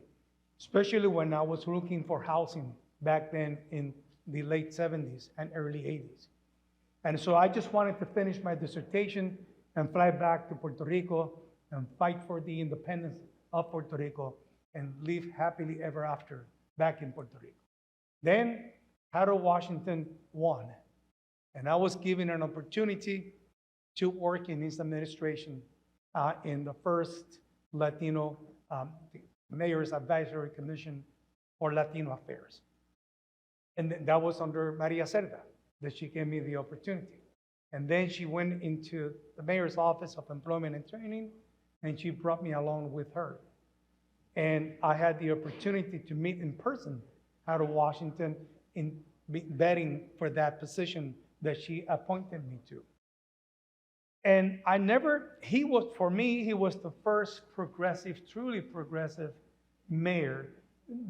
especially when I was looking for housing back then in the late 70s and early 80s. And so I just wanted to finish my dissertation and fly back to Puerto Rico and fight for the independence of Puerto Rico and live happily ever after back in Puerto Rico. Then Harold Washington won, and I was given an opportunity to work in his administration in the first Latino Mayor's Advisory Commission for Latino Affairs. And that was under Maria Cerda that she gave me the opportunity. And then she went into the Mayor's Office of Employment and Training, and she brought me along with her. And I had the opportunity to meet in person Harold Washington in vetting for that position that she appointed me to. And for me, he was the first progressive, truly progressive mayor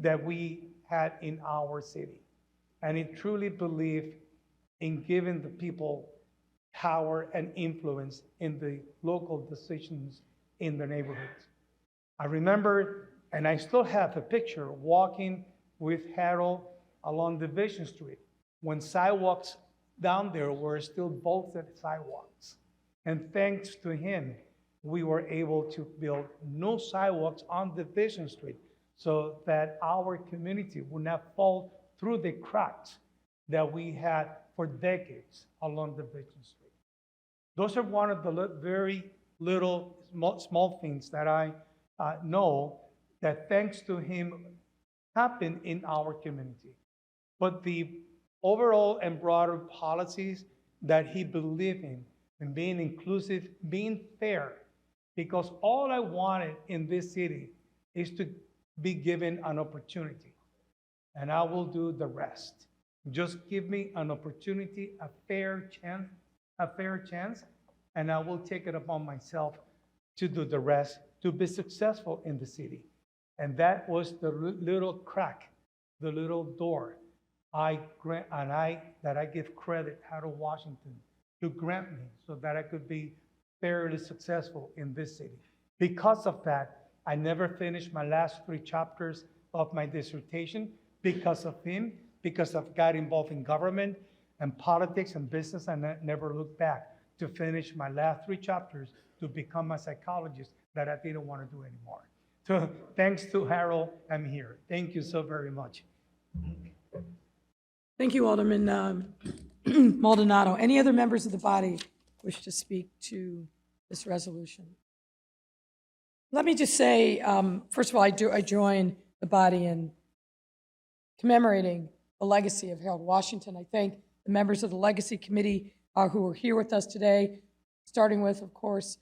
that we had in our city. And he truly believed in giving the people power and influence in the local decisions in the neighborhoods. I remember, and I still have a picture, walking with Harold along Division Street when sidewalks down there were still bolted sidewalks. And thanks to him, we were able to build new sidewalks on Division Street so that our community would not fall through the cracks that we had for decades along Division Street. Those are one of the very little small things that I know that thanks to him happened in our community. But the overall and broader policies that he believed in being inclusive, being fair, because all I wanted in this city is to be given an opportunity, and I will do the rest. Just give me an opportunity, a fair chance, and I will take it upon myself to do the rest, to be successful in the city. And that was the little crack, the little door I give credit Harold Washington to grant me so that I could be fairly successful in this city. Because of that, I never finished my last 3 chapters of my dissertation because of him, because I've got involved in government and politics and business, and I never looked back to finish my last 3 chapters to become a psychologist that I didn't want to do anymore. So thanks to Harold, I'm here. Thank you so very much. Thank you, Alderman Maldonado. Any other members of the body wish to speak to this resolution? Let me just say, first of all, I join the body in commemorating the legacy of Harold Washington. I thank the members of the Legacy Committee who are here with us today, starting with, of course,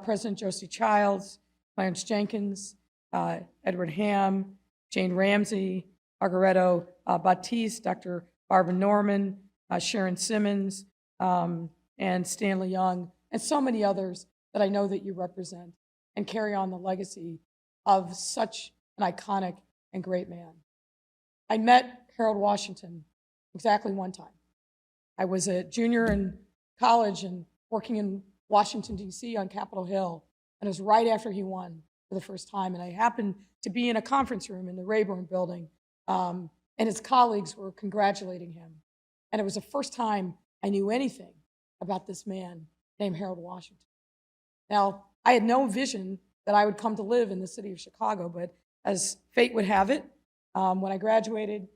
President Josie Childs, Clarence Jenkins, Edward Ham, Jane Ramsey, Margaretto Batiste, Dr. Barbara Norman, Sharon Simmons, and Stanley Young, and so many others that I know that you represent and carry on the legacy of such an iconic and great man. I met Harold Washington exactly one time. I was a junior in college and working in Washington, D.C. on Capitol Hill, and it was right after he won for the first time. And I happened to be in a conference room in the Rayburn building, and his colleagues were congratulating him. And it was the first time I knew anything about this man named Harold Washington. Now, I had no vision that I would come to live in the city of Chicago, but as fate would have it, when I graduated,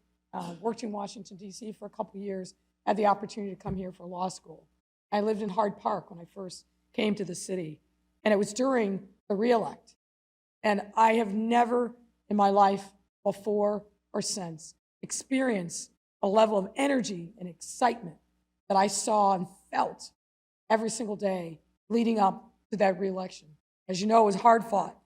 worked in Washington, D.C. for a couple of years, had the opportunity to come here for law school. I lived in Hyde Park when I first came to the city, and it was during the re-elect. And I have never in my life before or since experienced a level of energy and excitement that I saw and felt every single day leading up to that re-election. As you know, it was hard fought.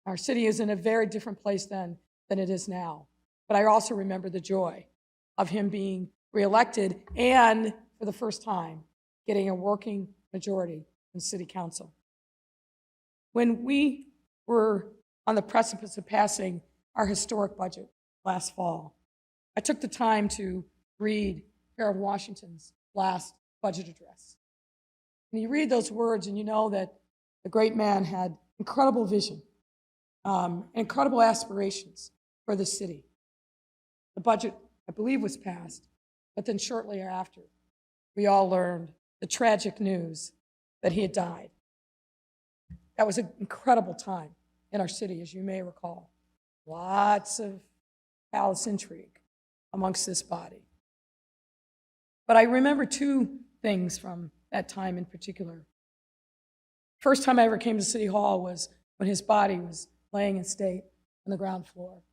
Our city is in a very different place then than it is now. But I also remember the joy of him being re-elected and, for the first time, getting a working majority in city council. When we were on the precipice of passing our historic budget last fall, I took the time to read Harold Washington's last budget address. And you read those words and you know that the great man had incredible vision, incredible aspirations for the city. The budget, I believe, was passed, but then shortly after, we all learned the tragic news that he had died. That was an incredible time in our city, as you may recall. Lots of palace intrigue amongst this body. But I remember two things from that time in particular. First time I ever came to City Hall was when his body was laying in state on the ground floor.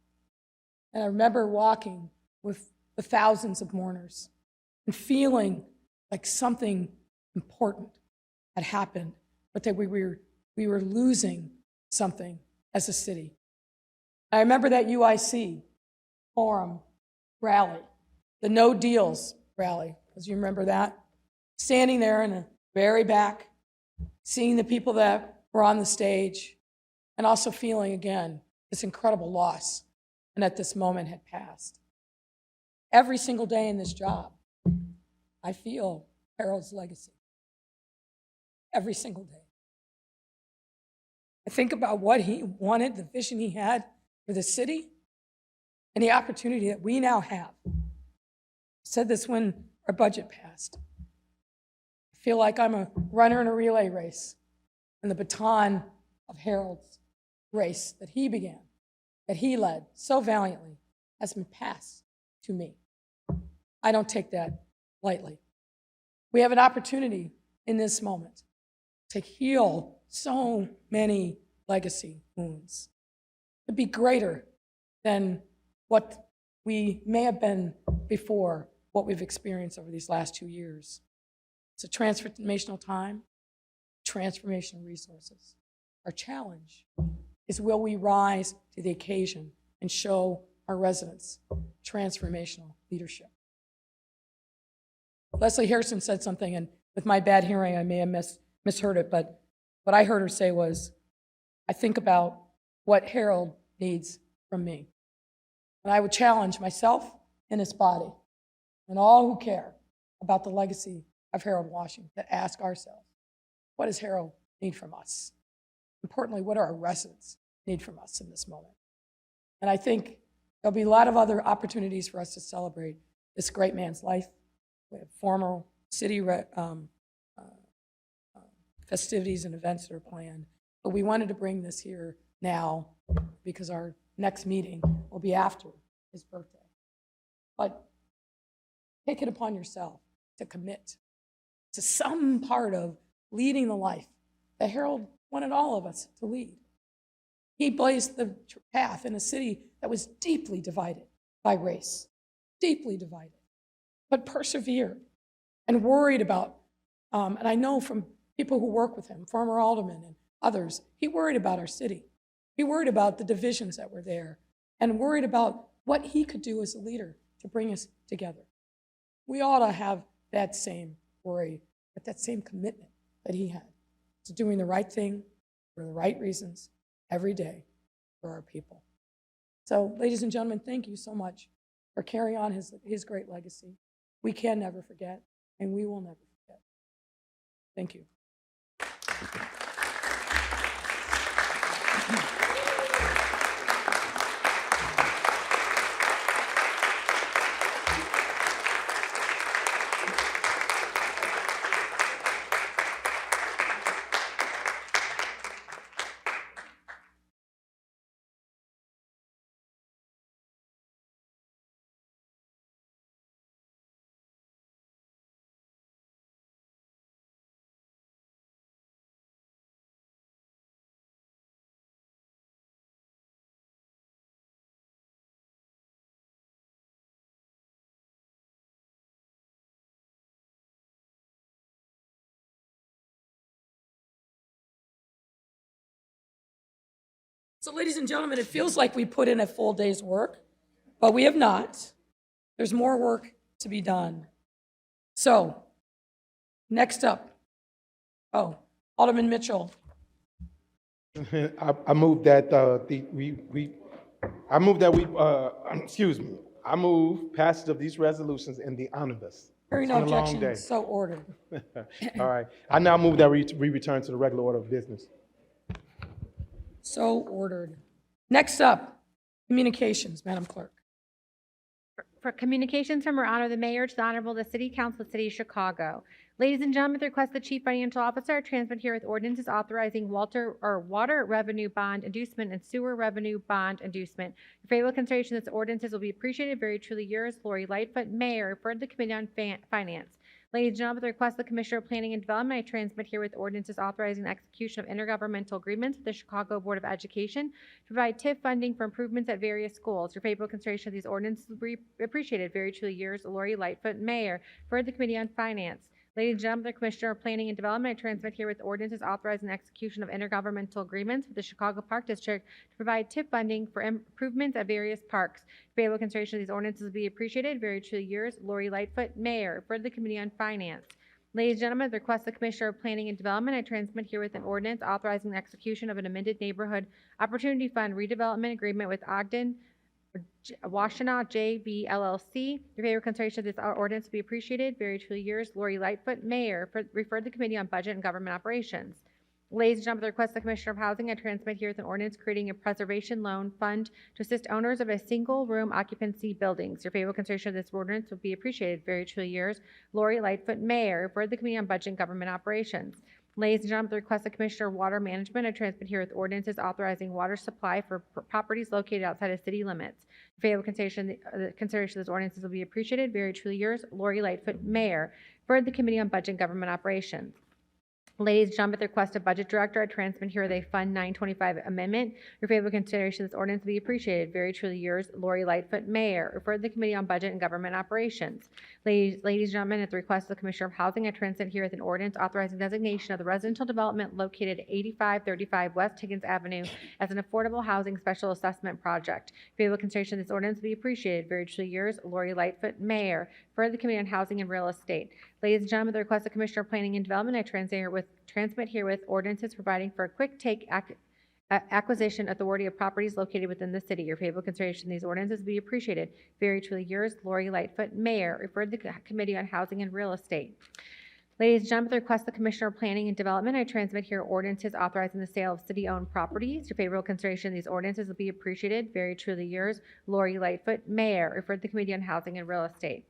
And I remember walking with the thousands of mourners and feeling like something important had happened, but that we were losing something as a city. I remember that UIC forum rally, the No Deals rally, as you remember that, standing there in the very back, seeing the people that were on the stage, and also feeling again this incredible loss and that this moment had passed. Every single day in this job, I feel Harold's legacy. Every single day. I think about what he wanted, the vision he had for the city, and the opportunity that we now have. I said this when our budget passed. I feel like I'm a runner in a relay race, and the baton of Harold's race that he began, that he led so valiantly, has been passed to me. I don't take that lightly. We have an opportunity in this moment to heal so many legacy wounds, to be greater than what we may have been before, what we've experienced over these last 2 years. It's a transformational time, transformational resources. Our challenge is, will we rise to the occasion and show our residents transformational leadership? Leslie Harrison said something, and with my bad hearing, I may have misheard it, but what I heard her say was, I think about what Harold needs from me. And I would challenge myself and his body and all who care about the legacy of Harold Washington to ask ourselves, what does Harold need from us? Importantly, what do our residents need from us in this moment? And I think there'll be a lot of other opportunities for us to celebrate this great man's life. We have formal city festivities and events that are planned. But we wanted to bring this here now because our next meeting will be after his birthday. But take it upon yourself to commit to some part of leading the life that Harold wanted all of us to lead. He blazed the path in a city that was deeply divided by race, deeply divided, but persevered and worried about, and I know from people who work with him, former aldermen and others, he worried about our city. He worried about the divisions that were there and worried about what he could do as a leader to bring us together. We ought to have that same worry, but that same commitment that he had to doing the right thing for the right reasons every day for our people. So, ladies and gentlemen, thank you so much for carrying on his great legacy. We can never forget, and we will never forget. Thank you. So, ladies and gentlemen, it feels like we put in a full day's work, but we have not. There's more work to be done. So, next up, Alderman Mitchell. I move that I move passage of these resolutions in the omnibus. Hearing It's no been a long objection, day. so ordered. All right. I now move that we return to the regular order of business. So ordered. Next up, communications, Madam Clerk. For communications from Her Honor the Mayor to the Honorable the City Council of the City of Chicago. Ladies and gentlemen, at the request of the Chief Financial Officer, I transmit here with ordinances authorizing water revenue bond inducement and sewer revenue bond inducement. Your favorable consideration of this ordinances will be appreciated. Very truly yours, Lori Lightfoot, Mayor, for the Committee on Finance. Ladies and gentlemen, at the request of the Commissioner of Planning and Development, I transmit here with ordinances authorizing the execution of intergovernmental agreements with the Chicago Board of Education to provide TIF funding for improvements at various schools. Your favorable consideration of these ordinances will be appreciated. Very truly yours, Lori Lightfoot, Mayor, for the Committee on Finance. Ladies and gentlemen, the Commissioner of Planning and Development, I transmit here with ordinances authorizing the execution of intergovernmental agreements with the Chicago Park District to provide TIP funding for improvements at various parks. Favorable consideration of these ordinances will be appreciated. Very truly yours, Lori Lightfoot, Mayor, for the Committee on Finance. Ladies and gentlemen, at the request of the Commissioner of Planning and Development, I transmit here with an ordinance authorizing the execution of an amended Neighborhood Opportunity Fund redevelopment agreement with Ogden Washtenaw JV LLC. Your favorable consideration of this ordinance will be appreciated. Very truly yours, Lori Lightfoot, Mayor, referred to the Committee on Budget and Government Operations. Ladies and gentlemen, at the request of the Commissioner of Housing, I transmit here with an ordinance creating a preservation loan fund to assist owners of a single-room occupancy buildings. Your favorable consideration of this ordinance will be appreciated. Very truly yours, Lori Lightfoot, Mayor, referred to the Committee on Budget and Government Operations. Ladies and gentlemen, at the request of the Commissioner of Water Management, I transmit here with ordinances authorizing water supply for properties located outside of city limits. Favorable consideration of this ordinances will be appreciated. Very truly yours, Lori Lightfoot, Mayor, for the Committee on Budget and Government Operations. Ladies and gentlemen, at the request of Budget Director, I transmit here the Fund 925 amendment. Your favorable consideration of this ordinance will be appreciated. Very truly yours, Lori Lightfoot, Mayor, referred to the Committee on Budget and Government Operations. Ladies and gentlemen, at the request of the Commissioner of Housing, I transmit here with an ordinance authorizing designation of the residential development located at 8535 West Higgins Avenue as an affordable housing special assessment project. Favorable consideration of this ordinance will be appreciated. Very truly yours, Lori Lightfoot, Mayor, for the Committee on Housing and Real Estate. Ladies and gentlemen, at the request of Commissioner of Planning and Development, I transmit herewith ordinances providing for a quick take acquisition authority of properties located within the city. Your favorable consideration of these ordinances will be appreciated. Very truly yours, Lori Lightfoot, Mayor, referred to the Committee on Housing and Real Estate. Ladies and gentlemen, at the request of the Commissioner of Planning and Development, I transmit here ordinances authorizing the sale of city-owned properties. Your favorable consideration of these ordinances will be appreciated. Very truly yours, Lori Lightfoot, Mayor, referred to the Committee on Housing and Real Estate.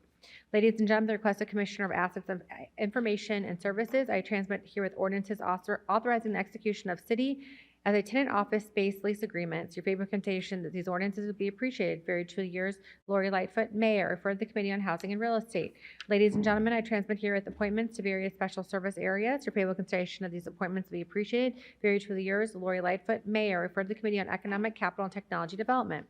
Ladies and gentlemen, the request of Commissioner of Assets of Information and Services, I transmit here with ordinances authorizing the execution of city as a tenant office space lease agreements. Your favorable consideration that these ordinances would be appreciated. Very truly yours, Lori Lightfoot, Mayor, referred to the Committee on Housing and Real Estate. Ladies and gentlemen, I transmit here with appointments to various special service areas. Your favorable consideration of these appointments will be appreciated. Very truly yours, Lori Lightfoot, Mayor, referred to the Committee on Economic, Capital, and Technology Development.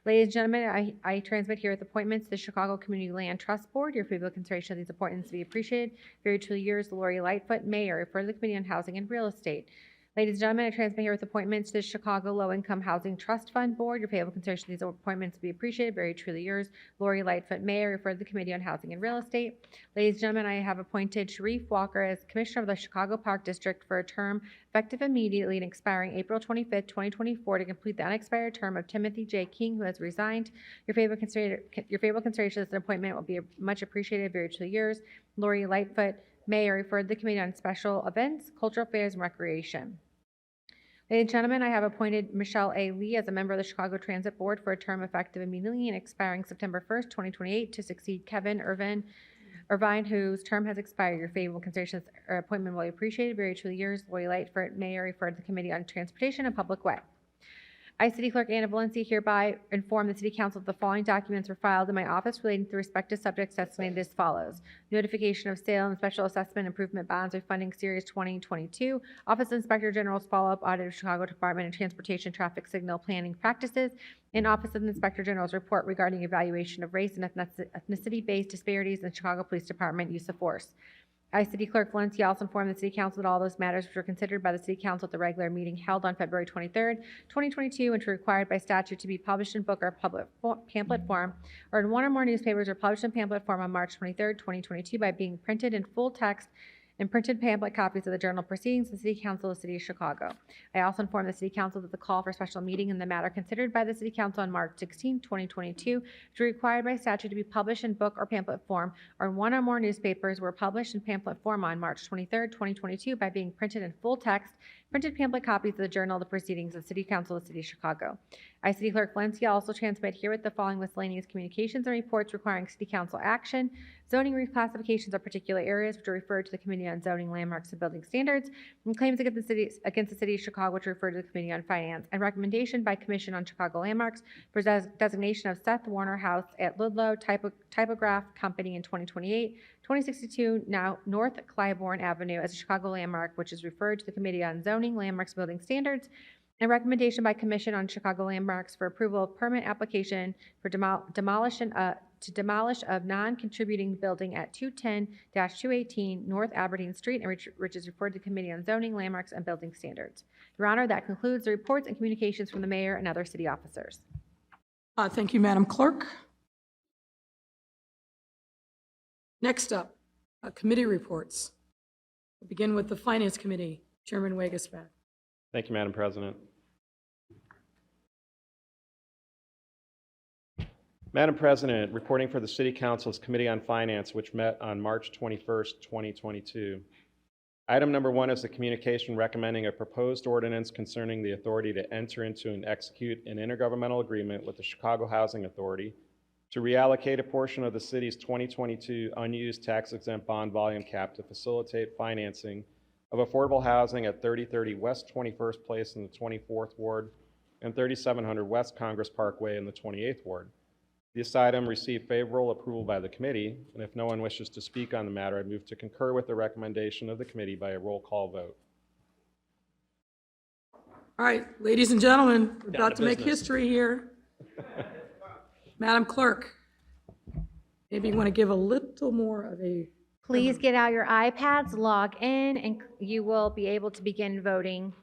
Ladies and gentlemen, I transmit here with appointments to the Chicago Community Land Trust Board. Your favorable consideration of these appointments will be appreciated. Very truly yours, Lori Lightfoot, Mayor, referred to the Committee on Housing and Real Estate. Ladies and gentlemen, I transmit here with appointments to the Chicago Low Income Housing Trust Fund Board. Your favorable consideration of these appointments will be appreciated. Very truly yours, Lori Lightfoot, Mayor, referred to the Committee on Housing and Real Estate. Ladies and gentlemen, I have appointed Sharif Walker as Commissioner of the Chicago Park District for a term effective immediately and expiring April 25th, 2024 to complete the unexpired term of Timothy J. King, who has resigned. Your favorable consideration of this appointment will be much appreciated. Very truly yours, Lori Lightfoot, Mayor, referred to the Committee on Special Events, Cultural Affairs, and Recreation. Ladies and gentlemen, I have appointed Michelle A. Lee as a member of the Chicago Transit Board for a term effective immediately and expiring September 1st, 2028 to succeed Kevin Irvine, whose term has expired. Your favorable consideration of this appointment will be appreciated. Very truly yours, Lori Lightfoot, Mayor, referred to the Committee on Transportation and Public Way. I, City Clerk Anna Valencia, hereby inform the City Council that the following documents were filed in my office relating to the respective subjects designated as follows. Notification of sale and special assessment improvement bonds refunding series 2022. Office of Inspector General's follow-up audit of Chicago Department of Transportation traffic signal planning practices. And Office of the Inspector General's report regarding evaluation of race and ethnicity-based disparities in the Chicago Police Department use of force. I, City Clerk Valencia, also informed the City Council that all those matters which were considered by the City Council at the regular meeting held on February 23rd, 2022, and which were required by statute to be published in book or pamphlet form, or in one or more newspapers or published in pamphlet form on March 23rd, 2022, by being printed in full text and printed pamphlet copies of the journal proceedings of the City Council of the City of Chicago. I also inform the City Council that the call for special meeting in the matter considered by the City Council on March 16, 2022, which is required by statute to be published in book or pamphlet form or in one or more newspapers, were published in pamphlet form on March 23, 2022, by being printed in full text, printed pamphlet copies of the journal of the proceedings of the City Council of the City of Chicago. I, City Clerk Valencia, also transmit herewith the following miscellaneous communications and reports requiring City Council action: zoning reclassifications of particular areas which are referred to the Committee on Zoning, Landmarks, and Building Standards, and claims against the City of Chicago which are referred to the Committee on Finance, and recommendation by Commission on Chicago Landmarks for designation of Seth Warner House at Ludlow Typograph Company in 2028, 2062 now North Clybourne Avenue as a Chicago landmark, which is referred to the Committee on Zoning, Landmarks, Building Standards, and recommendation by Commission on Chicago Landmarks for approval of permit application for demolish of non-contributing building at 210-218 North Aberdeen Street, and which is referred to the Committee on Zoning, Landmarks, and Building Standards. Your Honor, that concludes the reports and communications from the mayor and other city officers. Thank you, Madam Clerk. Next up, committee reports. We'll begin with the Finance Committee. Chairman Wagesback. Thank you, Madam President. Madam President, reporting for the City Council's Committee on Finance, which met on March 21st, 2022. Item number 1 is the communication recommending a proposed ordinance concerning the authority to enter into and execute an intergovernmental agreement with the Chicago Housing Authority to reallocate a portion of the city's 2022 unused tax-exempt bond volume cap to facilitate financing of affordable housing at 3030 West 21st Place in the 24th Ward and 3700 West Congress Parkway in the 28th Ward. This item received favorable approval by the committee, and if no one wishes to speak on the matter, I move to concur with the recommendation of the committee by a roll call vote. All right, ladies and gentlemen, we're Down about to to make business. history here. Madam Clerk, maybe you want to give a little more of a... Please get out your iPads, log in, and you will be able to begin voting.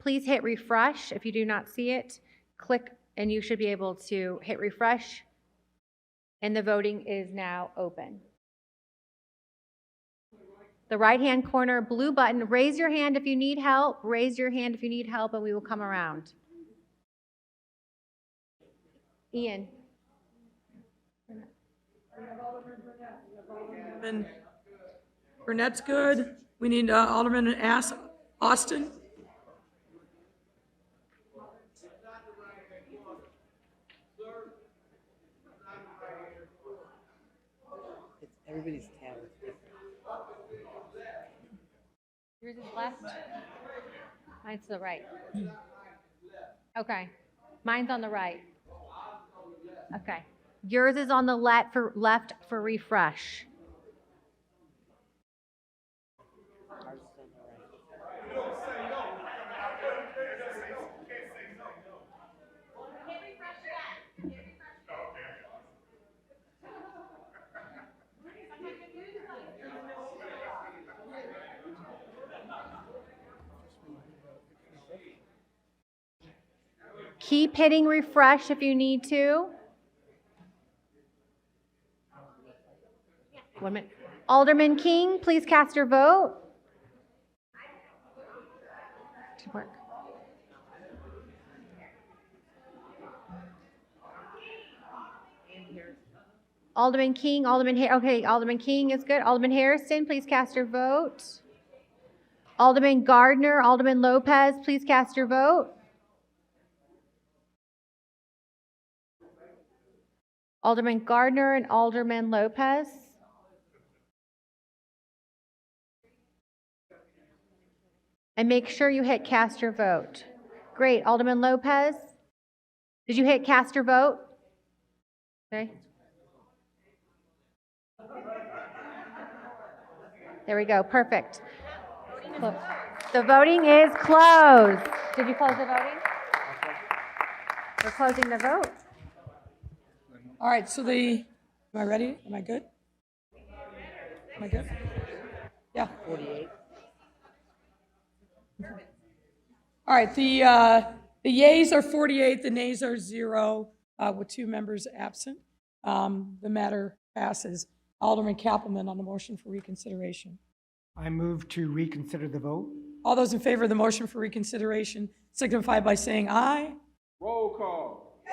Please hit refresh if you do not see it. Click, and you should be able to hit refresh. And the voting is now open. The right-hand corner blue button, raise your hand if you need help. Raise your hand if you need help, and we will come around. Ian. Burnett's good. We need Alderman Austin. Everybody's tab is different. Yours is left. Mine's to the right. Okay. Mine's on the right. Okay. Yours is on the left for refresh. Keep hitting refresh if you need to. 1 minute. Alderman King, please cast your vote. Should work. Alderman King, okay, Alderman King is good. Alderman Harrison, please cast your vote. Alderman Gardner, Alderman Lopez, please cast your vote. Alderman Gardner and Alderman Lopez. And make sure you hit cast your vote. Great. Alderman Lopez, did you hit cast your vote? Okay. There we go. Perfect. The voting is closed. Did you close the voting? We're closing the vote. All right, so am I ready? Am I good? Am I good? Yeah. 48. All right, the yeas are 48, the nays are 0, with 2 members absent. The matter passes. Alderman Kappelman on the motion for reconsideration. I move to reconsider the vote. All those in favor of the motion for reconsideration signify by saying aye. Roll call.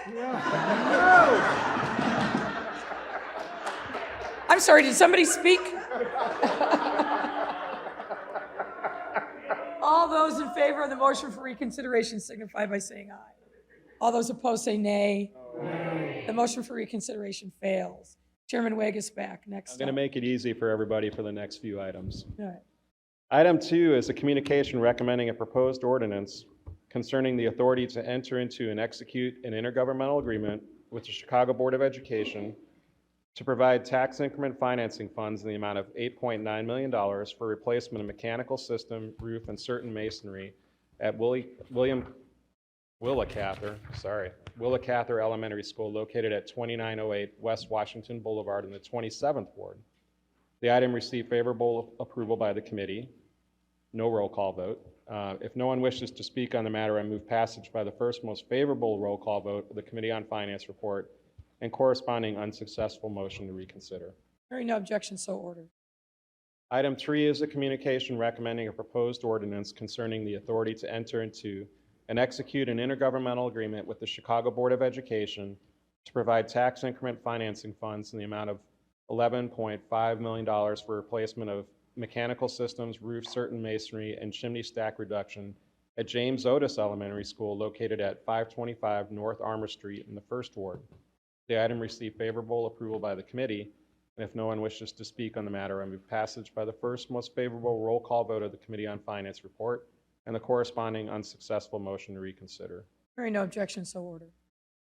I'm sorry, did somebody speak? All those in favor of the motion for reconsideration signify by saying aye. All those opposed say nay. The motion for reconsideration fails. Chairman Wegg is back. Next I'm going to up. make it easy for everybody for the next few items. All right. Item 2 is a communication recommending a proposed ordinance concerning the authority to enter into and execute an intergovernmental agreement with the Chicago Board of Education to provide tax increment financing funds in the amount of $8.9 million for replacement of mechanical system, roof, and certain masonry at Willa-Cather Elementary School located at 2908 West Washington Boulevard in the 27th Ward. The item received favorable approval by the committee. No roll call vote. If no one wishes to speak on the matter, I move passage by the first most favorable roll call vote of the Committee on Finance report and corresponding unsuccessful motion to reconsider. Hearing no objection, so ordered. Item 3 is a communication recommending a proposed ordinance concerning the authority to enter into and execute an intergovernmental agreement with the Chicago Board of Education to provide tax increment financing funds in the amount of $11.5 million for replacement of mechanical systems, roof, certain masonry, and chimney stack reduction at James Otis Elementary School located at 525 North Armour Street in the 1st Ward. The item received favorable approval by the committee, and if no one wishes to speak on the matter, I move passage by the first most favorable roll call vote of the Committee on Finance report and the corresponding unsuccessful motion to reconsider. Hearing no objection, so ordered.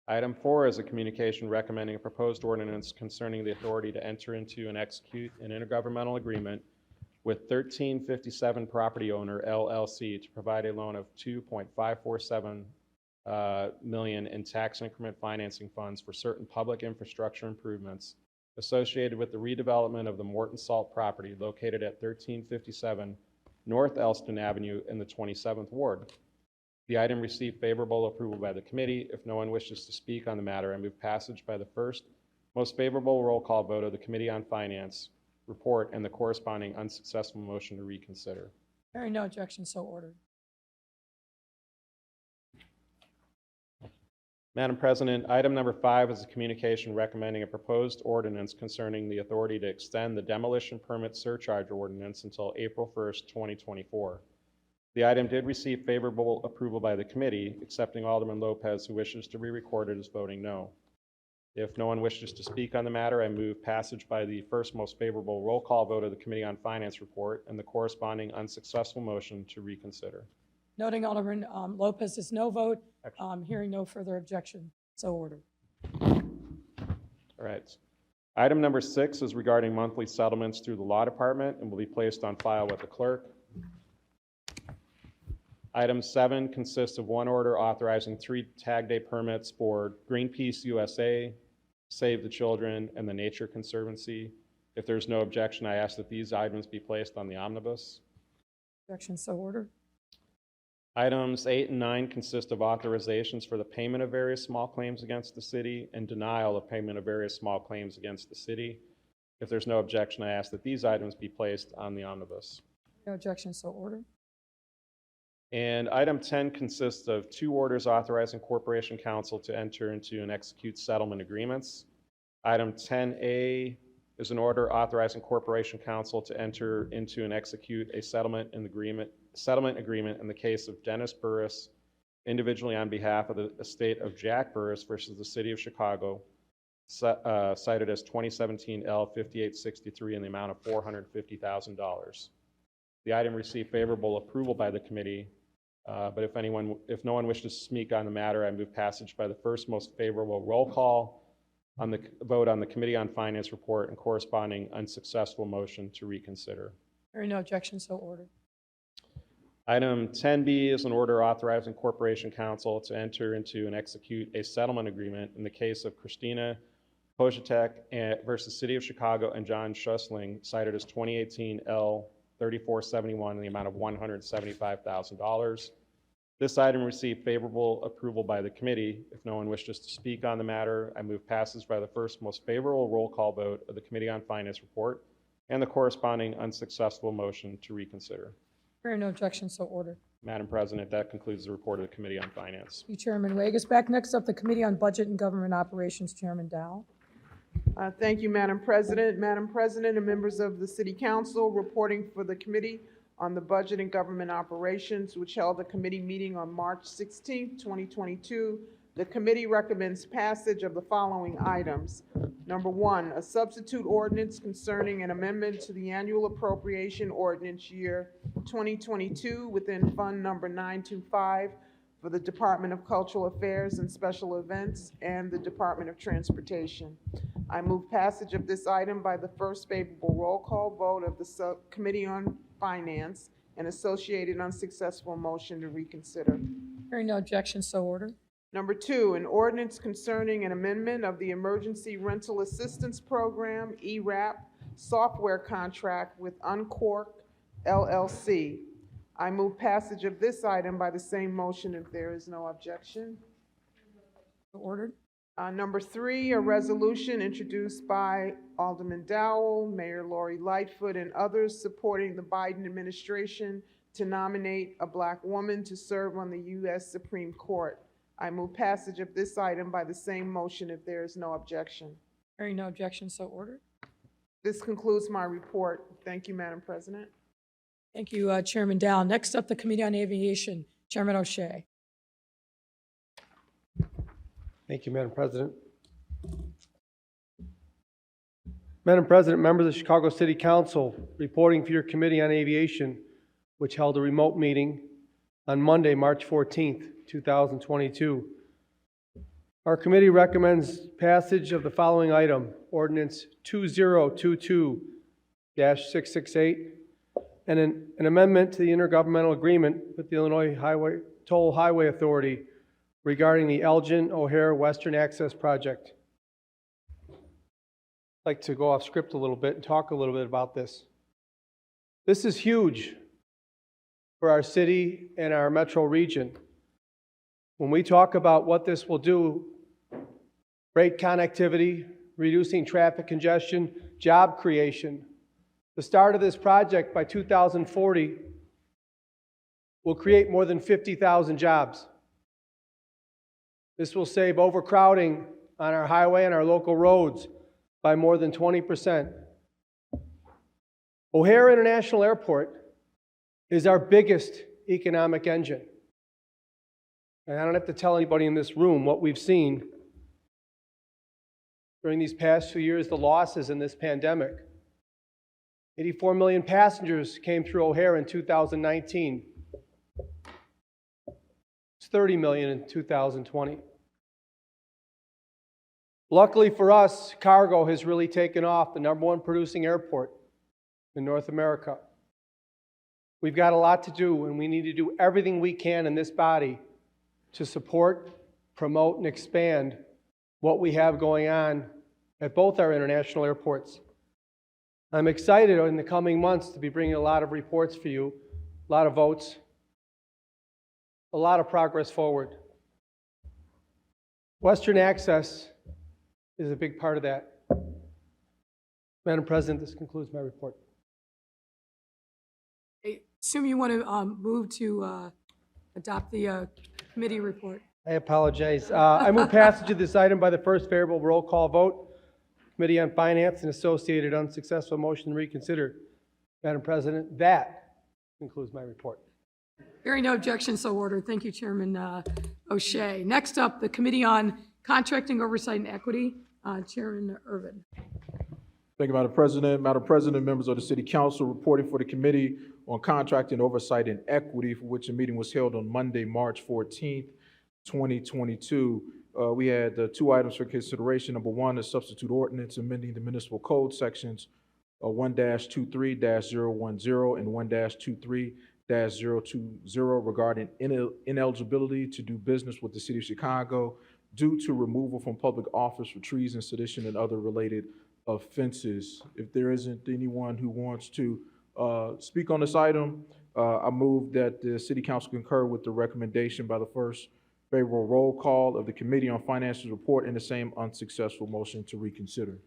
Item 4 is a communication recommending a proposed ordinance concerning the authority to enter into and execute an intergovernmental agreement with 1357 Property Owner LLC to provide a loan of $2.547 million in tax increment financing funds for certain public infrastructure improvements associated with the redevelopment of the Morton Salt property located at 1357 North Elston Avenue in the 27th Ward. The item received favorable approval by the committee. If no one wishes to speak on the matter, I move passage by the first most favorable roll call vote of the Committee on Finance report and the corresponding unsuccessful motion to reconsider. Hearing no objection, so ordered. Madam President, item number 5 is a communication recommending a proposed ordinance concerning the authority to extend the demolition permit surcharge ordinance until April 1st, 2024. The item did receive favorable approval by the committee, excepting Alderman Lopez, who wishes to be recorded as voting no. If no one wishes to speak on the matter, I move passage by the first most favorable roll call vote of the Committee on Finance report and the corresponding unsuccessful motion to reconsider. Noting Alderman Lopez's no vote, hearing no further objection, so ordered. All right. Item number 6 is regarding monthly settlements through the Law Department and will be placed on file with the clerk. Item 7 consists of one order authorizing 3 tag day permits for Greenpeace USA, Save the Children, and the Nature Conservancy. If there's no objection, I ask that these items be placed on the omnibus. Objection, so ordered. Items 8 and 9 consist of authorizations for the payment of various small claims against the city and denial of payment of various small claims against the city. If there's no objection, I ask that these items be placed on the omnibus. No objection, so ordered. And item 10 consists of 2 orders authorizing Corporation Counsel to enter into and execute settlement agreements. Item 10A is an order authorizing Corporation Counsel to enter into and execute a settlement agreement in the case of Dennis Burris, individually on behalf of the estate of Jack Burris versus the City of Chicago, cited as 2017 L5863 in the amount of $450,000. The item received favorable approval by the committee, but if no one wishes to speak on the matter, I move passage by the first most favorable roll call on the vote on the Committee on Finance report and corresponding unsuccessful motion to reconsider. Hearing no objection, so ordered. Item 10B is an order authorizing Corporation Counsel to enter into and execute a settlement agreement in the case of Christina Pojatek versus City of Chicago and John Schussling, cited as 2018 L3471 in the amount of $175,000. This item received favorable approval by the committee. If no one wishes to speak on the matter, I move passage by the first most favorable roll call vote of the Committee on Finance report and the corresponding unsuccessful motion to reconsider. Hearing no objection, so ordered. Madam President, that concludes the report of the Committee on Finance. Thank you, Chairman Wegas. Back next up, the Committee on Budget and Government Operations, Chairman Dow. Thank you, Madam President. Madam President and members of the City Council, reporting for the Committee on the Budget and Government Operations, which held a committee meeting on March 16, 2022. The committee recommends passage of the following items. Number one, a substitute ordinance concerning an amendment to the annual appropriation ordinance year 2022 within Fund Number 925 for the Department of Cultural Affairs and Special Events and the Department of Transportation. I move passage of this item by the first favorable roll call vote of the Subcommittee on Finance and associated unsuccessful motion to reconsider. Hearing no objection, so ordered. Number two, an ordinance concerning an amendment of the Emergency Rental Assistance Program, ERAP, software contract with Uncork LLC. I move passage of this item by the same motion if there is no objection. So ordered. Number three, a resolution introduced by Alderman Dowell, Mayor Lori Lightfoot, and others supporting the Biden administration to nominate a Black woman to serve on the U.S. Supreme Court. I move passage of this item by the same motion if there is no objection. Hearing no objection, so ordered. This concludes my report. Thank you, Madam President. Thank you, Chairman Dow. Next up, the Committee on Aviation, Chairman O'Shea. Thank you, Madam President. Madam President, members of the Chicago City Council, reporting for your Committee on Aviation, which held a remote meeting on Monday, March 14th, 2022. Our committee recommends passage of the following item, Ordinance 2022-668, and an amendment to the intergovernmental agreement with the Illinois Toll Highway Authority regarding the Elgin O'Hare Western Access Project. I'd like to go off script a little bit and talk a little bit about this. This is huge for our city and our metro region. When we talk about what this will do, great connectivity, reducing traffic congestion, job creation, the start of this project by 2040 will create more than 50,000 jobs. This will save overcrowding on our highway and our local roads by more than 20%. O'Hare International Airport is our biggest economic engine. And I don't have to tell anybody in this room what we've seen during these past few years, the losses in this pandemic. 84 million passengers came through O'Hare in 2019. It's 30 million in 2020. Luckily for us, cargo has really taken off, the #1 producing airport in North America. We've got a lot to do, and we need to do everything we can in this body to support, promote, and expand what we have going on at both our international airports. I'm excited in the coming months to be bringing a lot of reports for you, a lot of votes, a lot of progress forward. Western Access is a big part of that. Madam President, this concludes my report. I assume you want to move to adopt the committee report. I apologize. I move passage of this item by the first favorable roll call vote. Committee on Finance and associated unsuccessful motion to reconsider. Madam President, that concludes my report. Hearing no objection, so ordered. Thank you, Chairman O'Shea. Next up, the Committee on Contracting Oversight and Equity, Chairman Irvin. Thank you, Madam President. Madam President, members of the City Council, reporting for the Committee on Contracting Oversight and Equity, for which a meeting was held on Monday, March 14th, 2022. We had two items for consideration. Number one, a substitute ordinance amending the municipal code sections 1-23-010 and 1-23-020 regarding ineligibility to do business with the City of Chicago due to removal from public office for treason, sedition, and other related offenses. If there isn't anyone who wants to speak on this item, I move that the city council concur with the recommendation by the first favorable roll call of the Committee on Finances report and the same unsuccessful motion to reconsider.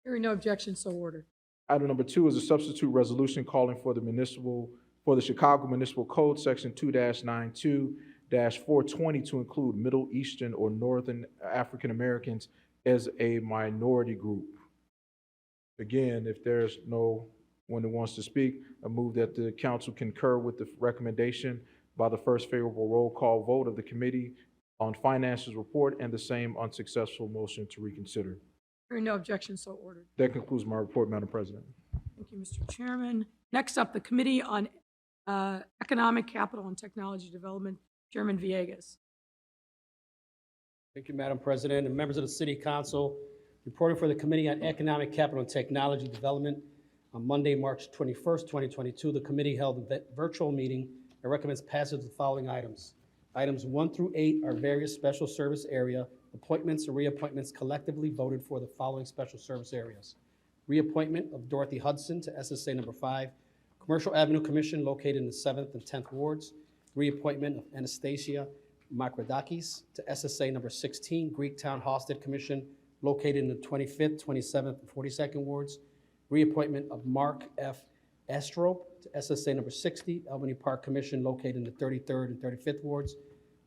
Hearing no objection, so ordered. Item number 2 is a substitute resolution calling for the Chicago Municipal Code, Section 2-92-420 to include Middle Eastern or Northern African Americans as a minority group. Again, if there's no one who wants to speak, I move that the council concur with the recommendation by the first favorable roll call vote of the Committee on Finances report and the same unsuccessful motion to reconsider. Hearing no objection, so ordered. That concludes my report, Madam President. Thank you, Mr. Chairman. Next up, the Committee on Economic, Capital, and Technology Development, Chairman Villegas. Thank you, Madam President, and members of the City Council. Reporting for the Committee on Economic, Capital, and Technology Development. On Monday, March 21st, 2022, the committee held a virtual meeting and recommends passage of the following items. Items 1 through 8 are various special service area appointments and reappointments collectively voted for the following special service areas. Reappointment of Dorothy Hudson to SSA number 5, Commercial Avenue Commission located in the 7th and 10th wards. Reappointment of Anastasia Makradakis to SSA number 16, Greektown Halsted Commission located in the 25th, 27th, and 42nd wards. Reappointment of Mark F. Estrop to SSA number 60, Albany Park Commission located in the 33rd and 35th wards.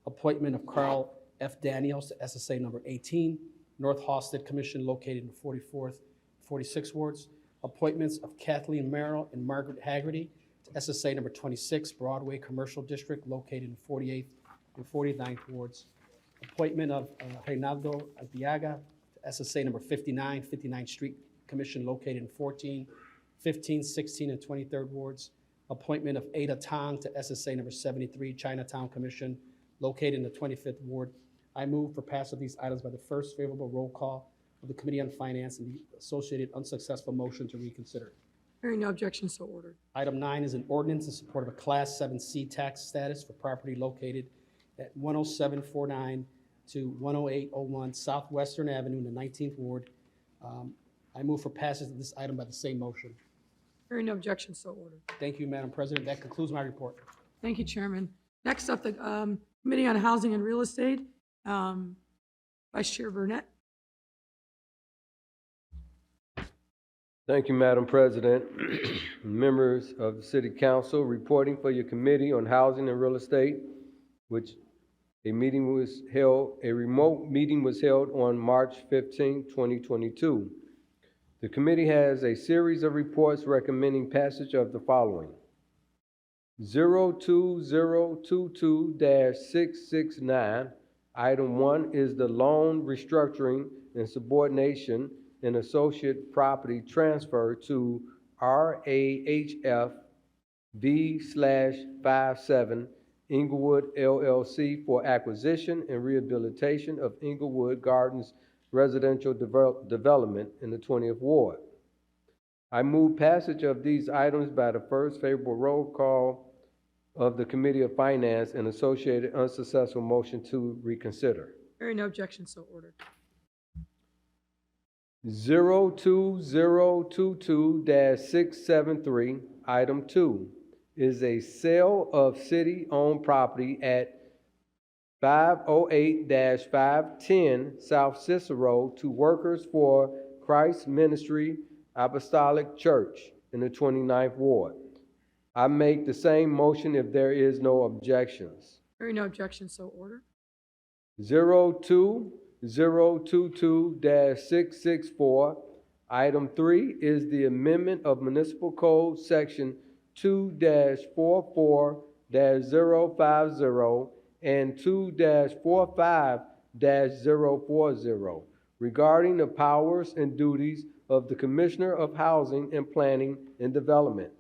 Appointment of Carl F. Daniels to SSA number 18, North Halsted Commission located in the 44th, 46th wards. Appointments of Kathleen Merrill and Margaret Haggerty to SSA number 26, Broadway Commercial District located in 48th and 49th wards. Appointment of Reinaldo Arteaga to SSA number 59, 59th Street Commission located in 14, 15, 16, and 23rd wards. Appointment of Ada Tong to SSA number 73, Chinatown Commission located in the 25th ward. I move for passage of these items by the first favorable roll call of the Committee on Finance and the associated unsuccessful motion to reconsider. Hearing no objection, so ordered. Item 9 is an ordinance in support of a Class 7C tax status for property located at 10749 to 10801 Southwestern Avenue in the 19th Ward. I move for passage of this item by the same motion. Hearing no objection, so ordered. Thank you, Madam President. That concludes my report. Thank you, Chairman. Next up, the Committee on Housing and Real Estate, Vice Chair Burnett. Thank you, Madam President. Members of the City Council, reporting for your Committee on Housing and Real Estate, which a remote meeting was held on March 15, 2022. The committee has a series of reports recommending passage of the following. 02022-669, item 1 is the loan restructuring and subordination and associate property transfer to RAHF V/57 Inglewood LLC for acquisition and rehabilitation of Inglewood Gardens residential development in the 20th Ward. I move passage of these items by the first favorable roll call of the Committee of Finance and associated unsuccessful motion to reconsider. Hearing no objection, so ordered. 02022-673, item 2, is a sale of city-owned property at 508-510 South Cicero to Workers for Christ Ministry Apostolic Church in the 29th Ward. I make the same motion if there is no objections. Hearing no objection, so ordered. 02022-664, item 3 is the amendment of Municipal Code Section 2-44-050 and 2-45-040 regarding the powers and duties of the Commissioner of Housing and Planning and Development.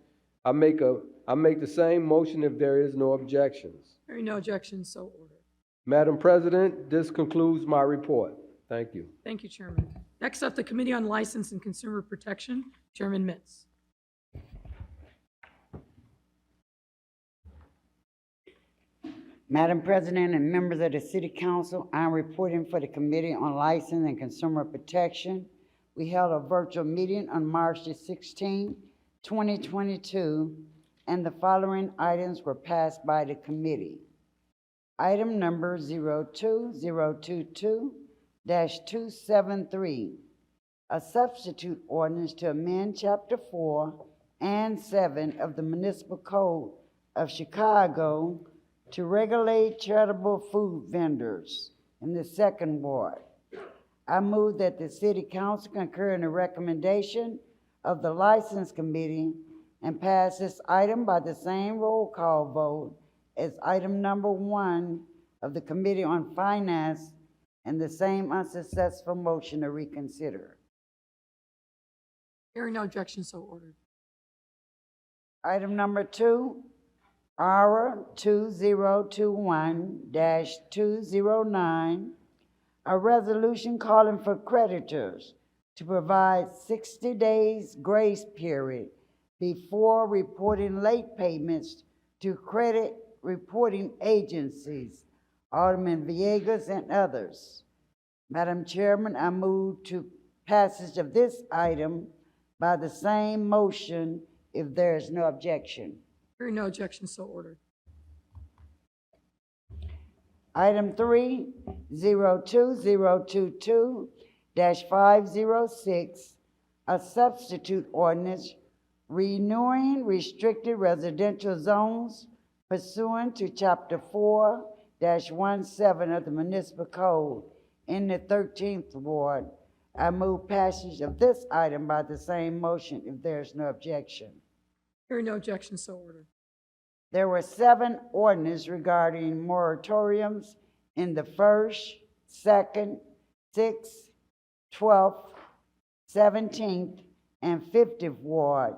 I make the same motion if there is no objections. Hearing no objection, so ordered. Madam President, this concludes my report. Thank you. Thank you, Chairman. Next up, the Committee on License and Consumer Protection, Chairman Mitz. Madam President and members of the City Council, I'm reporting for the Committee on License and Consumer Protection. We held a virtual meeting on March the 16th, 2022, and the following items were passed by the committee. Item number 02022-273, a substitute ordinance to amend Chapter 4 and 7 of the Municipal Code of Chicago to regulate charitable food vendors in the second ward. I move that the City Council concur in the recommendation of the License Committee and pass this item by the same roll call vote as item number 1 of the Committee on Finance and the same unsuccessful motion to reconsider. Hearing no objection, so ordered. Item number 2, ARA 2021-209, a resolution calling for creditors to provide 60 days grace period before reporting late payments to credit reporting agencies, Alderman Villegas and others. Madam Chairman, I move to passage of this item by the same motion if there is no objection. Hearing no objection, so ordered. Item 3, 02022-506, a substitute ordinance renewing restricted residential zones pursuant to Chapter 4-17 of the Municipal Code in the 13th Ward. I move passage of this item by the same motion if there is no objection. Hearing no objection, so ordered. There were 7 ordinances regarding moratoriums in the 1st, 2nd, 6th, 12th, 17th, and 50th Ward.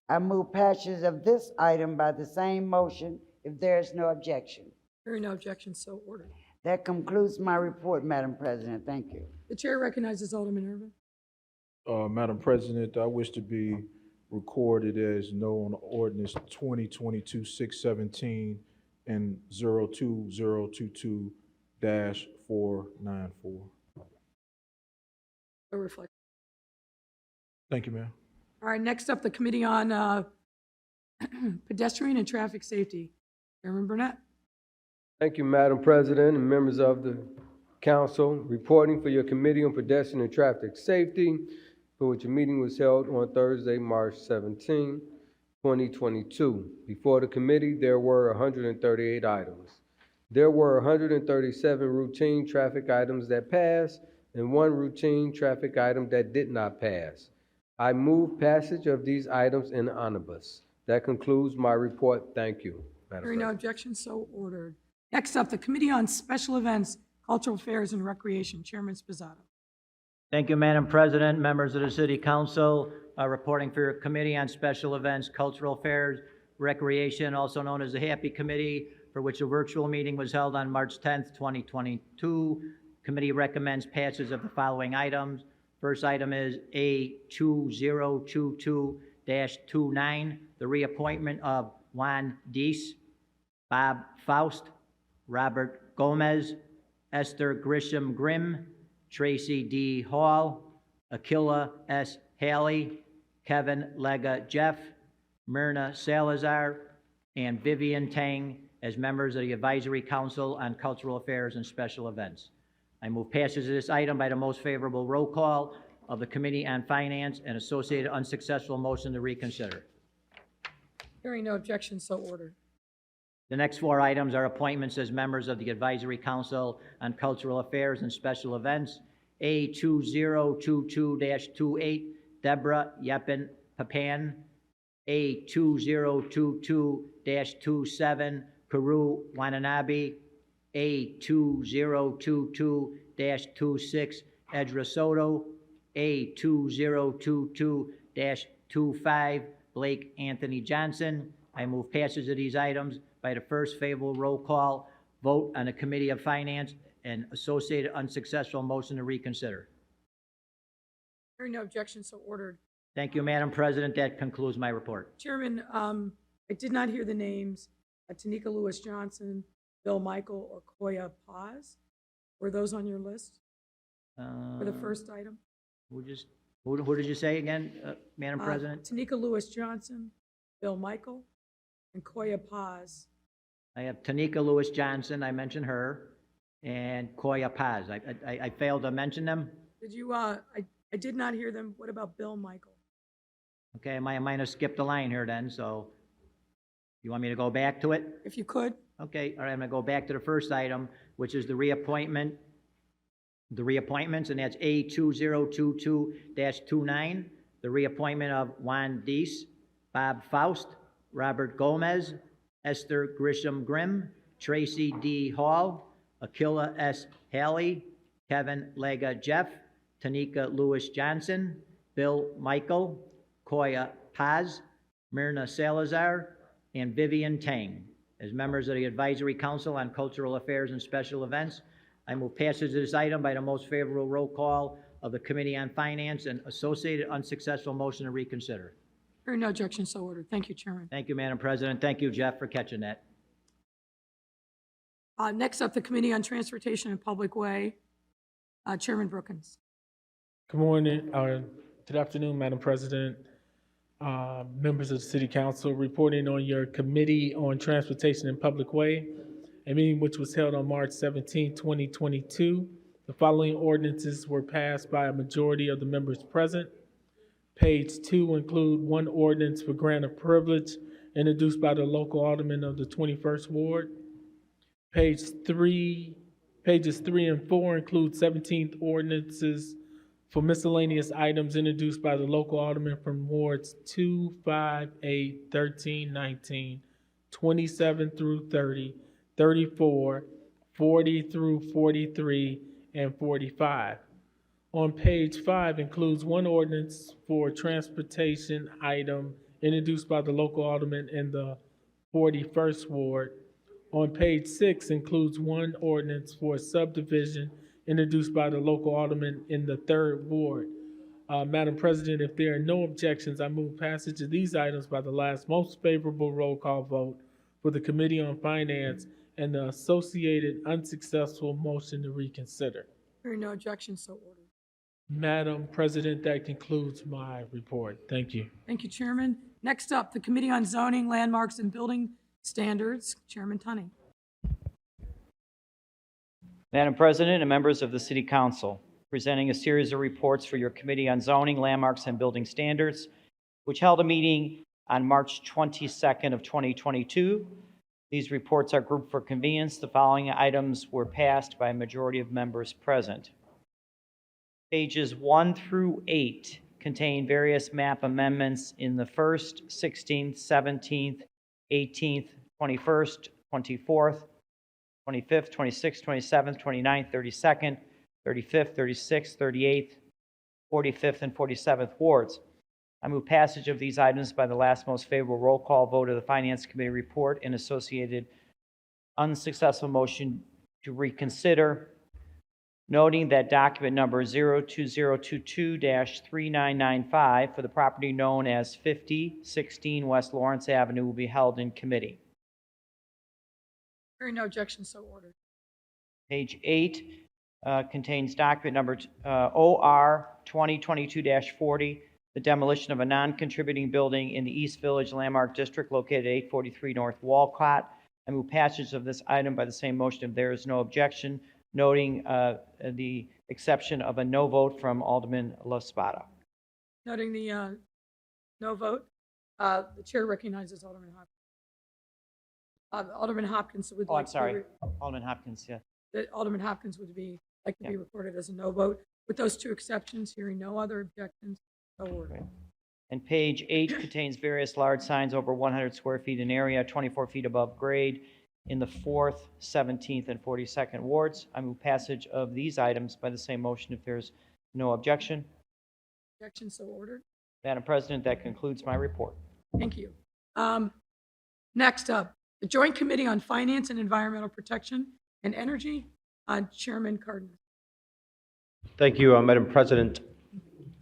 I move passage of this item by the same motion if there is no objection. Hearing no objection, so ordered. That concludes my report, Madam President. Thank you. The chair recognizes Alderman Irvin. Madam President, I wish to be recorded as no on ordinance 2022-617 and 02022-494. So reflect. Thank you, ma'am. All right, next up, the Committee on Pedestrian and Traffic Safety. Chairman Burnett. Thank you, Madam President and members of the council. Reporting for your Committee on Pedestrian and Traffic Safety, for which a meeting was held on Thursday, March 17, 2022. Before the committee, there were 138 items. There were 137 routine traffic items that passed and 1 routine traffic item that did not pass. I move passage of these items in omnibus. That concludes my report. Thank you, Madam Hearing no President. objection, so ordered. Next up, the Committee on Special Events, Cultural Affairs, and Recreation. Chairman Spizzato. Thank you, Madam President, members of the City Council. Reporting for your Committee on Special Events, Cultural Affairs, Recreation, also known as the Happy Committee, for which a virtual meeting was held on March 10th, 2022. Committee recommends passage of the following items. First item is A 2022-29, the reappointment of Juan Deese, Bob Faust, Robert Gomez, Esther Grisham Grimm, Tracy D. Hall, Aquila S. Haley, Kevin Lega Jeff, Myrna Salazar, and Vivian Tang as members of the Advisory Council on Cultural Affairs and Special Events. I move passage of this item by the most favorable roll call of the Committee on Finance and associated unsuccessful motion to reconsider. Hearing no objection, so ordered. The next 4 items are appointments as members of the Advisory Council on Cultural Affairs and Special Events. A 2022-28, Deborah Yepin Papan. A 2022-27, Karu Wananabe. A 2022-26, Edra Soto. A 2022-25, Blake Anthony Johnson. I move passage of these items by the first favorable roll call vote on the Committee of Finance and associated unsuccessful motion to reconsider. Hearing no objection, so ordered. Thank you, Madam President. That concludes my report. Chairman, I did not hear the names Tanika Lewis Johnson, Bill Michael, or Koya Paz. Were those on your list for the first item? Who did you say again, Madam President? Tanika Lewis Johnson, Bill Michael, and Koya Paz. I have Tanika Lewis Johnson, I mentioned her, and Koya Paz. I failed to mention them. Did you, I did not hear them. What about Bill Michael? Okay, I might have skipped a line here then, so you want me to go back to it? If you could. Okay, all right, I'm gonna go back to the first item, which is the reappointments, and that's A2022-29, the reappointment of Juan Dees, Bob Faust, Robert Gomez, Esther Grisham Grimm, Tracy D. Hall, Akila S. Haley, Kevin Lega Jeff, Tanika Lewis Johnson, Bill Michael, Koya Paz, Myrna Salazar, and Vivian Tang. As members of the Advisory Council on Cultural Affairs and Special Events, I move passage of this item by the most favorable roll call of the Committee on Finance and associated unsuccessful motion to reconsider. Hearing no objection, so ordered. Thank you, Chairman. Thank you, Madam President. Thank you, Jeff, for catching that. Next up, the Committee on Transportation and Public Way. Chairman Brookins. Good morning, good afternoon, Madam President, members of the City Council, reporting on your Committee on Transportation and Public Way, a meeting which was held on March 17, 2022. The following ordinances were passed by a majority of the members present. Page 2 include one ordinance for grant of privilege introduced by the local alderman of the 21st Ward. Pages 3 and 4 include 17th ordinances for miscellaneous items introduced by the local alderman from wards 2, 5, 8, 13, 19, 27 through 30, 34, 40 through 43, and 45. On page 5 includes one ordinance for transportation item introduced by the local alderman in the 41st Ward. On page 6 includes one ordinance for a subdivision introduced by the local alderman in the 3rd Ward. Madam President, if there are no objections, I move passage of these items by the last most favorable roll call vote for the Committee on Finance and the associated unsuccessful motion to reconsider. Hearing no objection, so ordered. Madam President, that concludes my report. Thank you. Thank you, Chairman. Next up, the Committee on Zoning, Landmarks, and Building Standards. Chairman Tunney. Madam President and members of the City Council, presenting a series of reports for your Committee on Zoning, Landmarks, and Building Standards, which held a meeting on March 22nd of 2022. These reports are grouped for convenience. The following items were passed by a majority of members present. Pages 1 through 8 contain various map amendments in the 1st, 16th, 17th, 18th, 21st, 24th, 25th, 26th, 27th, 29th, 32nd, 35th, 36th, 38th, 45th, and 47th wards. I move passage of these items by the last most favorable roll call vote of the Finance Committee report and associated unsuccessful motion to reconsider, noting that document number 02022-3995 for the property known as 5016 West Lawrence Avenue will be held in committee. Hearing no objection, so ordered. Page 8 contains document number OR 2022-40, the demolition of a non-contributing building in the East Village Landmark District located at 843 North Walcott. I move passage of this item by the same motion if there is no objection, noting the exception of a no vote from Alderman La Spada. Noting the no vote, the chair recognizes Alderman Hopkins. Alderman Hopkins would Oh, like I'm sorry. to Alderman Hopkins, yeah. that Alderman Hopkins would like to be recorded as a no vote. With those two exceptions, hearing no other objections, so ordered. And page 8 contains various large signs over 100 square feet in area, 24 feet above grade in the 4th, 17th, and 42nd wards. I move passage of these items by the same motion if there's no objection. Objection, so ordered. Madam President, that concludes my report. Thank you. Next up, the Joint Committee on Finance and Environmental Protection and Energy. Chairman Cardenas. Thank you, Madam President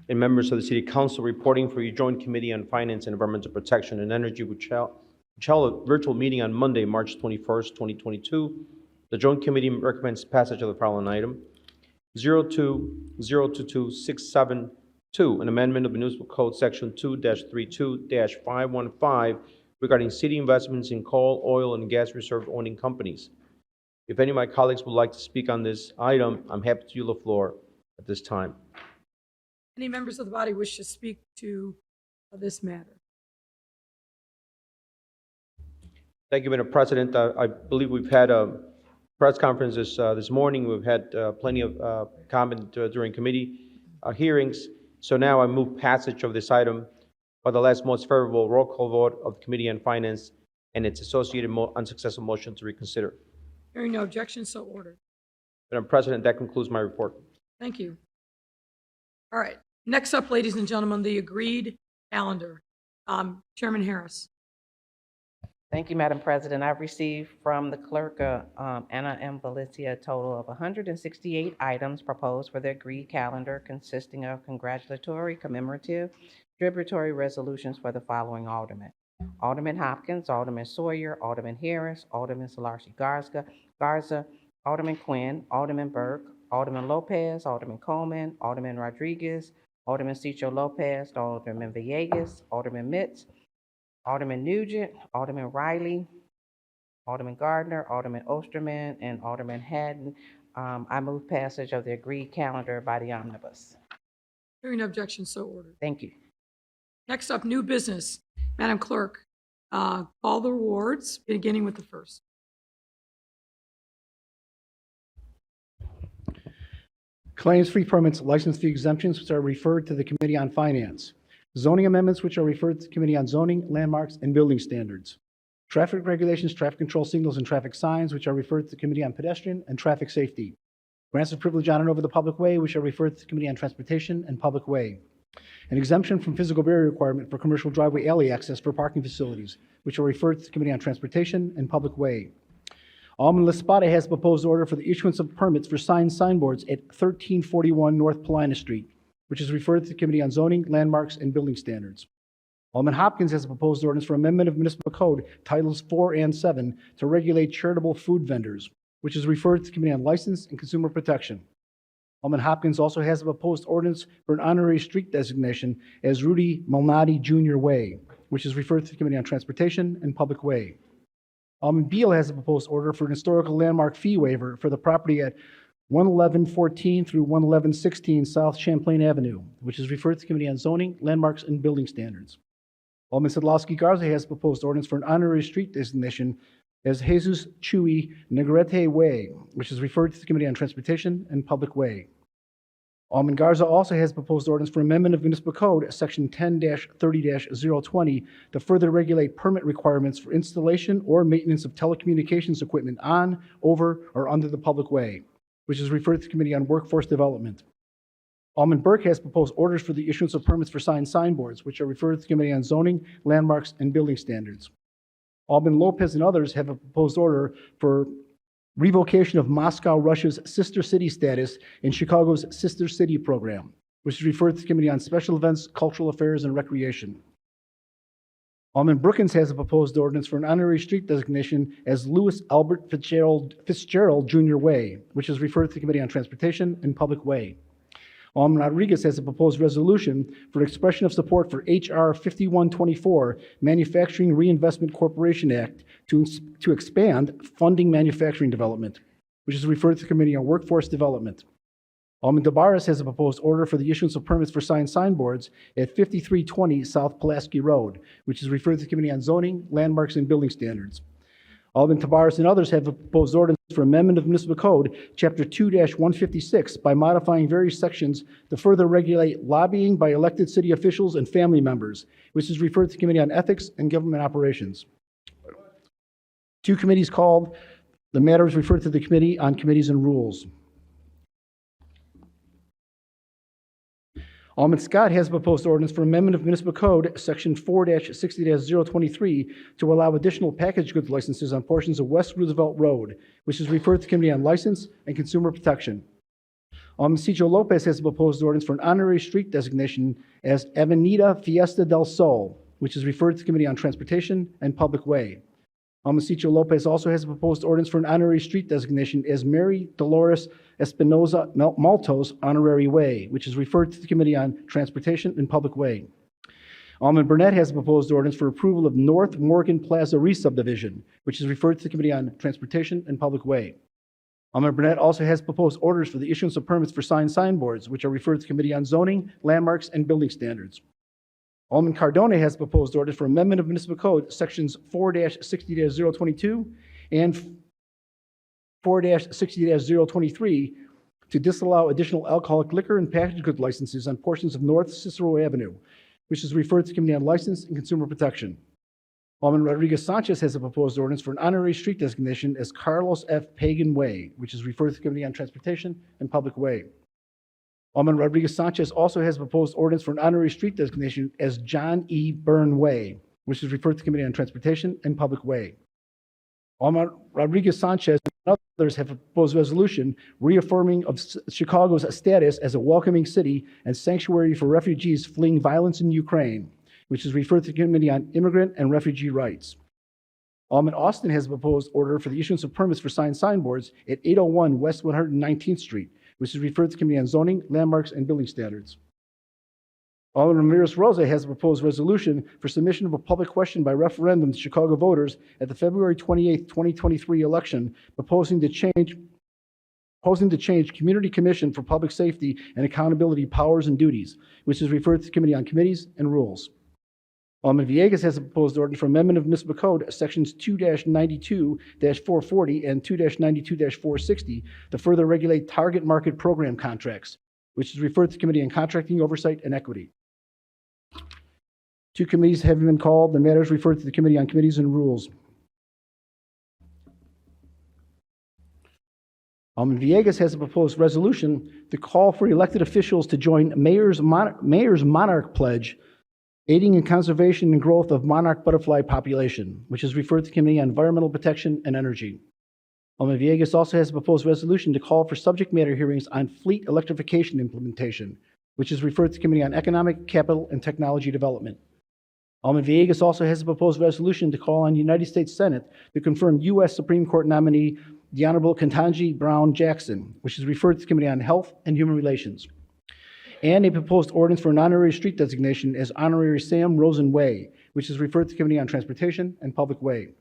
and members of the City Council, reporting for your Joint Committee on Finance and Environmental Protection and Energy, which held a virtual meeting on Monday, March 21st, 2022. The Joint Committee recommends passage of the following item. 02022-672, an amendment of Municipal Code Section 2-32-515 regarding city investments in coal, oil, and gas reserve owning companies. If any of my colleagues would like to speak on this item, I'm happy to yield the floor at this time. Any members of the body wish to speak to this matter? Thank you, Madam President. I believe we've had a press conference this morning. We've had plenty of comment during committee hearings. So now I move passage of this item by the last most favorable roll call vote of the Committee on Finance and its associated unsuccessful motion to reconsider. Hearing no objection, so ordered. Madam President, that concludes my report. Thank you. All right. Next up, ladies and gentlemen, the agreed calendar. Chairman Harris. Thank you, Madam President. I've received from the clerk, Anna M. Valencia, a total of 168 items proposed for the agreed calendar, consisting of congratulatory, commemorative, tributary resolutions for the following aldermen: Alderman Hopkins, Alderman Sawyer, Alderman Harris, Alderman Salarchi Garza, Alderman Quinn, Alderman Burke, Alderman Lopez, Alderman Coleman, Alderman Rodriguez, Alderman Cicho Lopez, Alderman Villegas, Alderman Mitz, Alderman Nugent, Alderman Riley, Alderman Gardner, Alderman Osterman, and Alderman Haddon. I move passage of the agreed calendar by the omnibus. Hearing no objection, so ordered. Thank you. Next up, new business. Madam Clerk, call the awards, beginning with the first. Claims, free permits, license fee exemptions, which are referred to the Committee on Finance. Zoning amendments, which are referred to the Committee on Zoning, Landmarks, and Building Standards. Traffic regulations, traffic control signals, and traffic signs, which are referred to the Committee on Pedestrian and Traffic Safety. Grants of privilege on and over the public way, which are referred to the Committee on Transportation and Public Way. An exemption from physical barrier requirement for commercial driveway alley access for parking facilities, which are referred to the Committee on Transportation and Public Way. Alderman Laspada has a proposed order for the issuance of permits for signboards at 1341 North Paulina Street, which is referred to the Committee on Zoning, Landmarks, and Building Standards. Alderman Hopkins has a proposed ordinance for amendment of Municipal Code Titles 4 and 7 to regulate charitable food vendors, which is referred to the Committee on License and Consumer Protection. Alderman Hopkins also has a proposed ordinance for an honorary street designation as Rudy Malnati Jr. Way, which is referred to the Committee on Transportation and Public Way. Alderman Beal has a proposed order for an historical landmark fee waiver for the property at 11114 through 11116 South Champlain Avenue, which is referred to the Committee on Zoning, Landmarks, and Building Standards. Alderman Sadlowski Garza has a proposed ordinance for an honorary street designation as Jesus Chuy Negrete Way, which is referred to the Committee on Transportation and Public Way. Alderman Garza also has proposed ordinance for amendment of Municipal Code, Section 10-30-020, to further regulate permit requirements for installation or maintenance of telecommunications equipment on, over, or under the public way, which is referred to the Committee on Workforce Development. Alderman Burke has proposed orders for the issuance of permits for signboards, which are referred to the Committee on Zoning, Landmarks, and Building Standards. Alderman Lopez and others have a proposed order for revocation of Moscow, Russia's sister city status in Chicago's Sister City program, which is referred to the Committee on Special Events, Cultural Affairs, and Recreation. Alderman Brookins has a proposed ordinance for an honorary street designation as Louis Albert Fitzgerald Jr. Way, which is referred to the Committee on Transportation and Public Way. Alderman Rodriguez has a proposed resolution for expression of support for H.R. 5124, Manufacturing Reinvestment Corporation Act, to expand funding manufacturing development, which is referred to the Committee on Workforce Development. Alderman Tabares has a proposed order for the issuance of permits for signboards at 5320 South Pulaski Road, which is referred to the Committee on Zoning, Landmarks, and Building Standards. Alderman Tabares and others have a proposed ordinance for amendment of Municipal Code, Chapter 2-156, by modifying various sections to further regulate lobbying by elected city officials and family members, which is referred to the Committee on Ethics and Government Operations. Two committees called. The matter is referred to the Committee on Committees and Rules. Alderman Scott has a proposed ordinance for amendment of Municipal Code, Section 4-60-023, to allow additional packaged goods licenses on portions of West Roosevelt Road, which is referred to the Committee on License and Consumer Protection. Alderman Cicho Lopez has a proposed ordinance for an honorary street designation as Avenida Fiesta del Sol, which is referred to the Committee on Transportation and Public Way. Alderman Cicho Lopez also has a proposed ordinance for an honorary street designation as Mary Dolores Espinoza Maltos Honorary Way, which is referred to the Committee on Transportation and Public Way. Alderman Burnett has a proposed ordinance for approval of North Morgan Plaza re-subdivision, which is referred to the Committee on Transportation and Public Way. Alderman Burnett also has proposed orders for the issuance of permits for signboards, which are referred to the Committee on Zoning, Landmarks, and Building Standards. Alderman Cardona has proposed orders for amendment of municipal code, sections 4-60-022 and 4-60-023 to disallow additional alcoholic liquor and packaged goods licenses on portions of North Cicero Avenue, which is referred to the Committee on License and Consumer Protection. Alderman Rodriguez Sanchez has a proposed ordinance for an honorary street designation as Carlos F. Pagan Way, which is referred to the Committee on Transportation and Public Way. Alderman Rodriguez Sanchez also has a proposed ordinance for an honorary street designation as John E. Byrne Way, which is referred to the Committee on Transportation and Public Way. Alderman Rodriguez Sanchez and others have a proposed resolution reaffirming of Chicago's status as a welcoming city and sanctuary for refugees fleeing violence in Ukraine, which is referred to the Committee on Immigrant and Refugee Rights. Alderman Austin has a proposed order for the issuance of permits for signboards at 801 West 119th Street, which is referred to the Committee on Zoning, Landmarks, and Building Standards. Alderman Ramirez Rosa has a proposed resolution for submission of a public question by referendum to Chicago voters at the February 28, 2023 election, proposing to change Community Commission for Public Safety and Accountability powers and duties, which is referred to the Committee on Committees and Rules. Alderman Villegas has a proposed ordinance for amendment of municipal code, sections 2-92-440 and 2-92-460 to further regulate target market program contracts, which is referred to the Committee on Contracting, Oversight, and Equity. Two committees have been called. The matter is referred to the Committee on Committees and Rules. Alderman Villegas has a proposed resolution to call for elected officials to join Mayor's Monarch Pledge, aiding in conservation and growth of monarch butterfly population, which is referred to the Committee on Environmental Protection and Energy. Alderman Villegas also has a proposed resolution to call for subject matter hearings on fleet electrification implementation, which is referred to the Committee on Economic, Capital, and Technology Development. Alderman Villegas also has a proposed resolution to call on the United States Senate to confirm U.S. Supreme Court nominee the Honorable Ketanji Brown Jackson, which is referred to the Committee on Health and Human Relations. And a proposed ordinance for an honorary street designation as Honorary Sam Rosen Way, which is referred to the Committee on Transportation and Public Way.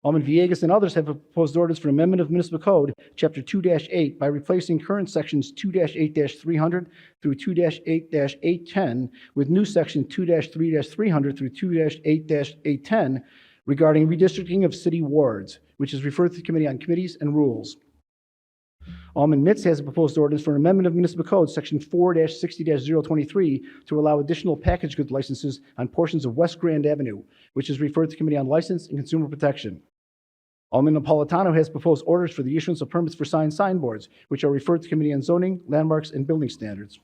Alderman Villegas and others have a proposed ordinance for amendment of Municipal Code, Chapter 2-8, by replacing current sections 2-8-300 through 2-8-810 with new section 2-3-300 through 2-8-810 regarding redistricting of city wards, which is referred to the Committee on Committees and Rules. Alderman Mitz has a proposed ordinance for an amendment of Municipal Code, Section 4-60-023, to allow additional packaged goods licenses on portions of West Grand Avenue, which is referred to the Committee on License and Consumer Protection. Alderman Napolitano has proposed orders for the issuance of permits for signboards, which are referred to the Committee on Zoning, Landmarks, and Building Standards.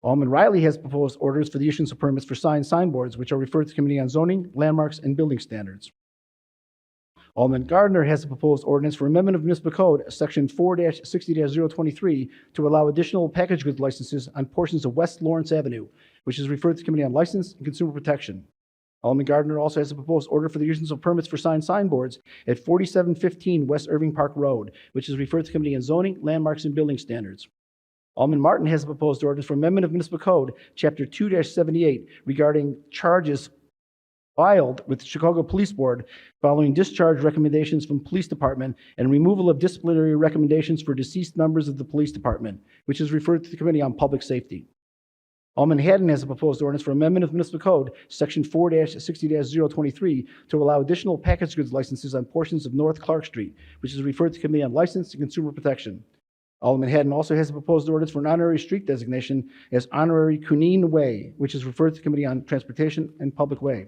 Alderman Riley has proposed orders for the issuance of permits for signboards, which are referred to the Committee on Zoning, Landmarks, and Building Standards. Alderman Gardner has a proposed ordinance for amendment of Municipal Code, Section 4-60-023, to allow additional packaged goods licenses on portions of West Lawrence Avenue, which is referred to the Committee on License and Consumer Protection. Alderman Gardner also has a proposed order for the issuance of permits for signboards at 4715 West Irving Park Road, which is referred to the Committee on Zoning, Landmarks, and Building Standards. Alderman Martin has a proposed ordinance for amendment of Municipal Code, Chapter 2-78, regarding charges filed with the Chicago Police Board following discharge recommendations from Police Department and removal of disciplinary recommendations for deceased members of the Police Department, which is referred to the Committee on Public Safety. Alderman Haddon has a proposed ordinance for amendment of Municipal Code, Section 4-60-023, to allow additional packaged goods licenses on portions of North Clark Street, which is referred to the Committee on License and Consumer Protection. Alderman Haddon also has a proposed ordinance for an honorary street designation as Honorary Cunene Way, which is referred to the Committee on Transportation and Public Way.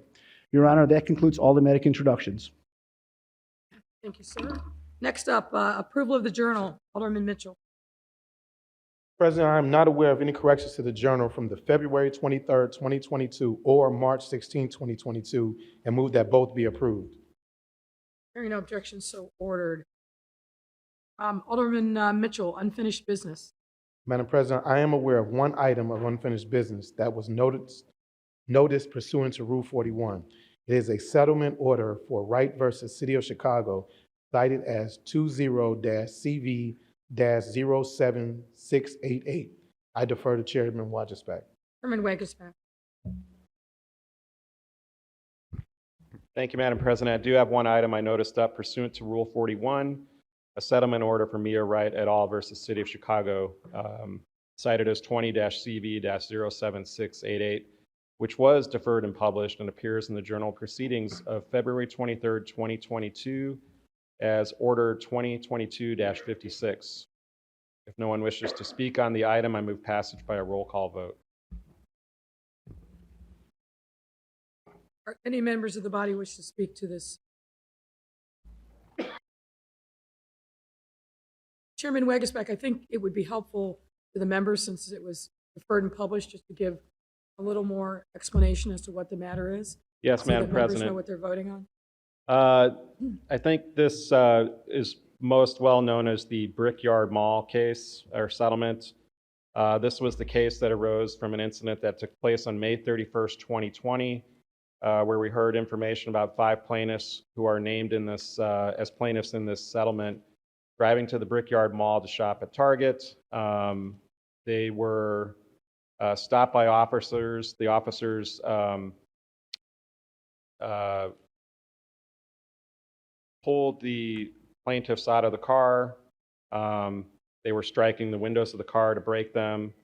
Your Honor, that concludes all the automatic introductions. Thank you, sir. Next up, approval of the journal. Alderman Mitchell. President, I am not aware of any corrections to the journal from the February 23rd, 2022 or March 16, 2022, and move that both be approved. Hearing no objections, so ordered. Alderman Mitchell, unfinished business. Madam President, I am aware of one item of unfinished business that was noticed pursuant to Rule 41. It is a settlement order for Wright versus City of Chicago, cited as 20-CV-07688. I defer to Chairman Wagerspack. Chairman Wagerspack. Thank you, Madam President. I do have one item I noticed up pursuant to Rule 41, a settlement order for Mia Wright et al. Versus City of Chicago, cited as 20-CV-07688, which was deferred and published and appears in the Journal of Proceedings of February 23rd, 2022 as Order 2022-56. If no one wishes to speak on the item, I move passage by a roll call vote. Are any members of the body wish to speak to this? Chairman Wegesbeck, I think it would be helpful to the members, since it was deferred and published, just to give a little more explanation as to what the matter is. Yes, so Madam that members President. know what they're voting on. I think this is most well known as the Brickyard Mall case or settlement. This was the case that arose from an incident that took place on May 31st, 2020, where we heard information about 5 plaintiffs who are named in this as plaintiffs in this settlement driving to the Brickyard Mall to shop at Target. They were stopped by officers. The officers pulled the plaintiffs out of the car. They were striking the windows of the car to break them.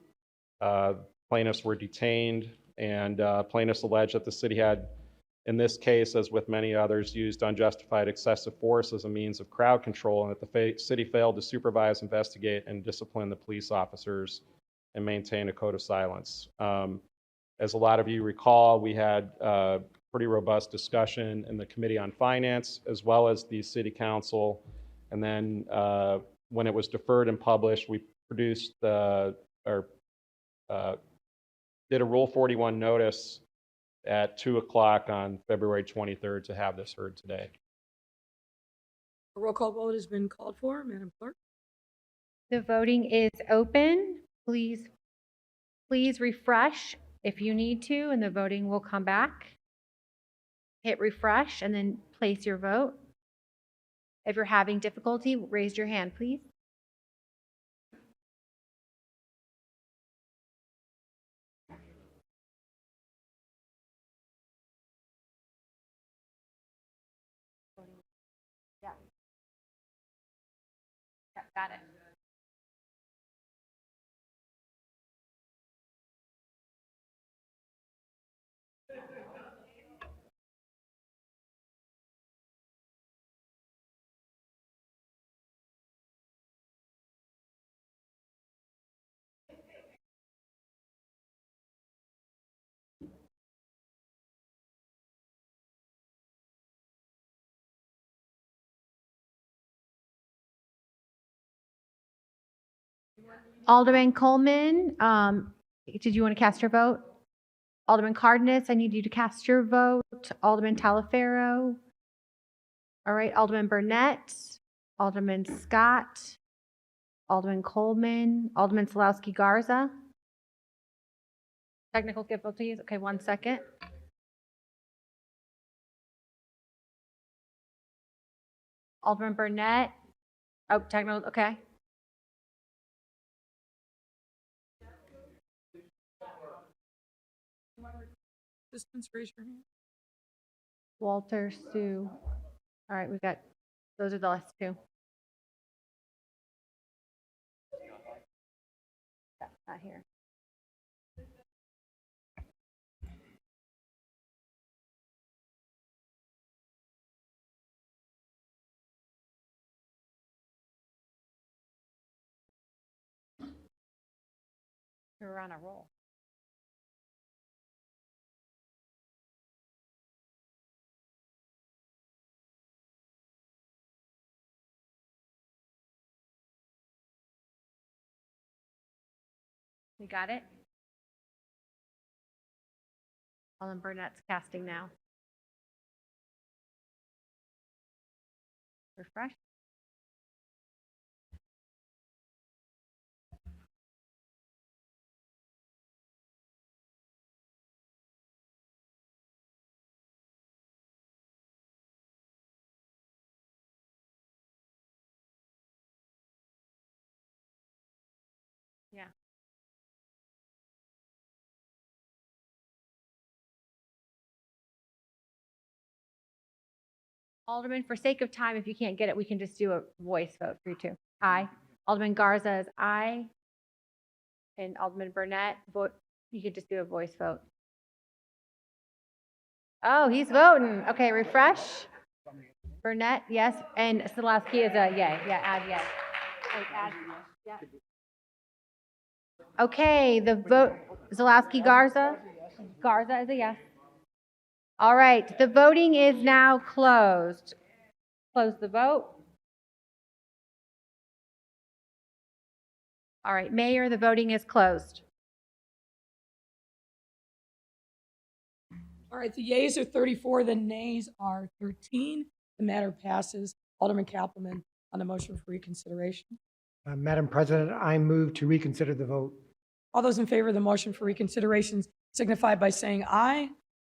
Plaintiffs were detained, and plaintiffs alleged that the city had, in this case, as with many others, used unjustified excessive force as a means of crowd control, and that the city failed to supervise, investigate, and discipline the police officers and maintain a code of silence. As a lot of you recall, we had pretty robust discussion in the Committee on Finance as well as the City Council. And then when it was deferred and published, we produced did a Rule 41 notice at 2 o'clock on February 23rd to have this heard today. A roll call vote has been called for. Madam Clerk? The voting is open. Please refresh if you need to, and the voting will come back. Hit refresh and then place your vote. If you're having difficulty, raise your hand, please. Yeah. Yeah, got it. Alderman Coleman, did you want to cast your vote? Alderman Cardenas, I need you to cast your vote. Alderman Talaferro. All right, Alderman Burnett, Alderman Scott, Alderman Coleman, Alderman Solowski Garza. Technical difficulties. Okay, 1 second. Alderman Burnett. Oh, technical. Okay. Participants, raise your hand. Walter, Sue. All right, those are the last two. Yeah, not here. We're on a roll. You got it? Alderman Burnett's casting now. Refresh. Yeah. Alderman, for sake of time, if you can't get it, we can just do a voice vote for you too. Aye. Alderman Garza is aye. And Alderman Burnett, vote, you could just do a voice vote. Oh, he's voting. Okay, refresh. Burnett, yes, and Solowski is a yay. Yeah, add yes. Add, yeah. Okay, the vote, Solowski Garza. Garza is a yes. All right, the voting is now closed. Close the vote. All right, Mayor, the voting is closed. All right, the yeas are 34, the nays are 13. The matter passes. Alderman Kappelman on the motion for reconsideration. Madam President, I move to reconsider the vote. All those in favor of the motion for reconsideration signify by saying aye.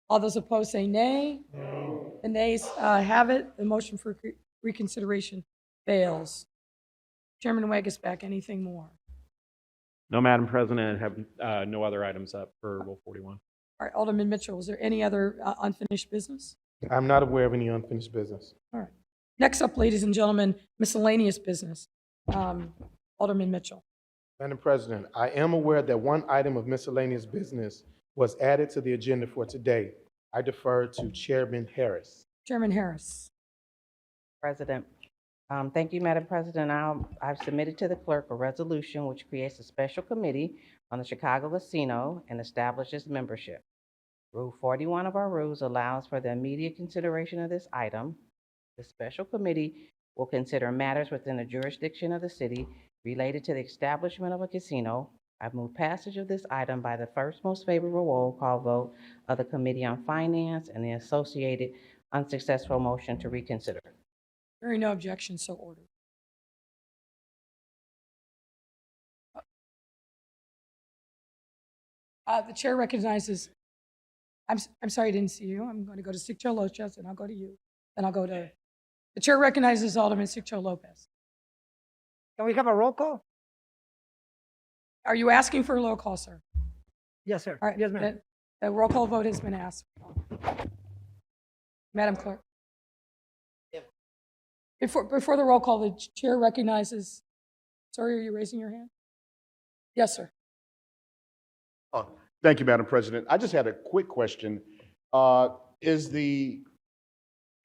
All those opposed say nay. The nays have it. The motion for reconsideration fails. Chairman Wagasback, anything more? No, Madam President, I have no other items up for Rule 41. All right, Alderman Mitchell, was there any other unfinished business? I'm not aware of any unfinished business. All right. Next up, ladies and gentlemen, miscellaneous business. Alderman Mitchell. Madam President, I am aware that one item of miscellaneous business was added to the agenda for today. I defer to Chairman Harris. Chairman Harris. President. Thank you, Madam President. I've submitted to the clerk a resolution which creates a special committee on the Chicago Casino and establishes membership. Rule 41 of our rules allows for the immediate consideration of this item. The special committee will consider matters within the jurisdiction of the city related to the establishment of a casino. I've moved passage of this item by the first most favorable roll call vote of the Committee on Finance and the associated unsuccessful motion to reconsider. Hearing no objection, so ordered. The chair recognizes, I'm sorry I didn't see you. I'm going to go to Siccho Lopez, and I'll go to you. Then I'll go to, the chair recognizes Alderman Siccho Lopez. Can we have a roll call? Are you asking for a roll call, sir? Yes, sir. All right, Yes, ma'am. the roll call vote has been asked. Madam Clerk. Before the roll call, the chair recognizes, sorry, are you raising your hand? Yes, sir. Oh, thank you, Madam President. I just had a quick question. Is the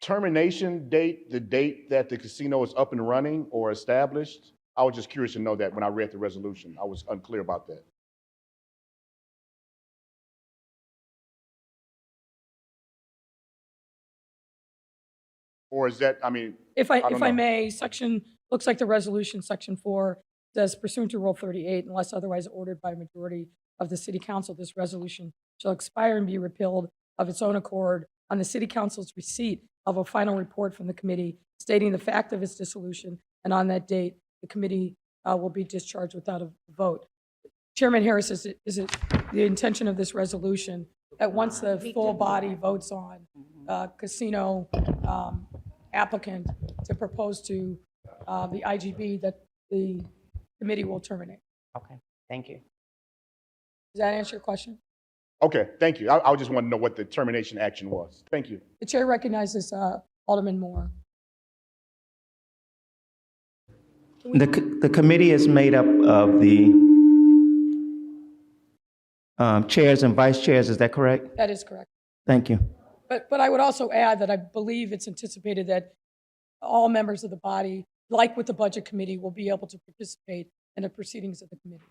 termination date the date that the casino is up and running or established? I was just curious to know that when I read the resolution. I was unclear about that. Or is that, I mean, If don't I know. may, looks like the resolution, section 4, says pursuant to Rule 38, unless otherwise ordered by a majority of the city council, this resolution shall expire and be repealed of its own accord on the city council's receipt of a final report from the committee stating the fact of its dissolution, and on that date, the committee will be discharged without a vote. Chairman Harris, is it the intention of this resolution that once the full body votes on casino applicant to propose to the IGB that the committee will terminate? Okay, thank you. Does that answer your question? Okay, thank you. I just want to know what the termination action was. Thank you. The chair recognizes Alderman Moore. The committee is made up of the chairs and vice chairs, is that correct? That is correct. Thank you. But I would also add that I believe it's anticipated that all members of the body, like with the budget committee, will be able to participate in the proceedings of the committee.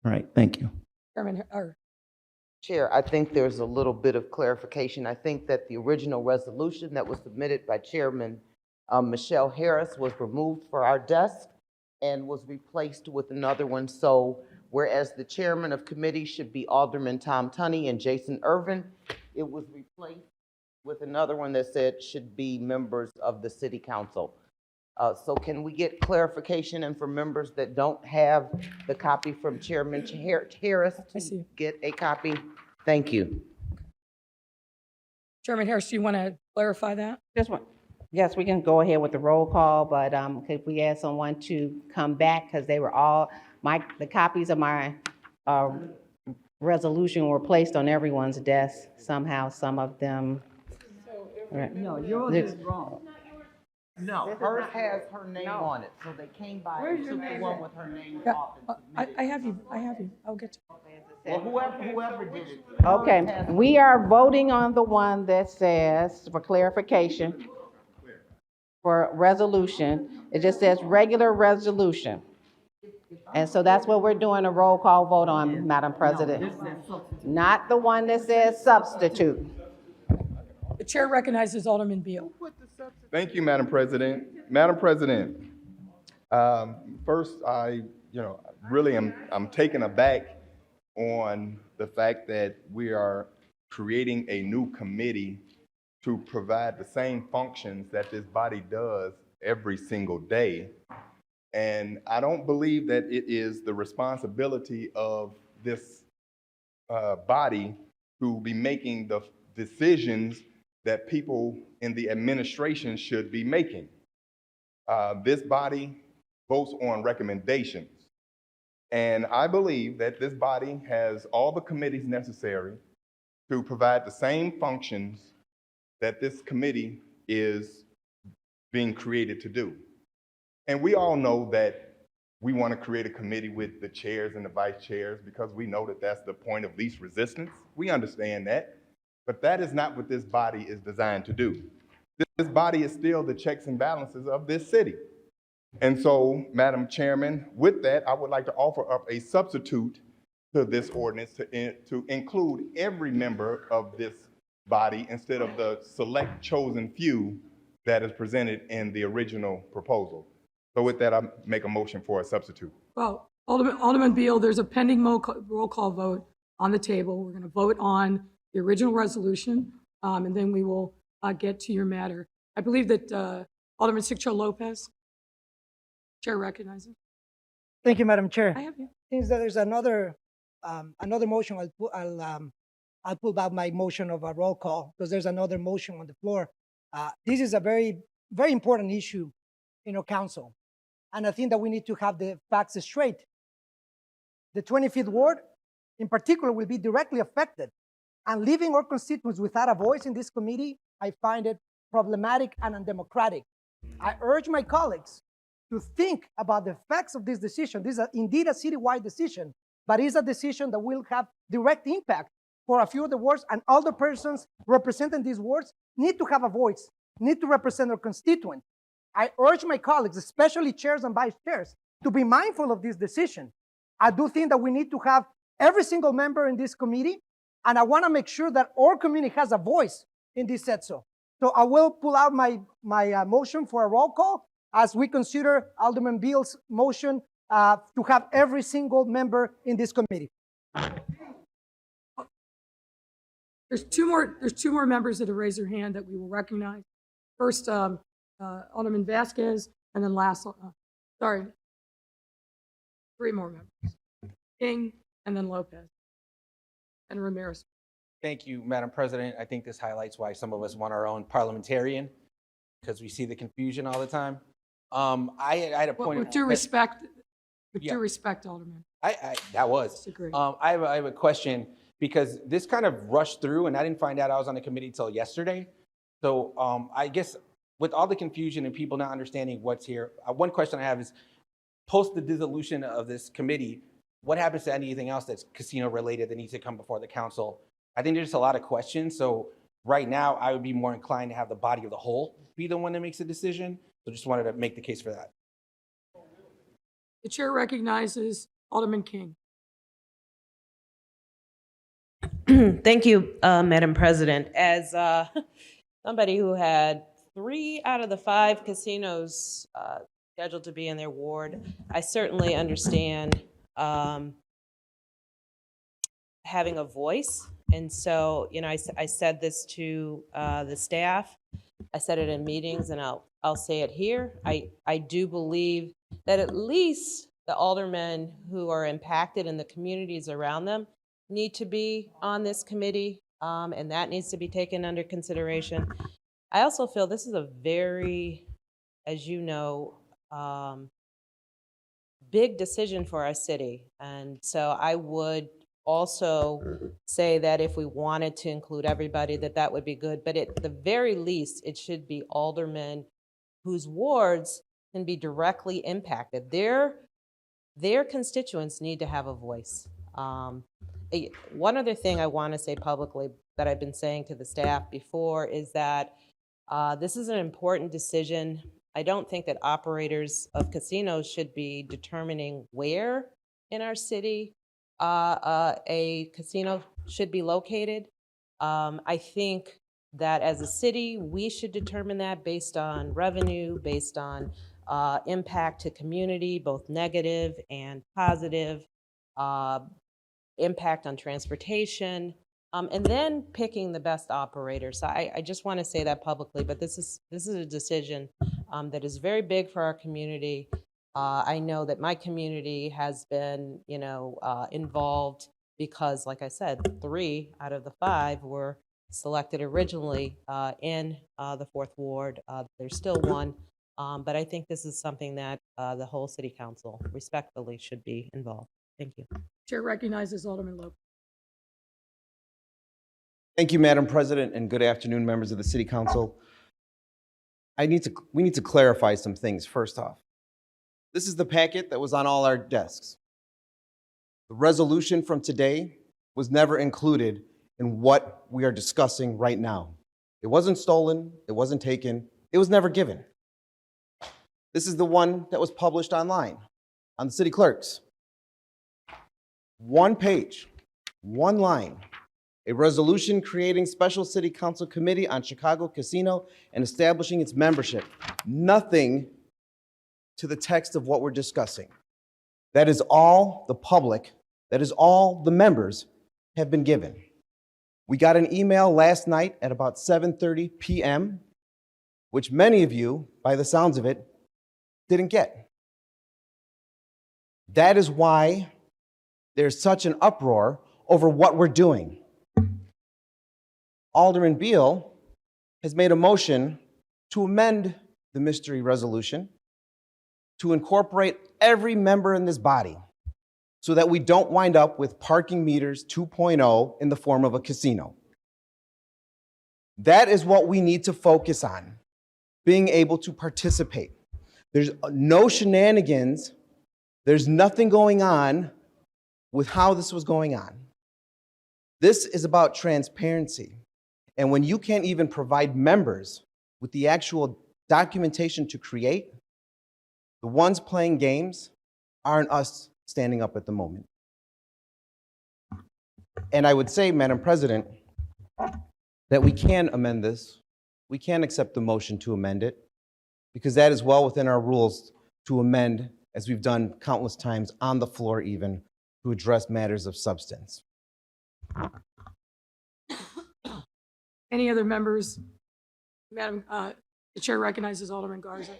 All right, thank you. Chairman, Chair, I think there's a little bit of clarification. I think that the original resolution that was submitted by Chairman Michelle Harris was removed for our desk and was replaced with another one. So whereas the chairman of committee should be Alderman Tom Tunney and Jason Irvin, it was replaced with another one that said should be members of the city council. So can we get clarification, and for members that don't have the copy from Chairman Harris to get a copy? Thank you. Chairman Harris, do you want to clarify that? Just one. Yes, we can go ahead with the roll call, but could we ask someone to come back, because they were all, the copies of my resolution were placed on everyone's desk somehow, some of them. So Right. No, yours This- is wrong. No, hers has her name on it, so they came by Where's and your took the name one at? with her name Yeah, off and I submitted. have you. I'll get you. Well, whoever did it. Okay, hers has- we are voting on the one that says, for clarification, for resolution, it just says regular resolution. And so that's what we're doing a roll call vote on, Madam President. This says substitute. Not the one that says substitute. The chair recognizes Alderman Beal. Thank you, Madam President. Madam President, first, really I'm taken aback on the fact that we are creating a new committee to provide the same functions that this body does every single day. And I don't believe that it is the responsibility of this body to be making the decisions that people in the administration should be making. This body votes on recommendations. And I believe that this body has all the committees necessary to provide the same functions that this committee is being created to do. And we all know that we want to create a committee with the chairs and the vice chairs because we know that that's the point of least resistance. We understand that. But that is not what this body is designed to do. This body is still the checks and balances of this city. And so, Madam Chairman, with that, I would like to offer up a substitute to this ordinance to include every member of this body instead of the select chosen few that is presented in the original proposal. So with that, I make a motion for a substitute. Well, Alderman Beal, there's a pending roll call vote on the table. We're going to vote on the original resolution, and then we will get to your matter. I believe that Alderman Sigcho Lopez, Chair recognizes. Thank you, Madam Chair. I have you. Since there's another motion, I'll pull back my motion of a roll call because there's another motion on the floor. This is a very, very important issue in our council. And I think that we need to have the facts straight. The 25th Ward, in particular, will be directly affected. And leaving our constituents without a voice in this committee, I find it problematic and undemocratic. I urge my colleagues to think about the effects of this decision. This is indeed a citywide decision, but it's a decision that will have direct impact for a few of the wards, and all the persons representing these wards need to have a voice, need to represent their constituents. I urge my colleagues, especially chairs and vice chairs, to be mindful of this decision. I do think that we need to have every single member in this committee, and I want to make sure that our community has a voice in this setso. So I will pull out my motion for a roll call as we consider Alderman Beal's motion to have every single member in this committee. There's two more members that have raised their hand that we will recognize. First, Alderman Vasquez, and then last, three more members. King, and then Lopez, and Ramirez. Thank you, Madam President. I think this highlights why some of us want our own parliamentarian, because we see the confusion all the time. I had a point. With due respect, Alderman. That was. Disagree. I have a question, because this kind of rushed through, and I didn't find out I was on the committee till yesterday. So I guess with all the confusion and people not understanding what's here, one question I have is, post the dissolution of this committee, what happens to anything else that's casino related that needs to come before the council? I think there's just a lot of questions. So right now, I would be more inclined to have the body of the whole be the one that makes a decision. So just wanted to make the case for that. The chair recognizes Alderman King. Thank you, Madam President. As somebody who had 3 out of the 5 casinos scheduled to be in their ward, I certainly understand having a voice. And so, I said this to the staff. I said it in meetings, and I'll say it here. I do believe that at least the aldermen who are impacted and the communities around them need to be on this committee, and that needs to be taken under consideration. I also feel this is a very, as you know, big decision for our city. And so I would also say that if we wanted to include everybody, that would be good. But at the very least, it should be aldermen whose wards can be directly impacted. Their constituents need to have a voice. One other thing I want to say publicly that I've been saying to the staff before is that this is an important decision. I don't think that operators of casinos should be determining where in our city a casino should be located. I think that as a city, we should determine that based on revenue, based on impact to community, both negative and positive, impact on transportation, and then picking the best operator. So I just want to say that publicly, but this is a decision that is very big for our community. I know that my community has been, involved because, like I said, 3 out of the 5 were selected originally in the 4th Ward. There's still 1, but I think this is something that the whole City Council respectfully should be involved. Thank you. Chair recognizes Alderman Lowe. Thank you, Madam President, and good afternoon, members of the City Council. We need to clarify some things first off. This is the packet that was on all our desks. The resolution from today was never included in what we are discussing right now. It wasn't stolen, it wasn't taken, it was never given. This is the one that was published online on the city clerks. 1 page, 1 line. A resolution creating special city council committee on Chicago Casino and establishing its membership. Nothing to the text of what we're discussing. That is all the public, that is all the members have been given. We got an email last night at about 7:30 p.m., which many of you, by the sounds of it, didn't get. That is why there's such an uproar over what we're doing. Alderman Beal has made a motion to amend the mystery resolution to incorporate every member in this body so that we don't wind up with parking meters 2.0 in the form of a casino. That is what we need to focus on, being able to participate. There's no shenanigans. There's nothing going on with how this was going on. This is about transparency. And when you can't even provide members with the actual documentation to create, the ones playing games aren't us standing up at the moment. And I would say, Madam President, that we can amend this. We can accept the motion to amend it, because that is well within our rules to amend, as we've done countless times on the floor even, to address matters of substance. Any other members? Madam, the chair recognizes Alderman Garza.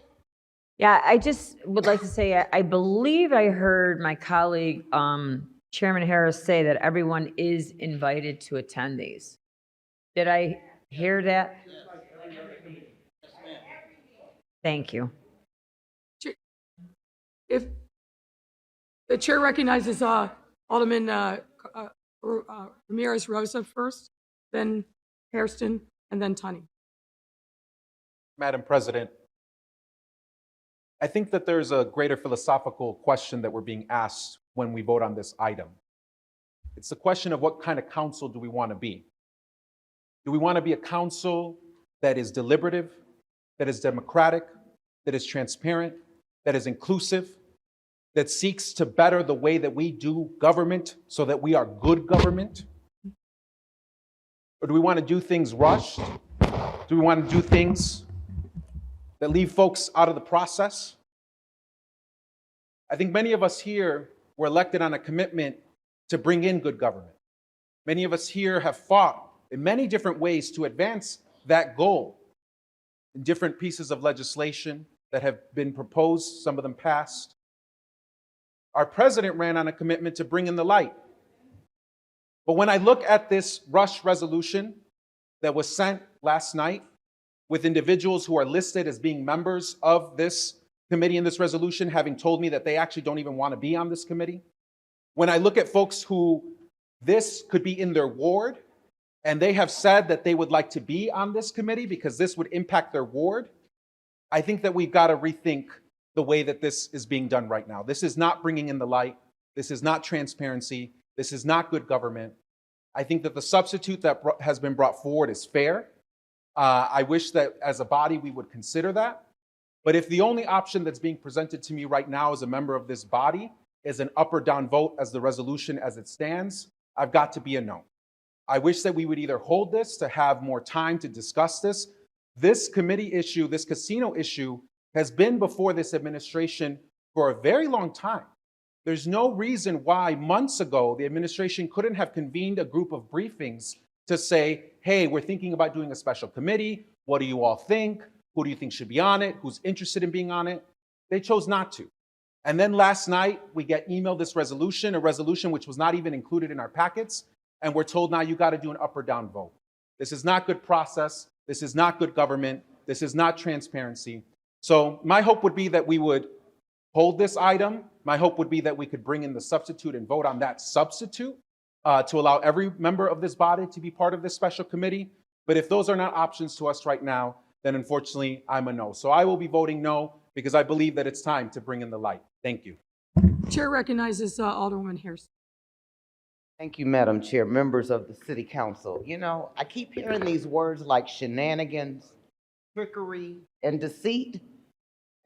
Yeah, I just would like to say, I believe I heard my colleague, Chairman Harris, say that everyone is invited to attend these. Did I hear that? Thank you. If the chair recognizes Alderman Ramirez Rosa first, then Hairston, and then Tunney. Madam President, I think that there's a greater philosophical question that we're being asked when we vote on this item. It's the question of what kind of council do we want to be? Do we want to be a council that is deliberative, that is democratic, that is transparent, that is inclusive, that seeks to better the way that we do government so that we are good government? Or do we want to do things rushed? Do we want to do things that leave folks out of the process? I think many of us here were elected on a commitment to bring in good government. Many of us here have fought in many different ways to advance that goal in different pieces of legislation that have been proposed, some of them passed. Our president ran on a commitment to bring in the light. But when I look at this rush resolution that was sent last night with individuals who are listed as being members of this committee and this resolution having told me that they actually don't even want to be on this committee, when I look at folks who this could be in their ward, and they have said that they would like to be on this committee because this would impact their ward, I think that we've got to rethink the way that this is being done right now. This is not bringing in the light. This is not transparency. This is not good government. I think that the substitute that has been brought forward is fair. I wish that as a body we would consider that. But if the only option that's being presented to me right now as a member of this body is an up or down vote as the resolution as it stands, I've got to be a no. I wish that we would either hold this to have more time to discuss this. This committee issue, this casino issue, has been before this administration for a very long time. There's no reason why months ago the administration couldn't have convened a group of briefings to say, hey, we're thinking about doing a special committee. What do you all think? Who do you think should be on it? Who's interested in being on it? They chose not to. And then last night, we get emailed this resolution, a resolution which was not even included in our packets, and we're told now you got to do an up or down vote. This is not good process. This is not good government. This is not transparency. So my hope would be that we would hold this item. My hope would be that we could bring in the substitute and vote on that substitute to allow every member of this body to be part of this special committee. But if those are not options to us right now, then unfortunately I'm a no. So I will be voting no because I believe that it's time to bring in the light. Thank you. Chair recognizes Alderwoman Harrison. Thank you, Madam Chair, members of the City Council. You know, I keep hearing these words like shenanigans, trickery, and deceit.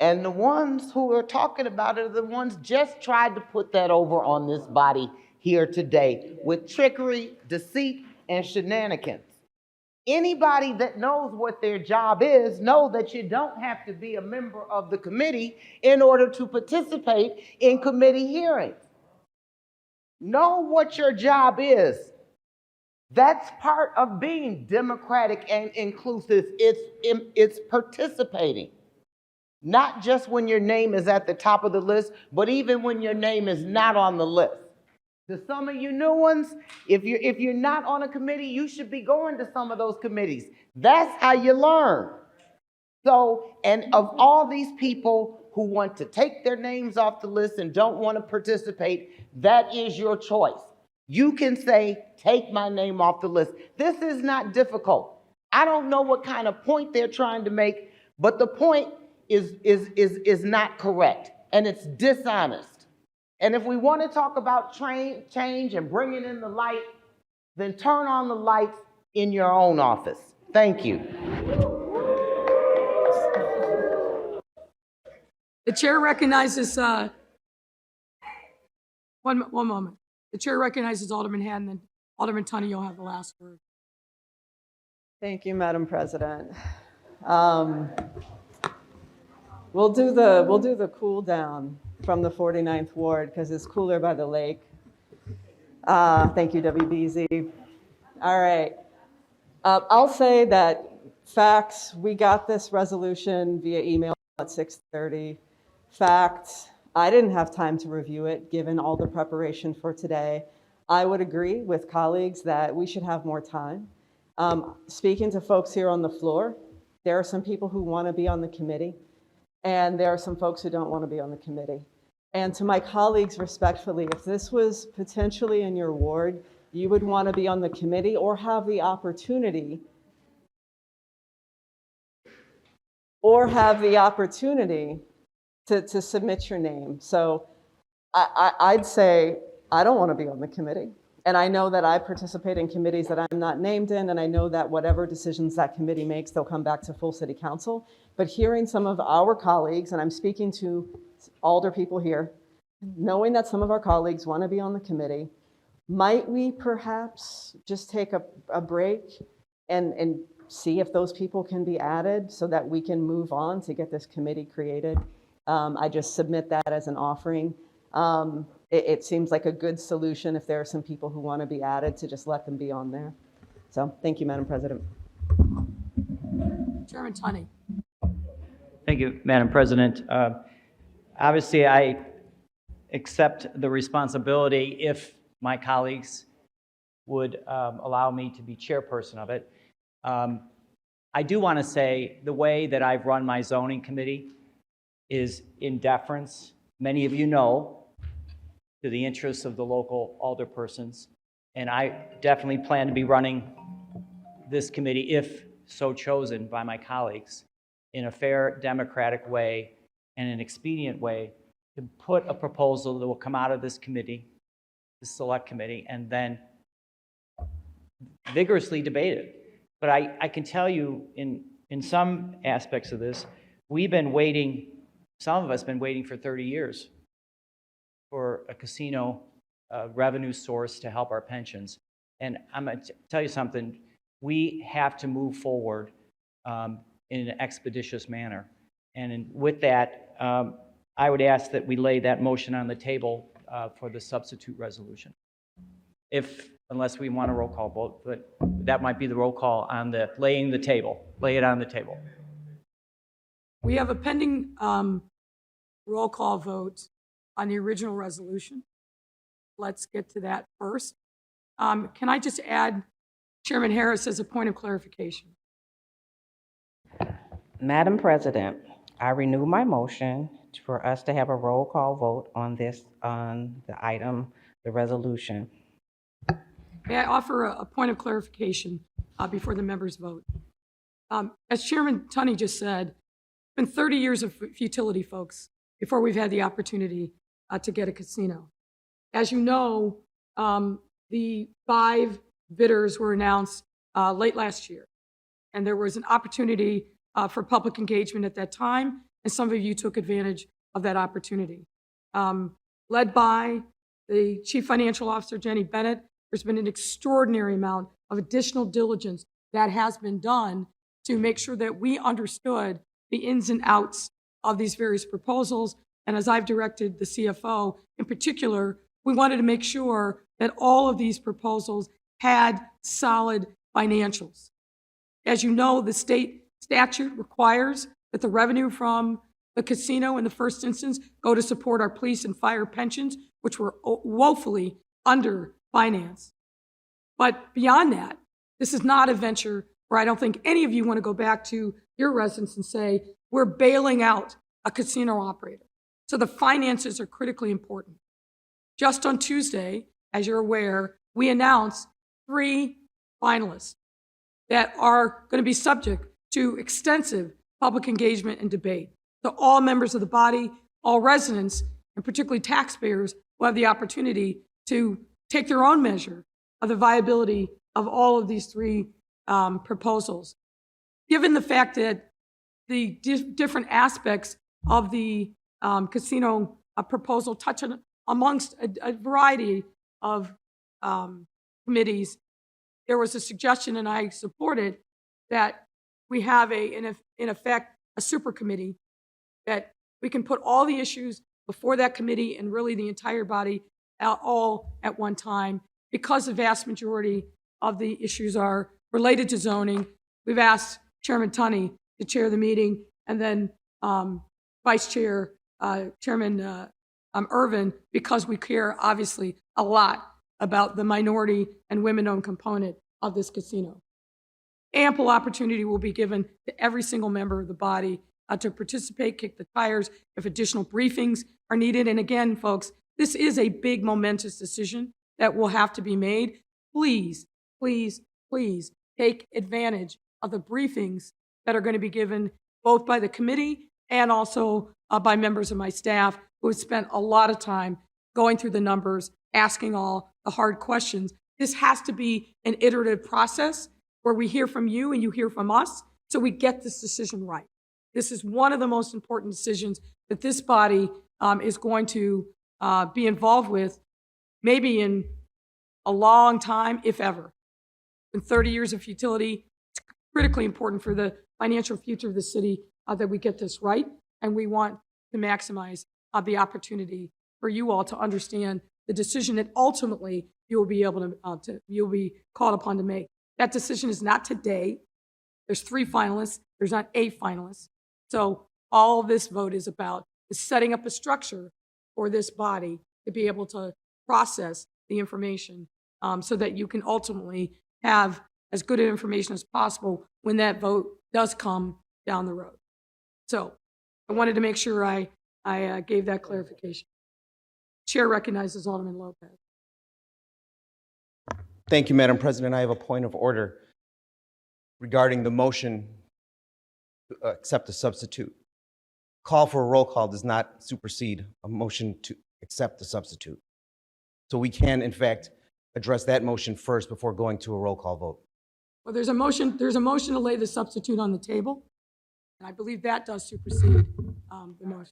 And the ones who are talking about it are the ones just tried to put that over on this body here today with trickery, deceit, and shenanigans. Anybody that knows what their job is know that you don't have to be a member of the committee in order to participate in committee hearings. Know what your job is. That's part of being democratic and inclusive. It's participating. Not just when your name is at the top of the list, but even when your name is not on the list. To some of you new ones, if you're not on a committee, you should be going to some of those committees. That's how you learn. So, and of all these people who want to take their names off the list and don't want to participate, that is your choice. You can say, take my name off the list. This is not difficult. I don't know what kind of point they're trying to make, but the point is not correct, and it's dishonest. And if we want to talk about change and bringing in the light, then turn on the lights in your own office. Thank you. The chair recognizes, one moment. The chair recognizes Alderman Haddon, and Alderman Tunney, you'll have the last word. Thank you, Madam President. We'll do the cool down from the 49th Ward because it's cooler by the lake. Thank you, WBZ. All right. I'll say that facts, we got this resolution via email at 6:30. Facts, I didn't have time to review it given all the preparation for today. I would agree with colleagues that we should have more time. Speaking to folks here on the floor, there are some people who want to be on the committee, and there are some folks who don't want to be on the committee. And to my colleagues, respectfully, if this was potentially in your ward, you would want to be on the committee or have the opportunity to submit your name. So I'd say I don't want to be on the committee. And I know that I participate in committees that I'm not named in, and I know that whatever decisions that committee makes, they'll come back to full city council. But hearing some of our colleagues, and I'm speaking to alder people here, knowing that some of our colleagues want to be on the committee, might we perhaps just take a break and see if those people can be added so that we can move on to get this committee created? I just submit that as an offering. It seems like a good solution if there are some people who want to be added to just let them be on there. So thank you, Madam President. Chairman Tunney. Thank you, Madam President. Obviously, I accept the responsibility if my colleagues would allow me to be chairperson of it. I do want to say the way that I've run my zoning committee is in deference, many of you know, to the interests of the local alderpersons. And I definitely plan to be running this committee, if so chosen by my colleagues, in a fair, democratic way and an expedient way to put a proposal that will come out of this committee, the select committee, and then vigorously debate it. But I can tell you in some aspects of this, we've been waiting, some of us have been waiting for 30 years for a casino revenue source to help our pensions. And I'm going to tell you something, we have to move forward in an expeditious manner. And with that, I would ask that we lay that motion on the table for the substitute resolution. Unless we want a roll call vote, but that might be the roll call on the laying the table. Lay it on the table. We have a pending roll call vote on the original resolution. Let's get to that first. Can I just add Chairman Harris as a point of clarification? Madam President, I renew my motion for us to have a roll call vote on the item, the resolution. May I offer a point of clarification before the members vote? As Chairman Tunney just said, it's been 30 years of futility, folks, before we've had the opportunity to get a casino. As you know, the 5 bidders were announced late last year, and there was an opportunity for public engagement at that time, and some of you took advantage of that opportunity. Led by the Chief Financial Officer, Jenny Bennett, there's been an extraordinary amount of additional diligence that has been done to make sure that we understood the ins and outs of these various proposals. And as I've directed the CFO in particular, we wanted to make sure that all of these proposals had solid financials. As you know, the state statute requires that the revenue from the casino in the first instance go to support our police and fire pensions, which were woefully underfinanced. But beyond that, this is not a venture where I don't think any of you want to go back to your residence and say, we're bailing out a casino operator. So the finances are critically important. Just on Tuesday, as you're aware, we announced 3 finalists that are going to be subject to extensive public engagement and debate. So all members of the body, all residents, and particularly taxpayers will have the opportunity to take their own measure of the viability of all of these 3 proposals. Given the fact that the different aspects of the casino proposal touch on amongst a variety of committees, there was a suggestion, and I supported, that we have in effect a super committee, that we can put all the issues before that committee and really the entire body all at one time, because the vast majority of the issues are related to zoning. We've asked Chairman Tunney to chair the meeting, and then Vice Chair Chairman Irvin, because we care obviously a lot about the minority and women-owned component of this casino. Ample opportunity will be given to every single member of the body to participate, kick the tires if additional briefings are needed. And again, folks, this is a big momentous decision that will have to be made. Please, please, please take advantage of the briefings that are going to be given both by the committee and also by members of my staff who have spent a lot of time going through the numbers, asking all the hard questions. This has to be an iterative process where we hear from you and you hear from us, so we get this decision right. This is one of the most important decisions that this body is going to be involved with, maybe in a long time, if ever. In 30 years of futility, it's critically important for the financial future of the city that we get this right, and we want to maximize the opportunity for you all to understand the decision that ultimately you will be able to you'll be called upon to make. That decision is not today. There's 3 finalists. There's not a finalist. So all this vote is about is setting up a structure for this body to be able to process the information so that you can ultimately have as good information as possible when that vote does come down the road. So I wanted to make sure I gave that clarification. Chair recognizes Alderman Lopez. Thank you, Madam President. I have a point of order regarding the motion to accept the substitute. Call for a roll call does not supersede a motion to accept the substitute. So we can, in fact, address that motion first before going to a roll call vote. Well, there's a motion to lay the substitute on the table, and I believe that does supersede the motion.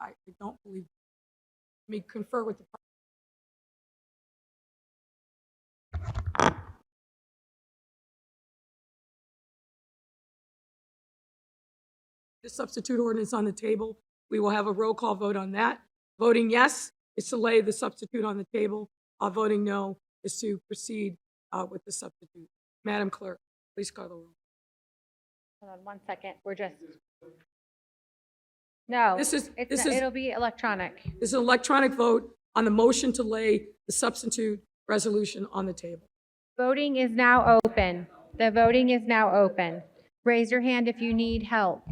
I don't believe, let me confer with the. The substitute ordinance on the table. We will have a roll call vote on that. Voting yes is to lay the substitute on the table. Voting no is to proceed with the substitute. Madam Clerk, please call the roll. Hold on 1 second. We're just. No, it'll be electronic. This is an electronic vote on the motion to lay the substitute resolution on the table. Voting is now open. The voting is now open. Raise your hand if you need help.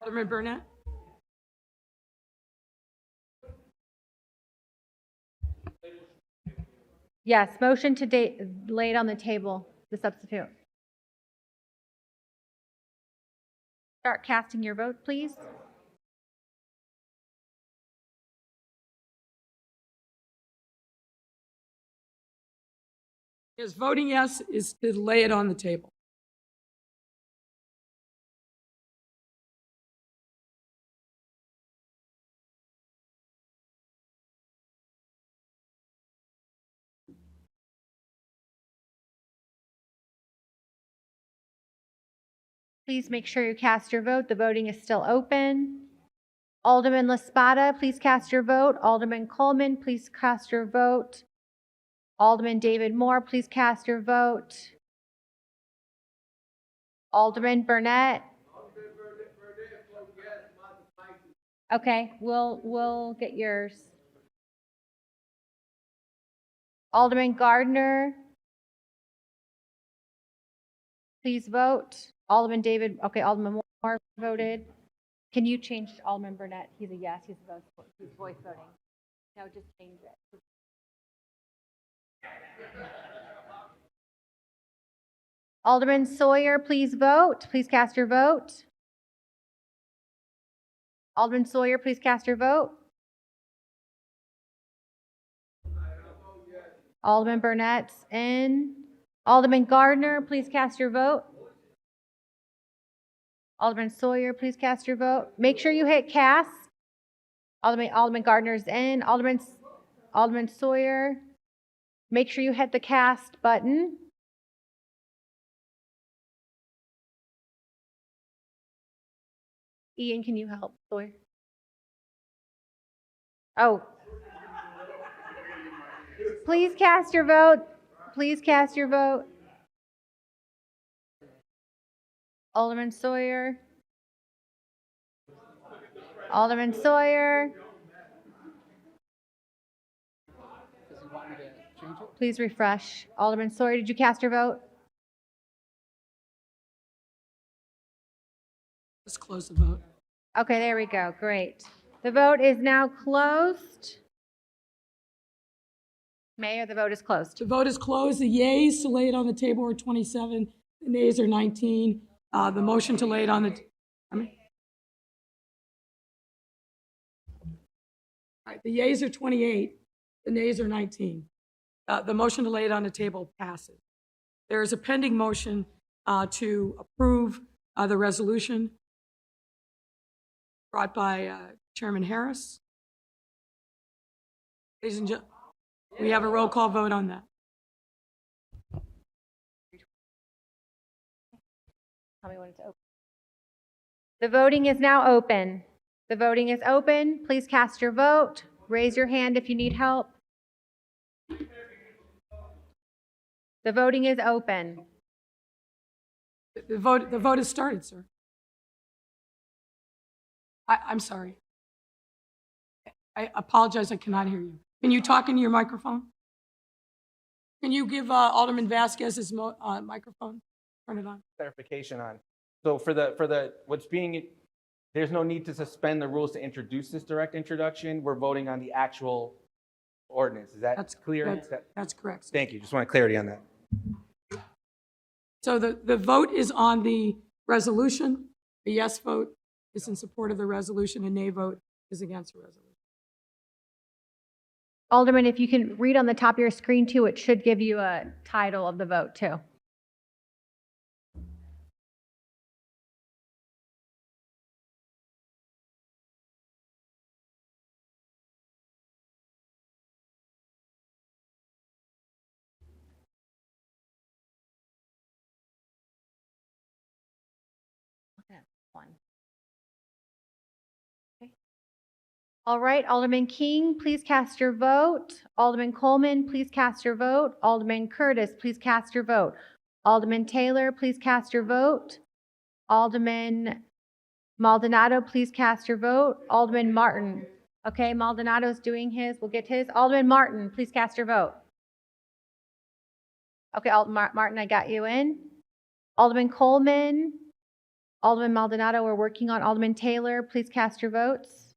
Alderman Burnett? Yes, motion to lay it on the table, the substitute. Start casting your vote, please. Yes, voting yes is to lay it on the table. Please make sure you cast your vote. The voting is still open. Alderman LaSpada, please cast your vote. Alderman Coleman, please cast your vote. Alderman David Moore, please cast your vote. Alderman Burnett. Okay, we'll get yours. Alderman Gardner. Please vote. Alderman David, okay, Alderman Moore voted. Can you change Alderman Burnett? He's a yes, he's voice voting. No, just change it. Alderman Sawyer, please vote. Please cast your vote. Alderman Sawyer, please cast your vote. Alderman Burnett's in. Alderman Gardner, please cast your vote. Alderman Sawyer, please cast your vote. Make sure you hit cast. Alderman Gardner's in. Alderman Sawyer, make sure you hit the cast button. Ian, can you help Sawyer? Oh. Please cast your vote. Please cast your vote. Alderman Sawyer. Alderman Sawyer. Please refresh. Alderman Sawyer, did you cast your vote? Let's close the vote. Okay, there we go. Great. The vote is now closed. Mayor, the vote is closed. The vote is closed. The yeas to lay it on the table are 27. The nays are 19. The motion to lay it on the, all right, the yeas are 28. The nays are 19. The motion to lay it on the table passes. There is a pending motion to approve the resolution brought by Chairman Harris. Ladies and gentlemen, we have a roll call vote on that. Tell me when it's open. The voting is now open. The voting is open. Please cast your vote. Raise your hand if you need help. The voting is open. The vote has started, sir. I'm sorry. I apologize, I cannot hear you. Can you talk into your microphone? Can you give Alderman Vasquez his microphone? Turn it on. Clarification on. So there's no need to suspend the rules to introduce this direct introduction. We're voting on the actual ordinance. Is that clear? That's correct. Thank you. Just want clarity on that. So the vote is on the resolution. The yes vote is in support of the resolution, and nay vote is against the resolution. Alderman, if you can read on the top of your screen too, it should give you a title of the vote too. One. Okay. All right, Alderman King, please cast your vote. Alderman Coleman, please cast your vote. Alderman Curtis, please cast your vote. Alderman Taylor, please cast your vote. Alderman Maldonado, please cast your vote. Alderman Martin. Okay, Maldonado's doing his. We'll get his. Alderman Martin, please cast your vote. Okay, Alderman Martin, I got you in. Alderman Coleman. Alderman Maldonado, we're working on. Alderman Taylor, please cast your votes.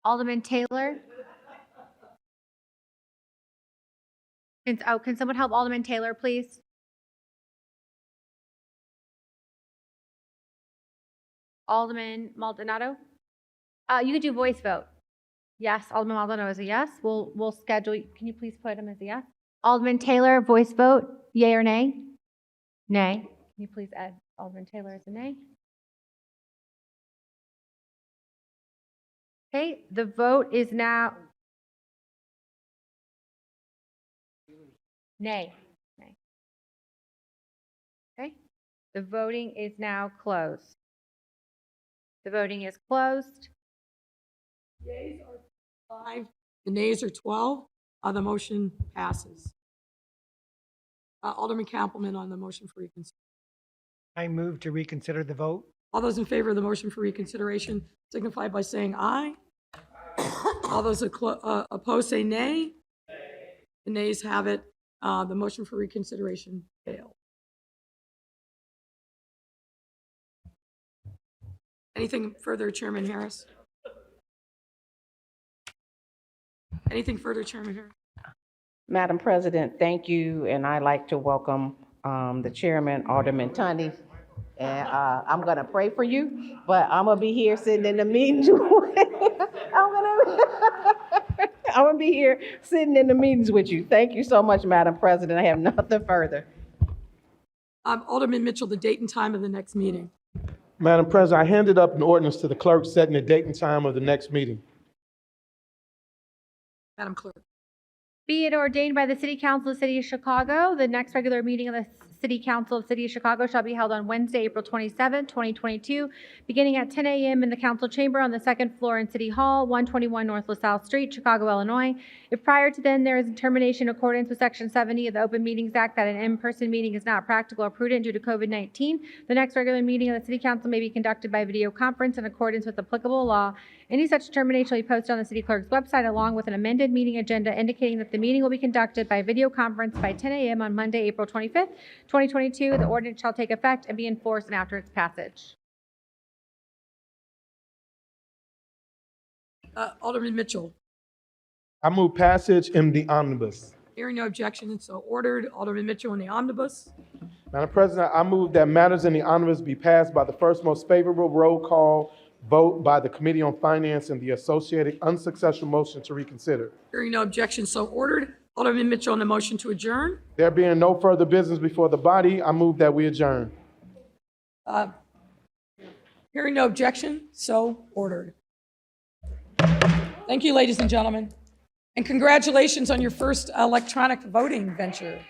Alderman Taylor. Can someone help Alderman Taylor, please? Alderman Maldonado? You could do voice vote. Yes, Alderman Maldonado is a yes. We'll schedule, can you please put him as a yes? Alderman Taylor, voice vote, yay or nay? Nay. Can you please add Alderman Taylor as a nay? Okay, the vote is now. Nay. Nay. Okay, the voting is now closed. The voting is closed. Yeas are 5, the nays are 12. The motion passes. Alderman Kampelman on the motion for reconsideration. I move to reconsider the vote. All those in favor of the motion for reconsideration signify by saying aye. All those opposed say nay. The nays have it. The motion for reconsideration failed. Anything further, Chairman Harris? Anything further, Chairman Harris? Madam President, thank you, and I'd like to welcome the chairman, Alderman Tunney. And I'm gonna pray for you, but I'm gonna be here sitting in the meetings. I'm gonna be here sitting in the meetings with you. Thank you so much, Madam President. I have nothing further. Alderman Mitchell, the date and time of the next meeting. Madam President, I handed up an ordinance to the clerk setting the date and time of the next meeting. Madam Clerk. Be it ordained by the City Council of the City of Chicago, the next regular meeting of the City Council of the City of Chicago shall be held on Wednesday, April 27, 2022, beginning at 10 a.m. in the council chamber on the second floor in City Hall, 121 North LaSalle Street, Chicago, Illinois. If prior to then there is a termination in accordance with Section 70 of the Open Meetings Act that an in-person meeting is not practical or prudent due to COVID-19, the next regular meeting of the City Council may be conducted by video conference in accordance with applicable law. Any such determination will be posted on the City Clerk's website along with an amended meeting agenda indicating that the meeting will be conducted by video conference by 10 a.m. on Monday, April 25th, 2022. The ordinance shall take effect and be enforced after its passage. Alderman Mitchell. I move passage in the omnibus. Hearing no objection, and so ordered. Alderman Mitchell in the omnibus. Madam President, I move that matters in the omnibus be passed by the first most favorable roll call vote by the Committee on Finance and the associated unsuccessful motion to reconsider. Hearing no objection, so ordered. Alderman Mitchell on the motion to adjourn. There being no further business before the body, I move that we adjourn. Hearing no objection, so ordered. Thank you, ladies and gentlemen. And congratulations on your first electronic voting venture.